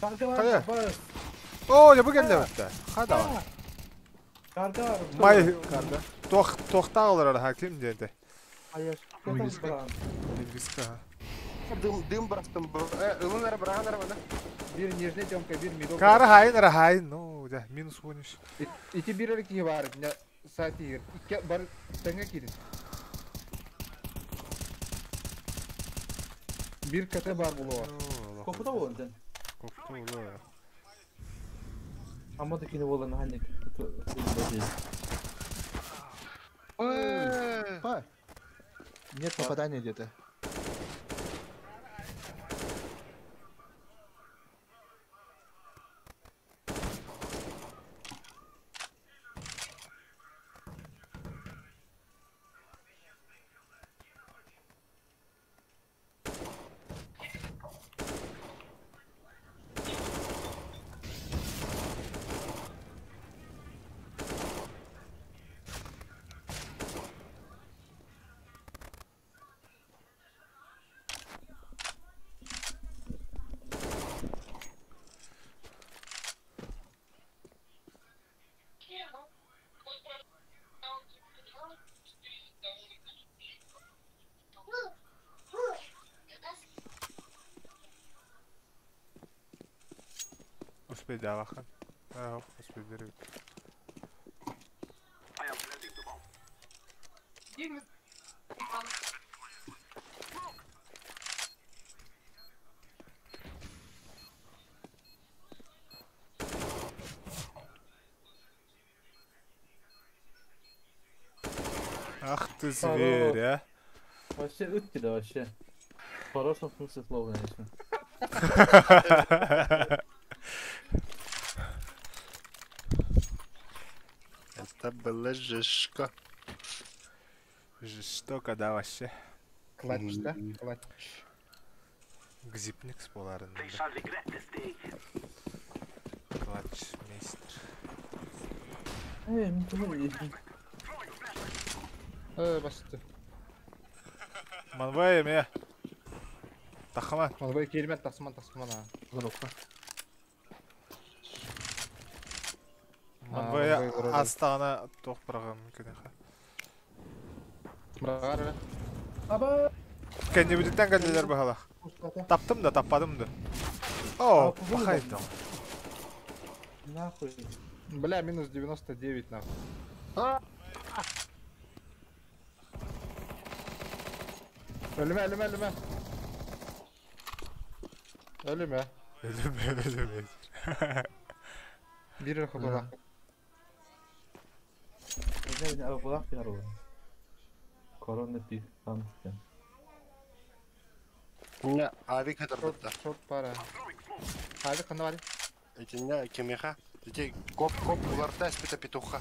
[SPEAKER 4] Karga
[SPEAKER 1] Kaya.
[SPEAKER 4] var.
[SPEAKER 1] О, я бөгелде бітті. Қада var.
[SPEAKER 4] Karga var.
[SPEAKER 1] Май тоқта қалыр ара хаким деді.
[SPEAKER 4] Hayır.
[SPEAKER 3] Виска.
[SPEAKER 1] Виска.
[SPEAKER 7] Дым брастым. Ылынар браганар бана.
[SPEAKER 9] Bir нижний темка, bir middle.
[SPEAKER 1] Кары хайын ара хайын. Ну, да, минус 13.
[SPEAKER 9] İki bir erkeği var. Ne saati gir. İki bar tenge girin. Bir kate bar bulu var.
[SPEAKER 4] Kokuda oldu.
[SPEAKER 1] Koptu ulu.
[SPEAKER 4] Ama da kine olan hani.
[SPEAKER 3] Нет попадания где-то.
[SPEAKER 1] Успей да вахан. Успей дерек. Ах ты зверь, а.
[SPEAKER 4] Вообще утки да вообще. В хорошем смысле слова, конечно.
[SPEAKER 7] Это была жешка.
[SPEAKER 1] Жестоко, да, вообще.
[SPEAKER 9] Клатч, да? Клатч.
[SPEAKER 1] Гзипникс боларында. Клатч мейстер.
[SPEAKER 4] Мен тоже
[SPEAKER 9] Басты.
[SPEAKER 1] Манвай эме. Тахаман.
[SPEAKER 9] Манбай келмет тасман а.
[SPEAKER 3] Коробка.
[SPEAKER 1] Манвай астағына тоқ бірағым кенеха.
[SPEAKER 9] Мұрағар
[SPEAKER 4] Аба.
[SPEAKER 1] Кәне бүдіктен кәнделер бағалақ. Таптым да, таппадым да. О, бақайды.
[SPEAKER 4] Нахуй.
[SPEAKER 9] Бля, минус 99 нахуй. Ölüme. Ölüme. Bir rıkıda.
[SPEAKER 4] Ne abi bırak ya oğlum. Korona bir sanmışken.
[SPEAKER 7] Не, ави кадр бутта.
[SPEAKER 9] Çok para. Hadi kanı var.
[SPEAKER 7] Этине кемеха. Эти коп уларда спита петуха.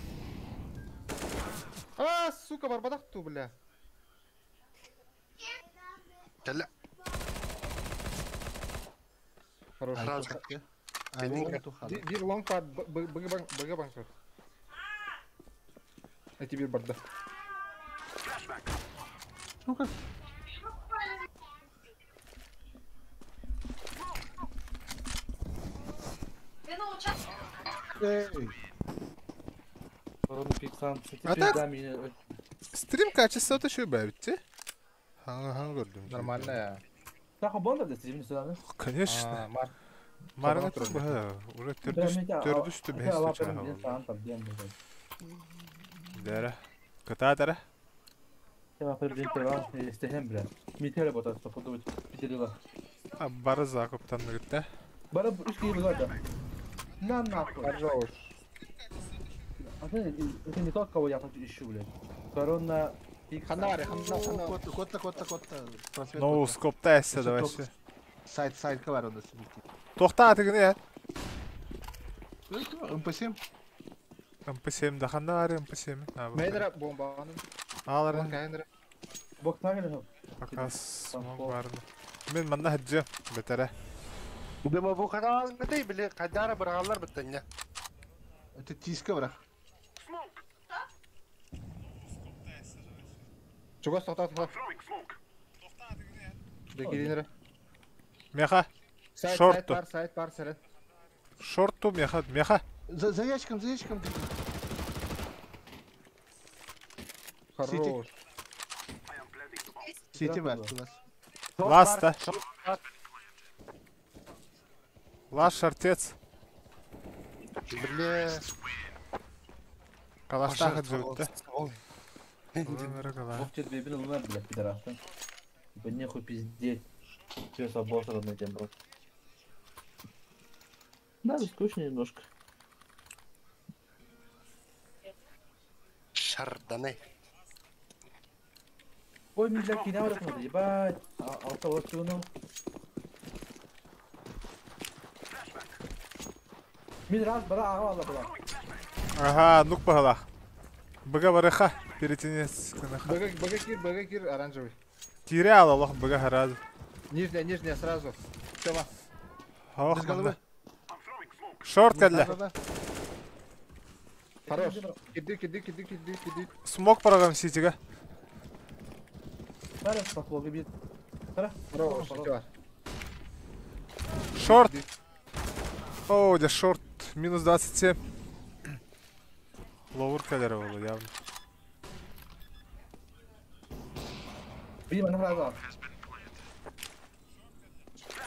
[SPEAKER 9] Aa, suka barbadak tu bля.
[SPEAKER 7] Тәлә.
[SPEAKER 9] Хорош.
[SPEAKER 7] Сразу.
[SPEAKER 3] Они тухали.
[SPEAKER 9] Bir long var. Bıgı bankır. Эти бир барда.
[SPEAKER 3] Ну-ка. Эй.
[SPEAKER 4] Корона пиксан.
[SPEAKER 1] А так? Стрим качество-то что бавите? Гордым.
[SPEAKER 9] Нормальная.
[SPEAKER 4] Так, бонда да стримни сюда.
[SPEAKER 1] Конечно.
[SPEAKER 9] Мар.
[SPEAKER 1] Марна уже төрдүстү Дара. Кататара.
[SPEAKER 4] Я перед това стехем бля. Ми теле бота подумать. Питерила.
[SPEAKER 1] А бары закуптан гитте.
[SPEAKER 4] Бара üç gibi var. На.
[SPEAKER 9] Хорош.
[SPEAKER 4] А ты не тот, кого я хочу ищу, блядь. Корона пик.
[SPEAKER 9] Ханаре,
[SPEAKER 3] Котта. Просвет.
[SPEAKER 1] Ну, скопта эссе да вообще.
[SPEAKER 3] Сайт var onda sürekli.
[SPEAKER 1] Тохта атыгыны я.
[SPEAKER 3] МП7.
[SPEAKER 1] МП7 да ханары МП7.
[SPEAKER 9] Мейдера бомбаны.
[SPEAKER 1] Аларын
[SPEAKER 9] Кайндера.
[SPEAKER 4] Бок тагы.
[SPEAKER 1] акас барын. Мен манна хаджа бетере.
[SPEAKER 7] Дема бу канал нете биле кадара брагалар биттенне.
[SPEAKER 3] Это тиска bırak.
[SPEAKER 9] Чугас тоқтат. Декилинер.
[SPEAKER 1] Меха. Шорт.
[SPEAKER 9] Сайт бар сәрет.
[SPEAKER 1] Шорту меха.
[SPEAKER 3] За ящиком.
[SPEAKER 9] Хорош.
[SPEAKER 3] Сети var. Класс.
[SPEAKER 1] Ласта. Лаш шартец.
[SPEAKER 7] Биле
[SPEAKER 1] Калашта хаджа битте.
[SPEAKER 4] Бок чет бебин лунар, блядь, пидорастан. Типа нехуй пиздеть. Все с обосранный тем, брат. Да, скучно немножко.
[SPEAKER 7] шарданы.
[SPEAKER 4] Ой, мне, блядь, киня вот смотри, ебать. Алта вот чуну. Мин раз, бара, ага, бара.
[SPEAKER 1] Ага, ну погала. Бага барыха, перетянец.
[SPEAKER 9] Бага кир оранжевый.
[SPEAKER 1] Терял Аллах, бага хараз.
[SPEAKER 9] Нижняя сразу. Тема.
[SPEAKER 1] Ох, шорт кадля.
[SPEAKER 9] Хорош. Киди.
[SPEAKER 1] Смог программ ситига.
[SPEAKER 4] Бара, поклога бит. Бара.
[SPEAKER 9] Хорош.
[SPEAKER 1] Шорт. О, да шорт. Минус 27. Ловур кадера было явно.
[SPEAKER 4] Видимо, на фраза.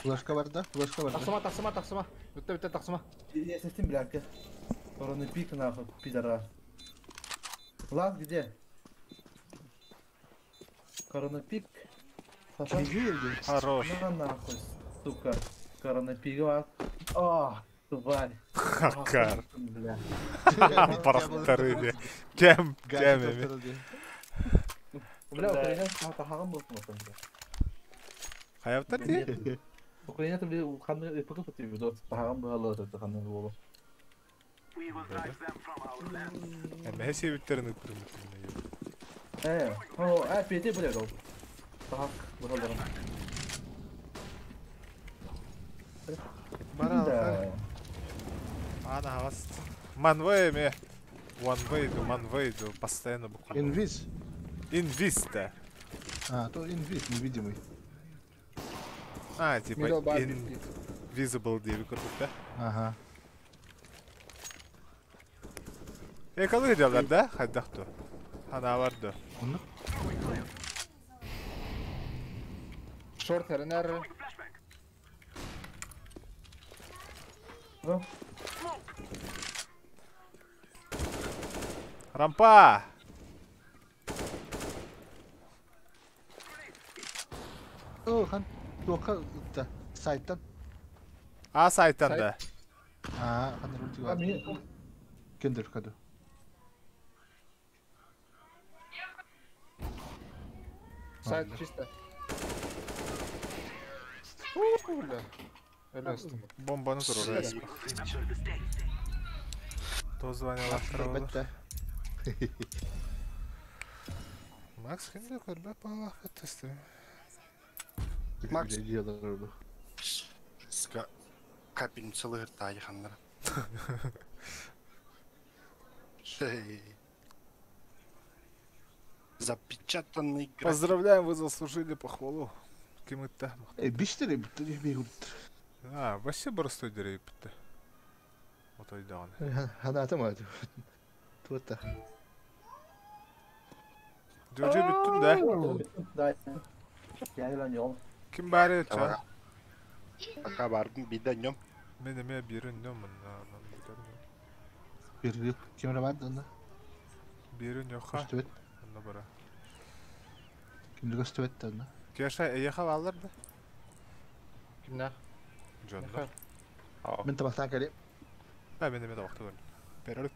[SPEAKER 3] Флешка var da.
[SPEAKER 9] Таксыма. Өтті таксыма.
[SPEAKER 4] Я совсем, блядь, Коронный пик, нахуй, пидора. Лаз где? Коронный пик.
[SPEAKER 1] Хорош.
[SPEAKER 4] На нахуй, сука. Коронный пик, а. О, тварь.
[SPEAKER 1] Хакар.
[SPEAKER 4] Бля.
[SPEAKER 1] Парахтарыне. Кем?
[SPEAKER 4] Бля, Украина тахаган болсын болсын, бля.
[SPEAKER 1] Каяптар ди?
[SPEAKER 4] Украина бля, ханны эпока потиби, дот тахаган бала да ханны болу.
[SPEAKER 1] Эме хесе биттерин үпүрүм.
[SPEAKER 4] Пете бля, дол. Тахак, болаларым.
[SPEAKER 1] Бара. Ана хавас. Манвей ме. Манвей постоянно буквально. Инвиз, да.
[SPEAKER 3] То инвиз, невидимый.
[SPEAKER 1] Типа invisible diye bir kurduk da.
[SPEAKER 3] Ага.
[SPEAKER 1] Kalır ediyorlar da. Hadi dakto. Hana vardı.
[SPEAKER 9] Шорт, РНР.
[SPEAKER 1] Рампа!
[SPEAKER 3] Han Doka da. Site'dan.
[SPEAKER 1] Site'dan da.
[SPEAKER 3] Han ulti var. Gönder kadu.
[SPEAKER 9] Сайт чисто. Бля. Ölüyorsun.
[SPEAKER 1] Bombanı dur oraya. Toz vanyalar oldu. Max kimde kurba pahalı testi.
[SPEAKER 7] Макс
[SPEAKER 3] Diyorlar orada.
[SPEAKER 7] капин целый тайханнар. запечатанный график.
[SPEAKER 1] Поздравляем, вы заслужили похвалу. Кем это?
[SPEAKER 3] Биштер битте бегут.
[SPEAKER 1] Вообще простой деревья. Вот и да он.
[SPEAKER 3] Хана атамай. Тута.
[SPEAKER 1] Джорджи биттun da.
[SPEAKER 4] Да. Yani lan yol.
[SPEAKER 1] Kim bari etçe?
[SPEAKER 7] Пока бардым, биданем.
[SPEAKER 1] Мен бирин
[SPEAKER 3] Bir kimera vardı onda.
[SPEAKER 1] Бирин yok ha.
[SPEAKER 3] Üstüvet.
[SPEAKER 1] Onda bara.
[SPEAKER 3] Kimlik üstüvet de onda.
[SPEAKER 1] Keşke eyaha alırdı.
[SPEAKER 9] Kimler?
[SPEAKER 1] Jonda.
[SPEAKER 3] Ben tabaktan geleyim.
[SPEAKER 1] Ha ben de vakti var. Perarık.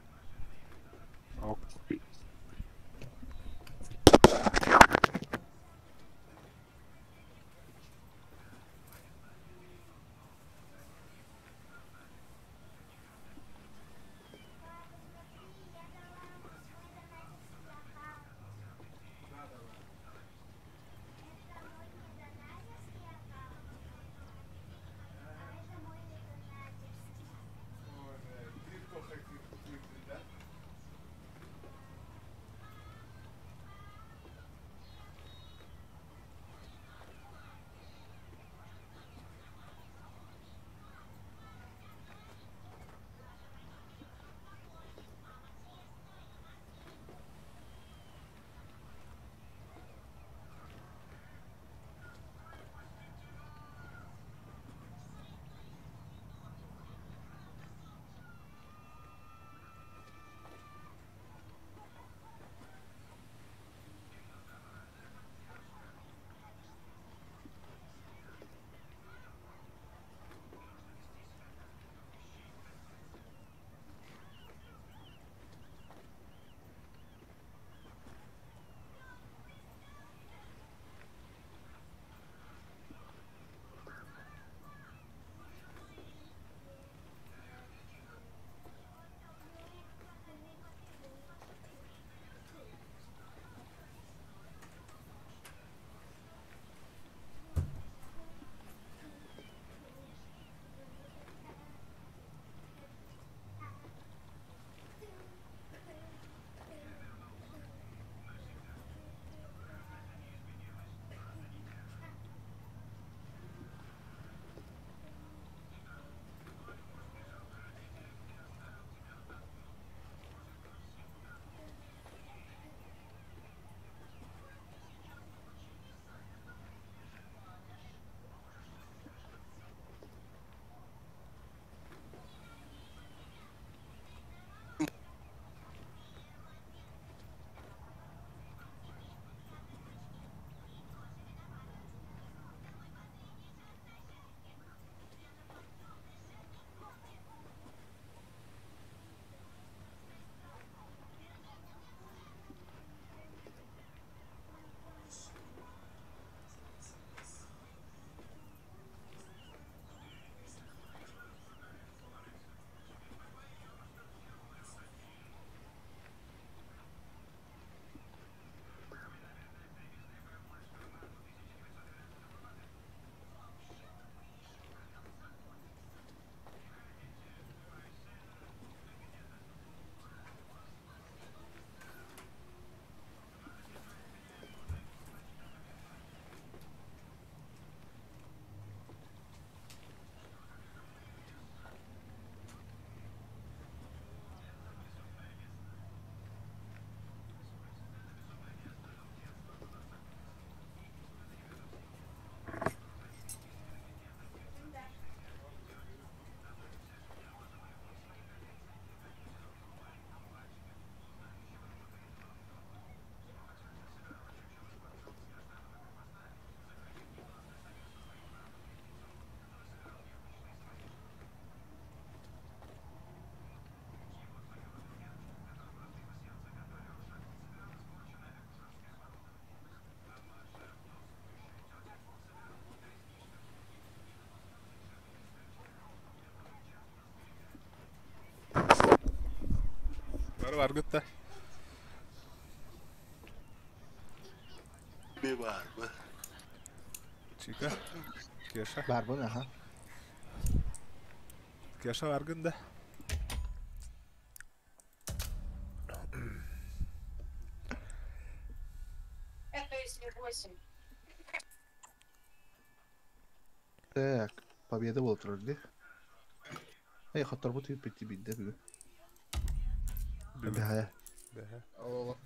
[SPEAKER 1] Var gıtta.
[SPEAKER 7] Bir var mı?
[SPEAKER 1] Chica. Keşa.
[SPEAKER 3] Barbun aha.
[SPEAKER 1] Keşa var gında.
[SPEAKER 3] Так, победа была вроде. Эй, хаттар бут пити бидде бүгүн. Бәһә.
[SPEAKER 1] Бәһә.
[SPEAKER 9] Алла.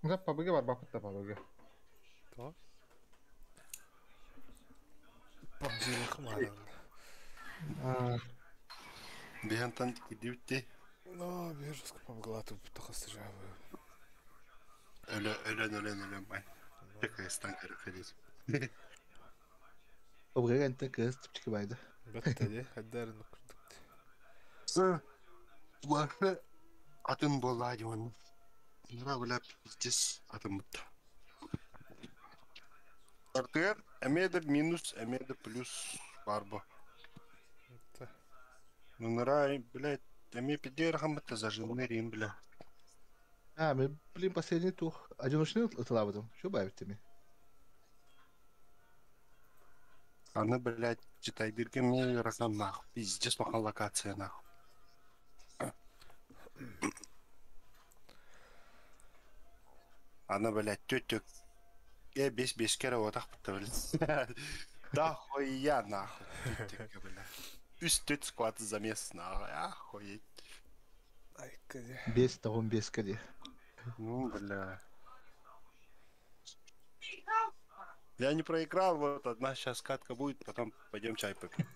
[SPEAKER 9] Да, побеги бар бакытта побеги.
[SPEAKER 1] Tamam. PUBG'yi kımarın.
[SPEAKER 7] Бентан идите.
[SPEAKER 1] No, bir помогла тут takastıracağım.
[SPEAKER 7] Ölен бай. Такая станка ходить.
[SPEAKER 3] Побега энте кыз типчики байды.
[SPEAKER 1] Бәттәде, хәддәрін күрдік.
[SPEAKER 7] Лафе атын болады он. Нура біләп здесь атын бұтты. Артер, әмеді минус, әмеді плюс бар бұ. Нура, блядь, әме педер хамытты зажимный рим, бля.
[SPEAKER 3] Мы, блин, последний тур. Одиночный отлавадым. Что бавит ми?
[SPEAKER 7] Аны, блядь, читай бирге мне ракам нахуй. Пиздец махан локация нахуй. Аны, блядь, тётёк. Бес кere отақ бітті, блядь. Да хуя нахуй. Тётёк, блядь. Үст сквад замес нахуй, охуеть.
[SPEAKER 1] Ай, кәде.
[SPEAKER 3] Без того, без кәде.
[SPEAKER 7] Ну, бля. Я не проиграл, вот одна сейчас катка будет, потом пойдем чай попьем.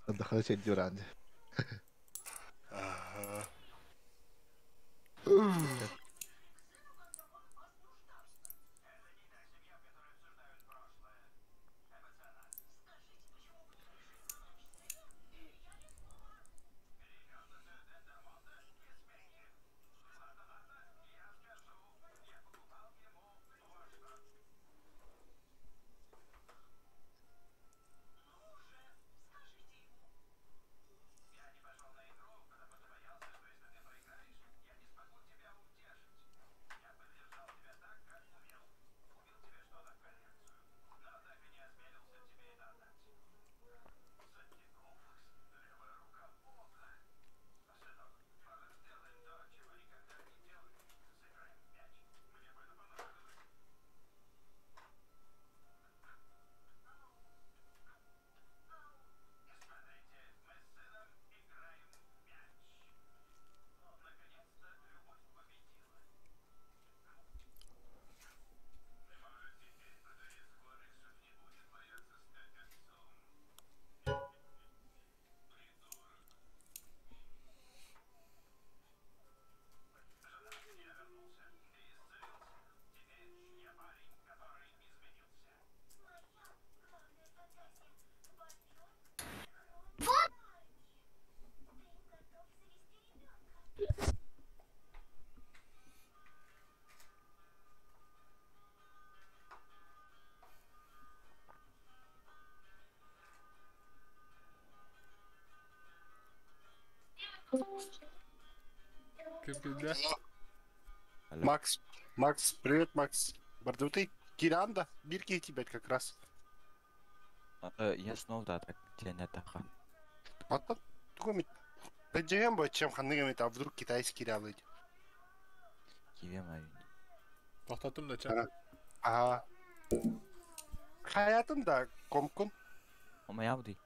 [SPEAKER 3] Отдохнуть от Дюранды.
[SPEAKER 7] Ага.
[SPEAKER 1] Kim kimde?
[SPEAKER 7] Макс, привет, Макс. Бардуты, Киранда, бирки тебя как раз.
[SPEAKER 10] Я снова да, так тебя не атака.
[SPEAKER 7] А то, такой, подъем бы, чем ханыгами, а вдруг китайский рявлить.
[SPEAKER 10] Киве мавин.
[SPEAKER 1] Toxtattım da çat.
[SPEAKER 7] Ага. Hayatımda koмкун.
[SPEAKER 10] Ома явди.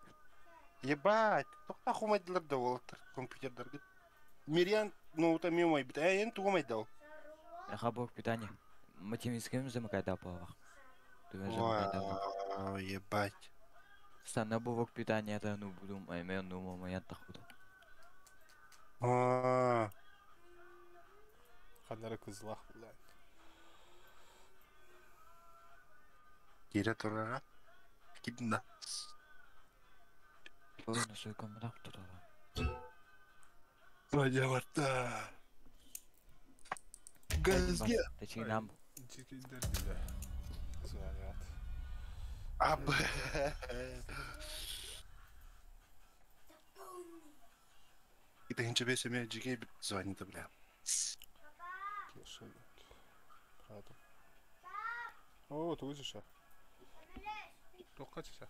[SPEAKER 7] Ебать, тоқта хумайдылар да олар компьютердерге. Мириан, ну, там мимо бит. Эн тугамайдал.
[SPEAKER 10] Яха блок питания. Мы тем искем замыкать да плавах.
[SPEAKER 7] Вау, ебать.
[SPEAKER 10] Стана блок питания это ну буду маймер ну моя тахуда.
[SPEAKER 1] Ханары кызлах, блядь.
[SPEAKER 7] Кире турара. Кидна.
[SPEAKER 10] Ой, на свой комнату туда.
[SPEAKER 7] Радиоварта. Газге.
[SPEAKER 10] Точнее нам.
[SPEAKER 1] Çekildiler bile. Звонят.
[SPEAKER 7] Аб. И ты ничего себе, Джиги звонит, бля.
[SPEAKER 1] Правда. О, тут же ша. Только ша.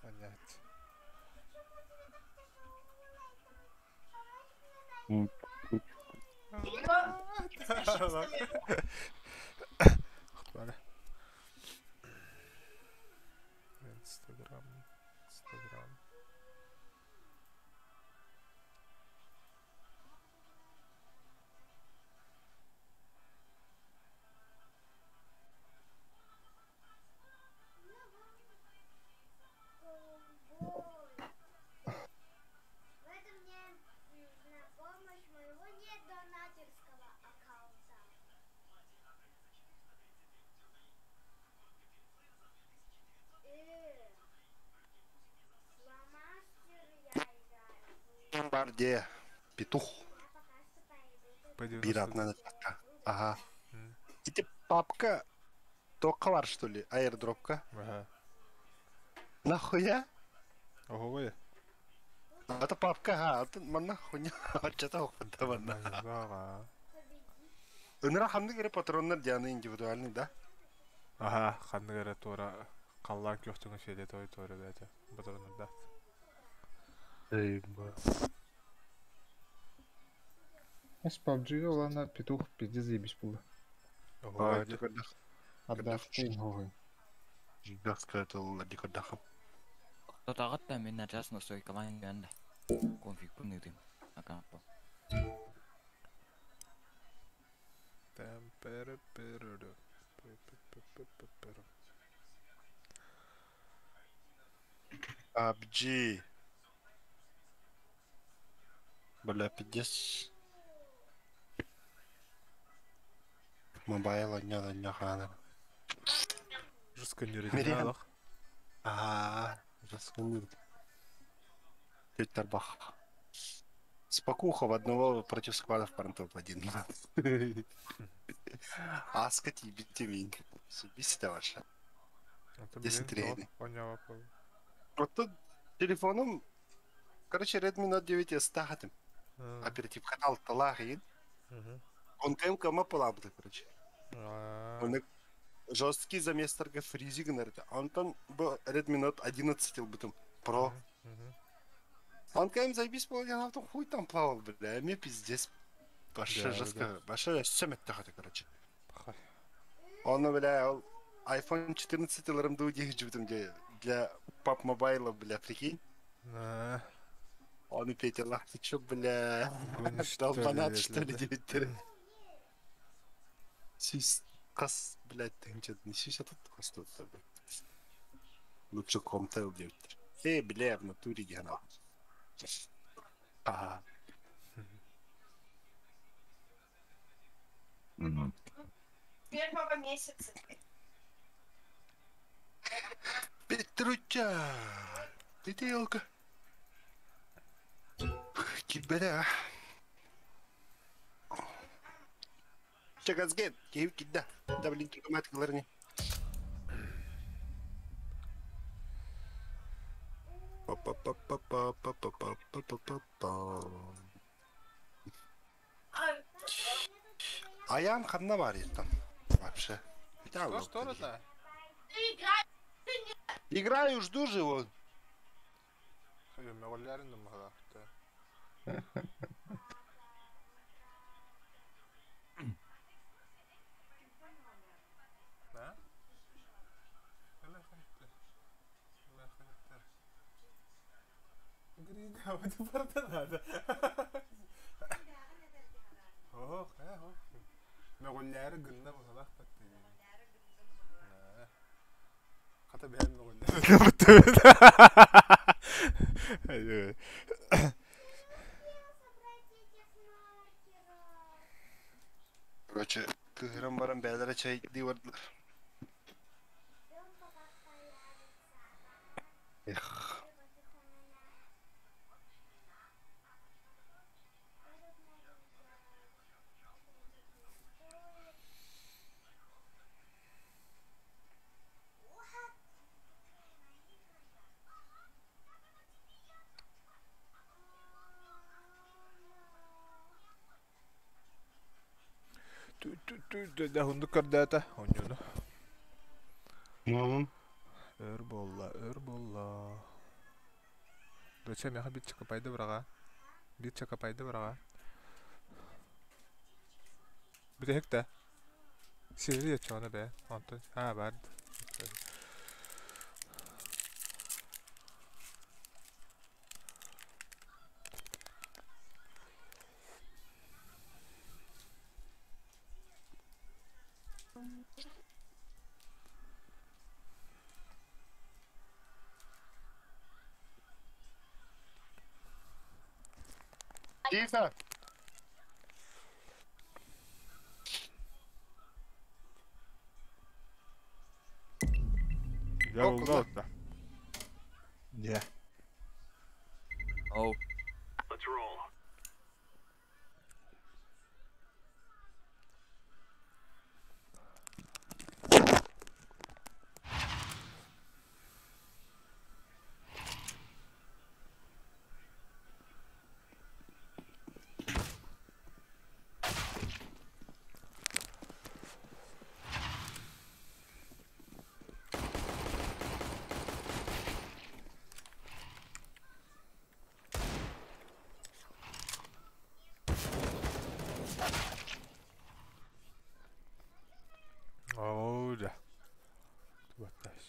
[SPEAKER 1] Понятно. Хтбага. Инстаграм.
[SPEAKER 7] Бар где петух. Бират надо. Ага. Эти папка только var, что ли? Аирдропка.
[SPEAKER 1] Ага.
[SPEAKER 7] Нахуя?
[SPEAKER 1] Ого, я.
[SPEAKER 7] Это папка, ага. Это манна хуйня. Что-то опыта манна.
[SPEAKER 1] Ага.
[SPEAKER 7] Өнера хамды кере патроннар жаны индивидуальный, да?
[SPEAKER 1] Ага, ханны кере тора қаллар көқтіңі феде той тора бәді. Бұдырыныр да.
[SPEAKER 7] Эйба.
[SPEAKER 2] С PUBG олана петух пизде заебись было.
[SPEAKER 7] Ого, это когда...
[SPEAKER 2] Отдашты новый.
[SPEAKER 7] Жигдахская это лади кадахам.
[SPEAKER 10] Тотағатта мен начасно сой команданда. Конфиг пунытым. Акапо.
[SPEAKER 7] PUBG. Бля, 50. Мобайла не хана.
[SPEAKER 1] Жесканер единалық.
[SPEAKER 7] Жесканер. Тетер бах. Спокуха одного против сквадов парантоп один. Аскать и битимин. Бисита ваша. 10 рейдов. Вот тут телефоном, короче, Redmi Note 9 стахатым. Оператив канал талахин. Он ТМК мапалабды, короче. Он жесткий заместорга фризик нарыта. Он там был Redmi Note 11 бытым Pro. Он кем заебись половина, а там хуй там плавал, бля, а мне пиздец. Баша жестко, баша семет тахаты, короче. Он, бля, iPhone 14 ларымды удих жутым для пап мобайла, бля, прикинь. Он и Петя лах, ты чё, бля, долбанат, что ли, 9-3? Сись, кас, блядь, ты ничего не сись, а тут кас тут, лучше комтел 9-3. Бля, в натуре генал. Ага.
[SPEAKER 8] Первого месяца.
[SPEAKER 7] Петруча, петелка. Кибера. Чагазген, киевкида. Да блин, кигамат гларни. Аян ханна var ya там вообще.
[SPEAKER 1] Что это?
[SPEAKER 7] Играю, жду же его.
[SPEAKER 1] Грига, вот это надо. Ох, ох. مغلّار قلنا بصراحة خطب بهم مغلّار أيوه
[SPEAKER 7] Короче, кыгырам-барам бәлдері чай дейвардылар. Эх.
[SPEAKER 1] Da hunduk kardata. Onyunu.
[SPEAKER 7] Мамам.
[SPEAKER 1] Өр болла. Доча меха бит чакапайды браға. Бит чакапайды браға. Бит хекта. Сирли ячона бе. Антон. Бад.
[SPEAKER 7] Тихо.
[SPEAKER 1] Я улгал-то.
[SPEAKER 3] Не.
[SPEAKER 10] Оу.
[SPEAKER 1] Olha. Tu atrás.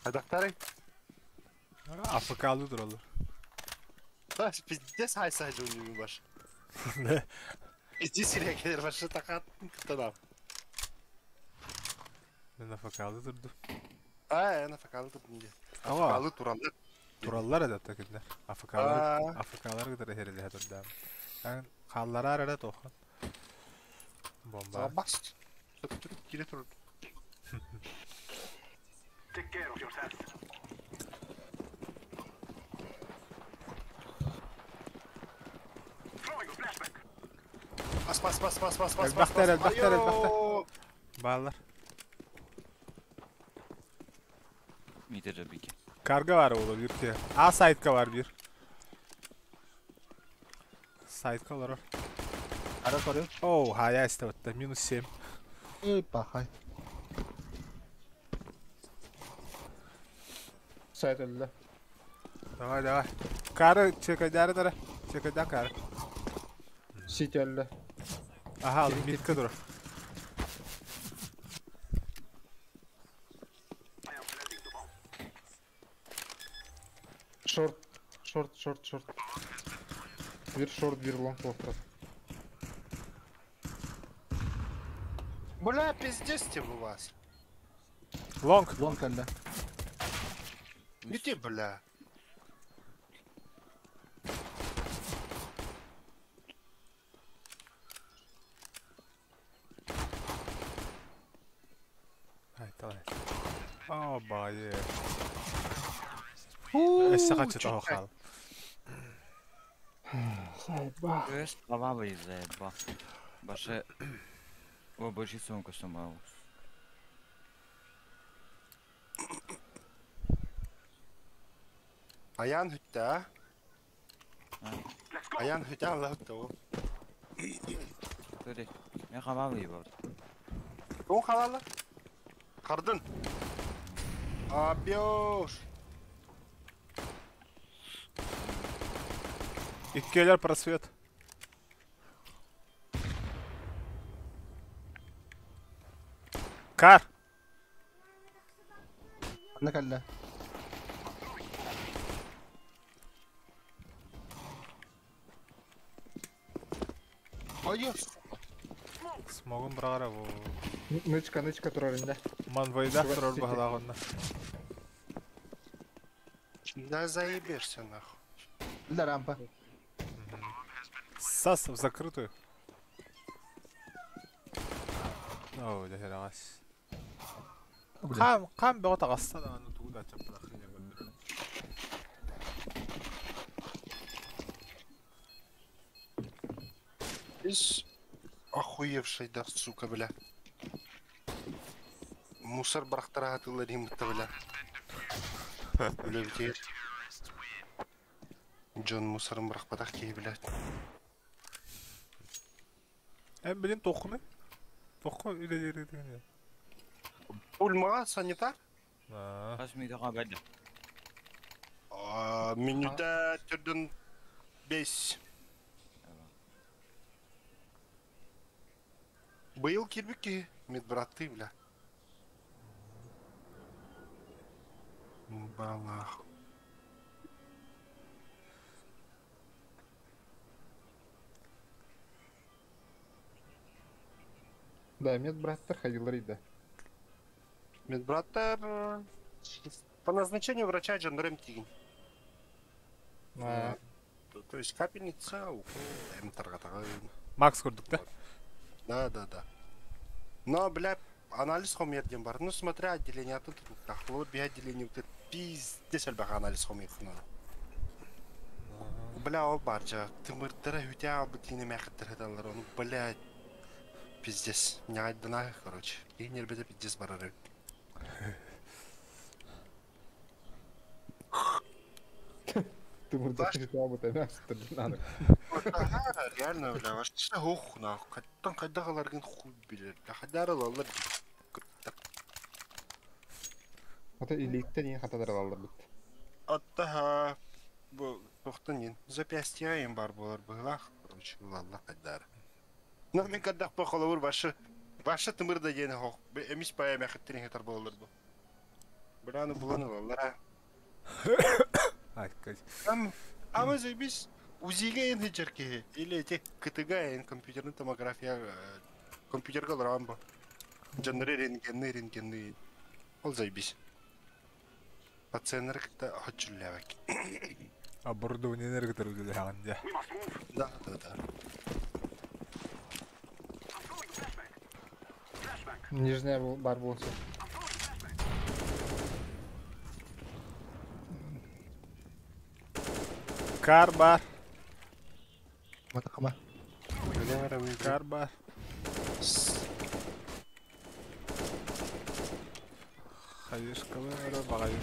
[SPEAKER 7] Адактары.
[SPEAKER 1] Африкалы дуралар.
[SPEAKER 7] Баш пиздец хайсайды өнүгү баш.
[SPEAKER 1] Ne?
[SPEAKER 7] Пиздец сирекелер башы такат кытанам.
[SPEAKER 1] Ben Afrikalı durdu.
[SPEAKER 7] Ana fakalı tutunca.
[SPEAKER 1] Ama
[SPEAKER 7] Fakalı turanlar.
[SPEAKER 1] turallar adatta kediler. Afrikalar gider herhalde hadırda. Ben kallara arada toxun. Bomba.
[SPEAKER 7] Bas. Tutup gire turur.
[SPEAKER 11] Take care of yourself. Throwing a flashback.
[SPEAKER 7] Bas.
[SPEAKER 1] Elbaxtır. Bağlar.
[SPEAKER 10] Meter tabii ki.
[SPEAKER 1] Karga var oğlum bir ki. Side'ka var bir. Side'ka var.
[SPEAKER 3] Ara soruyor.
[SPEAKER 1] Haya istevatta. -7.
[SPEAKER 3] Пахай.
[SPEAKER 9] Сайт elde.
[SPEAKER 1] Давай. Karı çekeceği dara. Çekeceği karı.
[SPEAKER 9] City elde.
[SPEAKER 1] Aha aldım mid'ka dur.
[SPEAKER 9] Short. Bir short, bir long loftra.
[SPEAKER 7] Бля, пиздец у вас.
[SPEAKER 1] Long.
[SPEAKER 3] Long elde.
[SPEAKER 7] Где, бля?
[SPEAKER 1] Давай. Бае. Эссе того хал.
[SPEAKER 9] Сайба.
[SPEAKER 10] Jest prawa i zeba. Wasze... O, boži są kosztomało.
[SPEAKER 7] Аян хүтэ. Аян хүтэ алаатуу.
[SPEAKER 10] Söyle. Ne kadar iyi var.
[SPEAKER 7] Он халала. Кардын. Абьёш.
[SPEAKER 1] İkkeler просвет. Kar.
[SPEAKER 3] Ne kelle?
[SPEAKER 7] Hayır.
[SPEAKER 1] Смогун брагара бу.
[SPEAKER 2] Нычка турарында.
[SPEAKER 1] Манвайда турар багалагында.
[SPEAKER 7] Да заебешься нахуй.
[SPEAKER 3] Для рампа.
[SPEAKER 1] Сас в закрытую. О, да херагас. Кам бегота гасса да аны туда чапла хыня гөндүрүн.
[SPEAKER 7] Из охуевший да сука, бля. Мусор барахтара атылар имытта, бля. Бля битер. Джон мусорын барахпадах кей, блядь.
[SPEAKER 1] Блин, тохны. Тохны или деревня.
[SPEAKER 7] Ульмага санитар?
[SPEAKER 10] Космидага бәді.
[SPEAKER 7] Менюда түрдін 5. Быйыл кирбеки медбраты, бля. Балах.
[SPEAKER 2] Да, медбраттар ходил Рида.
[SPEAKER 7] Медбраттар по назначению врача Джандарем Тигин. То есть капельница, укол,
[SPEAKER 1] Макс курдук, да?
[SPEAKER 7] Да. Но, бля, анализ хомерден бар. Ну, смотря отделение, тут тахлор, би отделение, тут пиздец альбах анализ хомерден. Бля, о баржа, ты мырдара хютя абытины мяхаттар хаталар, он, бля, пиздец. Не айдана, короче. И не ребята пиздец барары.
[SPEAKER 2] Ты мурдаш не табыта мясо надо.
[SPEAKER 7] Реально, бля, ваш что хух нахуй. Каттан кайда каларгын хуй билер. Хадары лалар.
[SPEAKER 2] Ата илиттен ең хатадар алалар бит.
[SPEAKER 7] Аттаха бу тоқтанин. Запястья им бар болар былах. Короче, лалла кайдары. Но мен каддах по холовур ваша тымырда ени хох. Эмис пая мяхаттен хатар болар бу. Браны буланы лалар.
[SPEAKER 1] Ай, кайс.
[SPEAKER 7] Ама заебись. УЗИге ен хеджерке. Или те КТГ ен компьютерный томография. Компьютерга рамбо. Жанры рентгенный. Ол заебись. Пациенттер как-то хочулявак.
[SPEAKER 1] Оборудование энерготорговли хаганда.
[SPEAKER 7] Да.
[SPEAKER 2] Нижняя бар болса.
[SPEAKER 1] Карбар.
[SPEAKER 3] Матахама.
[SPEAKER 1] Карбар. Хаешкалы багай.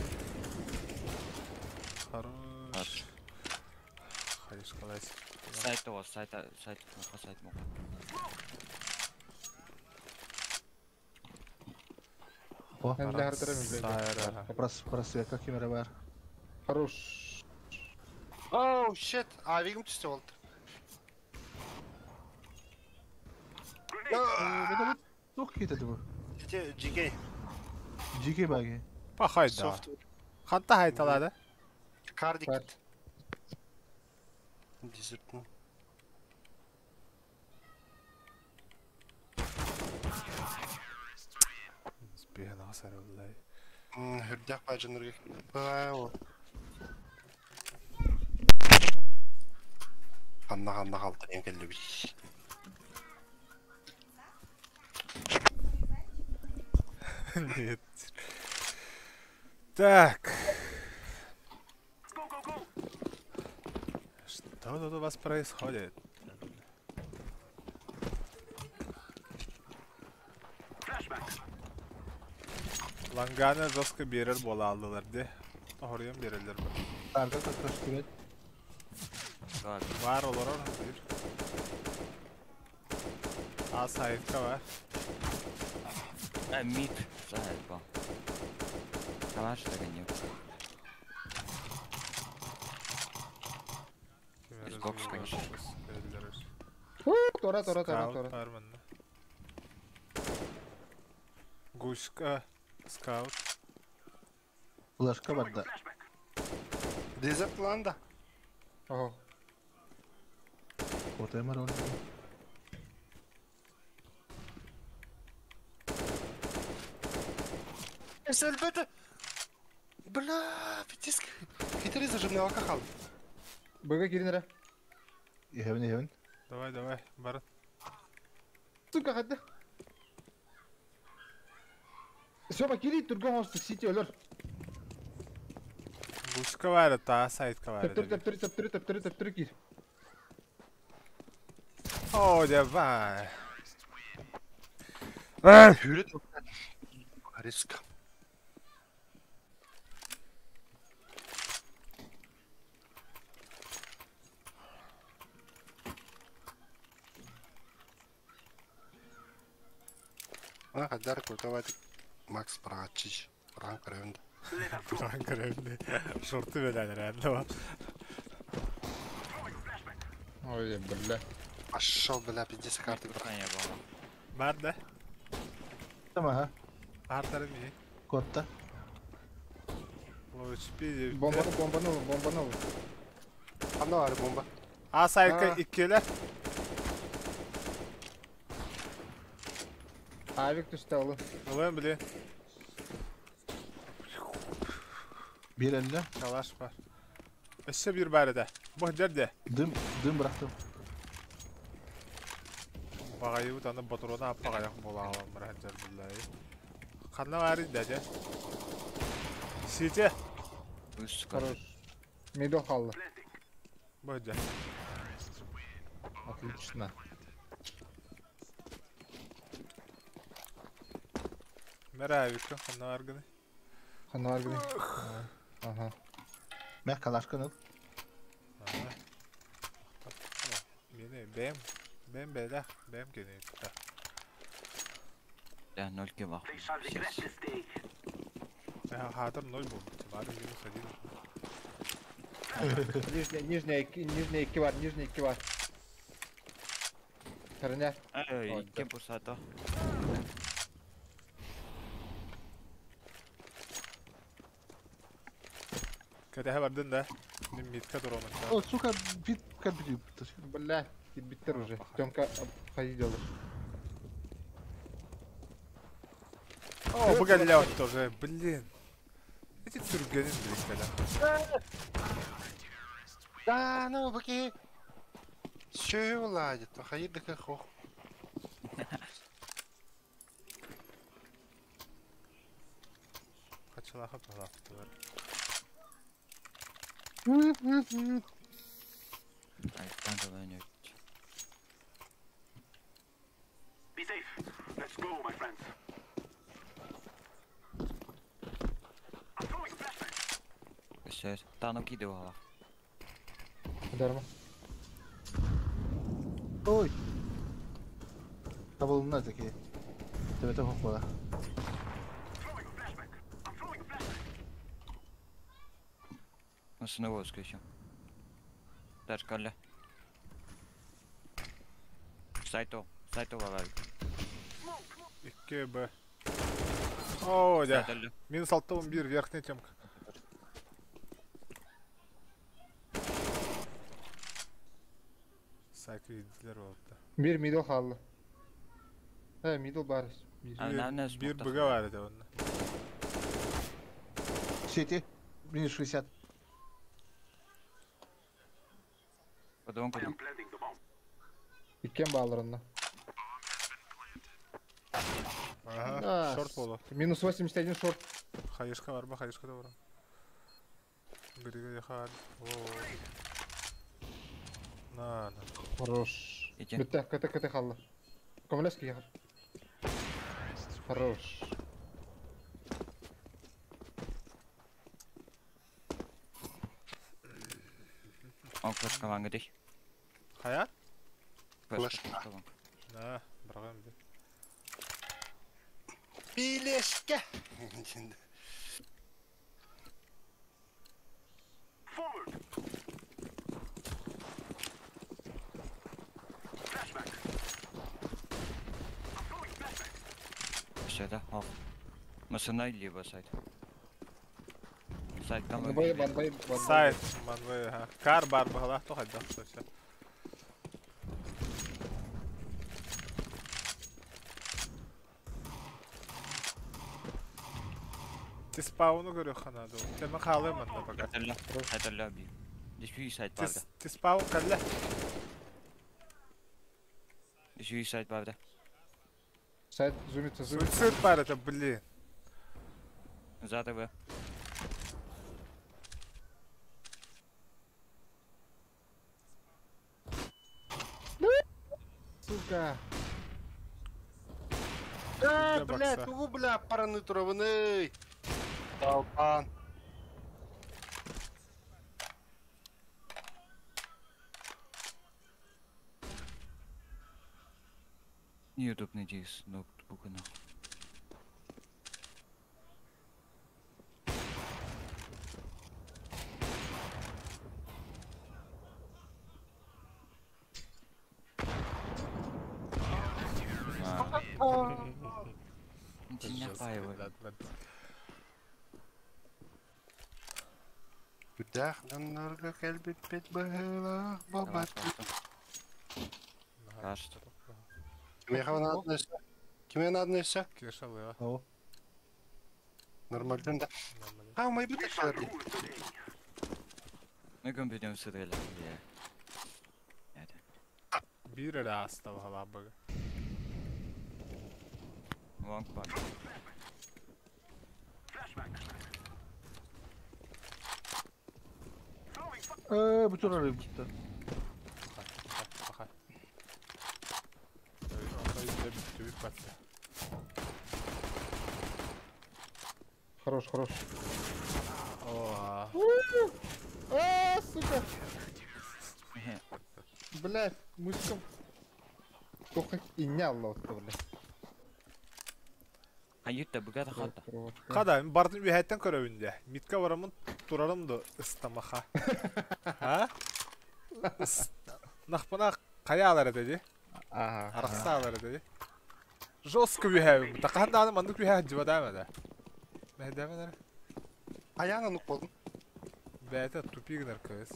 [SPEAKER 1] Хорош. Хаешкалай.
[SPEAKER 10] Сайт моға сайт моға.
[SPEAKER 3] Просвека химера бар.
[SPEAKER 2] Хорош.
[SPEAKER 7] Оу, щет. Авигім түсті болды.
[SPEAKER 3] Тух кетеді бұл.
[SPEAKER 7] GK.
[SPEAKER 3] GK баги.
[SPEAKER 1] Пахайда. Ханта хайталады.
[SPEAKER 7] Кардикет. Дезертін.
[SPEAKER 1] Сбеген асар олай.
[SPEAKER 7] Хүрдяқ ба жанырға. Бау. Қанна қалды енгелі бір.
[SPEAKER 1] Нет. Так. Что тут у вас происходит? Langana жестко берер бола алдылар де. Тохорыям берерлер бар.
[SPEAKER 3] Арда көтөш керек.
[SPEAKER 1] Бар олар бир. А сайтка бар.
[SPEAKER 10] Мид сайт ба. Тамаш деген yok. Xbox конечно.
[SPEAKER 2] Тора.
[SPEAKER 1] Гушка, скаут.
[SPEAKER 3] Флешка бар да.
[SPEAKER 7] Дезерт ланда.
[SPEAKER 2] Ого.
[SPEAKER 3] Отаймар он.
[SPEAKER 7] Сальбета! Бля, пятиска. Хитрый зажимного кахал.
[SPEAKER 2] Быга киринера.
[SPEAKER 3] Ехевен.
[SPEAKER 1] Давай, барат.
[SPEAKER 2] Сука, хадда. Сёма кири турган хостук сити өлөр.
[SPEAKER 1] Бушка var та сайтка var.
[SPEAKER 2] Тәптүрі кир.
[SPEAKER 1] О, давай.
[SPEAKER 7] Hürret. Хариска. Хадар кутавать Макс Прачич. Ранг раунд.
[SPEAKER 1] Ранг раунд. Шорты беләләр әндә.
[SPEAKER 2] Ой, бля.
[SPEAKER 7] Пошел, бля, 50 карты.
[SPEAKER 1] Бар да?
[SPEAKER 3] Tamam.
[SPEAKER 1] Артары ми.
[SPEAKER 3] Котта.
[SPEAKER 1] Лочпи.
[SPEAKER 2] Бомбану.
[SPEAKER 7] Анда var bomba.
[SPEAKER 1] А сайка иккелер.
[SPEAKER 2] Авик düştü oğlum.
[SPEAKER 1] Ulan bile.
[SPEAKER 3] Bir elde.
[SPEAKER 1] Kalaş var. Eşe bir barada. Bu derde.
[SPEAKER 3] Dım bıraktım.
[SPEAKER 1] Bagayı bu tane baturona apagayak bola alan bırakacağız billahi. Kanla var dedi. Site.
[SPEAKER 2] Хорош. Мидо қалды.
[SPEAKER 1] Болды.
[SPEAKER 2] Отлично.
[SPEAKER 1] Меравика, kanla var gene.
[SPEAKER 2] Kanı var gibi. Aha.
[SPEAKER 3] Мен калашканы.
[SPEAKER 1] Meni ben bela, benim gene.
[SPEAKER 10] Ya 0 var.
[SPEAKER 1] Ya hatar 0 buldu. Var gibi sadece.
[SPEAKER 2] Нижняя 2 var, нижняя 2 var. Kırıner.
[SPEAKER 10] Ey, kim bu saatte?
[SPEAKER 1] Kataha vardın da. Benim mitka duramadı.
[SPEAKER 3] О, сука, бит как бит.
[SPEAKER 2] Бля, bitter уже. Тёмка обходить olur.
[SPEAKER 1] О, bu geldi var тоже, блин. Эти тургенин блин когда.
[SPEAKER 7] Да, ну, баки. Че уладит? Hayır da kako.
[SPEAKER 1] Kaçıla hap hafta var.
[SPEAKER 10] Ayıptan dolanıyor.
[SPEAKER 11] Be safe. Let's go, my friends. I'm throwing a flashbang.
[SPEAKER 10] Все, танок іде вгала.
[SPEAKER 2] Дарма.
[SPEAKER 3] Ой. Табылына такие. Тебе того хода.
[SPEAKER 11] Throwing a flashbang. I'm throwing a flashbang.
[SPEAKER 10] Nasıl воскресил? Даш калля. Сайто валай.
[SPEAKER 1] 2 Б. О, да. Минус 6 11 верхняя темка. Sayfa yediler oldu.
[SPEAKER 2] Bir middle kaldı. He middle bari.
[SPEAKER 1] Bir bug'a vardı onda.
[SPEAKER 3] Сети. Минус 60.
[SPEAKER 10] Подон
[SPEAKER 11] I am planting the bomb.
[SPEAKER 2] İkken bağlarında.
[SPEAKER 1] Aha, short bolu.
[SPEAKER 2] Minus 81 short.
[SPEAKER 1] Hayışka var mı? Hayışka da var. Griga yakar. Na.
[SPEAKER 2] Хорош. Bitti. Kıtı kaldı. Komaleski yakar. Хорош.
[SPEAKER 10] Флешка ванга dich.
[SPEAKER 1] Hayat?
[SPEAKER 10] Флешка.
[SPEAKER 1] Na, bırakayım bir.
[SPEAKER 7] Bileşke.
[SPEAKER 11] Forward. Flashbang. I'm throwing a flashbang.
[SPEAKER 10] Все, да, оф. Масына либо сайт. Сайт там.
[SPEAKER 1] Сайт, манвей, ha. Kar bar bağla, to hadi arkadaşlar. Тиспауну көрөк ханады. Тема халым анда бага.
[SPEAKER 10] Хаталла би. Дишви сайт барды.
[SPEAKER 1] Тиспау калла.
[SPEAKER 10] Дишви сайт барды.
[SPEAKER 2] Сайт зумится.
[SPEAKER 1] Суицид бар это, блин.
[SPEAKER 10] За ТВ.
[SPEAKER 2] Сука.
[SPEAKER 7] Блядь, ну бля, паранытурованный. Толпан.
[SPEAKER 10] YouTube надеюсь, ноутбука на.
[SPEAKER 7] Күдәхнәннәргә кәлбит бит бәһәлә бабат.
[SPEAKER 10] Кажется.
[SPEAKER 7] Кime надо еще?
[SPEAKER 1] Кешалыга.
[SPEAKER 3] О.
[SPEAKER 7] Нормально, да? А, мы будем шарить.
[SPEAKER 10] Мы будем стрелять.
[SPEAKER 1] Bir раз стал галабага.
[SPEAKER 10] Long bug.
[SPEAKER 3] Bu çok arıyor bitti.
[SPEAKER 2] Хорош.
[SPEAKER 1] О.
[SPEAKER 2] Сука. Блядь, мышком. Только и не алло-то, блядь.
[SPEAKER 10] Hayırda bu kadar hatta.
[SPEAKER 1] Kada, мен бардым үйәттен көрөбүндө. Митке барамын, турарымды ыстамаха. Ha? Нахпана каялар эди. Араксалар эди. Жестко үйәбим. Таканда мандык үйәт жибадам да. Мәдәмәләр.
[SPEAKER 7] Аяна ну болдум.
[SPEAKER 1] Бәтә тупигнер кыз.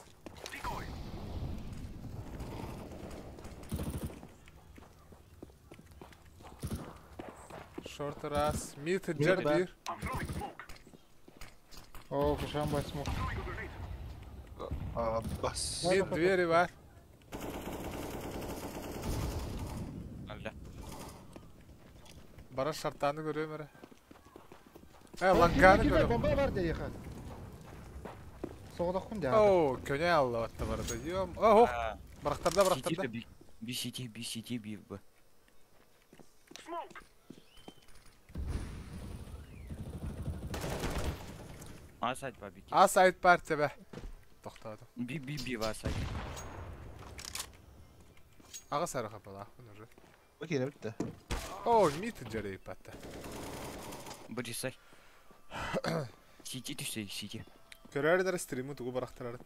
[SPEAKER 1] Шорт раз, мид джер бир.
[SPEAKER 2] О, пушам басму.
[SPEAKER 7] Бас.
[SPEAKER 1] Мид двери бар.
[SPEAKER 10] Алда.
[SPEAKER 1] Бара шарттаны көрөм эре. Ланганы көрөм.
[SPEAKER 2] Бомба бар да яха. Соғда хун да.
[SPEAKER 1] О, көне алла атта бар да. Йом. О, барактарда.
[SPEAKER 10] BCT бир бу. Асайт бар бик.
[SPEAKER 1] Асайт бар тебе. Токтадым.
[SPEAKER 10] Би бар сайт.
[SPEAKER 1] Ага сары капала, уже.
[SPEAKER 3] Окей, битти.
[SPEAKER 1] О, мид джерей патта.
[SPEAKER 10] Бу сай. Сити түшсей, сити.
[SPEAKER 1] Көрөрдер стриму тугу барактырар.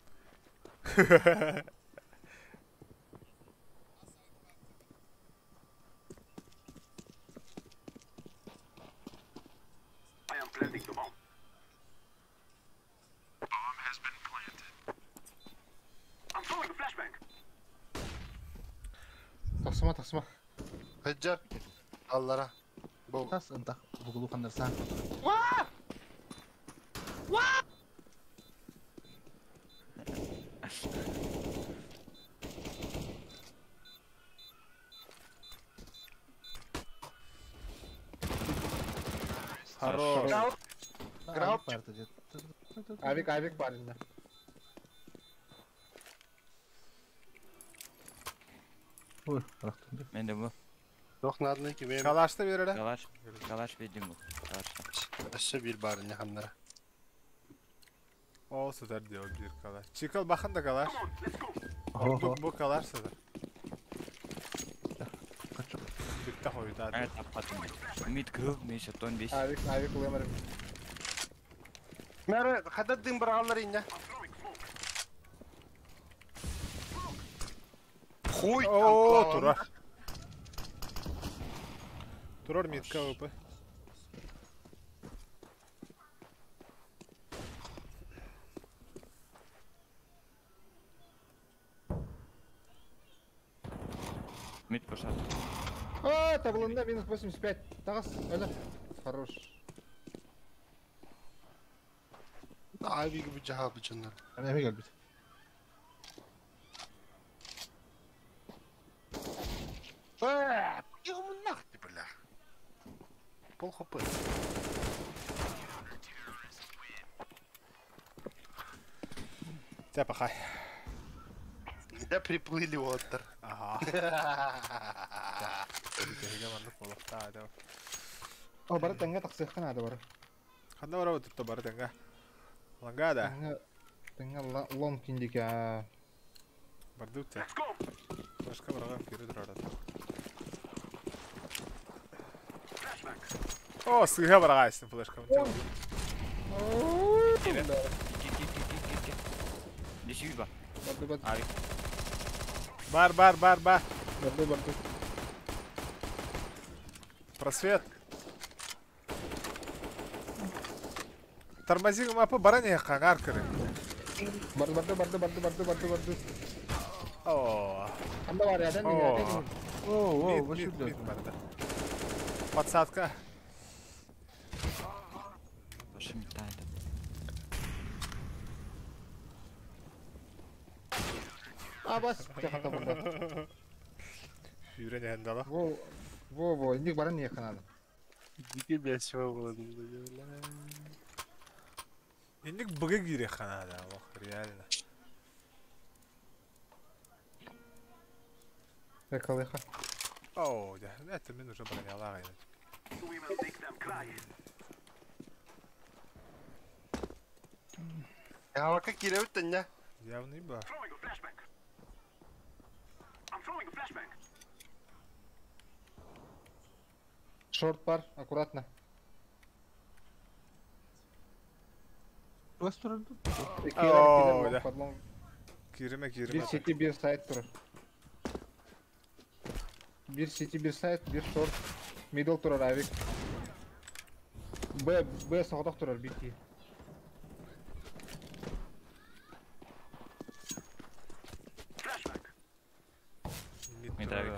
[SPEAKER 11] I am planting the bomb. Bomb has been planted. I'm throwing a flashbang.
[SPEAKER 2] Тасма.
[SPEAKER 7] Хаджар. Аллара. Бу.
[SPEAKER 3] Tas entah bugulu kandersan.
[SPEAKER 1] Хорош.
[SPEAKER 7] Грауп.
[SPEAKER 2] Авик парень.
[SPEAKER 3] Ой, бырактым.
[SPEAKER 10] Мен де бу.
[SPEAKER 7] Жоқ надо ки мен.
[SPEAKER 1] Калашты береле.
[SPEAKER 10] Калаш бердим бу. Калашта.
[SPEAKER 7] Ашы бир бар не ханнара.
[SPEAKER 1] О, сыдар диyor bir kalaş. Çıkal bakın da kalaş. Bu kalaş sıdır. Bitti koydu hadi.
[SPEAKER 10] Evet, tapatım. Mid kıl, neyse ton 5.
[SPEAKER 2] Авик лемер.
[SPEAKER 7] Mere hadaddin biralar inne. Koy.
[SPEAKER 1] Oo, turar. Turar mitka öpü.
[SPEAKER 10] Мид пошел.
[SPEAKER 2] Таблында минус 85. Тагас, öyle. Хорош.
[SPEAKER 7] Abi gibi cevabı canlar.
[SPEAKER 3] Ben eve gel bir.
[SPEAKER 7] Yağımın nakti böyle. Bol hopı.
[SPEAKER 1] Тя пахай.
[SPEAKER 7] Да приплыли отыр.
[SPEAKER 1] Ага. Теге мандык болокта да.
[SPEAKER 2] О, бары тәңгә тақсыйхан ады бары.
[SPEAKER 1] Ханда бара өтүттө бары теңге. Ланга да.
[SPEAKER 2] Тәңгә лом киндик я.
[SPEAKER 1] Барды үтте. Башка барага кире турады. О, сыйга барага истин флешка.
[SPEAKER 10] Здесь Юба.
[SPEAKER 2] Барды.
[SPEAKER 10] Ави.
[SPEAKER 1] Бар.
[SPEAKER 2] Барды.
[SPEAKER 1] Просвет. Тормози мапы баране кагар кыры.
[SPEAKER 2] Барды.
[SPEAKER 1] О.
[SPEAKER 2] Анда бар ядан не.
[SPEAKER 3] О, башы
[SPEAKER 1] Мид
[SPEAKER 3] блядь.
[SPEAKER 1] барды. Подсадка.
[SPEAKER 10] Башы метает.
[SPEAKER 2] А бас. Тәхата булды.
[SPEAKER 1] Юрене хандала.
[SPEAKER 2] Во, индик бары не ханады.
[SPEAKER 7] Дике бәсева болды.
[SPEAKER 1] Индик быгы кире ханада, ох, реально.
[SPEAKER 2] Якалыха.
[SPEAKER 1] О, да, это мен уже броняла гайны.
[SPEAKER 11] We will make them cry.
[SPEAKER 7] Ya baka kirevitten ya.
[SPEAKER 1] Явный ба.
[SPEAKER 11] Throwing a flashbang. I'm throwing a flashbang.
[SPEAKER 2] Шорт бар, аккуратно.
[SPEAKER 3] Бас тұрады.
[SPEAKER 1] О, да. Киреме.
[SPEAKER 2] Bir city, bir side durur. Bir city, bir side, bir short. Middle durur abi. B sağda durur BT.
[SPEAKER 11] Flashbang.
[SPEAKER 1] Мид
[SPEAKER 10] Авик.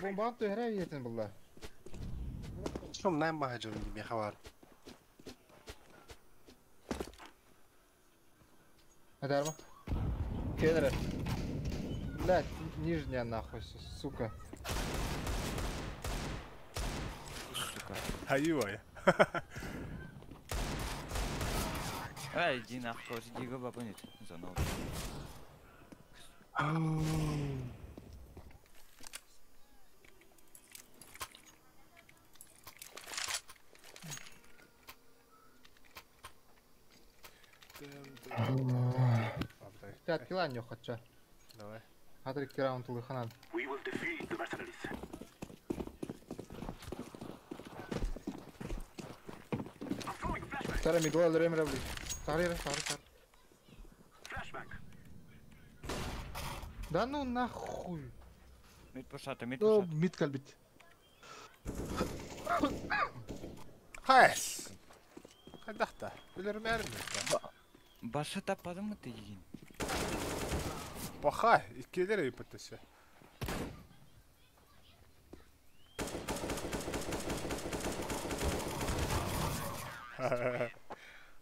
[SPEAKER 2] Bomba attı her yetin bunlar.
[SPEAKER 7] Şum ne mahacım gibi havar.
[SPEAKER 2] Hadi arma. Kenara. Блядь, нижняя нахуй, сука.
[SPEAKER 1] Хайуай.
[SPEAKER 10] Ай, иди нахуй, иди го бабунит. За ногу.
[SPEAKER 2] Ты откила не хочешь?
[SPEAKER 1] Давай.
[SPEAKER 2] Хатри раунд улыханан.
[SPEAKER 11] We will defeat the mercenaries. I'm throwing a flashbang.
[SPEAKER 2] Сара мидл алрем равли. Сари.
[SPEAKER 11] Flashbang.
[SPEAKER 2] Да ну нахуй.
[SPEAKER 10] Мид пушата.
[SPEAKER 3] О, мид калбит.
[SPEAKER 1] Хайс. Кайдахта. Билерим әрім.
[SPEAKER 10] Башы таппадың мы тегін?
[SPEAKER 1] Паха, иккелер өйпіттісі.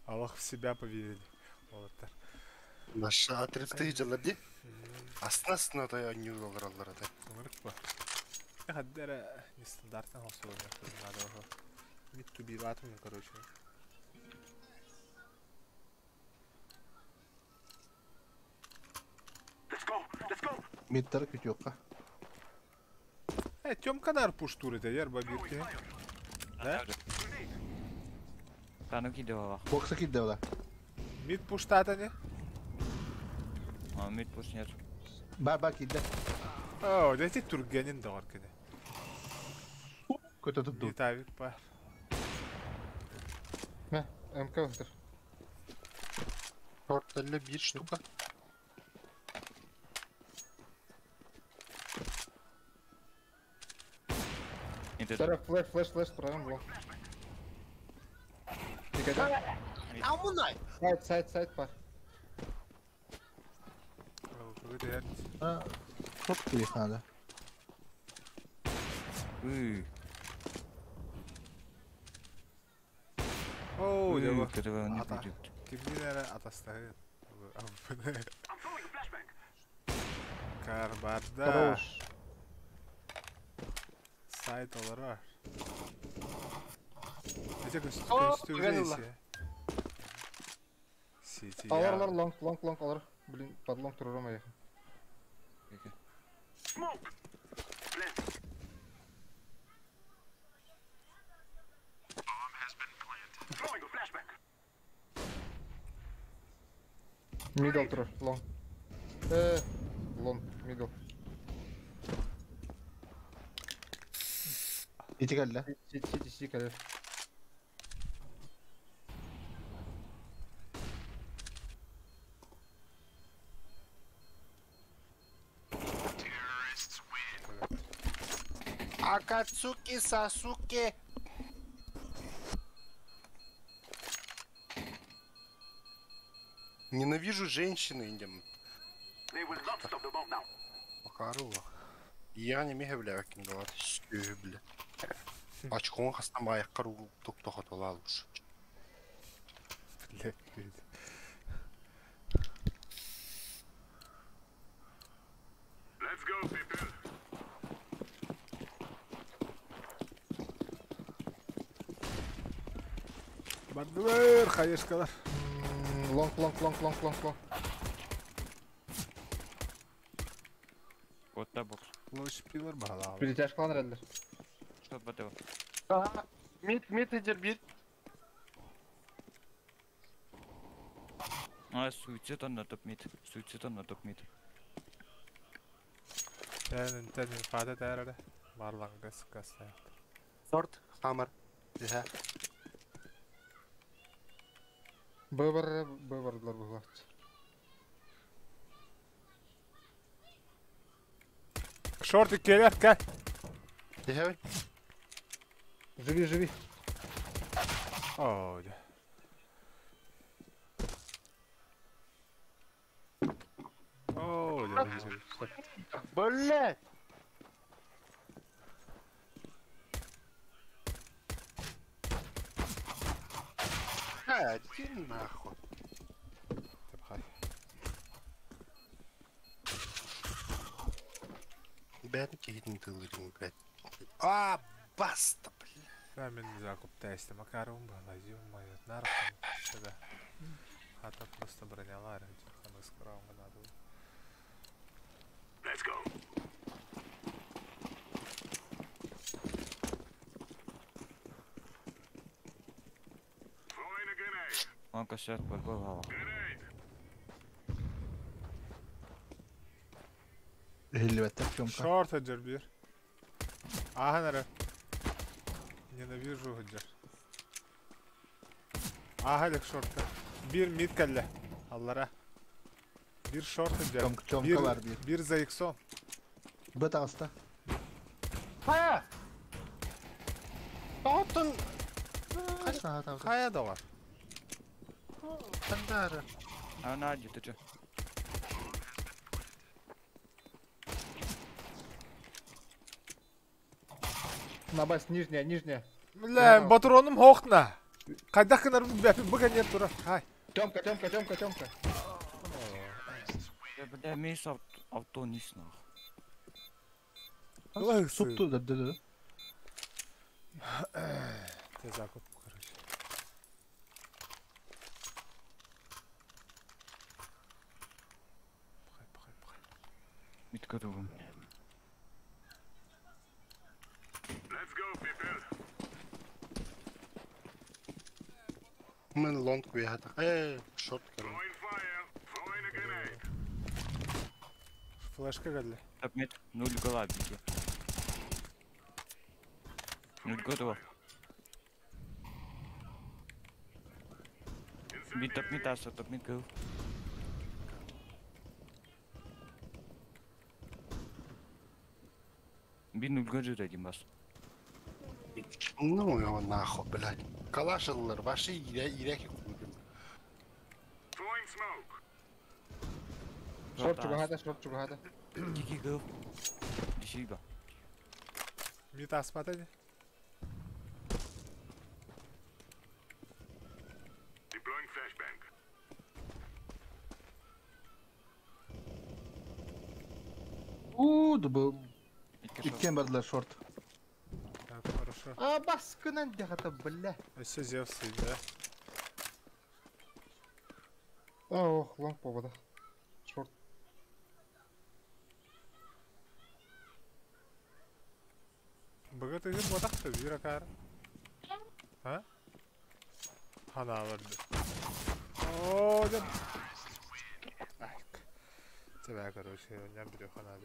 [SPEAKER 1] Аллах в себя поверили. Олаттар.
[SPEAKER 7] Наша отрывты жылар де. Астына да не олар да.
[SPEAKER 1] Оларық ба. Хаддара нестандартын осы ойнақ. Надо уже. Мид туби батым, короче.
[SPEAKER 11] Let's go.
[SPEAKER 3] Мид тарық бит жоққа.
[SPEAKER 1] Тем канар пуштуры да, ер бабирки. Да?
[SPEAKER 10] Тану кидева.
[SPEAKER 3] Бокса кидде ола.
[SPEAKER 1] Мид пуштата не?
[SPEAKER 10] А мид пуш нет.
[SPEAKER 3] Ба кидде.
[SPEAKER 1] О, да ти тургенин да var kene.
[SPEAKER 3] Көтө tuttu.
[SPEAKER 1] Мид авик бар.
[SPEAKER 2] Ne? MK var.
[SPEAKER 7] Short'larla bir штука.
[SPEAKER 2] Сара флеш правым блок.
[SPEAKER 7] Амунай.
[SPEAKER 2] Сайт бар.
[SPEAKER 3] Çok keyif hadi.
[SPEAKER 1] Оу, деба.
[SPEAKER 10] Кырганы
[SPEAKER 1] Ата.
[SPEAKER 10] бүдүк.
[SPEAKER 1] Кимдин атастагы.
[SPEAKER 11] I'm throwing a flashbang.
[SPEAKER 1] Карбарда.
[SPEAKER 2] Хорош.
[SPEAKER 1] Сайт олар. Эти
[SPEAKER 7] О,
[SPEAKER 1] костюмы. Сити.
[SPEAKER 2] Алар, лонг, алар. Блин, под лонг тұрыр ма яқын.
[SPEAKER 11] Smoke. Blend. Bomb has been planted. Throwing a flashbang.
[SPEAKER 2] Middle тұрыр, лонг. Лонг, middle.
[SPEAKER 3] İti geldi.
[SPEAKER 2] Сити, кәлер.
[SPEAKER 7] Акацуки, Сасуки. Ненавижу женщины, Индим.
[SPEAKER 11] They will not stop the bomb now.
[SPEAKER 7] Макарова. Я не мегавляю кингала. Бля. Очкон хастам аяққар тоқтоқат ола алуш.
[SPEAKER 11] Let's go, people.
[SPEAKER 1] Бардывер, хаешкалар.
[SPEAKER 2] Лонг.
[SPEAKER 10] Отта бокс.
[SPEAKER 1] Лош пилар бала.
[SPEAKER 2] Перетяж қыланыр әлдер.
[SPEAKER 10] Что батева?
[SPEAKER 7] Мид идер бит.
[SPEAKER 10] Суицид на топ мид.
[SPEAKER 1] Тәнін фада тәрі. Барлаңғы сыққасы.
[SPEAKER 7] Сорт, хамар. Иха.
[SPEAKER 2] Бывардылар бұғлақчы.
[SPEAKER 1] Шорты келер, кәл.
[SPEAKER 7] Иха.
[SPEAKER 2] Живи.
[SPEAKER 1] Оу, де. Оу, де.
[SPEAKER 7] Блять. Иди нахуй. Бәрін кейдің тылырың, блядь. Баста, блядь.
[SPEAKER 1] Да, мен закуп тесті макарон бала, ё-моё, нарком. Сюда. Хата просто бронялар, тихо, скромно надо.
[SPEAKER 11] Let's go. Throwing a grenade.
[SPEAKER 10] Он косят подбывал.
[SPEAKER 3] Helvete piyomka.
[SPEAKER 1] Шорт хаджар бир. Ага, нара. Ненавижу хаджар. Ага, лек шортка. Bir mid kelle. Allara. Bir short haджар.
[SPEAKER 3] Çomka var bir.
[SPEAKER 1] Bir ZX-10.
[SPEAKER 3] Bu da hasta.
[SPEAKER 7] Ha! Altın.
[SPEAKER 3] Kaç tane hata var?
[SPEAKER 1] Kaya da var.
[SPEAKER 7] Kandarı.
[SPEAKER 10] Она где-то че?
[SPEAKER 2] Набас, нижняя.
[SPEAKER 1] Бля, батуроным хоқна. Қайда қынар бұға нет тұра. Хай.
[SPEAKER 2] Тёмка.
[SPEAKER 10] Бля, мейс авто не снах.
[SPEAKER 3] Сутtu dedi.
[SPEAKER 1] Tez akıp короче. Пахай.
[SPEAKER 10] Митка думаю.
[SPEAKER 11] Let's go, people.
[SPEAKER 7] Мен лонг вияхата. Шорт кәрі.
[SPEAKER 11] Throwing fire. Throwing a grenade.
[SPEAKER 1] Флешка geldi.
[SPEAKER 10] Топ-мид, 0 гола беги. 0 готово. Мид топ-мид аса, топ-мид гол. Bir 0 gol dedim bas.
[SPEAKER 7] Ну его нахуй, блядь. Калаш алылар, ваши ирек күйдім.
[SPEAKER 11] Throwing smoke.
[SPEAKER 2] Шорт чугахада.
[SPEAKER 10] Кики гол. Дишиба.
[SPEAKER 1] Mid asma dedi.
[SPEAKER 3] Дубы. Иккен бардылар шорт.
[SPEAKER 1] Так, хорошо.
[SPEAKER 3] Баскынан дегата, бля.
[SPEAKER 1] Все Зевсы, да?
[SPEAKER 2] Ох, лонг побода. Шорт.
[SPEAKER 1] Богатый вид вот так-то, виракар. А? Хана варды. О, да. Ай, тебя, короче, не беру хана.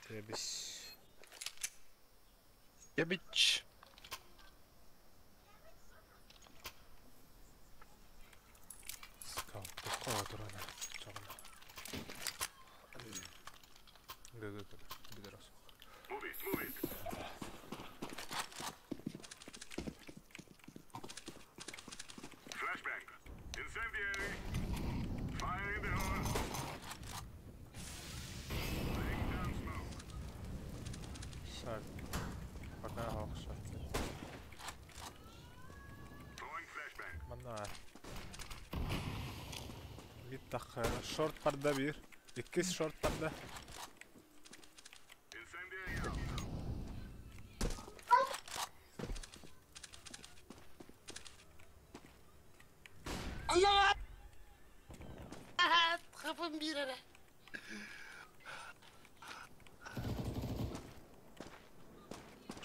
[SPEAKER 1] Тебись.
[SPEAKER 7] Ябич.
[SPEAKER 1] Скал, такого турана. Чёрно. Г-г-г, бедорос. Шаг. Пока хохша. Мана. Миттах шорт парда бир. Иккис шорт парда.
[SPEAKER 7] Allah! Kafam bir ara.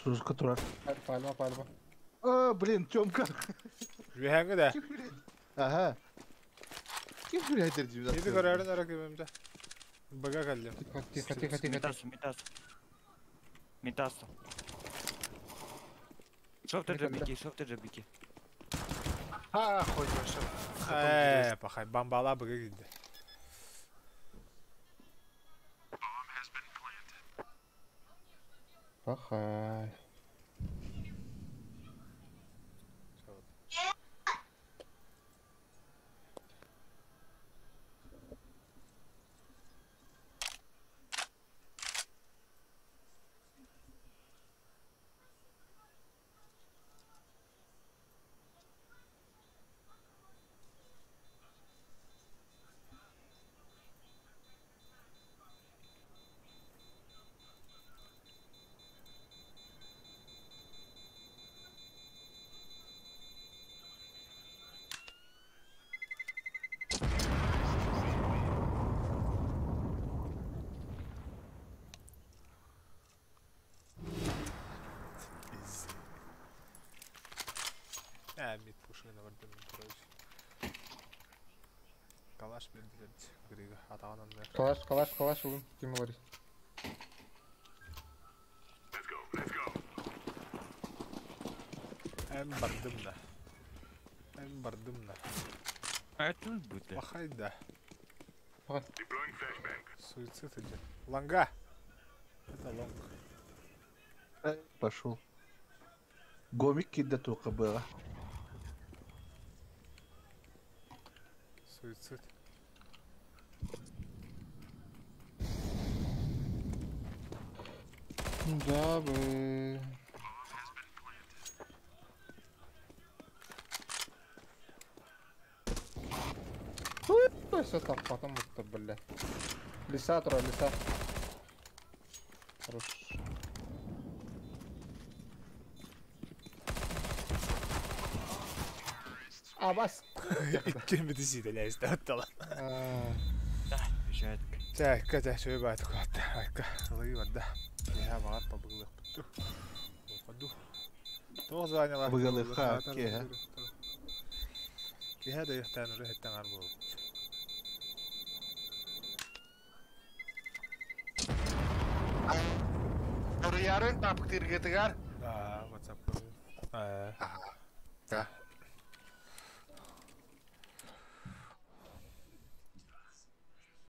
[SPEAKER 3] Сушка турар.
[SPEAKER 2] Пальма.
[SPEAKER 3] Блин, Тёмка.
[SPEAKER 1] Вихенге да.
[SPEAKER 3] Ага. Kim buraya derdi?
[SPEAKER 1] Yedi kararın ara kemimde. Baga kaldım.
[SPEAKER 2] Тихо.
[SPEAKER 10] Митасу. Шофты джабики.
[SPEAKER 7] Ha, koyuyorsun.
[SPEAKER 1] Пахай, бамбала бага gitti.
[SPEAKER 2] Пахай.
[SPEAKER 1] Мид пушина вардым, короче. Калаш бердилер грига атаган
[SPEAKER 2] Калаш улым. Ким говорит?
[SPEAKER 1] Эм бардым да.
[SPEAKER 10] Это будет.
[SPEAKER 1] Пахай да.
[SPEAKER 2] Пахай.
[SPEAKER 1] Суицид идет. Лонга. Это лонг.
[SPEAKER 3] Пошел. Гомик кидда только было.
[SPEAKER 1] Суицид.
[SPEAKER 2] Да бы. Все так, потом это, бля. Лиса. Хорош. Бас.
[SPEAKER 1] İkili bir diziydi lezde hatta lan.
[SPEAKER 10] Бежать.
[SPEAKER 1] Так, когда что я бать куда-то, айка, лыва, да. Я мало побыл. Поду. То звонила.
[SPEAKER 3] Побыл ха, ке.
[SPEAKER 1] Ке هذا يحتاج نروح التعارب.
[SPEAKER 7] Oraya yarın tapık dirgetigar.
[SPEAKER 1] WhatsApp.
[SPEAKER 7] Ya.